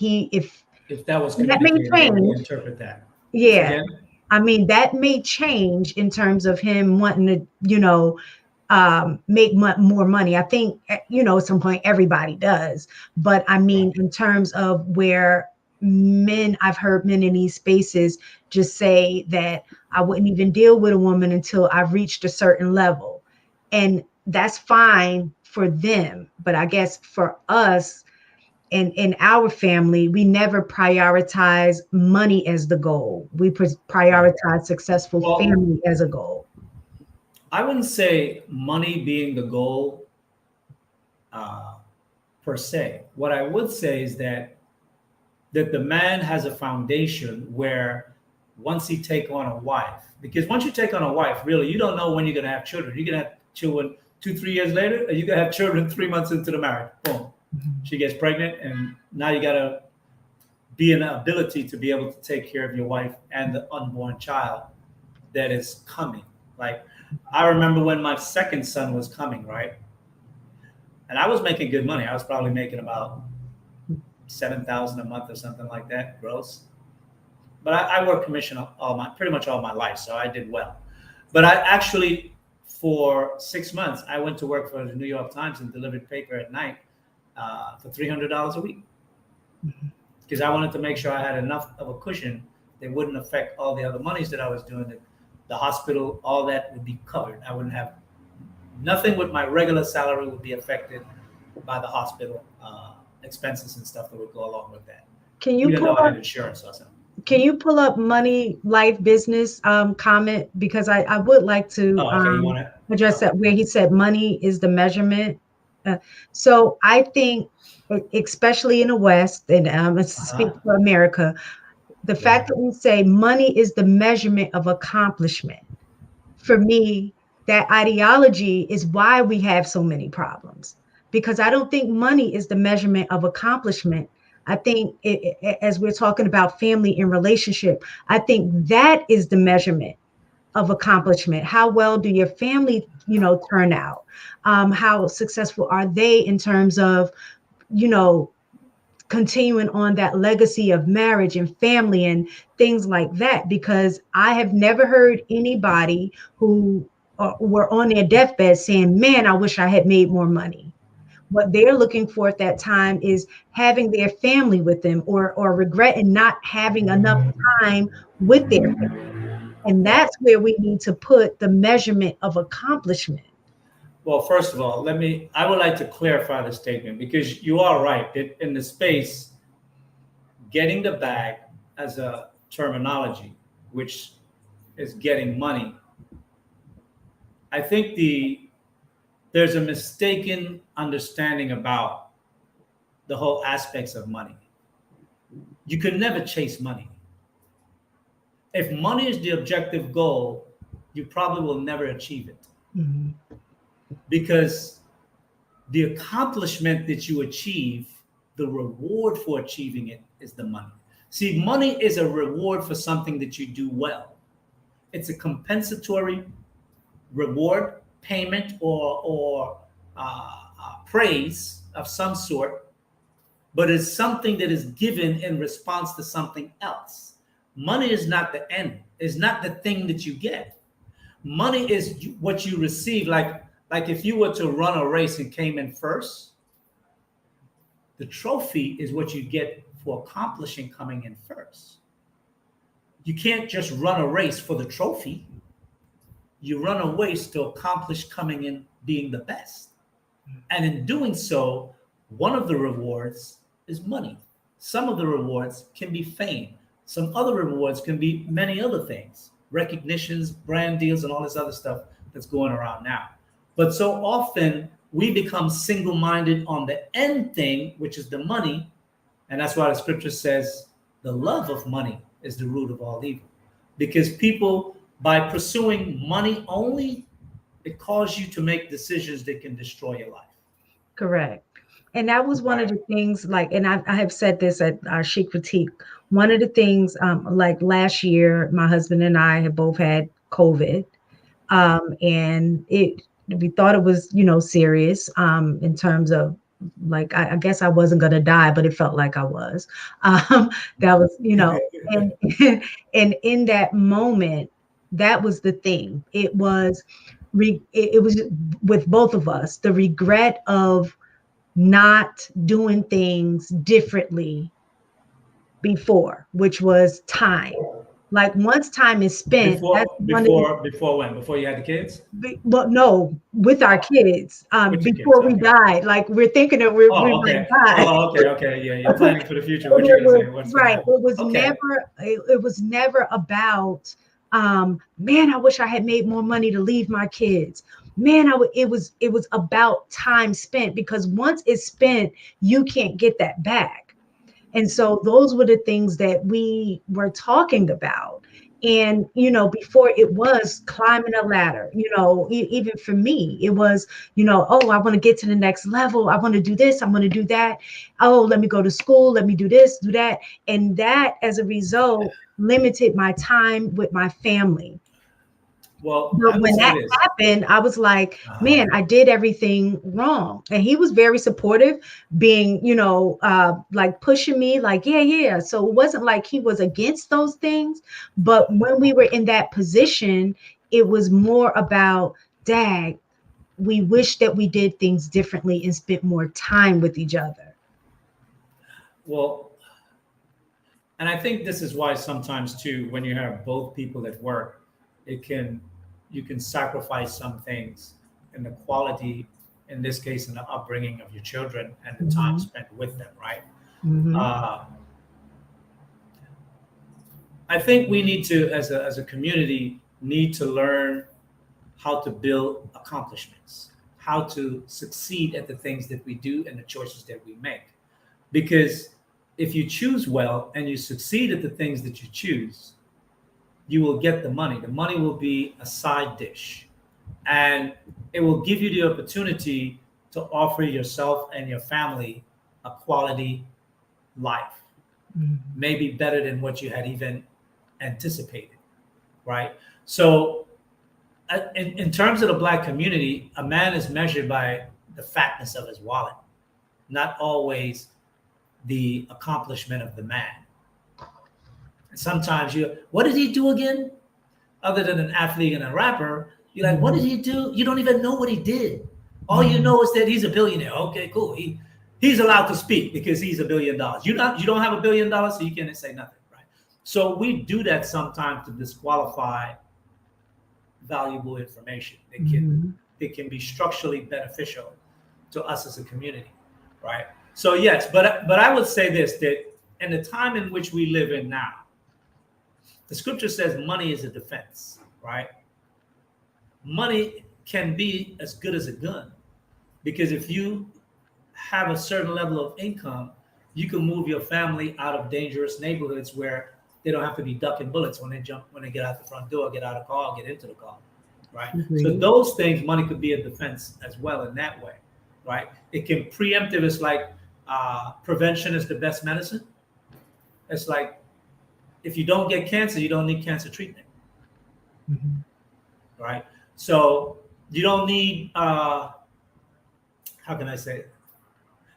that was that may communicated, how would he change. interpret that? Say Yeah. again? I mean, that may change in terms of him wanting to, make more money. I think, at some point everybody does. But I mean, in terms of where I've heard men in these spaces just say that I wouldn't even deal with a woman until I've reached a certain level. And that's fine for them. But I guess for us, in our family, we never prioritize money as the goal. We prioritize successful Well, family as a goal. I wouldn't say money being the goal uh, per se. What I would say is that the man has a foundation where once he take on a wife, because once you take on a wife, really, you don't know when you're going to have children. You're going to have children 2-3 years later, or you're going to have children 3 months into the marriage. Boom, she gets pregnant, and now you got to be an ability to be able to take care of your wife and the unborn child that is coming. Like, I remember when my second son was coming, right? And I was making good money. I was probably making about 7,000 a month or something like that, gross. But I worked commission pretty much all my life, so I did well. But I actually, for 6 months, I went to work for the New York Times and delivered paper at night for $300 a week, because I wanted to make sure I had enough of a cushion that wouldn't affect all the other monies that I was doing. The hospital, all that would be covered. I wouldn't have nothing with my regular salary would be affected by the hospital expenses and stuff that would go along with that. Can you Even pull though I up? had insurance or something. Can you pull up money, life, business comment? Because I would like to Oh, okay. You want to address that where he said money is the measurement. So I think, especially in the West, and I speak for America, the fact that we say money is the measurement of accomplishment, for me, that ideology is why we have so many problems. Because I don't think money is the measurement of accomplishment. I think as we're talking about family and relationship, I think that is the measurement of accomplishment. How well do your family, turn out? How successful are they in terms of, continuing on that legacy of marriage and family and things like that? Because I have never heard anybody who were on their deathbed saying, man, I wish I had made more money. What they're looking for at that time is having their family with them, or regretting not having enough time with their family. And that's where we need to put the measurement of accomplishment. Well, first of all, I would like to clarify the statement, because you are right. In the space, getting the bag as a terminology, which is getting money, I think there's a mistaken understanding about the whole aspects of money. You can never chase money. If money is the objective goal, you probably will never achieve it. Mm-hmm. Because the accomplishment that you achieve, the reward for achieving it is the money. See, money is a reward for something that you do well. It's a compensatory reward, payment, or praise of some sort, but it's something that is given in response to something else. Money is not the end. It's not the thing that you get. Money is what you receive. Like if you were to run a race and came in first, the trophy is what you get for accomplishing coming in first. You can't just run a race for the trophy. You run a race to accomplish coming in being the best. And in doing so, one of the rewards is money. Some of the rewards can be fame. Some other rewards can be many other things, recognitions, brand deals, and all this other stuff that's going around now. But so often we become single-minded on the end thing, which is the money. And that's why the scripture says the love of money is the root of all evil. Because people, by pursuing money only, it causes you to make decisions that can destroy your life. Correct. And that was one of the things, and I have said this at our Chic Critique. One of the things, like last year, my husband and I have both had COVID. And we thought it was, serious in terms of, I guess I wasn't going to die, but it felt like I was. That was, and in that moment, that was the thing. It was with both of us, the regret of not doing things differently before, which was time. Like once time is spent. Before when? Before you had the kids? Well, no, with our kids. Before we died. Like we're thinking that we might die. Oh, okay. Yeah, you're planning for the future. What you're gonna say? What's right. It was never about man, I wish I had made more money to leave my kids. man, it was about time spent, because once it's spent, you can't get that back. And so those were the things that we were talking about. And, before it was climbing a ladder, even for me, it was, oh, I want to get to the next level. I want to do this. I want to do that. Oh, let me go to school. Let me do this, do that. And that, as a result, limited my time with my family. Well, I But would when say that this. happened, I was like, man, I did everything wrong. And he was very supportive, being, like pushing me, like, yeah, yeah. So it wasn't like he was against those things. But when we were in that position, it was more about, Dad, we wish that we did things differently and spent more time with each other. Well, and I think this is why sometimes too, when you have both people at work, you can sacrifice some things in the quality, in this case, in the upbringing of your children and the time Mhm. spent with them, right? Mhm. Uh, I think we need to, as a community, need to learn how to build accomplishments, how to succeed at the things that we do and the choices that we make. Because if you choose well and you succeed at the things that you choose, you will get the money. The money will be a side dish, and it will give you the opportunity to offer yourself and your family a quality life, Mhm. maybe better than what you had even anticipated, right? So, in terms of the Black community, a man is measured by the fatness of his wallet, not always the accomplishment of the man. And sometimes what did he do again? Other than an athlete and a rapper, you're like, what did Mhm. he do? You don't even know what he did. All you Mhm. know is that he's a billionaire. Okay, cool. He's allowed to speak because he's $1 billion. You don't have $1 billion, so you can't say nothing, right? So we do that sometimes to disqualify valuable information. Mhm. It can be structurally beneficial to us as a community, right? So yes, but I would say this, that in the time in which we live in now, the scripture says money is a defense, right? Money can be as good as a gun, because if you have a certain level of income, you can move your family out of dangerous neighborhoods where they don't have to be ducking bullets when they get out the front door, get out of the car, get into the car, right? So Agreed. those things, money could be a defense as well in that way, right? It can preemptive. It's like prevention is the best medicine. It's like if you don't get cancer, you don't need cancer treatment, Mhm. right? So you don't need how can I say it?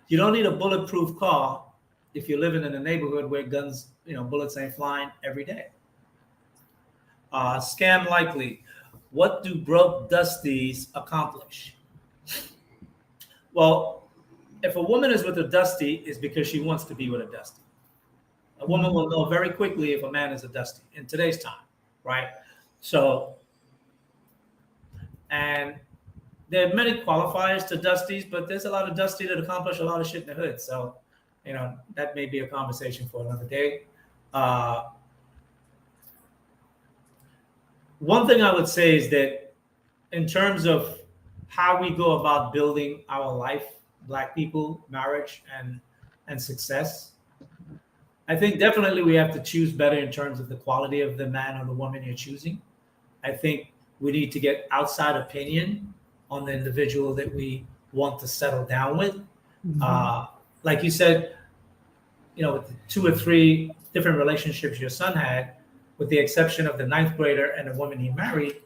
You don't need a bulletproof car if you're living in a neighborhood where guns, bullets ain't flying every day. Scam likely. What do broke dusties accomplish? Well, if a woman is with a dusty, it's because she wants to be with a dusty. A woman Mhm. will know very quickly if a man is a dusty in today's time, right? So, and there are many qualifiers to dusties, but there's a lot of dusty that accomplish a lot of shit in the hood. So, that may be a conversation for another day. Uh, One thing I would say is that in terms of how we go about building our life, Black people, marriage, and success, I think definitely we have to choose better in terms of the quality of the man or the woman you're choosing. I think we need to get outside opinion on the individual that we want to settle down with. Mhm. Uh, like you said, with the 2 or 3 different relationships your son had, with the exception of the ninth grader and the woman he married,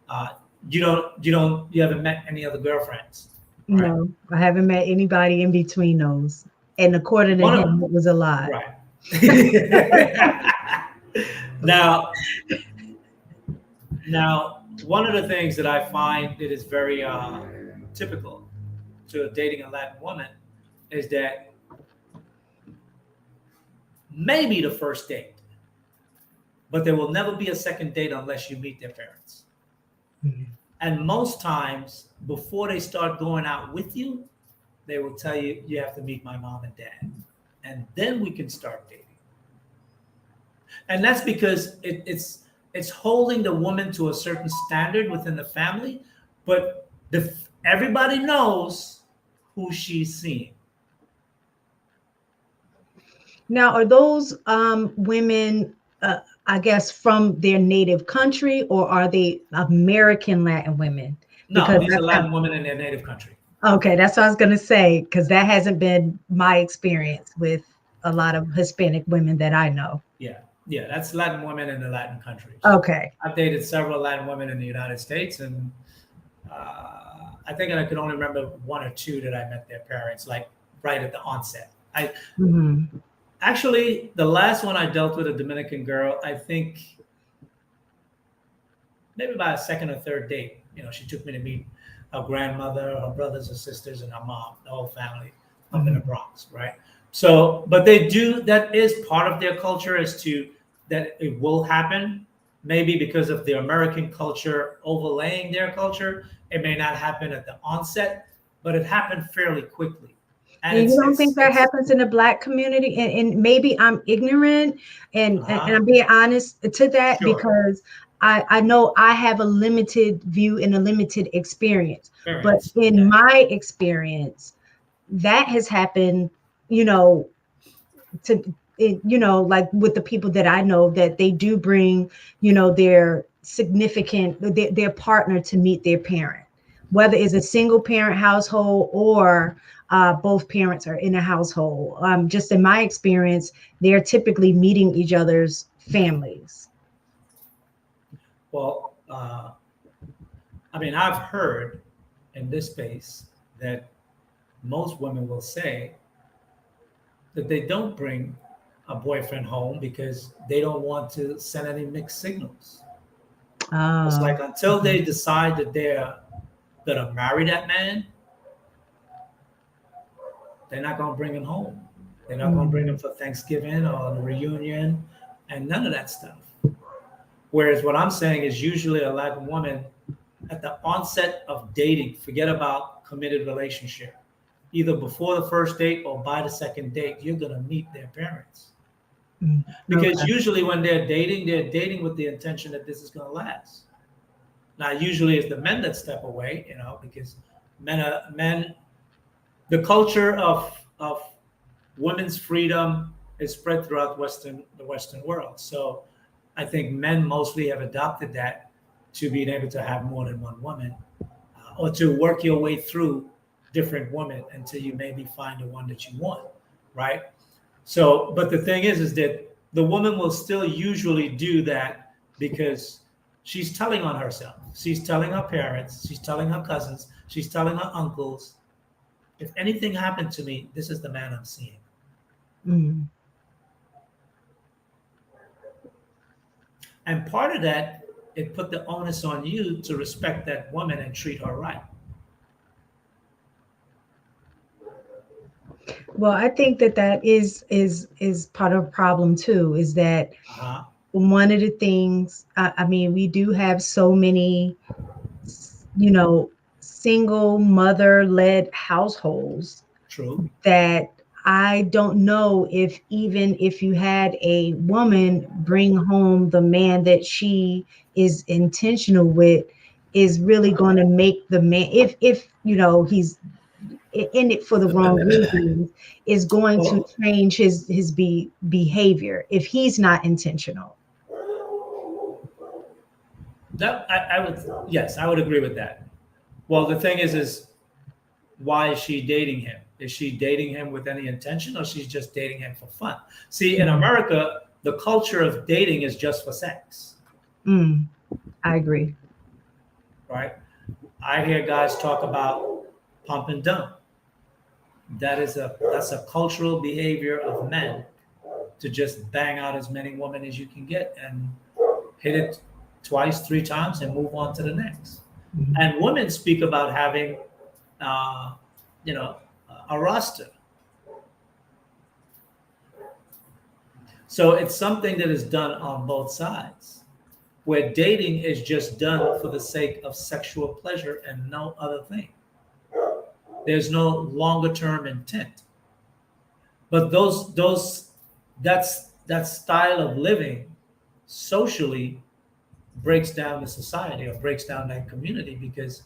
uh, you haven't met any other girlfriends, right? No, I haven't met anybody in between those. And according to One him, of it was a lot. right. now, one of the things that I find that is very typical to dating a Latin woman is that maybe the first date, but there will never be a second date unless you meet their parents. Mhm. And most times, before they start going out with you, they will tell you, you have to meet my mom and dad. And then we can start dating. And that's because it's holding the woman to a certain standard within the family, but Everybody knows who she's seeing. Now, are those women, I guess, from their native country, or are they American Latin women? No, these are Latin women in their native country. Okay, that's what I was going to say, because that hasn't been my experience with a lot of Hispanic women that I know. Yeah, that's Latin women in the Latin countries. Okay. I've dated several Latin women in the United States, and I think I could only remember one or two that I met their parents, like right at the onset. Actually, the last one I dealt with, a Dominican girl, I think maybe by a second or third date, she took me to meet her grandmother, her brothers and sisters, and her mom, the whole family up in the Bronx, right? So, but that is part of their culture, as to that it will happen. Maybe because of the American culture overlaying their culture, it may not happen at the onset, but it happened fairly quickly. And you don't think that happens in the Black community? And maybe I'm ignorant, and I'm being honest to that, Sure. Because I know I have a limited view and a limited experience. But in my experience, that has happened, like with the people that I know, that they do bring, their significant, their partner to meet their parent, whether it's a single parent household or both parents are in a household. Just in my experience, they're typically meeting each other's families. Well, I've heard in this space that most women will say that they don't bring a boyfriend home because they don't want to send any mixed signals. It's like until they decide that they're gonna marry that man, they're not gonna bring him home. They're not gonna bring him for Thanksgiving or the reunion, and none of that stuff. Whereas what I'm saying is, usually a Latin woman at the onset of dating, forget about committed relationship, either before the first date or by the second date, you're gonna meet their parents. Because usually when they're dating with the intention that this is gonna last. Now, usually it's the men that step away, because men. The culture of women's freedom is spread throughout the Western world. So I think men mostly have adopted that, to being able to have more than one woman, or to work your way through different women until you maybe find the one that you want, right? So, but the thing is that the woman will still usually do that because she's telling on herself. She's telling her parents, she's telling her cousins, she's telling her uncles, if anything happened to me, this is the man I'm seeing. And part of that, it put the onus on you to respect that woman and treat her right. Well, I think that is part of the problem too, is that one of the things, we do have so many, single mother-led households. True. That I don't know if, even if you had a woman bring home the man that she is intentional with, is really going to make the man, if he's in it for the wrong reasons, is going to change his behavior if he's not intentional. That I would agree with that. Well, the thing is why is she dating him? Is she dating him with any intention, or she's just dating him for fun? See, in America, the culture of dating is just for sex. I agree. Right? I hear guys talk about pump and dump. That's a cultural behavior of men, to just bang out as many women as you can get and hit it twice, 3 times, and move on to the next. And women speak about having, a roster. So it's something that is done on both sides, where dating is just done for the sake of sexual pleasure and no other thing. There's no longer term intent. But that style of living socially breaks down the society, or breaks down that community, because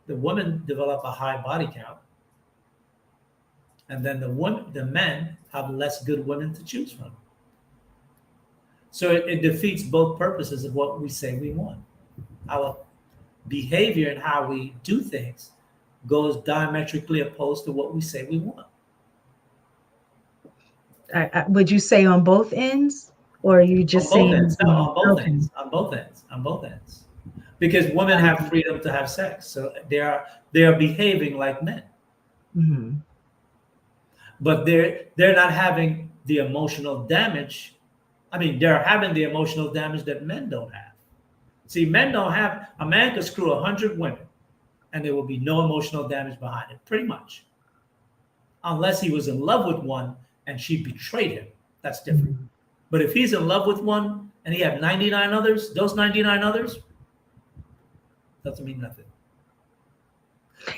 the women develop a high body count, and then the men have less good women to choose from. So it defeats both purposes of what we say we want. Our behavior and how we do things goes diametrically opposed to what we say we want. Would you say on both ends, or are you just On both saying ends. No, on both okay. ends. On both ends. On both ends. Because women have freedom to have sex, so they are behaving like men, Mm-hmm. but they're not having the emotional damage. I mean, they're having the emotional damage that men don't have. See, men don't have. A man could screw 100 women, and there will be no emotional damage behind it, pretty much, unless he was in love with one and she betrayed him. That's different. Mm-hmm. But if he's in love with one and he had 99 others, those 99 others doesn't mean nothing.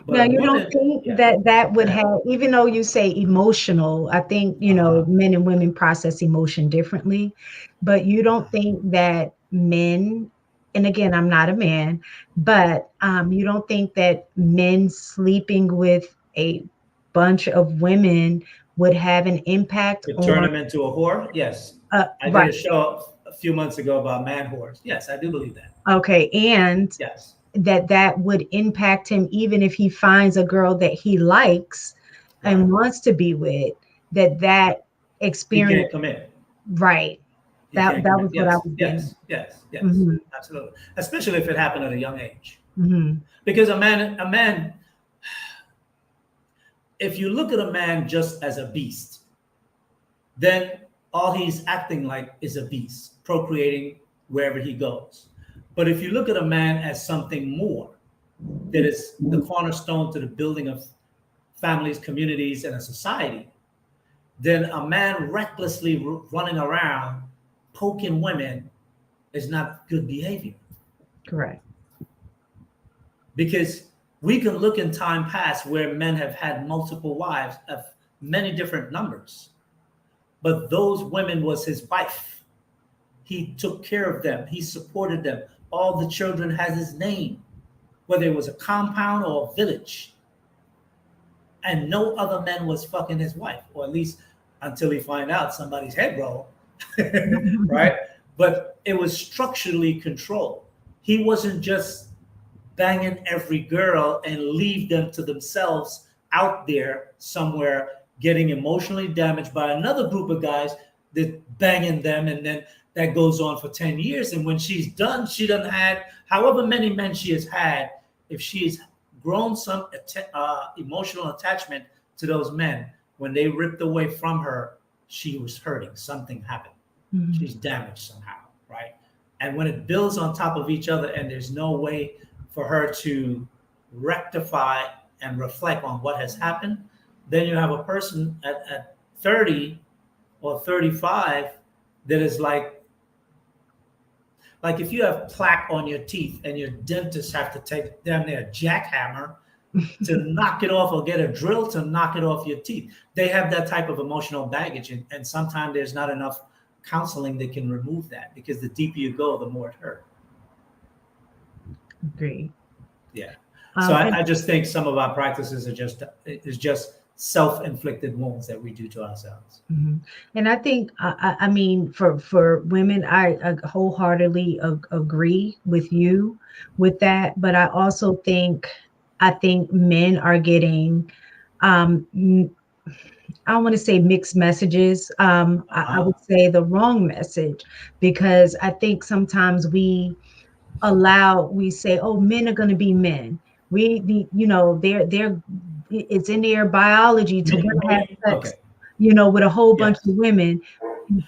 But Now, a you woman, don't think yeah, that would yeah. have, even though you say emotional, I think, men and women process emotion differently, but you don't think that men, and again, I'm not a man, but you don't think that men sleeping with a bunch of women would have an impact To turn on, him into a whore? Yes. I did right, a show a few months ago about man whores. Yes, I do believe that. okay, and Yes. that would impact him even if he finds a girl that he likes Right. and wants to be with, that He experience, can't commit. right, He that can't commit. was what I Yes, was getting. yes. Mm-hmm. Absolutely. Especially if it happened at a young age. Mm-hmm. Because a man, if you look at a man just as a beast, then all he's acting like is a beast, procreating wherever he goes. But if you look at a man as something more, that is the cornerstone to the building of families, communities, and a society, then a man recklessly running around poking women is not good behavior. Correct. Because we can look in time past where men have had multiple wives of many different numbers, but those women was his wife. He took care of them. He supported them. All the children has his name, whether it was a compound or a village. And no other man was fucking his wife, or at least until he find out somebody's head roll, right? But it was structurally controlled. He wasn't just banging every girl and leave them to themselves out there somewhere getting emotionally damaged by another group of guys that banging them, and then that goes on for 10 years. And when she's done, she doesn't have however many men she has had. If she's grown some emotional attachment to those men, when they ripped away from her, she was hurting. Something happened. Mm-hmm. She's damaged somehow, right? And when it builds on top of each other and there's no way for her to rectify and reflect on what has happened, then you have a person at 30 or 35 that is like if you have plaque on your teeth and your dentist have to take down their jackhammer to knock it off, or get a drill to knock it off your teeth. They have that type of emotional baggage, and sometimes there's not enough counseling that can remove that, because the deeper you go, the more it hurts. Agree. Yeah. So I just think some of our practices are just self-inflicted wounds that we do to ourselves. Mm-hmm. And I think, I mean, for women, I wholeheartedly agree with you with that. But I also think men are getting, I don't want to say mixed messages. I would say the wrong message, because I think sometimes we say, oh, men are going to be men. They're it's in their biology to want to have sex, Okay. with a whole bunch Yes. of women,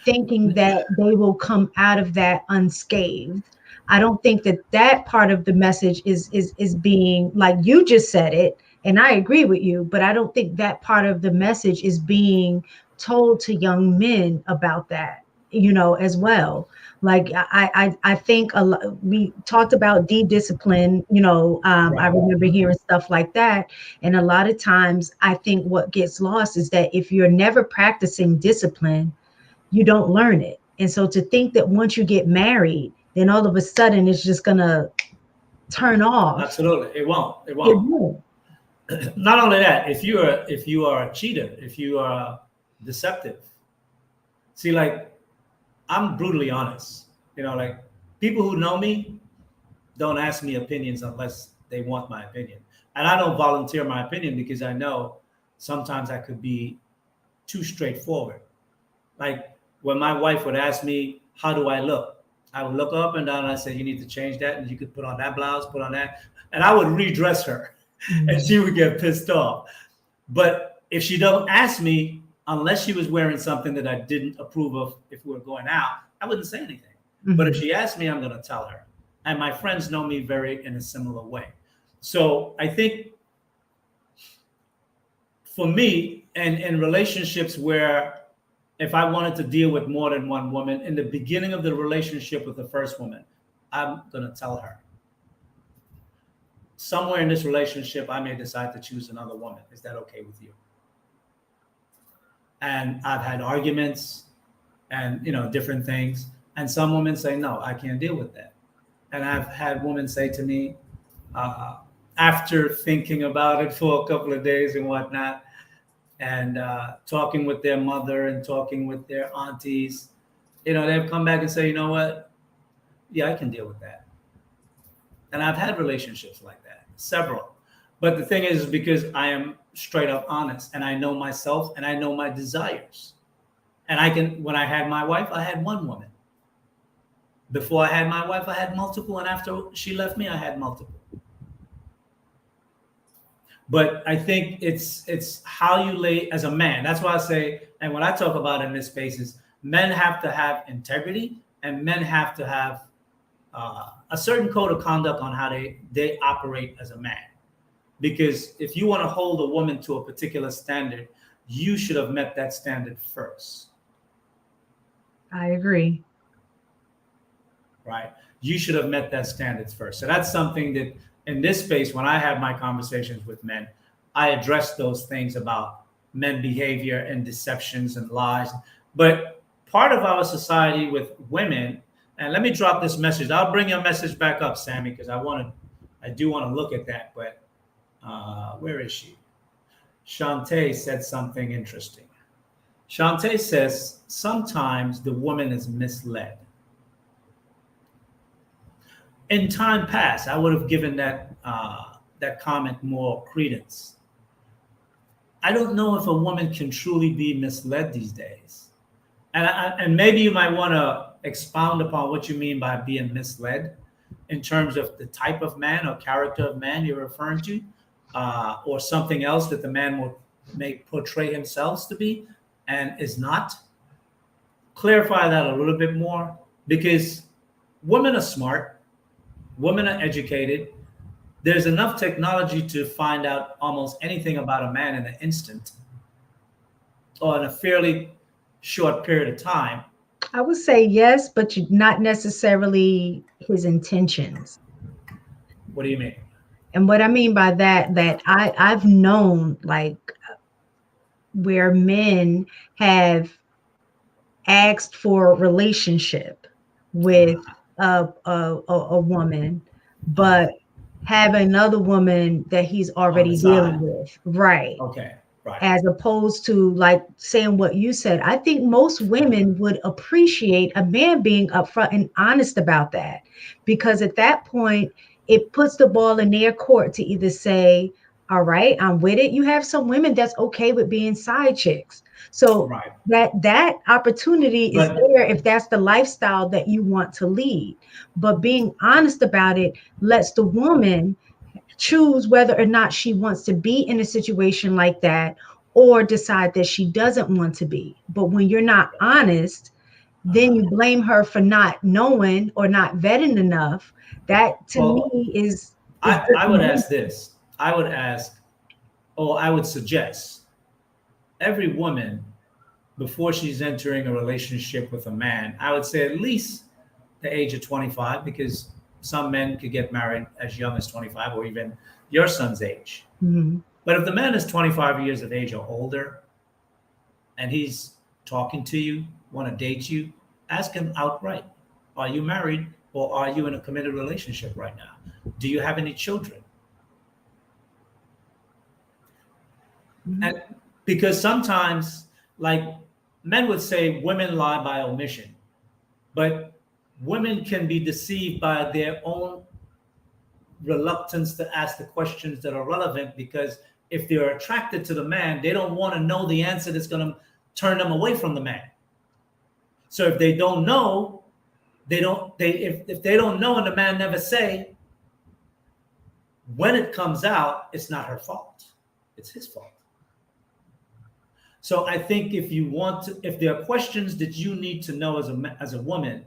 thinking that they will come out of that unscathed. I don't think that part of the message is being, like you just said it, and I agree with you, but I don't think that part of the message is being told to young men about that, as well. Like I think we talked about de-discipline, I remember hearing stuff like that. And a lot of times I think what gets lost is that if you're never practicing discipline, you don't learn it. And so to think that once you get married, then all of a sudden it's just gonna turn off. Absolutely. It won't. It It won't. won't. Not only that, if you are a cheater, if you are deceptive, see, like, I'm brutally honest. Like, people who know me don't ask me opinions unless they want my opinion. And I don't volunteer my opinion because I know sometimes I could be too straightforward. Like, when my wife would ask me, how do I look? I would look up and down and I say, you need to change that. And you could put on that blouse, put on that. And I would redress her and she would get pissed off. But if she don't ask me, unless she was wearing something that I didn't approve of, if we were going out, I wouldn't say anything. But if she asked me, I'm going to tell her. And my friends know me very in a similar way. So I think for me, and in relationships where if I wanted to deal with more than one woman, in the beginning of the relationship with the first woman, I'm going to tell her. Somewhere in this relationship, I may decide to choose another woman. Is that okay with you? And I've had arguments and, different things. And some women say, no, I can't deal with that. And I've had women say to me, after thinking about it for a couple of days and whatnot, and talking with their mother and talking with their aunties, they've come back and say, you know what? Yeah, I can deal with that. And I've had relationships like that, several. But the thing is because I am straight up honest and I know myself and I know my desires. And when I had my wife, I had one woman. Before I had my wife, I had multiple. And after she left me, I had multiple. But I think it's how you lay as a man. That's why I say, and what I talk about in this space is men have to have integrity and men have to have a certain code of conduct on how they operate as a man. Because if you want to hold a woman to a particular standard, you should have met that standard first. I agree. Right? You should have met that standards first. So that's something that in this space, when I have my conversations with men, I address those things about men behavior and deceptions and lies. But part of our society with women, and let me drop this message. I'll bring your message back up, Sammy, because I do want to look at that. But where is she? Shantae said something interesting. Shantae says, sometimes the woman is misled. In time past, I would have given that comment more credence. I don't know if a woman can truly be misled these days. And maybe you might want to expound upon what you mean by being misled in terms of the type of man or character of man you're referring to, or something else that the man may portray himself to be and is not. Clarify that a little bit more, because women are smart. Women are educated. There's enough technology to find out almost anything about a man in an instant or in a fairly short period of time. I would say yes, but not necessarily his intentions. What do you mean? And what I mean by that I've known like where men have asked for a relationship with a woman, but have another woman that he's already dealing with. Right. Okay. Right. As opposed to like saying what you said. I think most women would appreciate a man being upfront and honest about that, because at that point, it puts the ball in their court to either say, all right, I'm with it. You have some women that's okay with being side chicks. So right. that opportunity is there if that's the lifestyle that you want to lead. But being honest about it lets the woman choose whether or not she wants to be in a situation like that or decide that she doesn't want to be. But when you're not honest, then you blame her for not knowing or not vetting enough. That to me is I would ask this. I would suggest every woman, before she's entering a relationship with a man, I would say at least the age of 25, because some men could get married as young as 25 or even your son's age. Mm-hmm. But if the man is 25 years of age or older and he's talking to you, want to date you, ask him outright, are you married Or are you in a committed relationship right now? Do you have any children? Mhm. And because sometimes, like men would say, women lie by omission, but women can be deceived by their own reluctance to ask the questions that are relevant, because if they're attracted to the man, they don't want to know the answer that's going to turn them away from the man. So if they don't know, if they don't know and the man never say, when it comes out, it's not her fault. It's his fault. So I think if there are questions that you need to know as a woman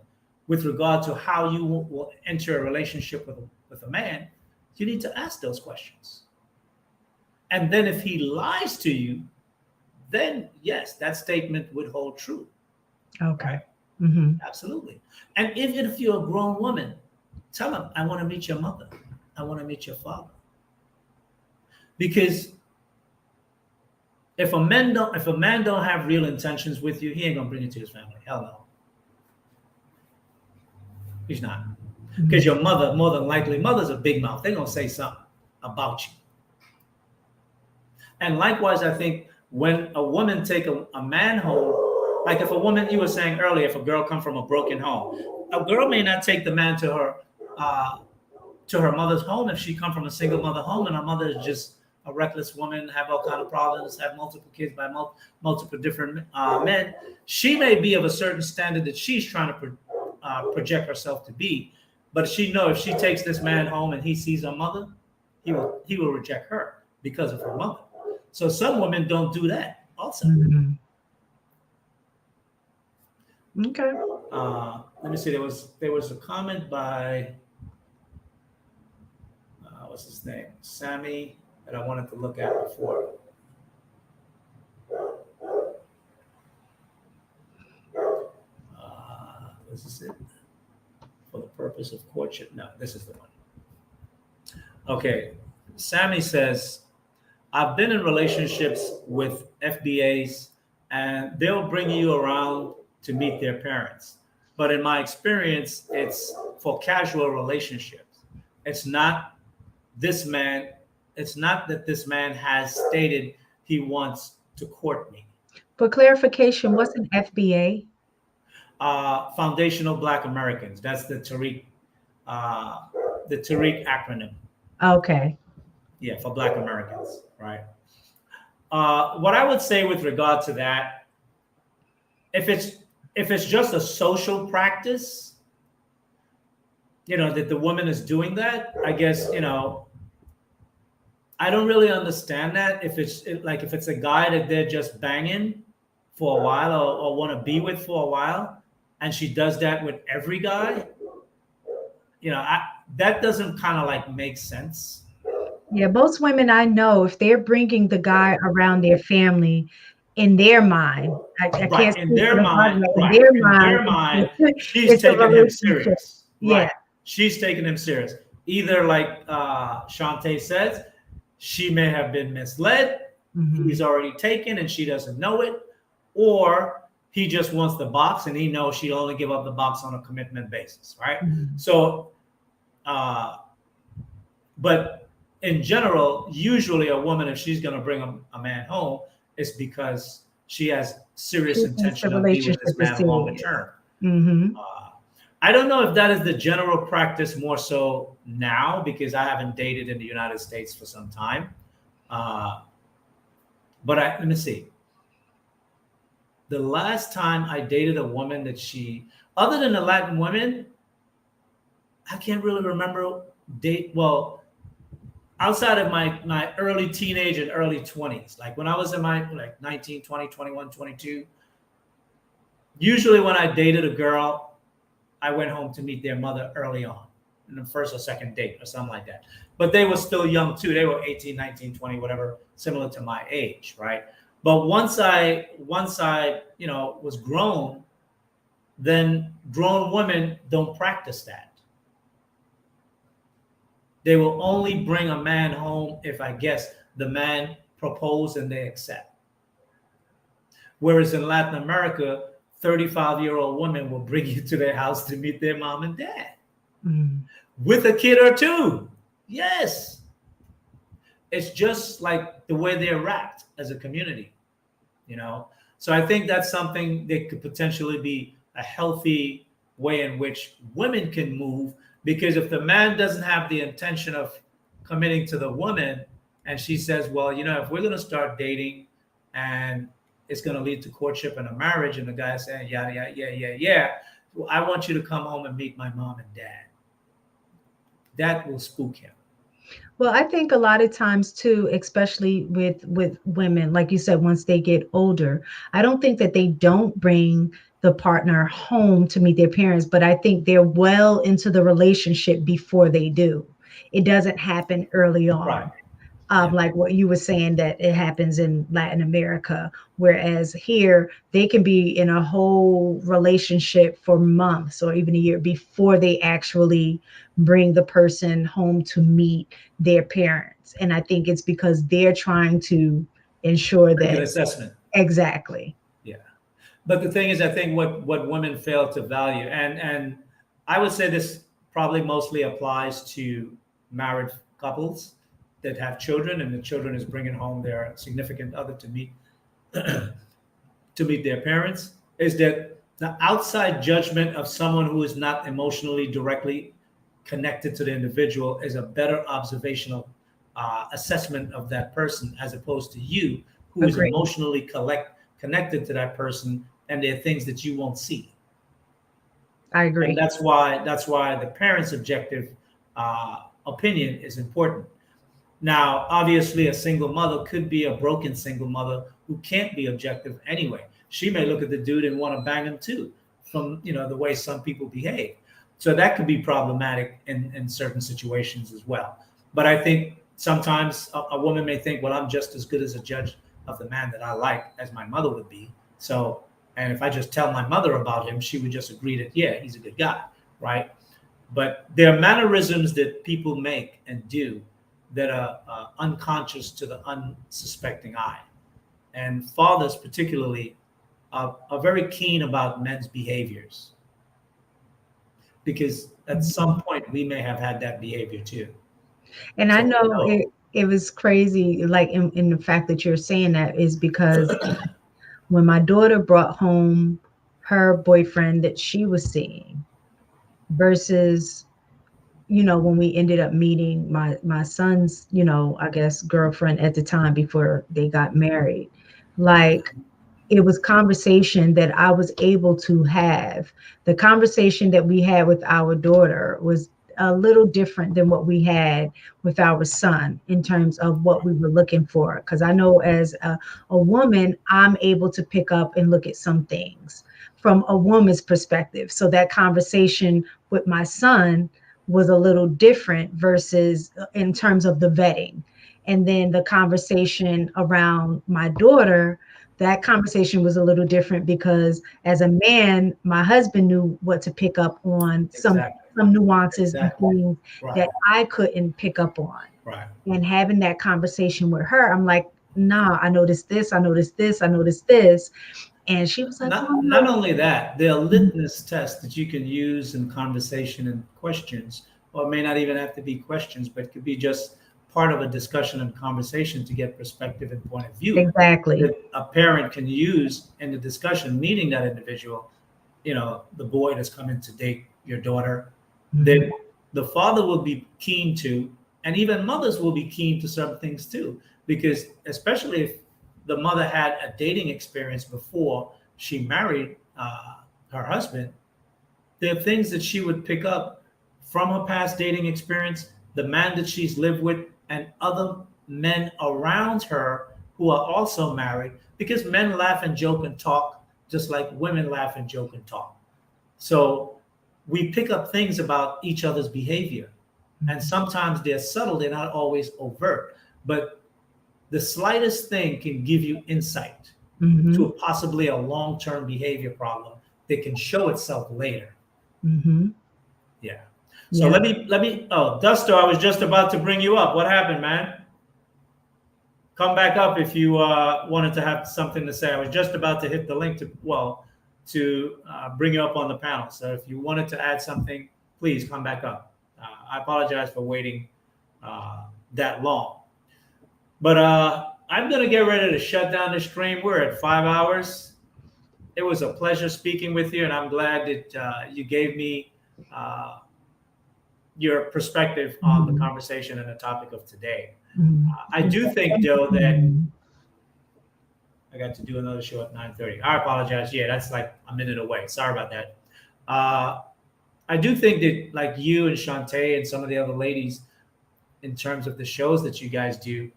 with regard to how you will enter a relationship with a man, you need to ask those questions. And then if he lies to you, then yes, that statement would hold true. Okay. Mm-hmm. Absolutely. And if you're a grown woman, tell him, I want to meet your mother. I want to meet your father. Because if a man don't have real intentions with you, he ain't gonna bring you to his family. Hell no. He's not. Because your mother, more than likely, mother's a big mouth. They're gonna say something about you. And likewise, I think when a woman take a man home, like if a woman, you were saying earlier, if a girl come from a broken home, a girl may not take the man to her mother's home if she come from a single mother home and her mother is just a reckless woman, have all kind of problems, have multiple kids by multiple different men. She may be of a certain standard that she's trying to project herself to be, but she know if she takes this man home and he sees her mother, he will reject her because of her mother. So some women don't do that also. Mm-hmm. Okay. Let me see. There was a comment by what's his name, Sammy, that I wanted to look at before. This is it. For the purpose of courtship. No, this is the one. Okay. Sammy says, I've been in relationships with FBAs and they'll bring you around to meet their parents. But in my experience, it's for casual relationships. It's not that this man has stated he wants to court me. For clarification, what's an FBA? Foundational Black Americans. That's the Tariq acronym. Okay. Yeah, for Black Americans, right? What I would say with regard to that, if it's just a social practice, that the woman is doing that, I guess, I don't really understand that. If it's a guy that they're just banging for a while or want to be with for a while, and she does that with every guy, that doesn't kind of like make sense. Yeah, most women I know, if they're bringing the guy around their family, in their mind, I Right, can't in speak their for the mind, partner, right. in their In mind, their mind, she's it's a taking him relationship. serious. Yeah. Right. She's taking him serious. Either like Shantae says, she may have been misled. Mhm. He's already taken and she doesn't know it, or he just wants the box and he knows she'll only give up the box on a commitment basis, right? Mhm. So, but in general, usually a woman, if she's going to bring a man home, it's because she has serious She thinks intention the of being with this relationship is man longer serious. term. Mhm. I don't know if that is the general practice more so now, because I haven't dated in the United States for some time. But let me see. The last time I dated a woman that other than the Latin women, I can't really remember well, outside of my early teenage and early 20s, like when I was in my 19, 20, 21, 22, usually when I dated a girl, I went home to meet their mother early on in the first or second date or something like that. But they were still young too. They were 18, 19, 20, whatever, similar to my age, right? But once I was grown, then grown women don't practice that. They will only bring a man home if, I guess, the man proposed and they accept. Whereas in Latin America, 35-year-old women will bring you to their house to meet their mom and dad. with a kid or two. Yes. It's just like the way they're wrapped as a community, you know? So I think that's something that could potentially be a healthy way in which women can move, because if the man doesn't have the intention of committing to the woman and she says, well, you know, if we're going to start dating and it's going to lead to courtship and a marriage, and the guy's saying, yeah, yeah, yeah, yeah, yeah, well, I want you to come home and meet my mom and dad. That will spook him. Well, I think a lot of times too, especially with women, like you said, once they get older, I don't think that they don't bring the partner home to meet their parents, but I think they're well into the relationship before they do. It doesn't happen early on. Right. Yeah. Like what you were saying, that it happens in Latin America, whereas here they can be in a whole relationship for months or even a year before they actually bring the person home to meet their parents. And I think it's because they're trying to ensure Make an that assessment. exactly. Yeah. But the thing is, I think what women fail to value, and I would say this probably mostly applies to married couples that have children, and the children is bringing home their significant other to meet their parents, is that the outside judgment of someone who is not emotionally directly connected to the individual is a better observational assessment of that person, as opposed to you, who is Agreed. emotionally connected to that person, and there are things that you won't see. I agree. And that's why the parent's objective opinion is important. Now, obviously, a single mother could be a broken single mother who can't be objective anyway. She may look at the dude and want to bang him too, from the way some people behave. So that could be problematic in certain situations as well. But I think sometimes a woman may think, well, I'm just as good as a judge of the man that I like as my mother would be. So, and if I just tell my mother about him, she would just agree that, yeah, he's a good guy, right? But there are mannerisms that people make and do that are unconscious to the unsuspecting eye. And fathers particularly are very keen about men's behaviors, because at some point we may have had that behavior too. And So, I know it was crazy, like in the fact that you're saying that is because when my daughter brought home her boyfriend that she was seeing versus, when we ended up meeting my son's, I guess girlfriend at the time before they got married, like it was conversation that I was able to have. The conversation that we had with our daughter was a little different than what we had with our son in terms of what we were looking for. Because I know as a woman, I'm able to pick up and look at some things from a woman's perspective. So that conversation with my son was a little different versus in terms of the vetting. And then the conversation around my daughter, that conversation was a little different because as a man, my husband knew what to pick up on, some nuances and things that I couldn't pick up on. Right. And having that conversation with her, I'm like, nah, I noticed this, I noticed this, I noticed this. And she was like, not only that, there are litmus tests that you can use in conversation and questions, or it may not even have to be questions, but it could be just part of a discussion and conversation to get perspective and point of view. Exactly. That a parent can use in the discussion, meeting that individual, the boy that's coming to date your daughter, that the father will be keen to, and even mothers will be keen to certain things too, because especially if the mother had a dating experience before she married her husband, there are things that she would pick up from her past dating experience, the man that she's lived with, and other men around her who are also married, because men laugh and joke and talk just like women laugh and joke and talk. So we pick up things about each other's behavior. And sometimes they're subtle, they're not always overt, but the slightest thing can give you insight to possibly a long-term behavior problem that can show itself later. Yeah. So let me, Duster, I was just about to bring you up. What happened, man? Come back up if you wanted to have something to say. I was just about to hit the link to bring you up on the panel. So if you wanted to add something, please come back up. I apologize for waiting that long. But I'm going to get ready to shut down the stream. We're at 5 hours. It was a pleasure speaking with you, and I'm glad that you gave me your perspective on the conversation and the topic of today. I do think, though, that I got to do another show at 9:30. I apologize. Yeah, that's like a minute away. Sorry about that. I do think that, like you and Shantae and some of the other ladies, in terms of the shows that you guys do,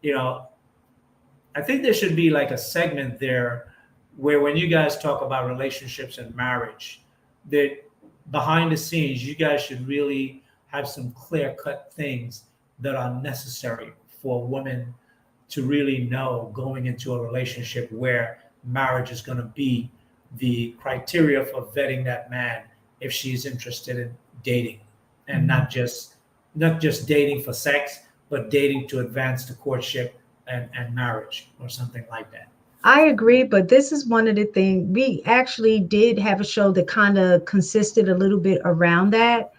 I think there should be like a segment there where when you guys talk about relationships and marriage, that behind the scenes, you guys should really have some clear-cut things that are necessary for women to really know going into a relationship where marriage is going to be the criteria for vetting that man if she's interested in dating, and not just dating for sex, but dating to advance to courtship and marriage or something like that. I agree, but this is one of the things we actually did have a show that kind of consisted a little bit around that.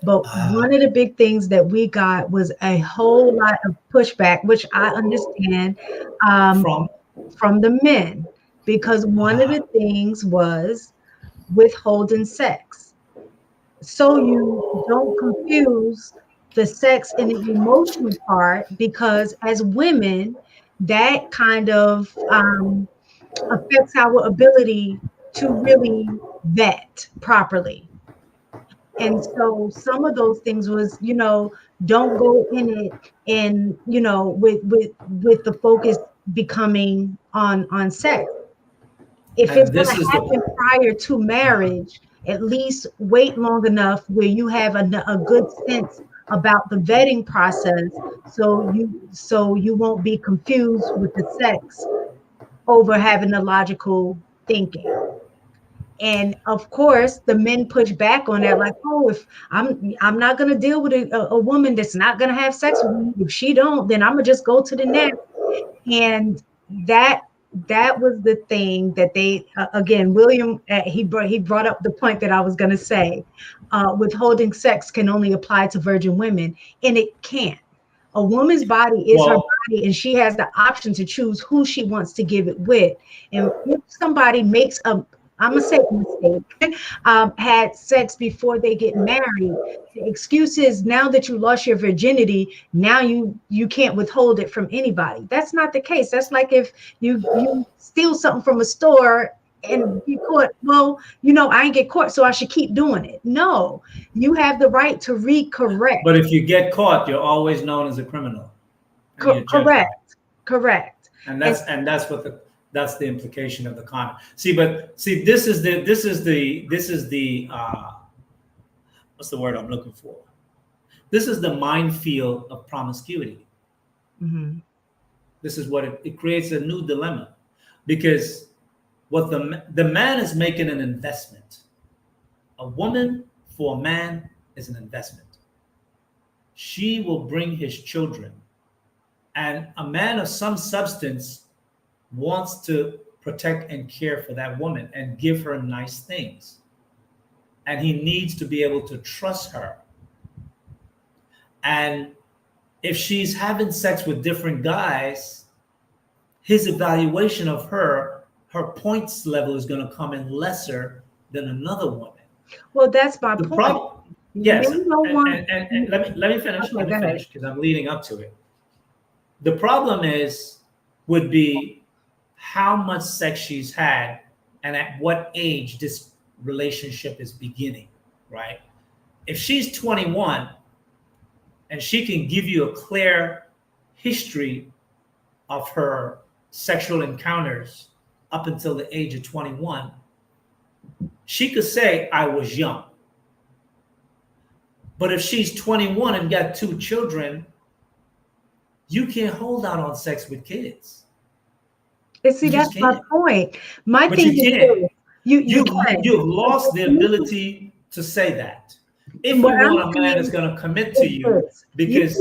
But one of the big things that we got was a whole lot of pushback, which I understand from the men, because one of the things was withholding sex. So you don't confuse the sex and the emotional part, because as women, that kind of affects our ability to really vet properly. And so some of those things was, don't go in it and, with the focus becoming on sex. If it's going to happen prior to marriage, at least wait long enough where you have a good sense about the vetting process, so you won't be confused with the sex over having the logical thinking. And of course, the men push back on that, like, oh, if I'm not going to deal with a woman that's not going to have sex with me. If she don't, then I'm gonna just go to the next. And that was the thing that they again, William, he brought up the point that I was going to say. Withholding sex can only apply to virgin women, and it can't. A woman's body is her body, and she has the option to choose who she wants to give it with. And if somebody makes I'm gonna say mistake, had sex before they get married, the excuse is now that you lost your virginity, now you can't withhold it from anybody. That's not the case. That's like if you steal something from a store and be caught. Well, I ain't get caught, so I should keep doing it. No, you have the right to recorrect. But if you get caught, you're always known as a criminal. Correct. And that's the implication of the comment. This is the what's the word I'm looking for? This is the minefield of promiscuity. Mm-hmm. This is what it creates a new dilemma, because what the man is making an investment. A woman for a man is an investment. She will bring his children, and a man of some substance wants to protect and care for that woman and give her nice things. And he needs to be able to trust her. And if she's having sex with different guys, his evaluation of her points level is going to come in lesser than another woman. Well, that's my point. Yes. And let me finish. Okay, let me finish, because I'm leading up to it. The problem would be how much sex she's had and at what age this relationship is beginning, right? If she's 21 and she can give you a clear history of her sexual encounters up until the age of 21, she could say, I was young. But if she's 21 and got 2 children, you can't hold out on sex with kids. See, that's my point. My thing is, you've lost the ability to say that. If you want a man that's going to commit to you, because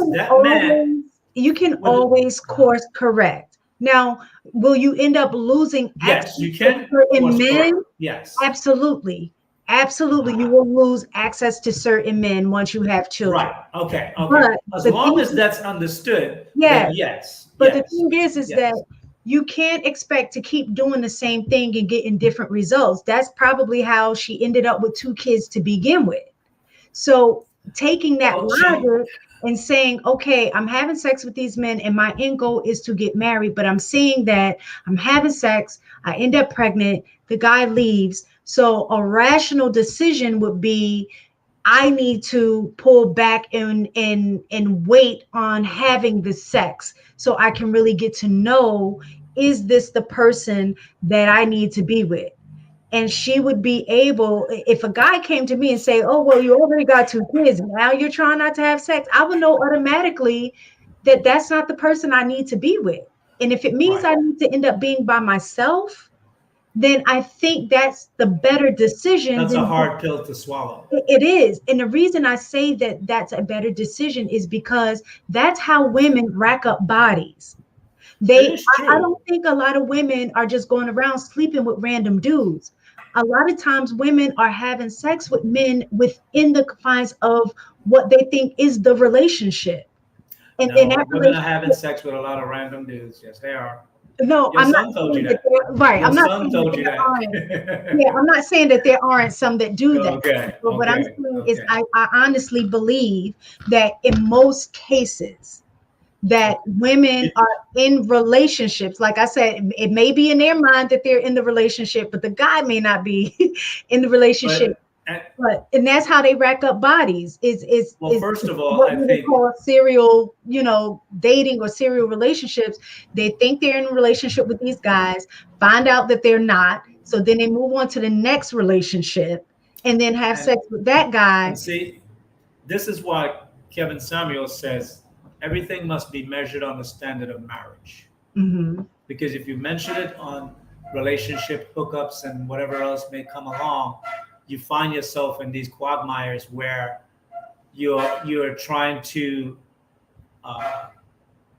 you can always course correct. Now, will you end up losing? Yes, you can. In men, yes, absolutely. absolutely, you will lose access to certain men once you have children. Right. Okay. But As the long thing as that's understood, yeah, then yes. but the Yes. thing is Yes. that you can't expect to keep doing the same thing and getting different results. That's probably how she ended up with 2 kids to begin with. So taking that Well, logic and saying, okay, I'm having sex with these men and my end goal is to get married, but I'm seeing that I'm having sex, I end up pregnant, the guy leaves. So a rational decision would be I need to pull back and wait on having the sex so I can really get to know, is this the person that I need to be with? And she would be able, if a guy came to me and say, oh, well, you already got 2 kids, now you're trying not to have sex, I would know automatically that that's not the person I need to be with. And if it means right. I need to end up being by myself, then I think that's the better decision That's a than hard pill to swallow. it is. And the reason I say that that's a better decision is because that's how women rack up bodies. It is I true. don't think a lot of women are just going around sleeping with random dudes. A lot of times women are having sex with men within the confines of what they think is the relationship. And in No, that women are having relationship, sex with a lot of random dudes. Yes, they are. no, Your I'm not son told you saying that that. right. Your I'm not son saying that told you there aren't. Yeah, that. I'm not saying that there aren't some that do that. Okay. But what I'm Okay. saying is Okay. I honestly believe that in most cases that Okay. women are in relationships. Like I said, it may be in their mind that they're in the relationship, but the guy may not be in the relationship. But And that's how they rack up bodies well, is first of all, what I we would think call serial, dating or serial relationships. They think they're in a relationship with these guys, find out that they're not. So then they move on to the next relationship and then have and sex with that guy. and see, this is why Kevin Samuel says everything must be measured on the standard of marriage. Mhm. Because if you mention it on relationship hookups and whatever else may come along, you find yourself in these quagmires where you're trying to uh,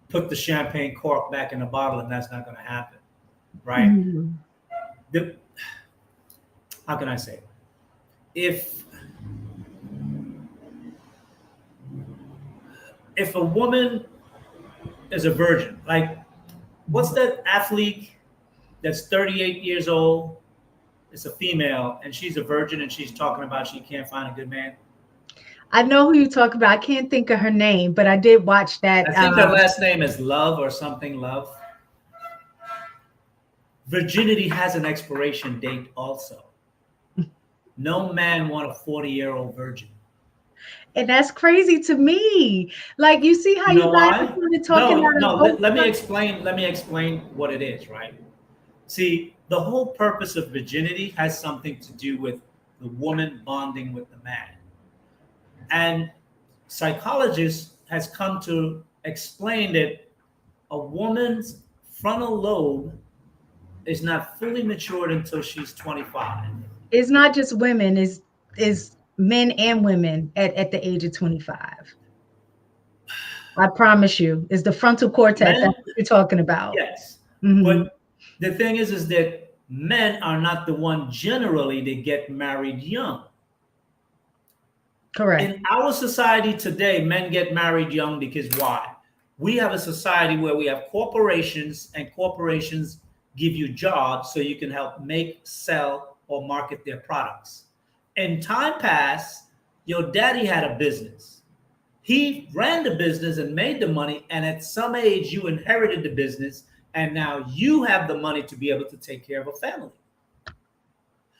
put the champagne cork back in the bottle, and that's not going to happen, right? Mhm. The, how can I say it? If a woman is a virgin, like what's that athlete that's 38 years old? It's a female, and she's a virgin, and she's talking about she can't find a good man. I know who you talk about. I can't think of her name, but I did watch that. I think her last name is Love or something. Love. Virginity has an expiration date also. No man want a 40-year-old virgin. And that's crazy to me. Like, you see how You you know guys are why? kind of talking No, out no. of both Let me sides? explain. Let me explain what it is. Right. See, the whole purpose of virginity has something to do with the woman bonding with the man, and psychologists has come to explain that a woman's frontal lobe is not fully matured until she's 25. It's not just women, is men and women at the age of 25. I promise you, it's the frontal cortex. Men, That's what you're talking about. yes, Mhm. but the thing is that men are not the one generally that get married young. Correct. In our society today, men get married young because why? We have a society where we have corporations, and corporations give you jobs so you can help make, sell, or market their products. In time past, your daddy had a business. He ran the business and made the money, and at some age, you inherited the business, and now you have the money to be able to take care of a family.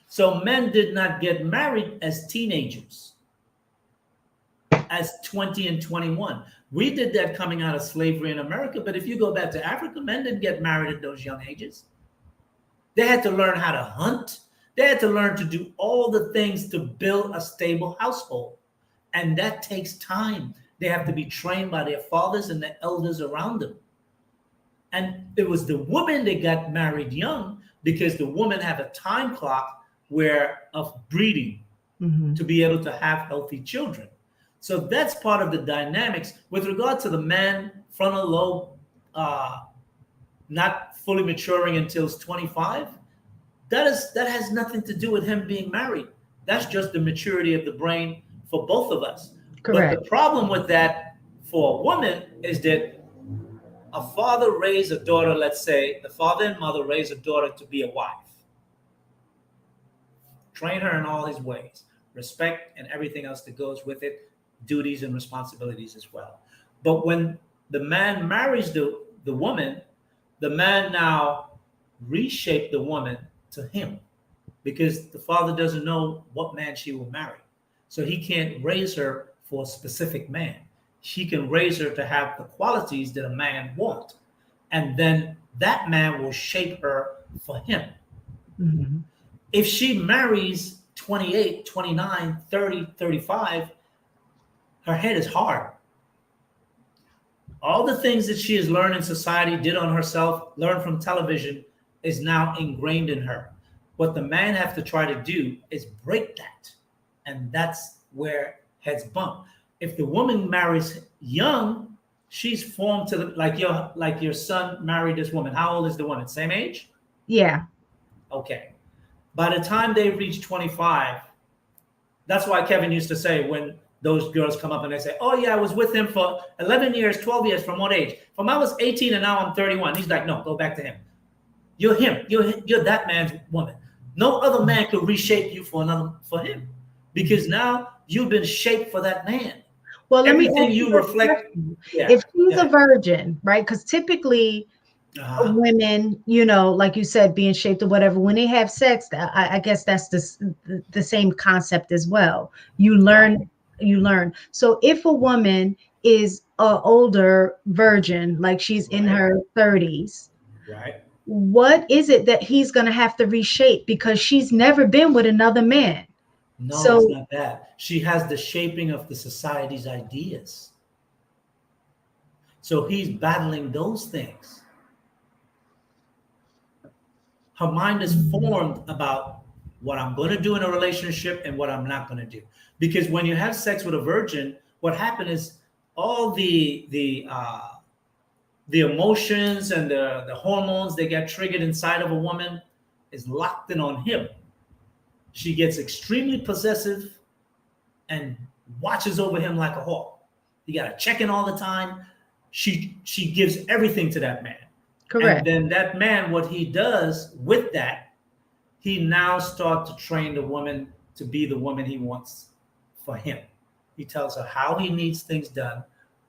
So men did not get married as teenagers, as 20 and 21. We did that coming out of slavery in America, but if you go back to Africa, men didn't get married at those young ages. They had to learn how to hunt. They had to learn to do all the things to build a stable household. And that takes time. They have to be trained by their fathers and the elders around them. And it was the woman that got married young because the woman had a time clock where of breeding Mhm. to be able to have healthy children. So that's part of the dynamics. With regard to the man frontal lobe not fully maturing until he's 25, that has nothing to do with him being married. That's just the maturity of the brain for both of us. Correct. But the problem with that for a woman is that a father raised a daughter, let's say the father and mother raised a daughter to be a wife. Train her in all his ways, respect and everything else that goes with it, duties and responsibilities as well. But when the man marries the woman, the man now reshape the woman to him because the father doesn't know what man she will marry. So he can't raise her for a specific man. She can raise her to have the qualities that a man wants. And then that man will shape her for him. Mm-hmm. If she marries 28, 29, 30, 35, her head is hard. All the things that she has learned in society, did on herself, learned from television, is now ingrained in her. What the man have to try to do is break that. And that's where heads bump. If the woman marries young, she's formed to the, like your son married this woman. How old is the woman? Same age? Yeah. Okay. By the time they reach 25, that's why Kevin used to say when those girls come up and they say, oh yeah, I was with him for 11 years, 12 years, from what age? From I was 18 and now I'm 31. He's like, no, go back to him. You're him. You're that man's woman. No other man could reshape you for him, because now you've been shaped for that man. Well, let me Everything ask you you a reflect. question. Yeah, If she's yeah. a virgin, right? Because typically women, you know, like you said, being shaped or whatever, when they have sex, I guess that's the same concept as well. You learn. So if a woman is an older virgin, like she's in Right. her 30s, Right. what is it that he's going to have to reshape because she's never been with another man? No, it's So not that. She has the shaping of the society's ideas. So he's battling those things. Her mind is formed about what I'm going to do in a relationship and what I'm not going to do. Because when you have sex with a virgin, what happened is all the emotions and the hormones that get triggered inside of a woman is locked in on him. She gets extremely possessive and watches over him like a hawk. You got to check in all the time. She gives everything to that man. correct. And then that man, what he does with that, he now starts to train the woman to be the woman he wants for him. He tells her how he needs things done,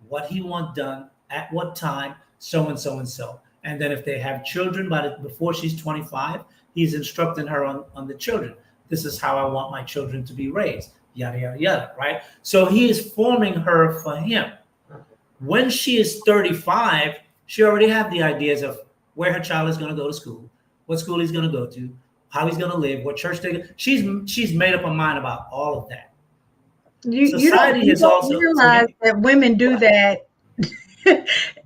what he wants done, at what time, so and so and so. And then if they have children before she's 25, he's instructing her on the children. This is how I want my children to be raised, yada, yada, yada, right? So he is forming her for him. When she is 35, she already have the ideas of where her child is going to go to school, what school he's going to go to, how he's going to live, what church they go. She's made up her mind about all of that. You don't realize that women do that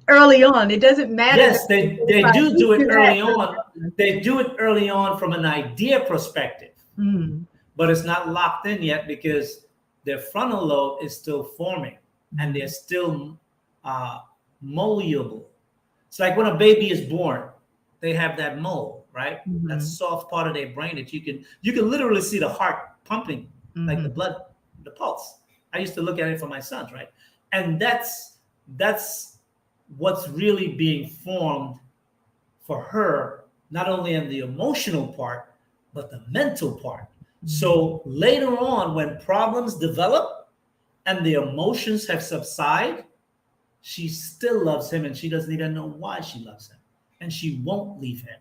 early on. It doesn't matter. Yes, they do it early on. They do it early on from an idea perspective, but it's not locked in yet because their frontal lobe is still forming and they're still malleable. It's like when a baby is born, they have that mole, right? That soft part of their brain that you can literally see the heart pumping, like the blood, the pulse. I used to look at it for my sons, right? And that's what's really being formed for her, not only in the emotional part, but the mental part. So later on, when problems develop and the emotions have subsided, she still loves him and she doesn't even know why she loves him. And she won't leave him.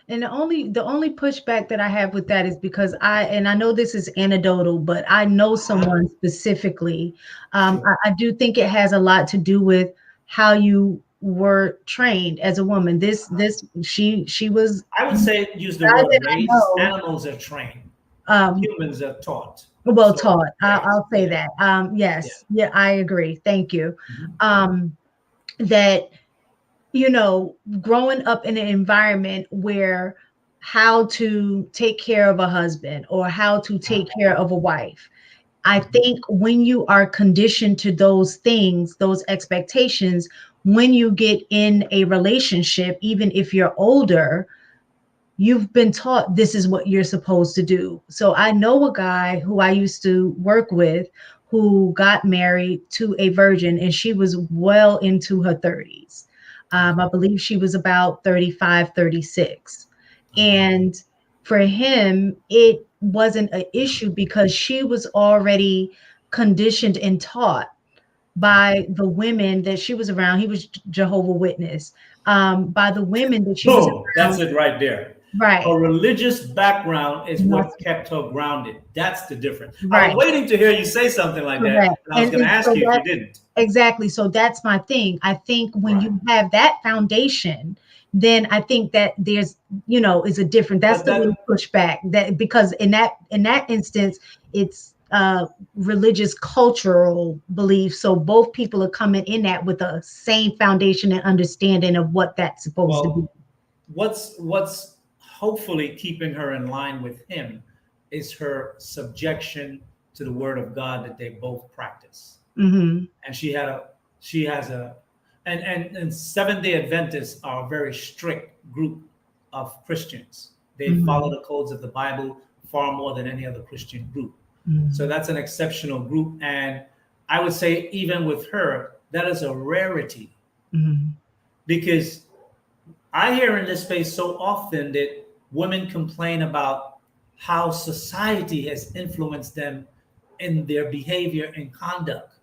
And the only pushback that I have with that is because I know this is anecdotal, but I know someone specifically. I do think it has a lot to do with how you were trained as a woman. She was. I would say use the word raised. Animals are trained. Humans are taught. Well, taught. I'll say that. Yes. Yeah, I agree. Thank you. That, you know, growing up in an environment where how to take care of a husband or how to take care of a wife. I think when you are conditioned to those things, those expectations, when you get in a relationship, even if you're older, you've been taught this is what you're supposed to do. So I know a guy who I used to work with who got married to a virgin, and she was well into her 30s. I believe she was about 35, 36. And for him, it wasn't an issue because she was already conditioned and taught by the women that she was around. He was Jehovah Witness. By the women that she was Boom, that's around. it right there. Right. Her religious background is what Yes. kept her grounded. That's the difference. I Right. was waiting to hear you say something like that, Correct. and I was going to ask so you if that, you didn't. exactly. So that's my thing. I think when Right. you have that foundation, then I think that there's, is a different, that's But the that- way to push back, that because in that instance, it's religious cultural belief. So both people are coming in that with the same foundation and understanding of what that's supposed to be. Well, what's hopefully keeping her in line with him is her subjection to the word of God that they both practice. Mm-hmm. And she has a, and Seventh-day Adventists are a very strict group of Christians. They Mhm. follow the codes of the Bible far more than any other Christian group. Mhm. So that's an exceptional group. And I would say even with her, that is a rarity. Mhm. Because I hear in this space so often that women complain about how society has influenced them in their behavior and conduct.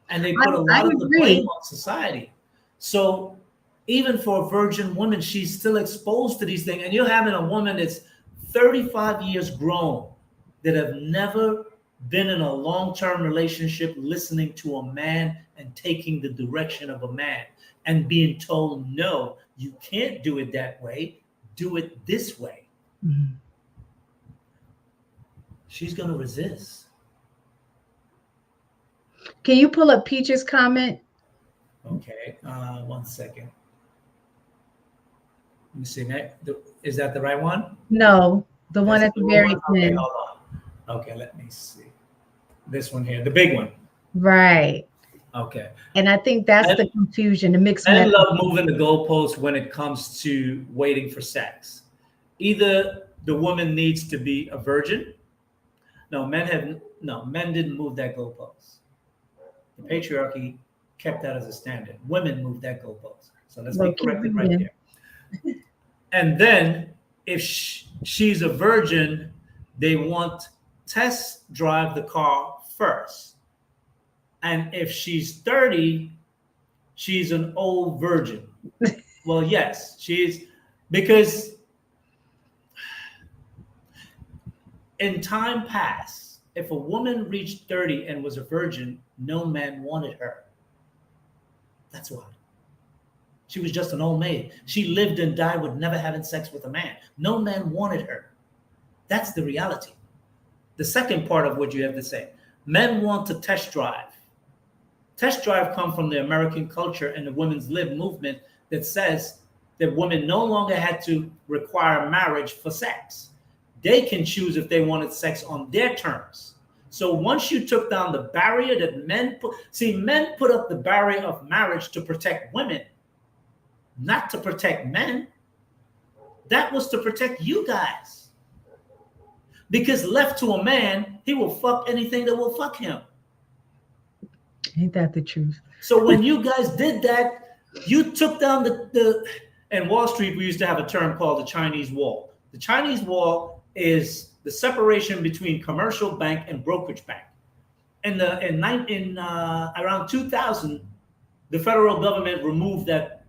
And they put a I lot of the agree. blame on society. So even for a virgin woman, she's still exposed to these things. And you're having a woman that's 35 years grown that have never been in a long-term relationship, listening to a man and taking the direction of a man and being told, no, you can't do it that way. Do it this way. Mhm. She's going to resist. Can you pull up Peach's comment? Okay, 1 second. Let me see. Is that the right one? No, the one That's at the wrong very one? Okay, end. hold on. Okay, let me see. This one here, the big one. Right. Okay. And I think that's the confusion, the mixed Men message. love moving the goalposts when it comes to waiting for sex. Either the woman needs to be a virgin. Men didn't move that goalpost. The patriarchy kept that as a standard. Women moved that goalpost. So let's be Well, keep corrected right reading. there. And then if she's a virgin, they want test drive the car first. And if she's 30, she's an old virgin. Well, yes, she's, because in time past, if a woman reached 30 and was a virgin, no man wanted her. That's why. She was just an old maid. She lived and died with never having sex with a man. No man wanted her. That's the reality. The second part of what you have to say, men want to test drive. Test drive come from the American culture and the women's lib movement that says that women no longer had to require marriage for sex. They can choose if they wanted sex on their terms. So once you took down the barrier that men put up the barrier of marriage to protect women, not to protect men. That was to protect you guys. Because left to a man, he will fuck anything that will fuck him. Ain't that the truth? So when you guys did that, you took down in Wall Street, we used to have a term called the Chinese Wall. The Chinese Wall is the separation between commercial bank and brokerage bank. Around 2000, the federal government removed that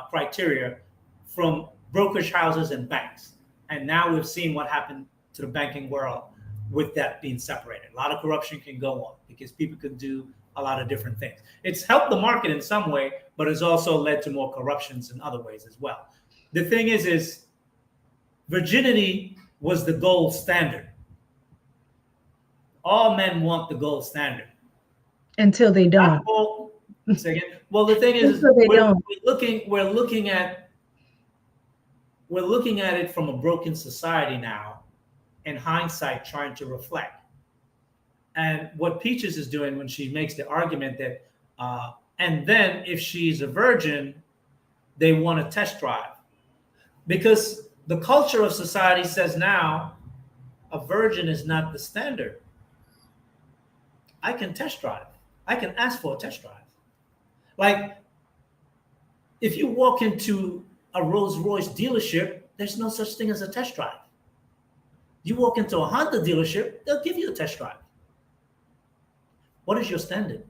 criteria from brokerage houses and banks. And now we've seen what happened to the banking world with that being separated. A lot of corruption can go on because people can do a lot of different things. It's helped the market in some way, but it's also led to more corruptions in other ways as well. The thing is virginity was the gold standard. All men want the gold standard. Until they don't. Well, the thing is, we're looking at it from a broken society now, in hindsight, trying to reflect. And what Peaches is doing when she makes the argument that, and then if she's a virgin, they want a test drive. Because the culture of society says now a virgin is not the standard. I can test drive. I can ask for a test drive. Like if you walk into a Rolls Royce dealership, there's no such thing as a test drive. You walk into a Honda dealership, they'll give you a test drive. What is your standard?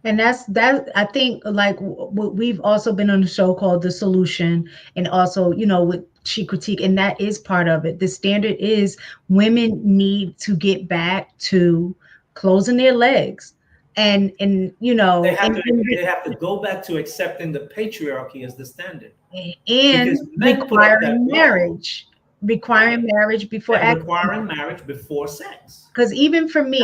And that I think like we've also been on a show called The Solution, and also, you know, with She Critique, and that is part of it. The standard is women need to get back to closing their legs and you know They have to go back to accepting the patriarchy as the standard. and Because men put up that wall. requiring marriage before And requiring marriage before sex. because even for me,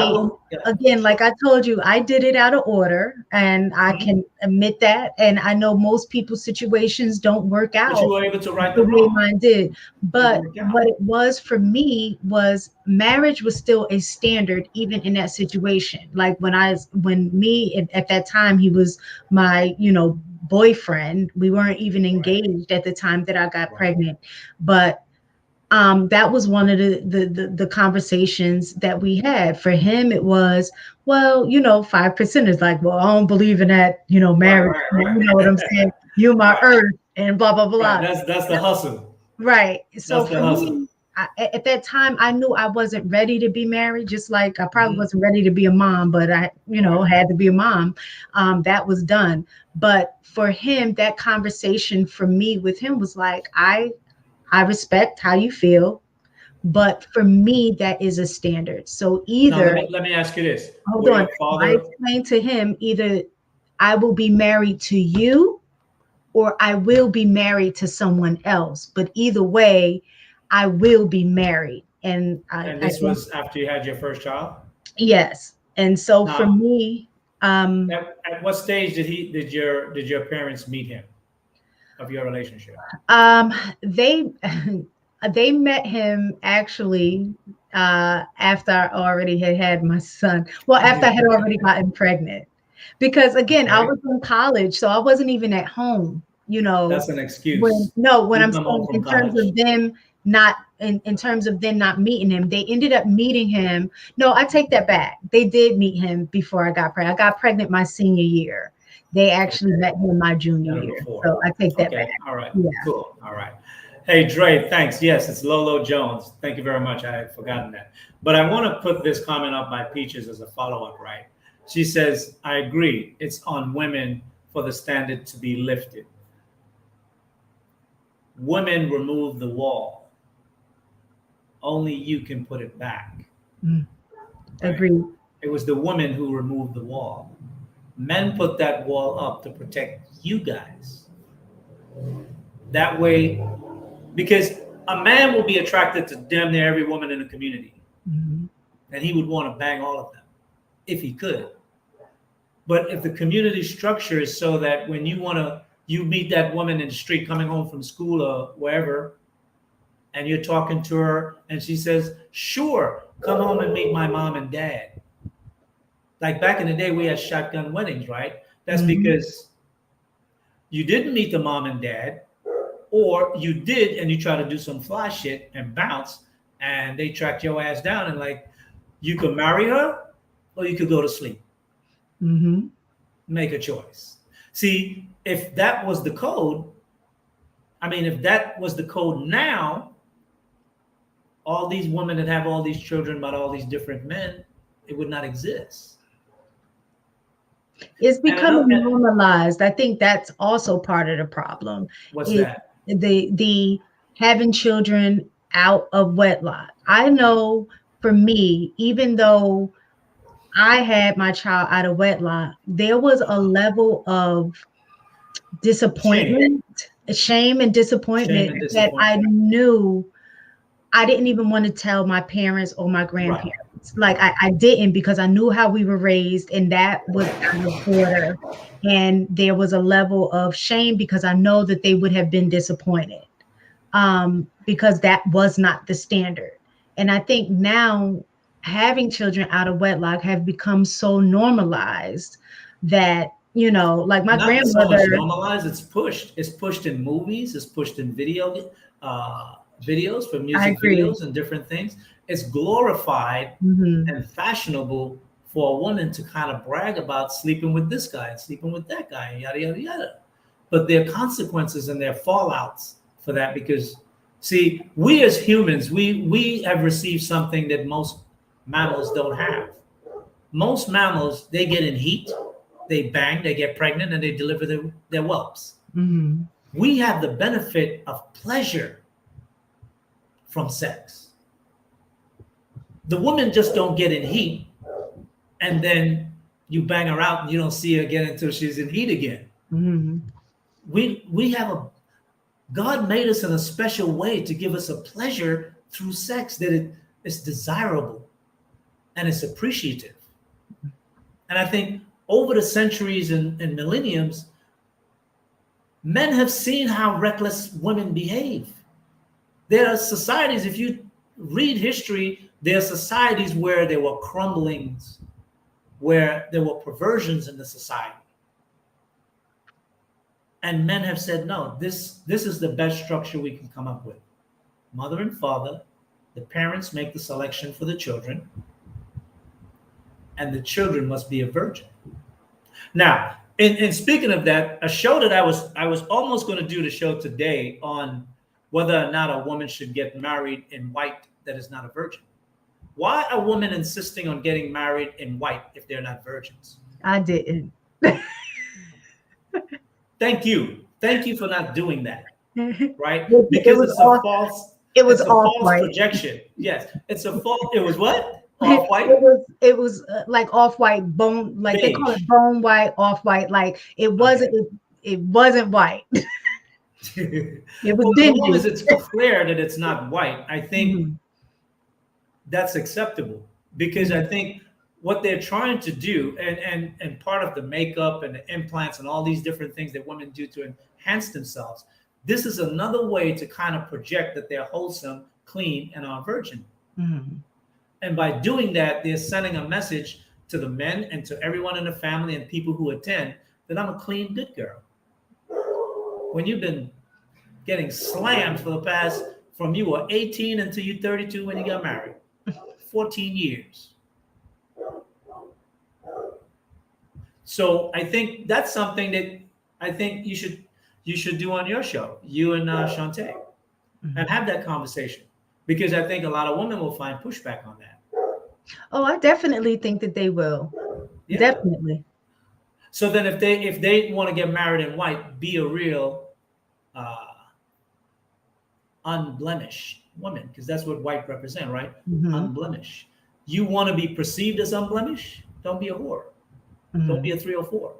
Yeah. again, like I told you, I did it out of order, and I can admit that. And I know most people's situations don't work out But you were able to right the the way wrong. mine did. But work out. what it was for me was marriage was still a standard, even in that situation. Like when me at that time, he was my, you know, boyfriend. We weren't even engaged at the time that I got pregnant, but that was one of the conversations that we had. For him, it was, well, you know, 5% is like, well, I don't believe in that, you know, marriage. Right. You know what I'm saying? You're my earth and blah, blah, blah. Right. That's the hustle. Right. So That's the for hustle. me, at that time, I knew I wasn't ready to be married, just like I probably Mhm. wasn't ready to be a mom, but I, you know, had to be a mom. That was done. But for him, that conversation for me with him was like, I respect how you feel, but for me, that is a standard. So Now either, let me ask you this. hold Were on, your I father explained to him, either I will be married to you or I will be married to someone else. But either way, I will be married. And and I this think, was after you had your first child? yes. And so for Now me, at what stage did your parents meet him of your relationship? um, they they met him actually after I already had my son. Well, after I had already gotten pregnant, because again, I Okay. was in college, so I wasn't even at home. You know, That's an excuse. when You I'm come home saying from in terms college. of them not in terms of them not meeting him, they ended up meeting him. No, I take that back. They did meet him before I got pregnant. I got pregnant my senior year. They actually met him my junior Better year. before. So I take that back. Okay. All right. Yeah. Cool. All right. Hey, Dre, thanks. Yes, it's Lolo Jones. Thank you very much. I had forgotten that. But I want to put this comment up by Peaches as a follow-up, right? She says, I agree. It's on women for the standard to be lifted. Women remove the wall. Only you can put it back. Mm, Right? agreed. It was the woman who removed the wall. Men put that wall up to protect you guys. That way, because a man will be attracted to damn near every woman in the community, Mhm. and he would want to bang all of them if he could. But if the community structure is so that when you meet that woman in the street coming home from school or wherever, and you're talking to her, and she says, "Sure, come home and meet my mom and dad." Like back in the day, we had shotgun weddings, right? That's Mhm. because you didn't meet the mom and dad, or you did and you try to do some fly shit and bounce, and they tracked your ass down, and like you could marry her or you could go to sleep. Mhm. Make a choice. See, if that was the code, if that was the code now, all these women that have all these children about all these different men, it would not exist. It's And another, becoming normalized. I think that's also part of the problem. what's Is that? the having children out of wedlock. I know for me, even though I had my child out of wedlock, there was a level of Shame, disappointment, shame and shame disappointment and that I disappointment. knew I didn't even want to tell my parents or my Right. grandparents. Like I didn't, because I knew how we were raised, and that was out of order. And there was a level of shame because I know that they would have been disappointed, because that was not the standard. And I think now having children out of wedlock have become so normalized that Like my Not so much grandmother. normalized, it's pushed. It's pushed in movies, it's pushed in videos for I music agree. videos and different things. It's glorified Hmm. and fashionable for a woman to kind of brag about sleeping with this guy and sleeping with that guy and yada yada yada. But there are consequences and there are fallouts for that because see, we as humans, we have received something that most mammals don't have. Most mammals, they get in heat, they bang, they get pregnant, and they deliver their whelps. Hmm. We have the benefit of pleasure from sex. The women just don't get in heat, and then you bang her out, and you don't see her again until she's in heat again. Hmm. We have a God made us in a special way to give us a pleasure through sex that is desirable and it's appreciative. And I think over the centuries and millenniums, men have seen how reckless women behave. There are societies, if you read history, there are societies where there were crumblings, where there were perversions in the society. And men have said, no, this is the best structure we can come up with. Mother and father, the parents make the selection for the children, and the children must be a virgin. Now, in speaking of that, a show that I was almost going to do the show today on whether or not a woman should get married in white that is not a virgin. Why are women insisting on getting married in white if they're not virgins? I didn't. Thank you. Thank you for not doing that, right? It Because was off. It was it's a off false white. projection. Yes, it's a false. It was what? Off white? It was like off white bone, like they call Beige. it bone white, off white. Like it Okay. wasn't. It wasn't white. It was Well, as long as dingy. it's clear that it's not white, I think Mhm. that's acceptable because I think what they're trying to do and part of the makeup and the implants and all these different things that women do to enhance themselves, this is another way to kind of project that they're wholesome, clean, and are virgin. Mhm. And by doing that, they're sending a message to the men and to everyone in the family and people who attend that I'm a clean, good girl. When you've been getting slammed for the past, from you were 18 until you're 32 when you got married, 14 years. So I think that's something that I think you should do on your show, you and Shantae, and have that conversation because I think a lot of women will find pushback on that. Oh, I definitely think that they will. Yeah. Definitely. So then if they want to get married in white, be a real uh, unblemished woman because that's what white represent, right? Mhm. Unblemished. You want to be perceived as unblemished? Don't be a whore. Don't be Mhm. a 304.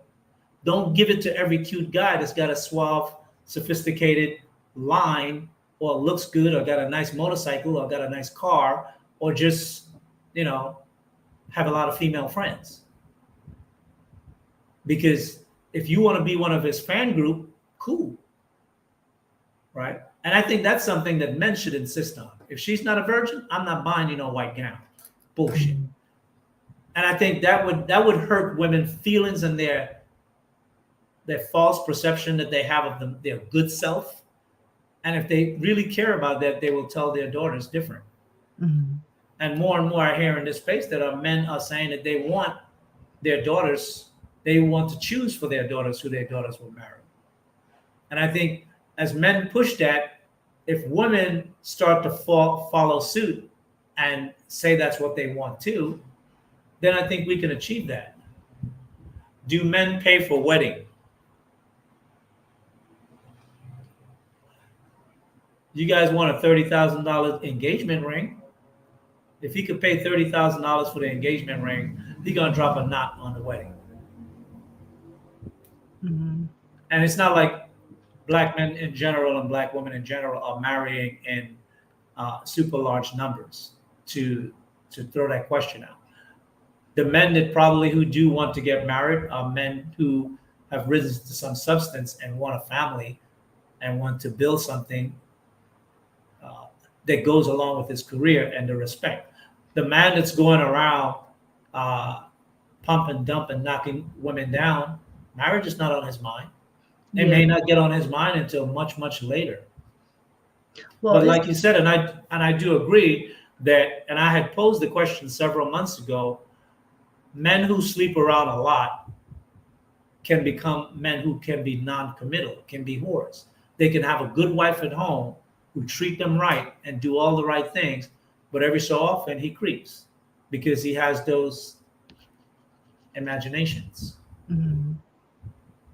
Don't give it to every cute guy that's got a suave, sophisticated line or looks good or got a nice motorcycle or got a nice car or just, you know, have a lot of female friends. Because if you want to be one of his fan group, cool. Right? And I think that's something that men should insist on. If she's not a virgin, I'm not buying you no white gown. Bullshit. Mhm. And I think that would hurt women's feelings and their false perception that they have of them, their good self. And if they really care about that, they will tell their daughters different. Mhm. And more I hear in this space that our men are saying that they want their daughters, they want to choose for their daughters who their daughters will marry. And I think as men push that, if women start to follow suit and say that's what they want too, then I think we can achieve that. Do men pay for wedding? You guys want a $30,000 engagement ring? If he could pay $30,000 for the engagement ring, he's gonna drop a knot on the wedding. Mhm. And it's not like black men in general and black women in general are marrying in super large numbers to throw that question out. The men that probably who do want to get married are men who have risen to some substance and want a family and want to build something uh, that goes along with his career and the respect. The man that's going around pump and dump and knocking women down, Marriage is not on his mind. It may not get on his mind until much, much later. Well, but like you said, and I do agree that, and I had posed the question several months ago, men who sleep around a lot can become men who can be non-committal, can be whores. They can have a good wife at home who treat them right and do all the right things, but every so often he creeps because he has those imaginations. Mhm.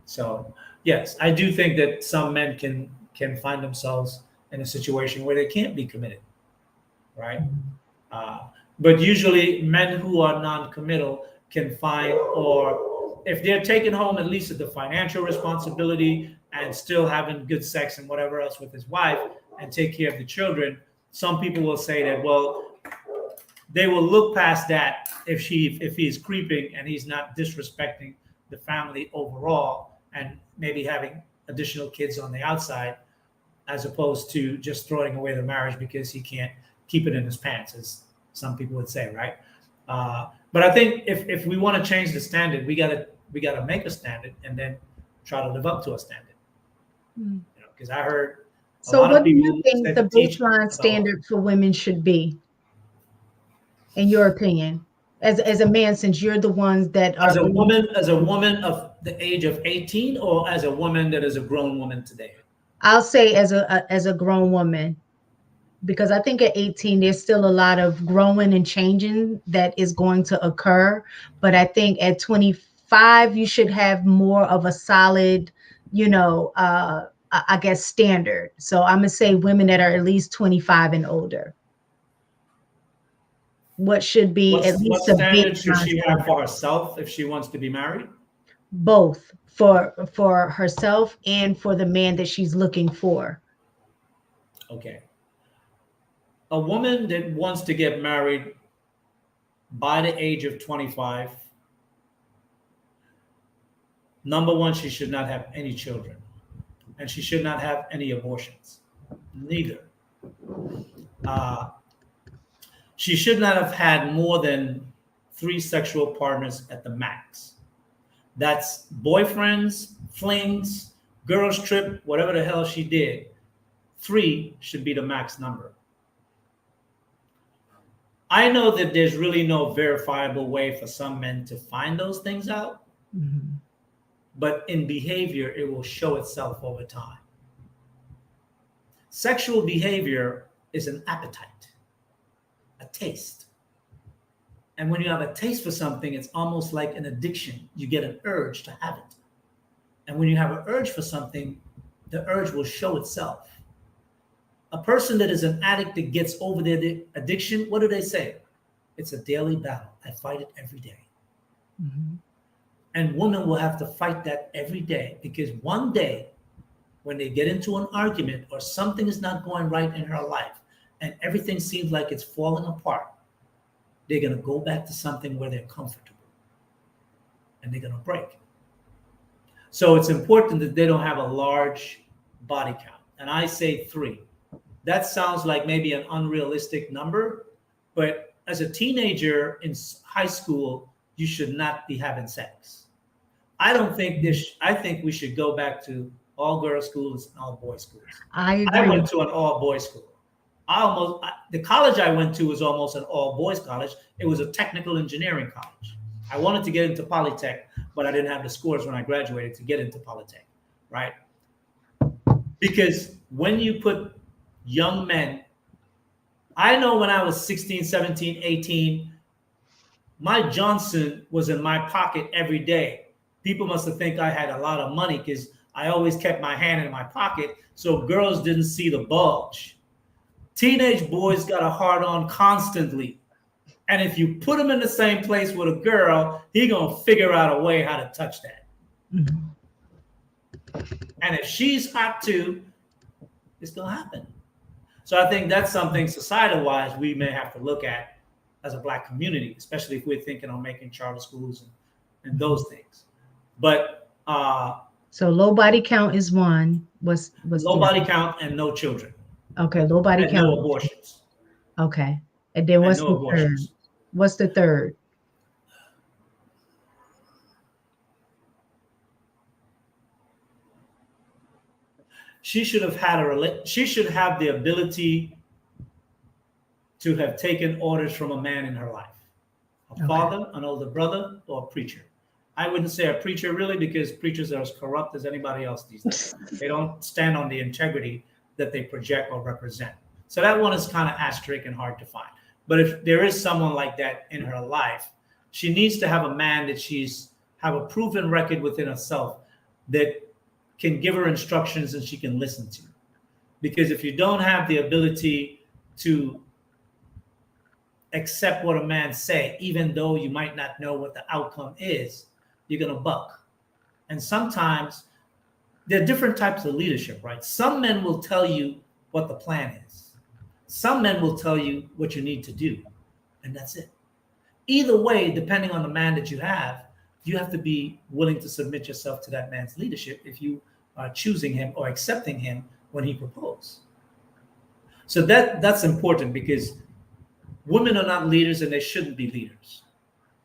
So yes, I do think that some men can find themselves in a situation where they can't be committed, right? Uh, but usually men who are non-committal can find, or if they're taking home at least the financial responsibility and still having good sex and whatever else with his wife and take care of the children, some people will say that, well, they will look past that if he's creeping and he's not disrespecting the family overall and maybe having additional kids on the outside, as opposed to just throwing away the marriage because he can't keep it in his pants, as some people would say, right? But I think if we want to change the standard, we gotta make a standard and then try to live up to a standard. Because I heard a So lot what of do people you think said the to teach baseline about standard for women should be, in your opinion, as a man, since you're the ones that are as a woman of the age of 18, or as a woman that is a grown woman today? I'll say as a grown woman, because I think at 18 there's still a lot of growing and changing that is going to occur, but I think at 25 you should have more of a solid, I guess standard. So I'm gonna say women that are at least 25 and older. What should be at What least a standard should baseline she have standard? for herself if she wants to be married? Both for herself and for the man that she's looking for. Okay. A woman that wants to get married by the age of 25, number one, she should not have any children, and she should not have any abortions. Neither. Uh, she should not have had more than 3 sexual partners at the max. That's boyfriends, flings, girls trip, whatever the hell she did. 3 should be the max number. I know that there's really no verifiable way for some men to find those things out, but in behavior, it will show itself over time. Sexual behavior is an appetite, a taste. And when you have a taste for something, it's almost like an addiction. You get an urge to have it. And when you have an urge for something, the urge will show itself. A person that is an addict that gets over their addiction, what do they say? It's a daily battle. I fight it every day. And women will have to fight that every day, because one day when they get into an argument or something is not going right in her life and everything seems like it's falling apart, they're going to go back to something where they're comfortable and they're going to break. So it's important that they don't have a large body count. And I say 3. That sounds like maybe an unrealistic number, but as a teenager in high school, you should not be having sex. I don't think I think we should go back to all girls schools and all boys schools. I agree. I went to an all boys school. The college I went to was almost an all boys college. It was a technical engineering college. I wanted to get into Polytech, but I didn't have the scores when I graduated to get into Polytech, right? Because when you put young men, I know when I was 16, 17, 18, my Johnson was in my pocket every day. People must have think I had a lot of money because I always kept my hand in my pocket so girls didn't see the bulge. Teenage boys got a hard on constantly. And if you put him in the same place with a girl, he gonna figure out a way how to touch that. And if she's hot too, it's gonna happen. So I think that's something societal-wise we may have to look at as a Black community, especially if we're thinking on making charter schools and those things. But so low body count is one. What's low body count and no children. Okay, low body and count. No abortions. Okay, and then what's no the abortions. third? What's the third? she should have she should have the ability to have taken orders from a man in her life, a father, an older brother, or a preacher. I wouldn't say a preacher really, because preachers are as corrupt as anybody else these days. They don't stand on the integrity that they project or represent. So that one is kind of asterisk and hard to find. But if there is someone like that in her life, she needs to have a man that she's have a proven record within herself that can give her instructions and she can listen to. Because if you don't have the ability to accept what a man say, even though you might not know what the outcome is, you're going to buck. And sometimes there are different types of leadership, right? Some men will tell you what the plan is. Some men will tell you what you need to do, and that's it. Either way, depending on the man that you have to be willing to submit yourself to that man's leadership if you are choosing him or accepting him when he proposes. So that's important, because women are not leaders and they shouldn't be leaders,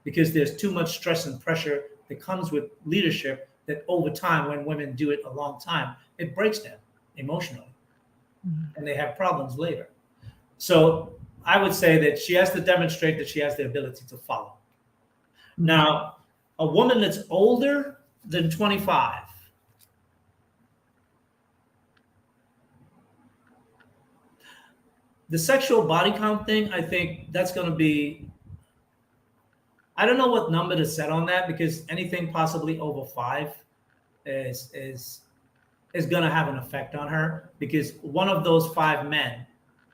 because there's too much stress and pressure that comes with leadership that over time, when women do it a long time, it breaks them emotionally and they have problems later. So I would say that she has to demonstrate that she has the ability to follow. Now, a woman that's older than 25, the sexual body count thing, I think that's going to be, I don't know what number to set on that, because anything possibly over 5 is going to have an effect on her, because one of those 5 men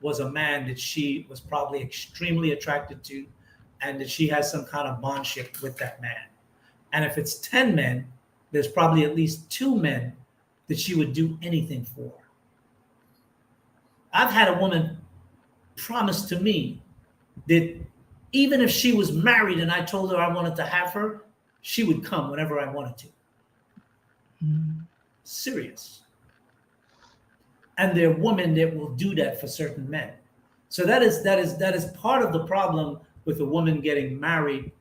was a man that she was probably extremely attracted to, and that she has some kind of bondship with that man. And if it's 10 men, there's probably at least 2 men that she would do anything for. I've had a woman promise to me that even if she was married and I told her I wanted to have her, she would come whenever I wanted to. Serious. And there are women that will do that for certain men. So that is part of the problem with a woman getting married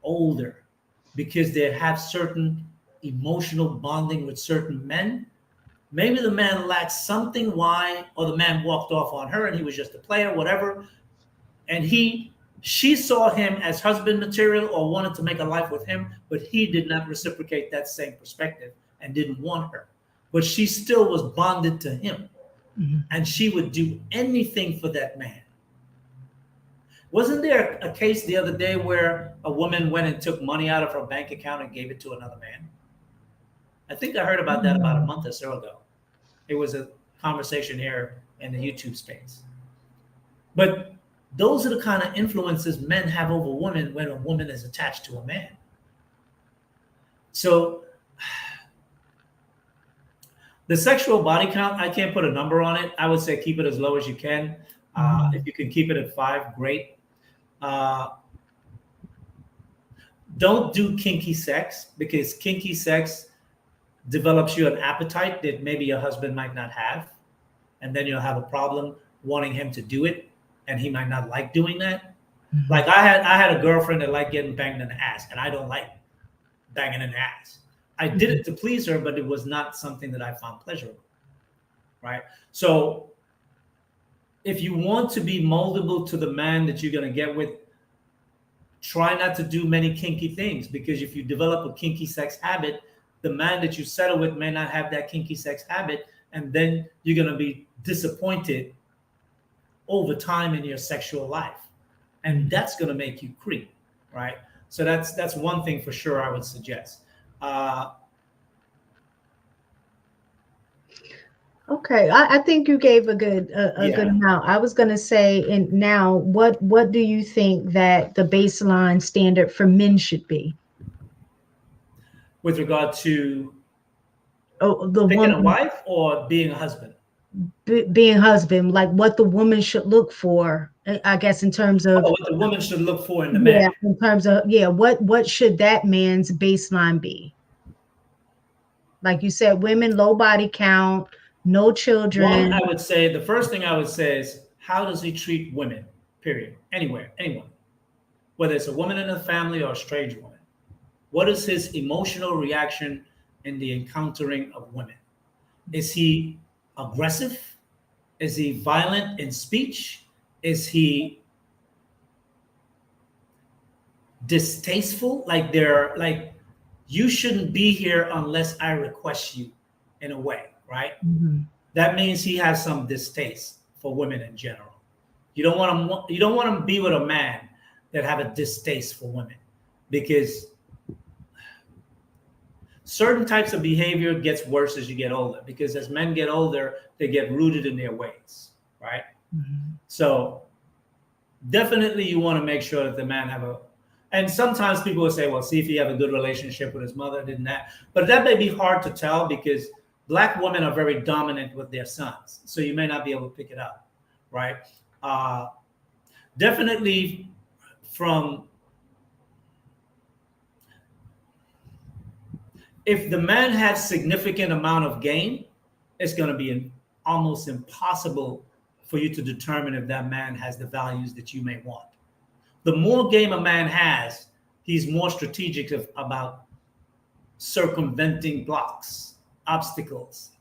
older, because they have certain emotional bonding with certain men. Maybe the man lacked something, why, or the man walked off on her and he was just a player, whatever. And she saw him as husband material or wanted to make a life with him, but he did not reciprocate that same perspective and didn't want her. But she still was bonded to him. And she would do anything for that man. Wasn't there a case the other day where a woman went and took money out of her bank account and gave it to another man? I think I heard about that about a month or so ago. It was a conversation here in the YouTube space. But those are the kind of influences men have over women when a woman is attached to a man. So the sexual body count, I can't put a number on it. I would say keep it as low as you can. If you can keep it at 5, great. Don't do kinky sex, because kinky sex develops you an appetite that maybe your husband might not have. And then you'll have a problem wanting him to do it, and he might not like doing that. Like I had a girlfriend that liked getting banged in the ass, and I don't like banging in the ass. I did it to please her, but it was not something that I found pleasurable, right? So if you want to be moldable to the man that you're going to get with, try not to do many kinky things, because if you develop a kinky sex habit, the man that you settle with may not have that kinky sex habit, and then you're going to be disappointed over time in your sexual life, and that's going to make you creep, right? So that's one thing for sure I would suggest. Okay, I think you gave a good good amount. I was going to say, and now, what do you think that the baseline standard for men should be? With regard to the picking woman, a wife or being a husband? Being husband, like what the woman should look for, I guess, in terms of what the woman should look for in the man. Yeah, in terms of what should that man's baseline be? Like you said, women, low body count, no children. One, I would say the first thing I would say is, how does he treat women? Period. Anywhere, anyone, whether it's a woman in a family or a strange woman. What is his emotional reaction in the encountering of women? Is he aggressive? Is he violent in speech? Is he distasteful? Like you shouldn't be here unless I request you, in a way, right? Mm-hmm. That means he has some distaste for women in general. You don't want to be with a man that have a distaste for women, because certain types of behavior gets worse as you get older, because as men get older, they get rooted in their ways, right? Mm-hmm. So definitely you want to make sure that the man and sometimes people will say, well, see if he have a good relationship with his mother, didn't that? But that may be hard to tell, because Black women are very dominant with their sons. So you may not be able to pick it up, right? Definitely if the man has significant amount of game, it's going to be almost impossible for you to determine if that man has the values that you may want. The more game a man has, he's more strategic about circumventing blocks, obstacles.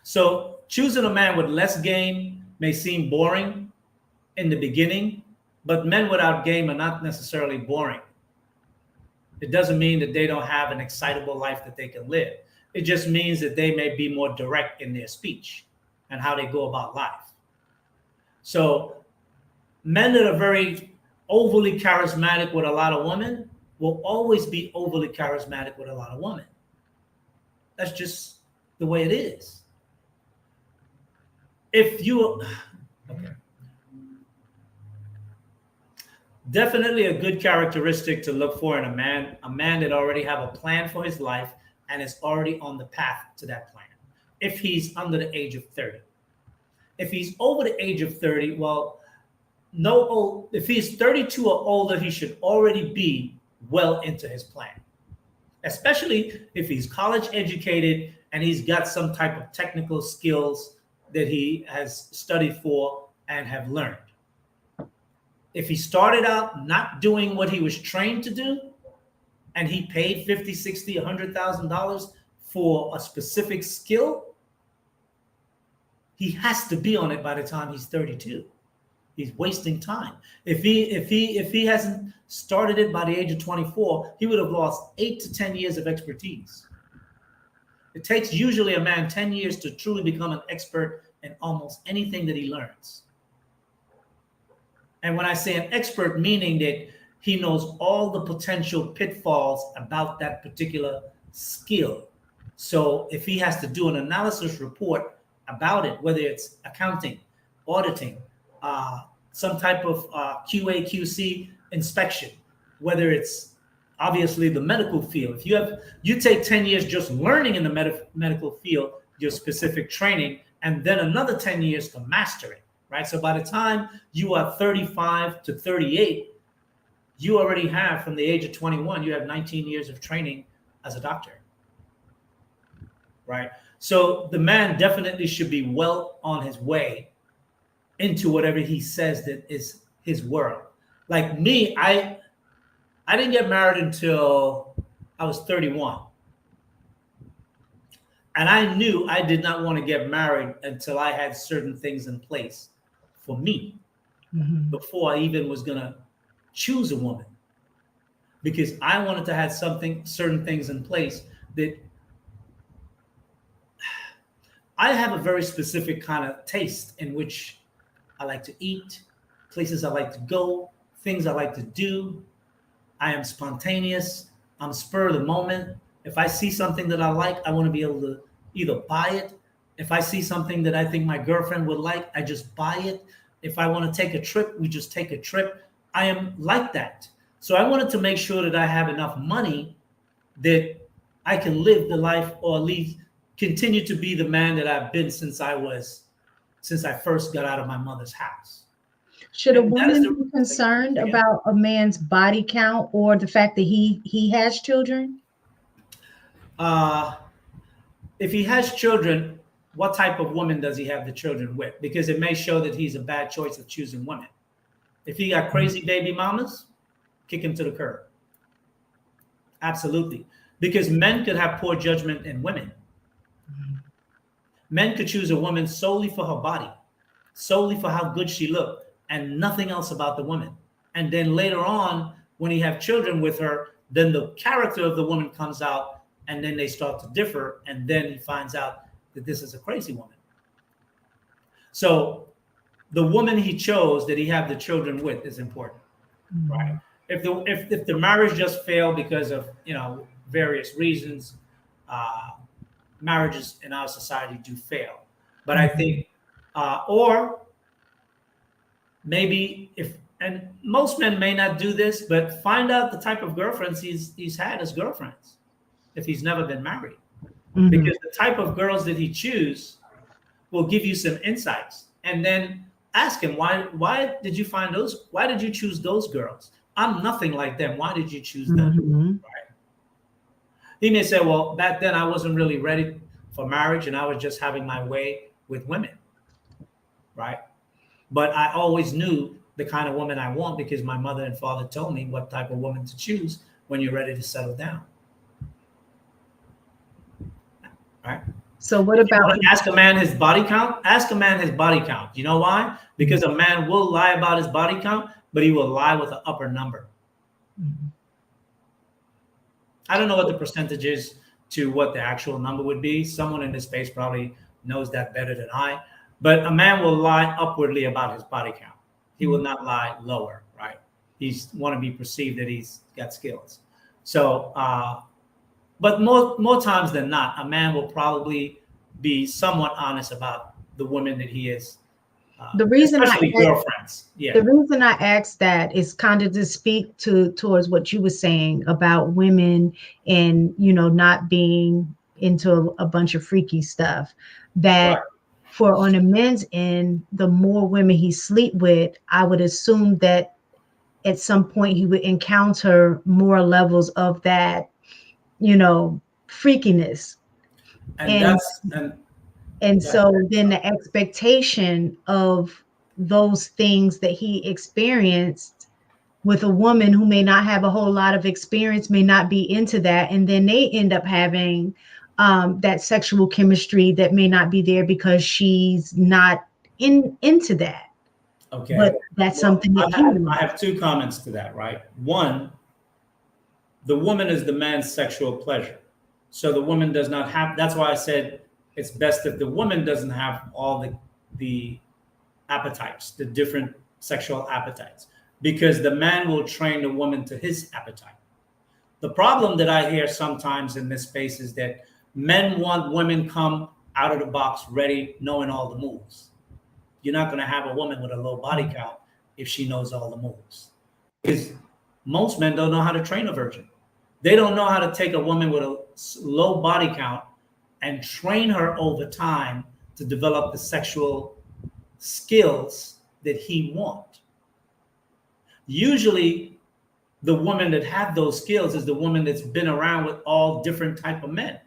So choosing a man with less game may seem boring in the beginning, but men without game are not necessarily boring. It doesn't mean that they don't have an excitable life that they can live. It just means that they may be more direct in their speech and how they go about life. So men that are very overly charismatic with a lot of women will always be overly charismatic with a lot of women. That's just the way it is. Definitely a good characteristic to look for in a man that already have a plan for his life and is already on the path to that plan. If he's under the age of 30. If he's over the age of 30, well, if he's 32 or older, he should already be well into his plan. Especially if he's college educated and he's got some type of technical skills that he has studied for and have learned. If he started out not doing what he was trained to do, and he paid $50,000, $60,000, $100,000 for a specific skill, he has to be on it by the time he's 32. He's wasting time. If he hasn't started it by the age of 24, he would have lost 8 to 10 years of expertise. It takes usually a man 10 years to truly become an expert in almost anything that he learns. And when I say an expert, meaning that he knows all the potential pitfalls about that particular skill. So if he has to do an analysis report about it, whether it's accounting, auditing, some type of QA, QC inspection, whether it's obviously the medical field. If you take 10 years just learning in the medical field, your specific training, and then another 10 years to master it, right? So by the time you are 35 to 38, you already have, from the age of 21, you have 19 years of training as a doctor, right? So the man definitely should be well on his way into whatever he says that is his world. Like me, I didn't get married until I was 31. And I knew I did not want to get married until I had certain things in place for me, before I even was going to choose a woman. Because I wanted to have certain things in place that I have a very specific kind of taste in which I like to eat, places I like to go, things I like to do. I am spontaneous. I'm spur of the moment. If I see something that I like, I want to be able to either buy it. If I see something that I think my girlfriend would like, I just buy it. If I want to take a trip, we just take a trip. I am like that. So I wanted to make sure that I have enough money that I can live the life, or at least continue to be the man that I've been since I first got out of my mother's house. Should a woman be concerned about a man's body count or the fact that he has children? If he has children, what type of woman does he have the children with? Because it may show that he's a bad choice of choosing women. If he got crazy baby mamas, kick him to the curb. Absolutely. Because men could have poor judgment in women. Men could choose a woman solely for her body, solely for how good she looked, and nothing else about the woman. And then later on, when he have children with her, then the character of the woman comes out, and then they start to differ, and then he finds out that this is a crazy woman. So the woman he chose that he had the children with is important, right? If the marriage just failed because of various reasons, marriages in our society do fail. But I think, or maybe and most men may not do this, but find out the type of girlfriends he's had as girlfriends if he's never been married, because the type of girls that he choose will give you some insights. And then ask him, why did you find those? Why did you choose those girls? I'm nothing like them. Why did you choose them? Right? He may say, well, back then I wasn't really ready for marriage and I was just having my way with women. Right? But I always knew the kind of woman I want because my mother and father told me what type of woman to choose when you're ready to settle down. Right? So what about ask a man his body count? Ask a man his body count. You know why? Because a man will lie about his body count, but he will lie with an upper number. I don't know what the percentage is to what the actual number would be. Someone in this space probably knows that better than I. But a man will lie upwardly about his body count. He will not lie lower, right? He's want to be perceived that he's got skills. So, but more times than not, a man will probably be somewhat honest about the woman that he is. The reason girlfriends. Yeah. The reason I asked that is kind of to speak towards what you were saying about women and not being into a bunch of freaky stuff. That right. For on a men's end, the more women he sleep with, I would assume that at some point he would encounter more levels of that, freakiness. And so then the expectation of those things that he experienced with a woman who may not have a whole lot of experience, may not be into that. And then they end up having that sexual chemistry that may not be there because she's not into that. Okay. But that's something that I have two comments to that, right? One, the woman is the man's sexual pleasure. So the woman does not have, that's why I said it's best if the woman doesn't have all the appetites, the different sexual appetites, because the man will train the woman to his appetite. The problem that I hear sometimes in this space is that men want women come out of the box ready, knowing all the moves. You're not going to have a woman with a low body count if she knows all the moves. Because most men don't know how to train a virgin. They don't know how to take a woman with a low body count and train her over time to develop the sexual skills that he wants. Usually, the woman that have those skills is the woman that's been around with all different type of men,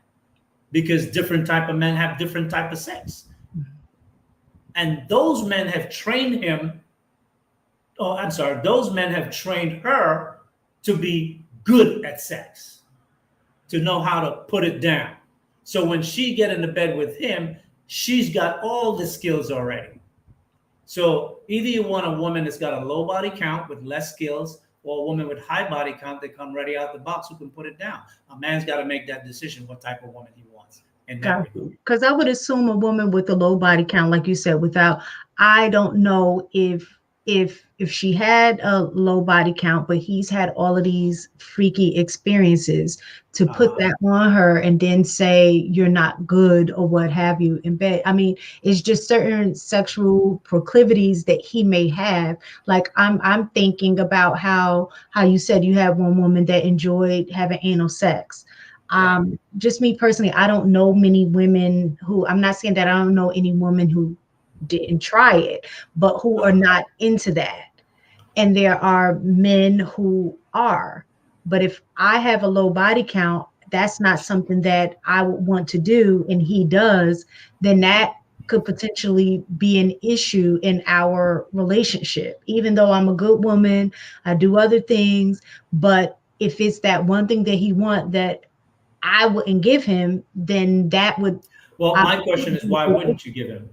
because different type of men have different type of sex. And those men have trained him, those men have trained her to be good at sex, to know how to put it down. So when she get into bed with him, she's got all the skills already. So either you want a woman that's got a low body count with less skills, or a woman with high body count that come ready out the box who can put it down. A man's got to make that decision what type of woman he wants. Because I would assume a woman with a low body count, like you said, I don't know if she had a low body count, but he's had all of these freaky experiences to put that on her and then say you're not good or what have you in bed. I mean, it's just certain sexual proclivities that he may have. Like I'm thinking about how you said you had one woman that enjoyed having anal sex. Just me personally, I don't know many women who, I'm not saying that I don't know any woman who didn't try it, but who are not into that. And there are men who are. But if I have a low body count, that's not something that I would want to do, and he does, then that could potentially be an issue in our relationship. Even though I'm a good woman, I do other things, but if it's that one thing that he wants that I wouldn't give him, then that would Well, my question is, why wouldn't you give him?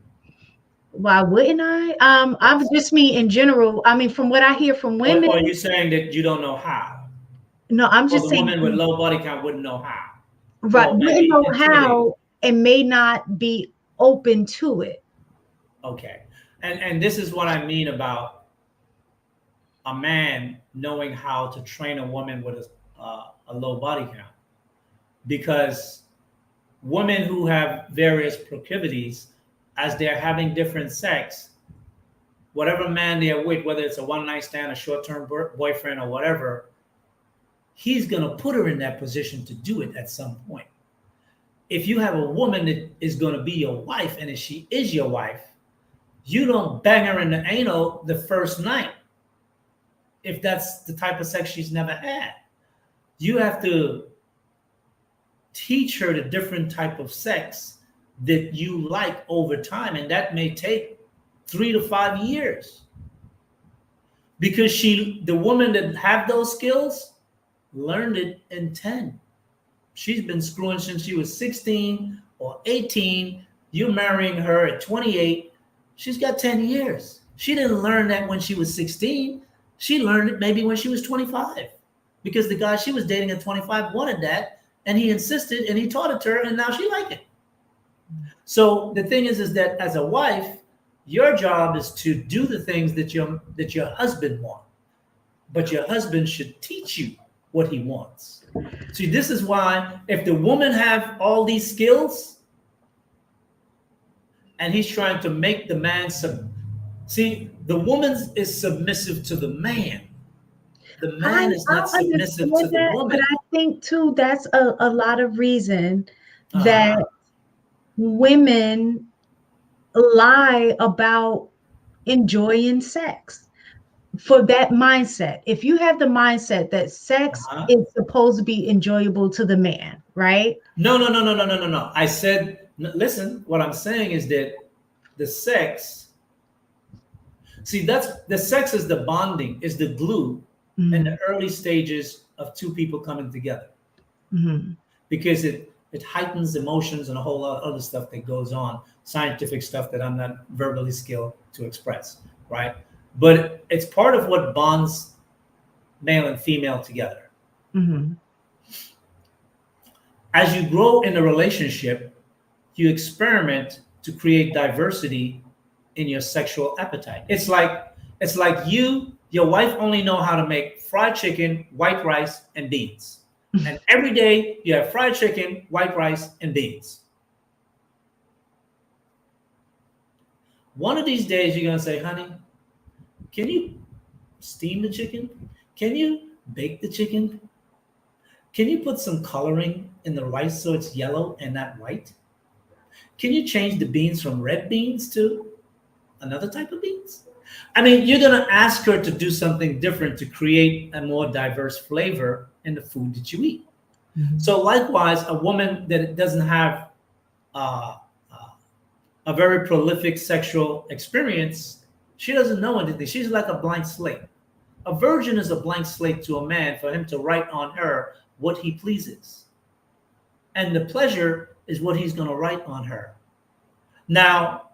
Why wouldn't I? I would just mean in general. I mean, from what I hear from women. Or are you saying that you don't know how? No, I'm Or just the saying. woman with low body count wouldn't know how. Right, Or wouldn't maybe know intimidated. how and may not be open to it. Okay. And this is what I mean about a man knowing how to train a woman with a low body count. Because women who have various proclivities, as they're having different sex, whatever man they're with, whether it's a one night stand, a short term boyfriend, or whatever, he's going to put her in that position to do it at some point. If you have a woman that is going to be your wife, and if she is your wife, you don't bang her in the anal the first night if that's the type of sex she's never had. You have to teach her the different type of sex that you like over time, and that may take 3 to 5 years, because the woman that have those skills learned it in 10. She's been screwing since she was 16 or 18. You're marrying her at 28. She's got 10 years. She didn't learn that when she was 16. She learned it maybe when she was 25, because the guy she was dating at 25 wanted that, and he insisted, and he taught it to her, and now she liked it. So the thing is that as a wife, your job is to do the things that your husband wants, but your husband should teach you what he wants. See, this is why if the woman have all these skills and he's trying to make the man see, the woman is submissive to the man. The man is not submissive to the woman. But I think too, that's a lot of reason that women lie about enjoying sex. For that mindset, if you have the mindset that sex is supposed to be enjoyable to the man, right? No. I said, listen, what I'm saying is that the sex, see, the sex is the bonding, is the glue in the early stages of two people coming together. Because it heightens emotions and a whole lot of other stuff that goes on, scientific stuff that I'm not verbally skilled to express, right? But it's part of what bonds male and female together. As you grow in a relationship, you experiment to create diversity in your sexual appetite. It's like your wife only know how to make fried chicken, white rice, and beans. And every day you have fried chicken, white rice, and beans. One of these days you're gonna say, honey, can you steam the chicken? Can you bake the chicken? Can you put some coloring in the rice so it's yellow and not white? Can you change the beans from red beans to another type of beans? I mean, you're going to ask her to do something different to create a more diverse flavor in the food that you eat. So likewise, a woman that doesn't have a very prolific sexual experience, she doesn't know anything. She's like a blank slate. A virgin is a blank slate to a man for him to write on her what he pleases. And the pleasure is what he's going to write on her. Now,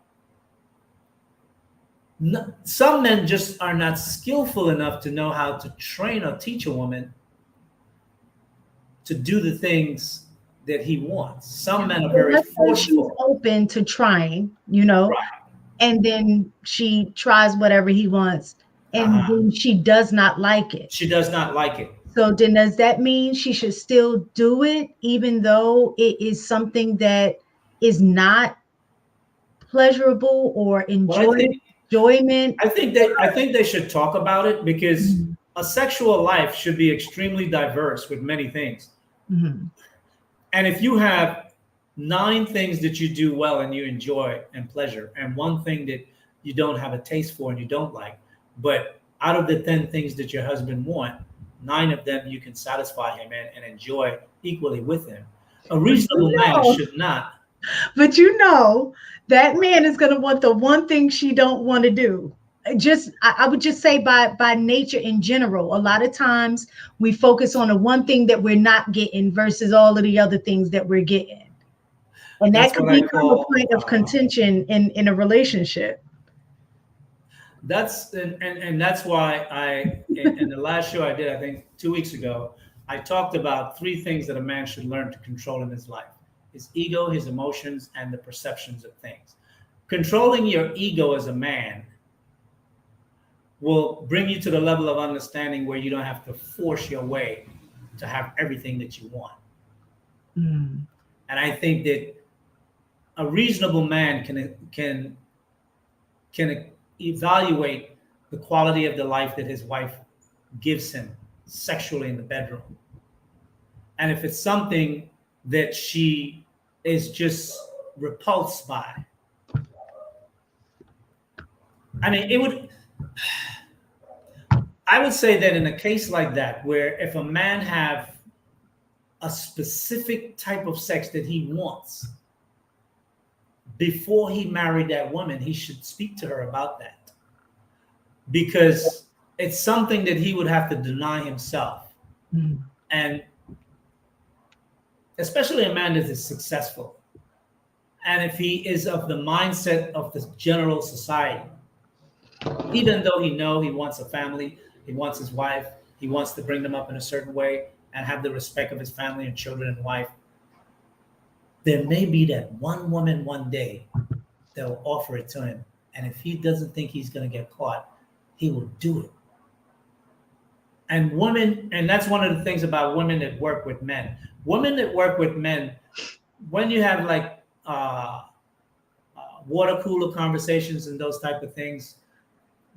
some men just are not skillful enough to know how to train or teach a woman to do the things that he wants. Some men are very forceful. She's open to trying, right. And then she tries whatever he wants, and then she does not like it. She does not like it. So then does that mean she should still do it even though it is something that is not pleasurable or enjoyment? I think they should talk about it, because a sexual life should be extremely diverse with many things. And if you have 9 things that you do well and you enjoy and pleasure, and 1 thing that you don't have a taste for and you don't like, but out of the 10 things that your husband wants, 9 of them you can satisfy him and enjoy equally with him. A reasonable man should not. But that man is going to want the one thing she don't want to do. I would just say by nature in general, a lot of times we focus on the one thing that we're not getting versus all of the other things that we're getting. And that That's could what I become a call point of contention in a relationship. that's and that's why in the last show I did, I think 2 weeks ago, I talked about 3 things that a man should learn to control in his life: his ego, his emotions, and the perceptions of things. Controlling your ego as a man will bring you to the level of understanding where you don't have to force your way to have everything that you want. Mm. And I think that a reasonable man can evaluate the quality of the life that his wife gives him sexually in the bedroom. And if it's something that she is just repulsed by, I mean, I would say that in a case like that, where if a man have a specific type of sex that he wants, before he married that woman, he should speak to her about that, because it's something that he would have to deny himself. Mm. And especially a man that is successful, and if he is of the mindset of the general society, even though he wants a family, he wants his wife, he wants to bring them up in a certain way and have the respect of his family and children and wife, there may be that one woman one day that will offer it to him. And if he doesn't think he's going to get caught, he will do it. And women, and that's one of the things about women that work with men. Women that work with men, when you have like water cooler conversations and those type of things,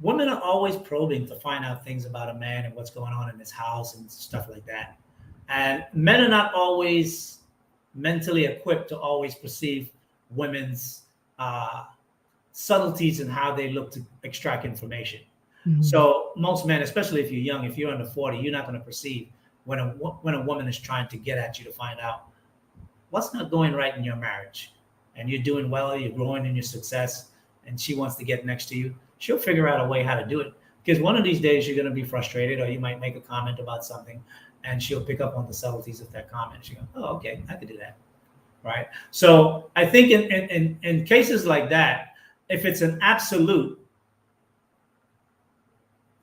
women are always probing to find out things about a man and what's going on in his house and stuff like that. And men are not always mentally equipped to always perceive women's subtleties and how they look to extract information. Mm-hmm. So most men, especially if you're young, if you're under 40, you're not going to perceive when a woman is trying to get at you to find out what's not going right in your marriage. And you're doing well, you're growing in your success, and she wants to get next to you. She'll figure out a way how to do it, because one of these days you're going to be frustrated, or you might make a comment about something, and she'll pick up on the subtleties of that comment. She'll go, oh, okay, I could do that. Right. So I think in cases like that, if it's an absolute,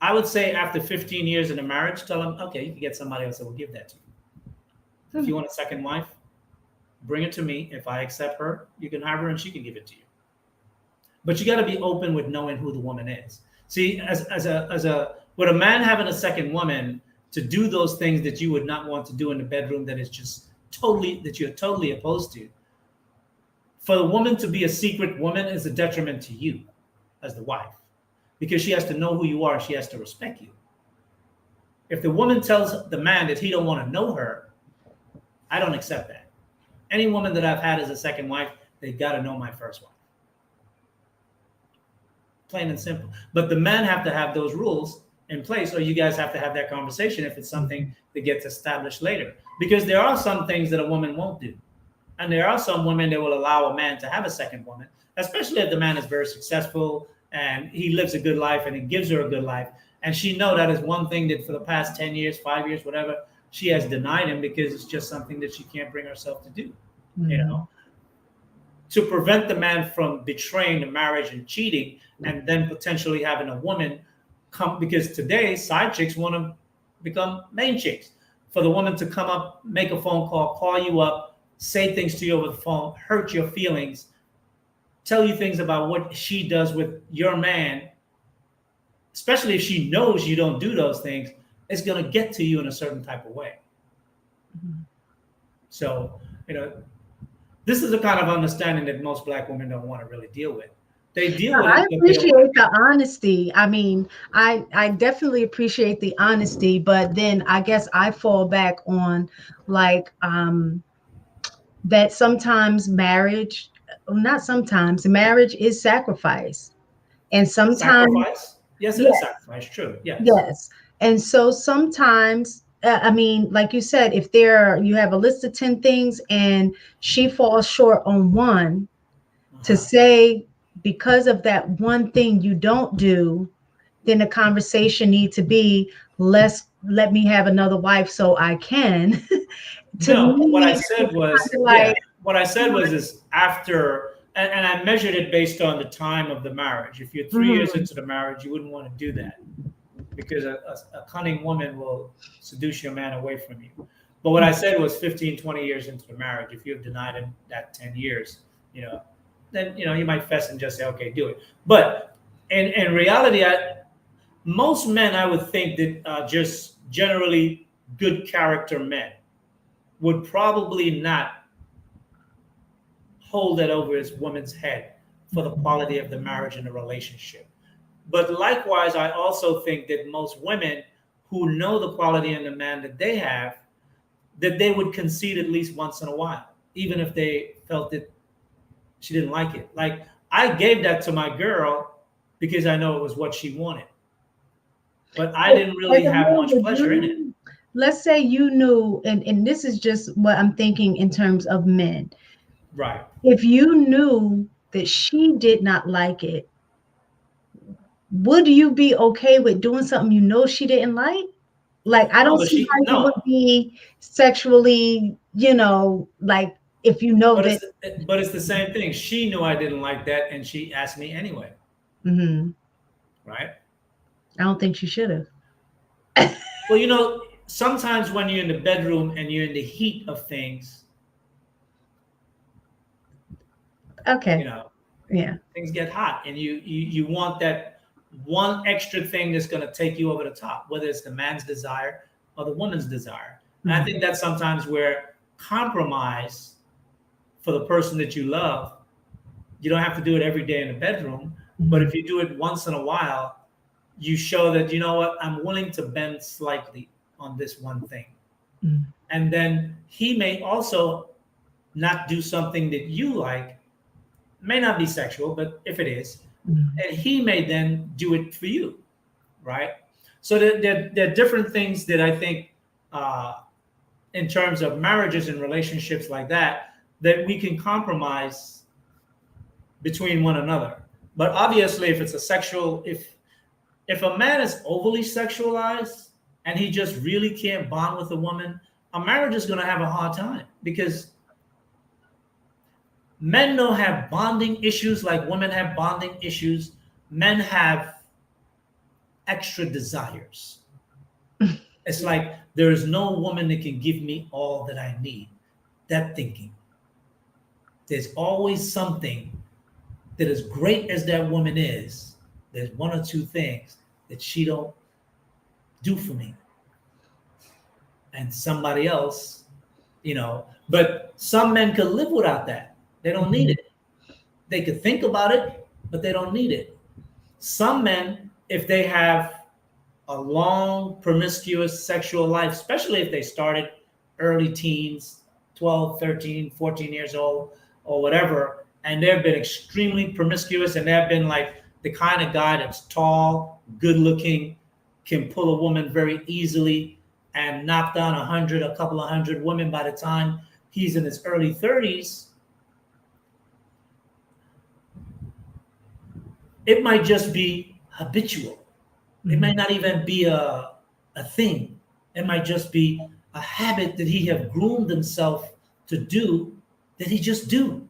I would say after 15 years in a marriage, tell them, okay, you can get somebody else that will give that to you. If you want a second wife, bring it to me. If I accept her, you can have her and she can give it to you. But you got to be open with knowing who the woman is. See, with a man having a second woman to do those things that you would not want to do in the bedroom, that is just that you're totally opposed to. For the woman to be a secret woman is a detriment to you as the wife, because she has to know who you are and she has to respect you. If the woman tells the man that he don't want to know her, I don't accept that. Any woman that I've had as a second wife, they got to know my first wife. Plain and simple. But the men have to have those rules in place, or you guys have to have that conversation if it's something that gets established later. Because there are some things that a woman won't do. And there are some women that will allow a man to have a second woman, especially if the man is very successful and he lives a good life and he gives her a good life. And she know that is one thing that for the past 10 years, 5 years, whatever, she has denied him because it's just something that she can't bring herself to do. Mm-hmm. You know, to prevent the man from betraying the marriage and cheating, and then potentially having a woman come, because today side chicks want to become main chicks. For the woman to come up, make a phone call you up, say things to you over the phone, hurt your feelings, tell you things about what she does with your man, especially if she knows you don't do those things, it's going to get to you in a certain type of way. Mm-hmm. So, this is the kind of understanding that most Black women don't want to really deal with. They deal with it. I appreciate the honesty. I mean, I definitely appreciate the honesty, but then I guess I fall back on like that sometimes marriage is sacrifice. And sometimes sacrifice? Yes, it is sacrifice, true. Yes. Yes. And so sometimes I mean, like you said, if you have a list of 10 things and she falls short on one, to say because of that one thing you don't do, then the conversation needs to be let me have another wife so I can. No, what I said was, what I said was is after, and I measured it based on the time of the marriage. If you're 3 years into the marriage, you wouldn't want to do that because a cunning woman will seduce your man away from you. But what I said was 15, 20 years into the marriage, if you've denied him that 10 years, then, you might fess and just say, okay, do it. But in reality, most men, I would think that just generally good character men would probably not hold that over his woman's head for the quality of the marriage and the relationship. But likewise, I also think that most women who know the quality in the man that they have, that they would concede at least once in a while, even if they felt that she didn't like it. Like, I gave that to my girl because I know it was what she wanted. But I didn't really have much pleasure in it. Let's say you knew, and this is just what I'm thinking in terms of men. Right. If you knew that she did not like it, would you be okay with doing something you know she didn't like? Like, I don't see how you would be sexually, like, if you know that. But it's the same thing. She knew I didn't like that, and she asked me anyway. Mm-hmm. Right? I don't think she should have. Well, sometimes when you're in the bedroom and you're in the heat of things, okay, yeah, things get hot, and you want that one extra thing that's going to take you over the top, whether it's the man's desire or the woman's desire. And I think that's sometimes where compromise for the person that you love, you don't have to do it every day in the bedroom, but if you do it once in a while, you show that, you know what, I'm willing to bend slightly on this one thing. And then he may also not do something that you like, may not be sexual, but if it is, and he may then do it for you, right? So there are different things that I think in terms of marriages and relationships like that we can compromise between one another. But obviously, if it's if a man is overly sexualized and he just really can't bond with a woman, a marriage is going to have a hard time, because men don't have bonding issues like women have bonding issues. Men have extra desires. It's like, there is no woman that can give me all that I need. That thinking. There's always something that, as great as that woman is, there's one or two things that she don't do for me. And somebody else, but some men could live without that. They don't need it. They could think about it, but they don't need it. Some men, if they have a long, promiscuous sexual life, especially if they started early teens, 12, 13, 14 years old, or whatever, and they've been extremely promiscuous, and they've been like the kind of guy that's tall, good looking, can pull a woman very easily and knock down a couple of hundred women by the time he's in his early 30s. It might just be habitual. It might not even be a thing. It might just be a habit that he have groomed himself to do, that he just do.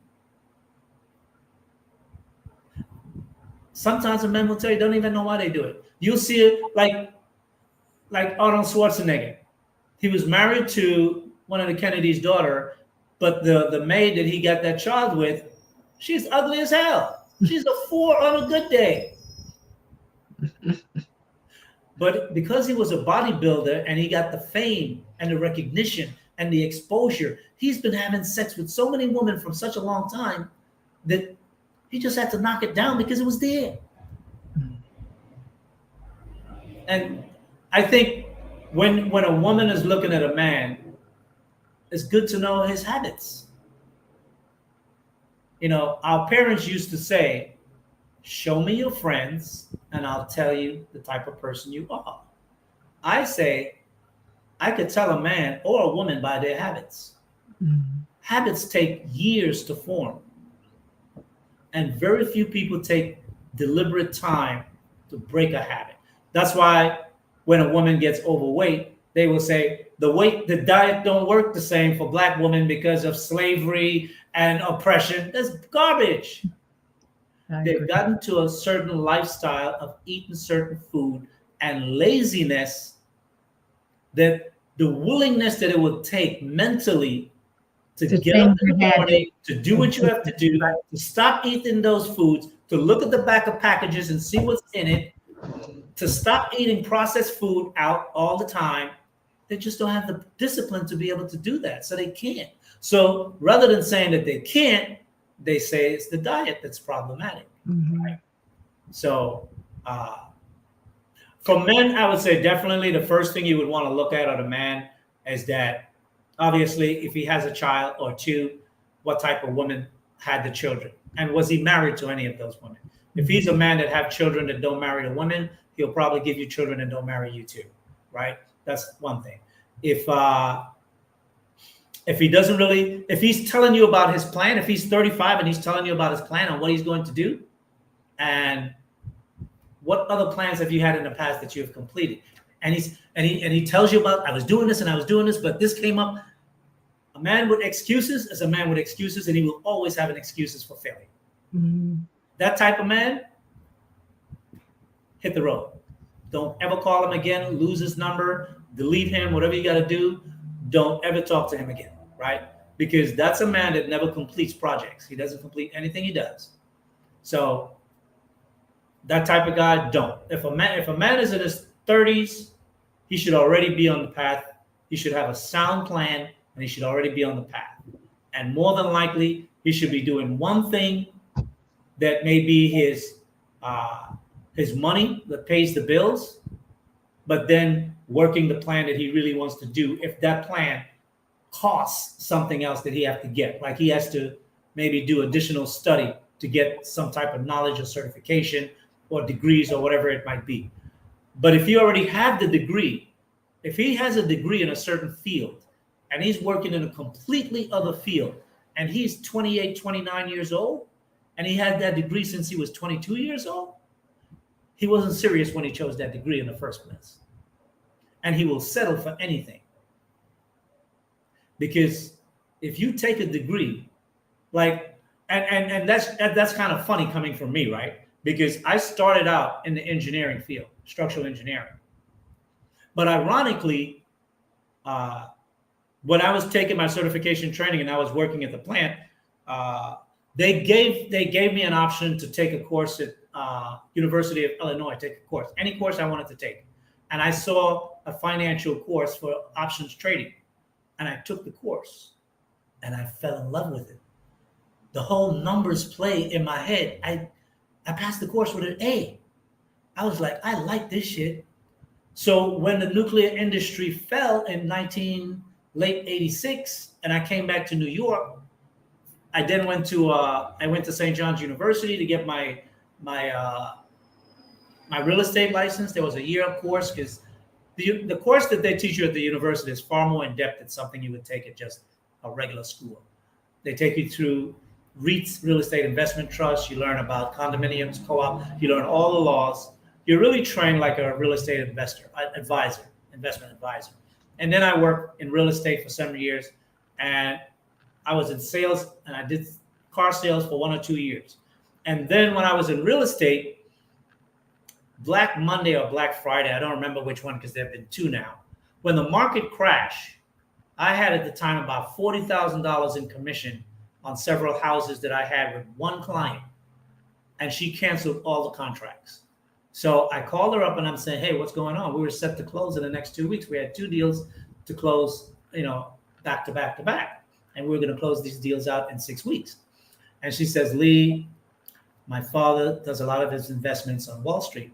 Sometimes a man will tell you, don't even know why they do it. You'll see it like Arnold Schwarzenegger. He was married to one of the Kennedy's daughter, but the maid that he got that child with, she's ugly as hell. She's a 4 on a good day. But because he was a bodybuilder and he got the fame and the recognition and the exposure, he's been having sex with so many women for such a long time that he just had to knock it down because it was there. And I think when a woman is looking at a man, it's good to know his habits. Our parents used to say, show me your friends and I'll tell you the type of person you are. I say, I could tell a man or a woman by their habits. Habits take years to form. And very few people take deliberate time to break a habit. That's why when a woman gets overweight, they will say the diet don't work the same for Black women because of slavery and oppression. That's garbage. I They've agree. gotten to a certain lifestyle of eating certain food and laziness, that the willingness that it would take mentally to To get up change in your the habit. morning, to do what you have to do, to stop eating those foods, to look at the back of packages and see what's in it, to stop eating processed food out all the time. They just don't have the discipline to be able to do that. So they can't. So rather than saying that they can't, they say it's the diet that's problematic. Mhm. Right? So for men, I would say definitely the first thing you would want to look at on a man is that obviously if he has a child or two, what type of woman had the children? And was he married to any of those women? If he's a man that have children that don't marry the women, he'll probably give you children that don't marry you too, right? That's one thing. If he doesn't really, if he's telling you about his plan, if he's 35 and he's telling you about his plan on what he's going to do, and what other plans have you had in the past that you have completed? And he tells you about, I was doing this and I was doing this, but this came up. A man with excuses is a man with excuses, and he will always have an excuses for failure. Mhm. That type of man, hit the road. Don't ever call him again, lose his number, delete him, whatever you got to do. Don't ever talk to him again, right? Because that's a man that never completes projects. He doesn't complete anything he does. So that type of guy, don't. If a man is in his 30s, he should already be on the path. He should have a sound plan, and he should already be on the path. And more than likely, he should be doing one thing that may be his money that pays the bills, but then working the plan that he really wants to do. If that plan costs something else that he has to get, like he has to maybe do additional study to get some type of knowledge or certification or degrees or whatever it might be. But if you already have the degree, if he has a degree in a certain field and he's working in a completely other field and he's 28, 29 years old and he had that degree since he was 22 years old, he wasn't serious when he chose that degree in the first place. And he will settle for anything. Because if you take a degree, like, and that's kind of funny coming from me, right? Because I started out in the engineering field, structural engineering. But ironically, when I was taking my certification training and I was working at the plant, they gave me an option to take a course at University of Illinois, take a course, any course I wanted to take. And I saw a financial course for options trading. And I took the course and I fell in love with it. The whole numbers play in my head. I passed the course with an A. I was like, I like this shit. So when the nuclear industry fell in late 86, and I came back to New York, I then went to St. John's University to get my real estate license. There was a year course because the course that they teach you at the university is far more in depth than something you would take at just a regular school. They take you through REITs, real estate investment trusts. You learn about condominiums, co-op. You learn all the laws. You're really trained like a real estate investment advisor. And then I worked in real estate for 7 years, and I was in sales, and I did car sales for 1 or 2 years. And then when I was in real estate, Black Monday or Black Friday, I don't remember which one because there have been two now. When the market crashed, I had at the time about $40,000 in commission on several houses that I had with one client, and she canceled all the contracts. So I called her up and I'm saying, hey, what's going on? We were set to close in the next 2 weeks. We had 2 deals to close, back to back to back. And we were going to close these deals out in 6 weeks. And she says, Lee, my father does a lot of his investments on Wall Street,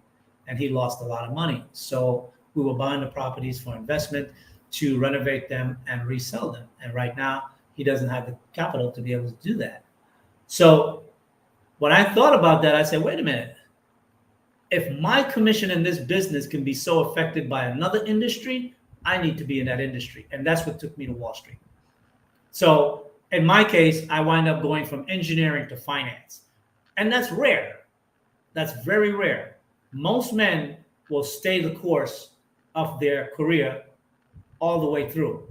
and he lost a lot of money. So we were buying the properties for investment to renovate them and resell them. And right now, he doesn't have the capital to be able to do that. So when I thought about that, I said, wait a minute. If my commission in this business can be so affected by another industry, I need to be in that industry. And that's what took me to Wall Street. So in my case, I wind up going from engineering to finance. And that's rare. That's very rare. Most men will stay the course of their career all the way through.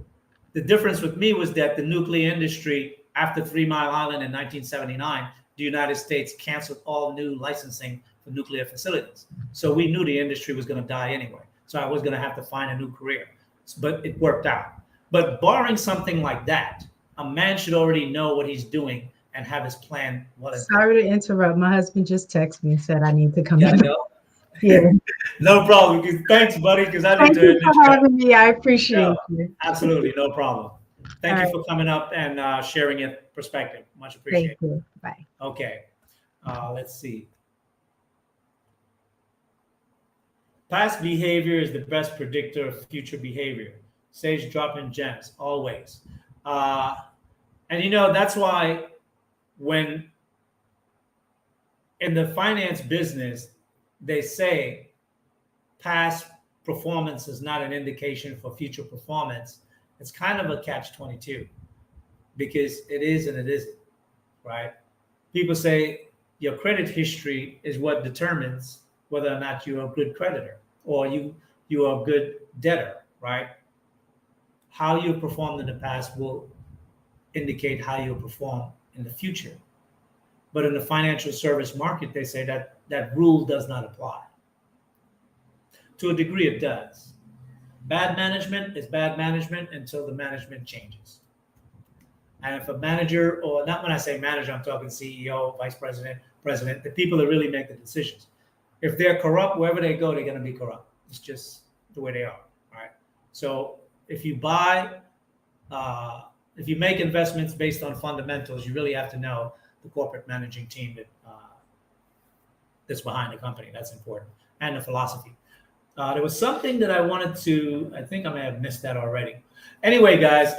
The difference with me was that the nuclear industry after 3 Mile Island in 1979, the United States canceled all new licensing for nuclear facilities. So we knew the industry was going to die anyway. So I was going to have to find a new career. But it worked out. But barring something like that, a man should already know what he's doing and have his plan. Sorry to interrupt. My husband just texted me and said I need to come Yeah, in. no, Yeah. no problem. Thanks, buddy, because I need Thank to you end the for show. having me. I appreciate Yeah, you. absolutely, no problem. Thank All you right. for coming up and sharing your perspective. Much Thank appreciated. you. Bye. Okay, let's see. Past behavior is the best predictor of future behavior. Sage dropping gems always. And that's why when in the finance business, they say past performance is not an indication for future performance. It's kind of a catch-22 because it is and it isn't, right? People say your credit history is what determines whether or not you're a good creditor or you are a good debtor, right? How you performed in the past will indicate how you'll perform in the future. But in the financial service market, they say that rule does not apply. To a degree, it does. Bad management is bad management until the management changes. And if a manager, or not when I say manager, I'm talking CEO, vice president, president, the people that really make the decisions. If they're corrupt, wherever they go, they're going to be corrupt. It's just the way they are, right? So if you if you make investments based on fundamentals, you really have to know the corporate managing team that's behind the company. That's important. And the philosophy. There was something that I wanted to, I think I may have missed that already. Anyway, guys,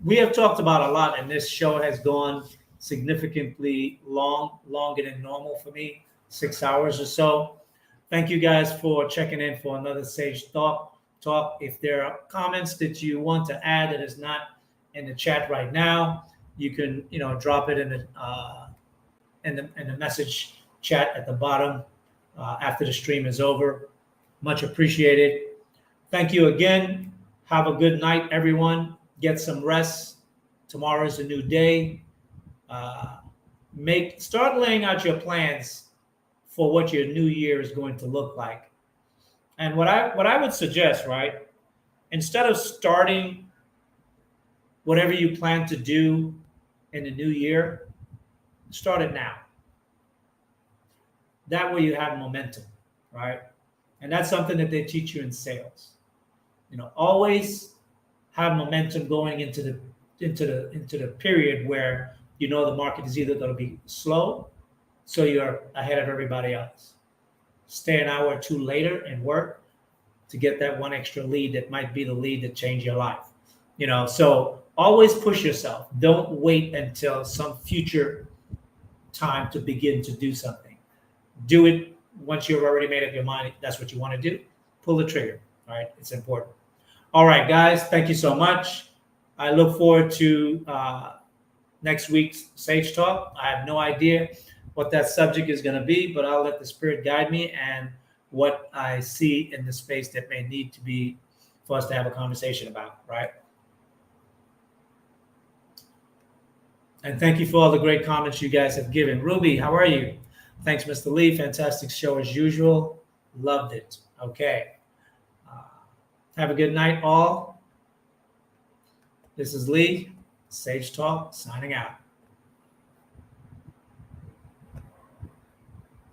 we have talked about a lot, and this show has gone significantly longer than normal for me, 6 hours or so. Thank you guys for checking in for another Sage Talk. If there are comments that you want to add that is not in the chat right now, you can drop it in the message chat at the bottom after the stream is over. Much appreciated. Thank you again. Have a good night, everyone. Get some rest. Tomorrow is a new day. Start laying out your plans for what your new year is going to look like. And what I would suggest, right, instead of starting whatever you plan to do in the new year, start it now. That way you have momentum, right? And that's something that they teach you in sales. Always have momentum going into the period where the market is either going to be slow, so you're ahead of everybody else. Stay an hour or two later and work to get that one extra lead that might be the lead that changed your life. So always push yourself. Don't wait until some future time to begin to do something. Do it once you've already made up your mind. That's what you want to do. Pull the trigger. All right. It's important. All right, guys. Thank you so much. I look forward to next week's Sage Talk. I have no idea what that subject is going to be, but I'll let the Spirit guide me and what I see in the space that may need to be for us to have a conversation about, right? And thank you for all the great comments you guys have given. Ruby, how are you? Thanks, Mr. Lee. Fantastic show as usual. Loved it. Okay. Have a good night, all. This is Lee, Sage Talk, signing out.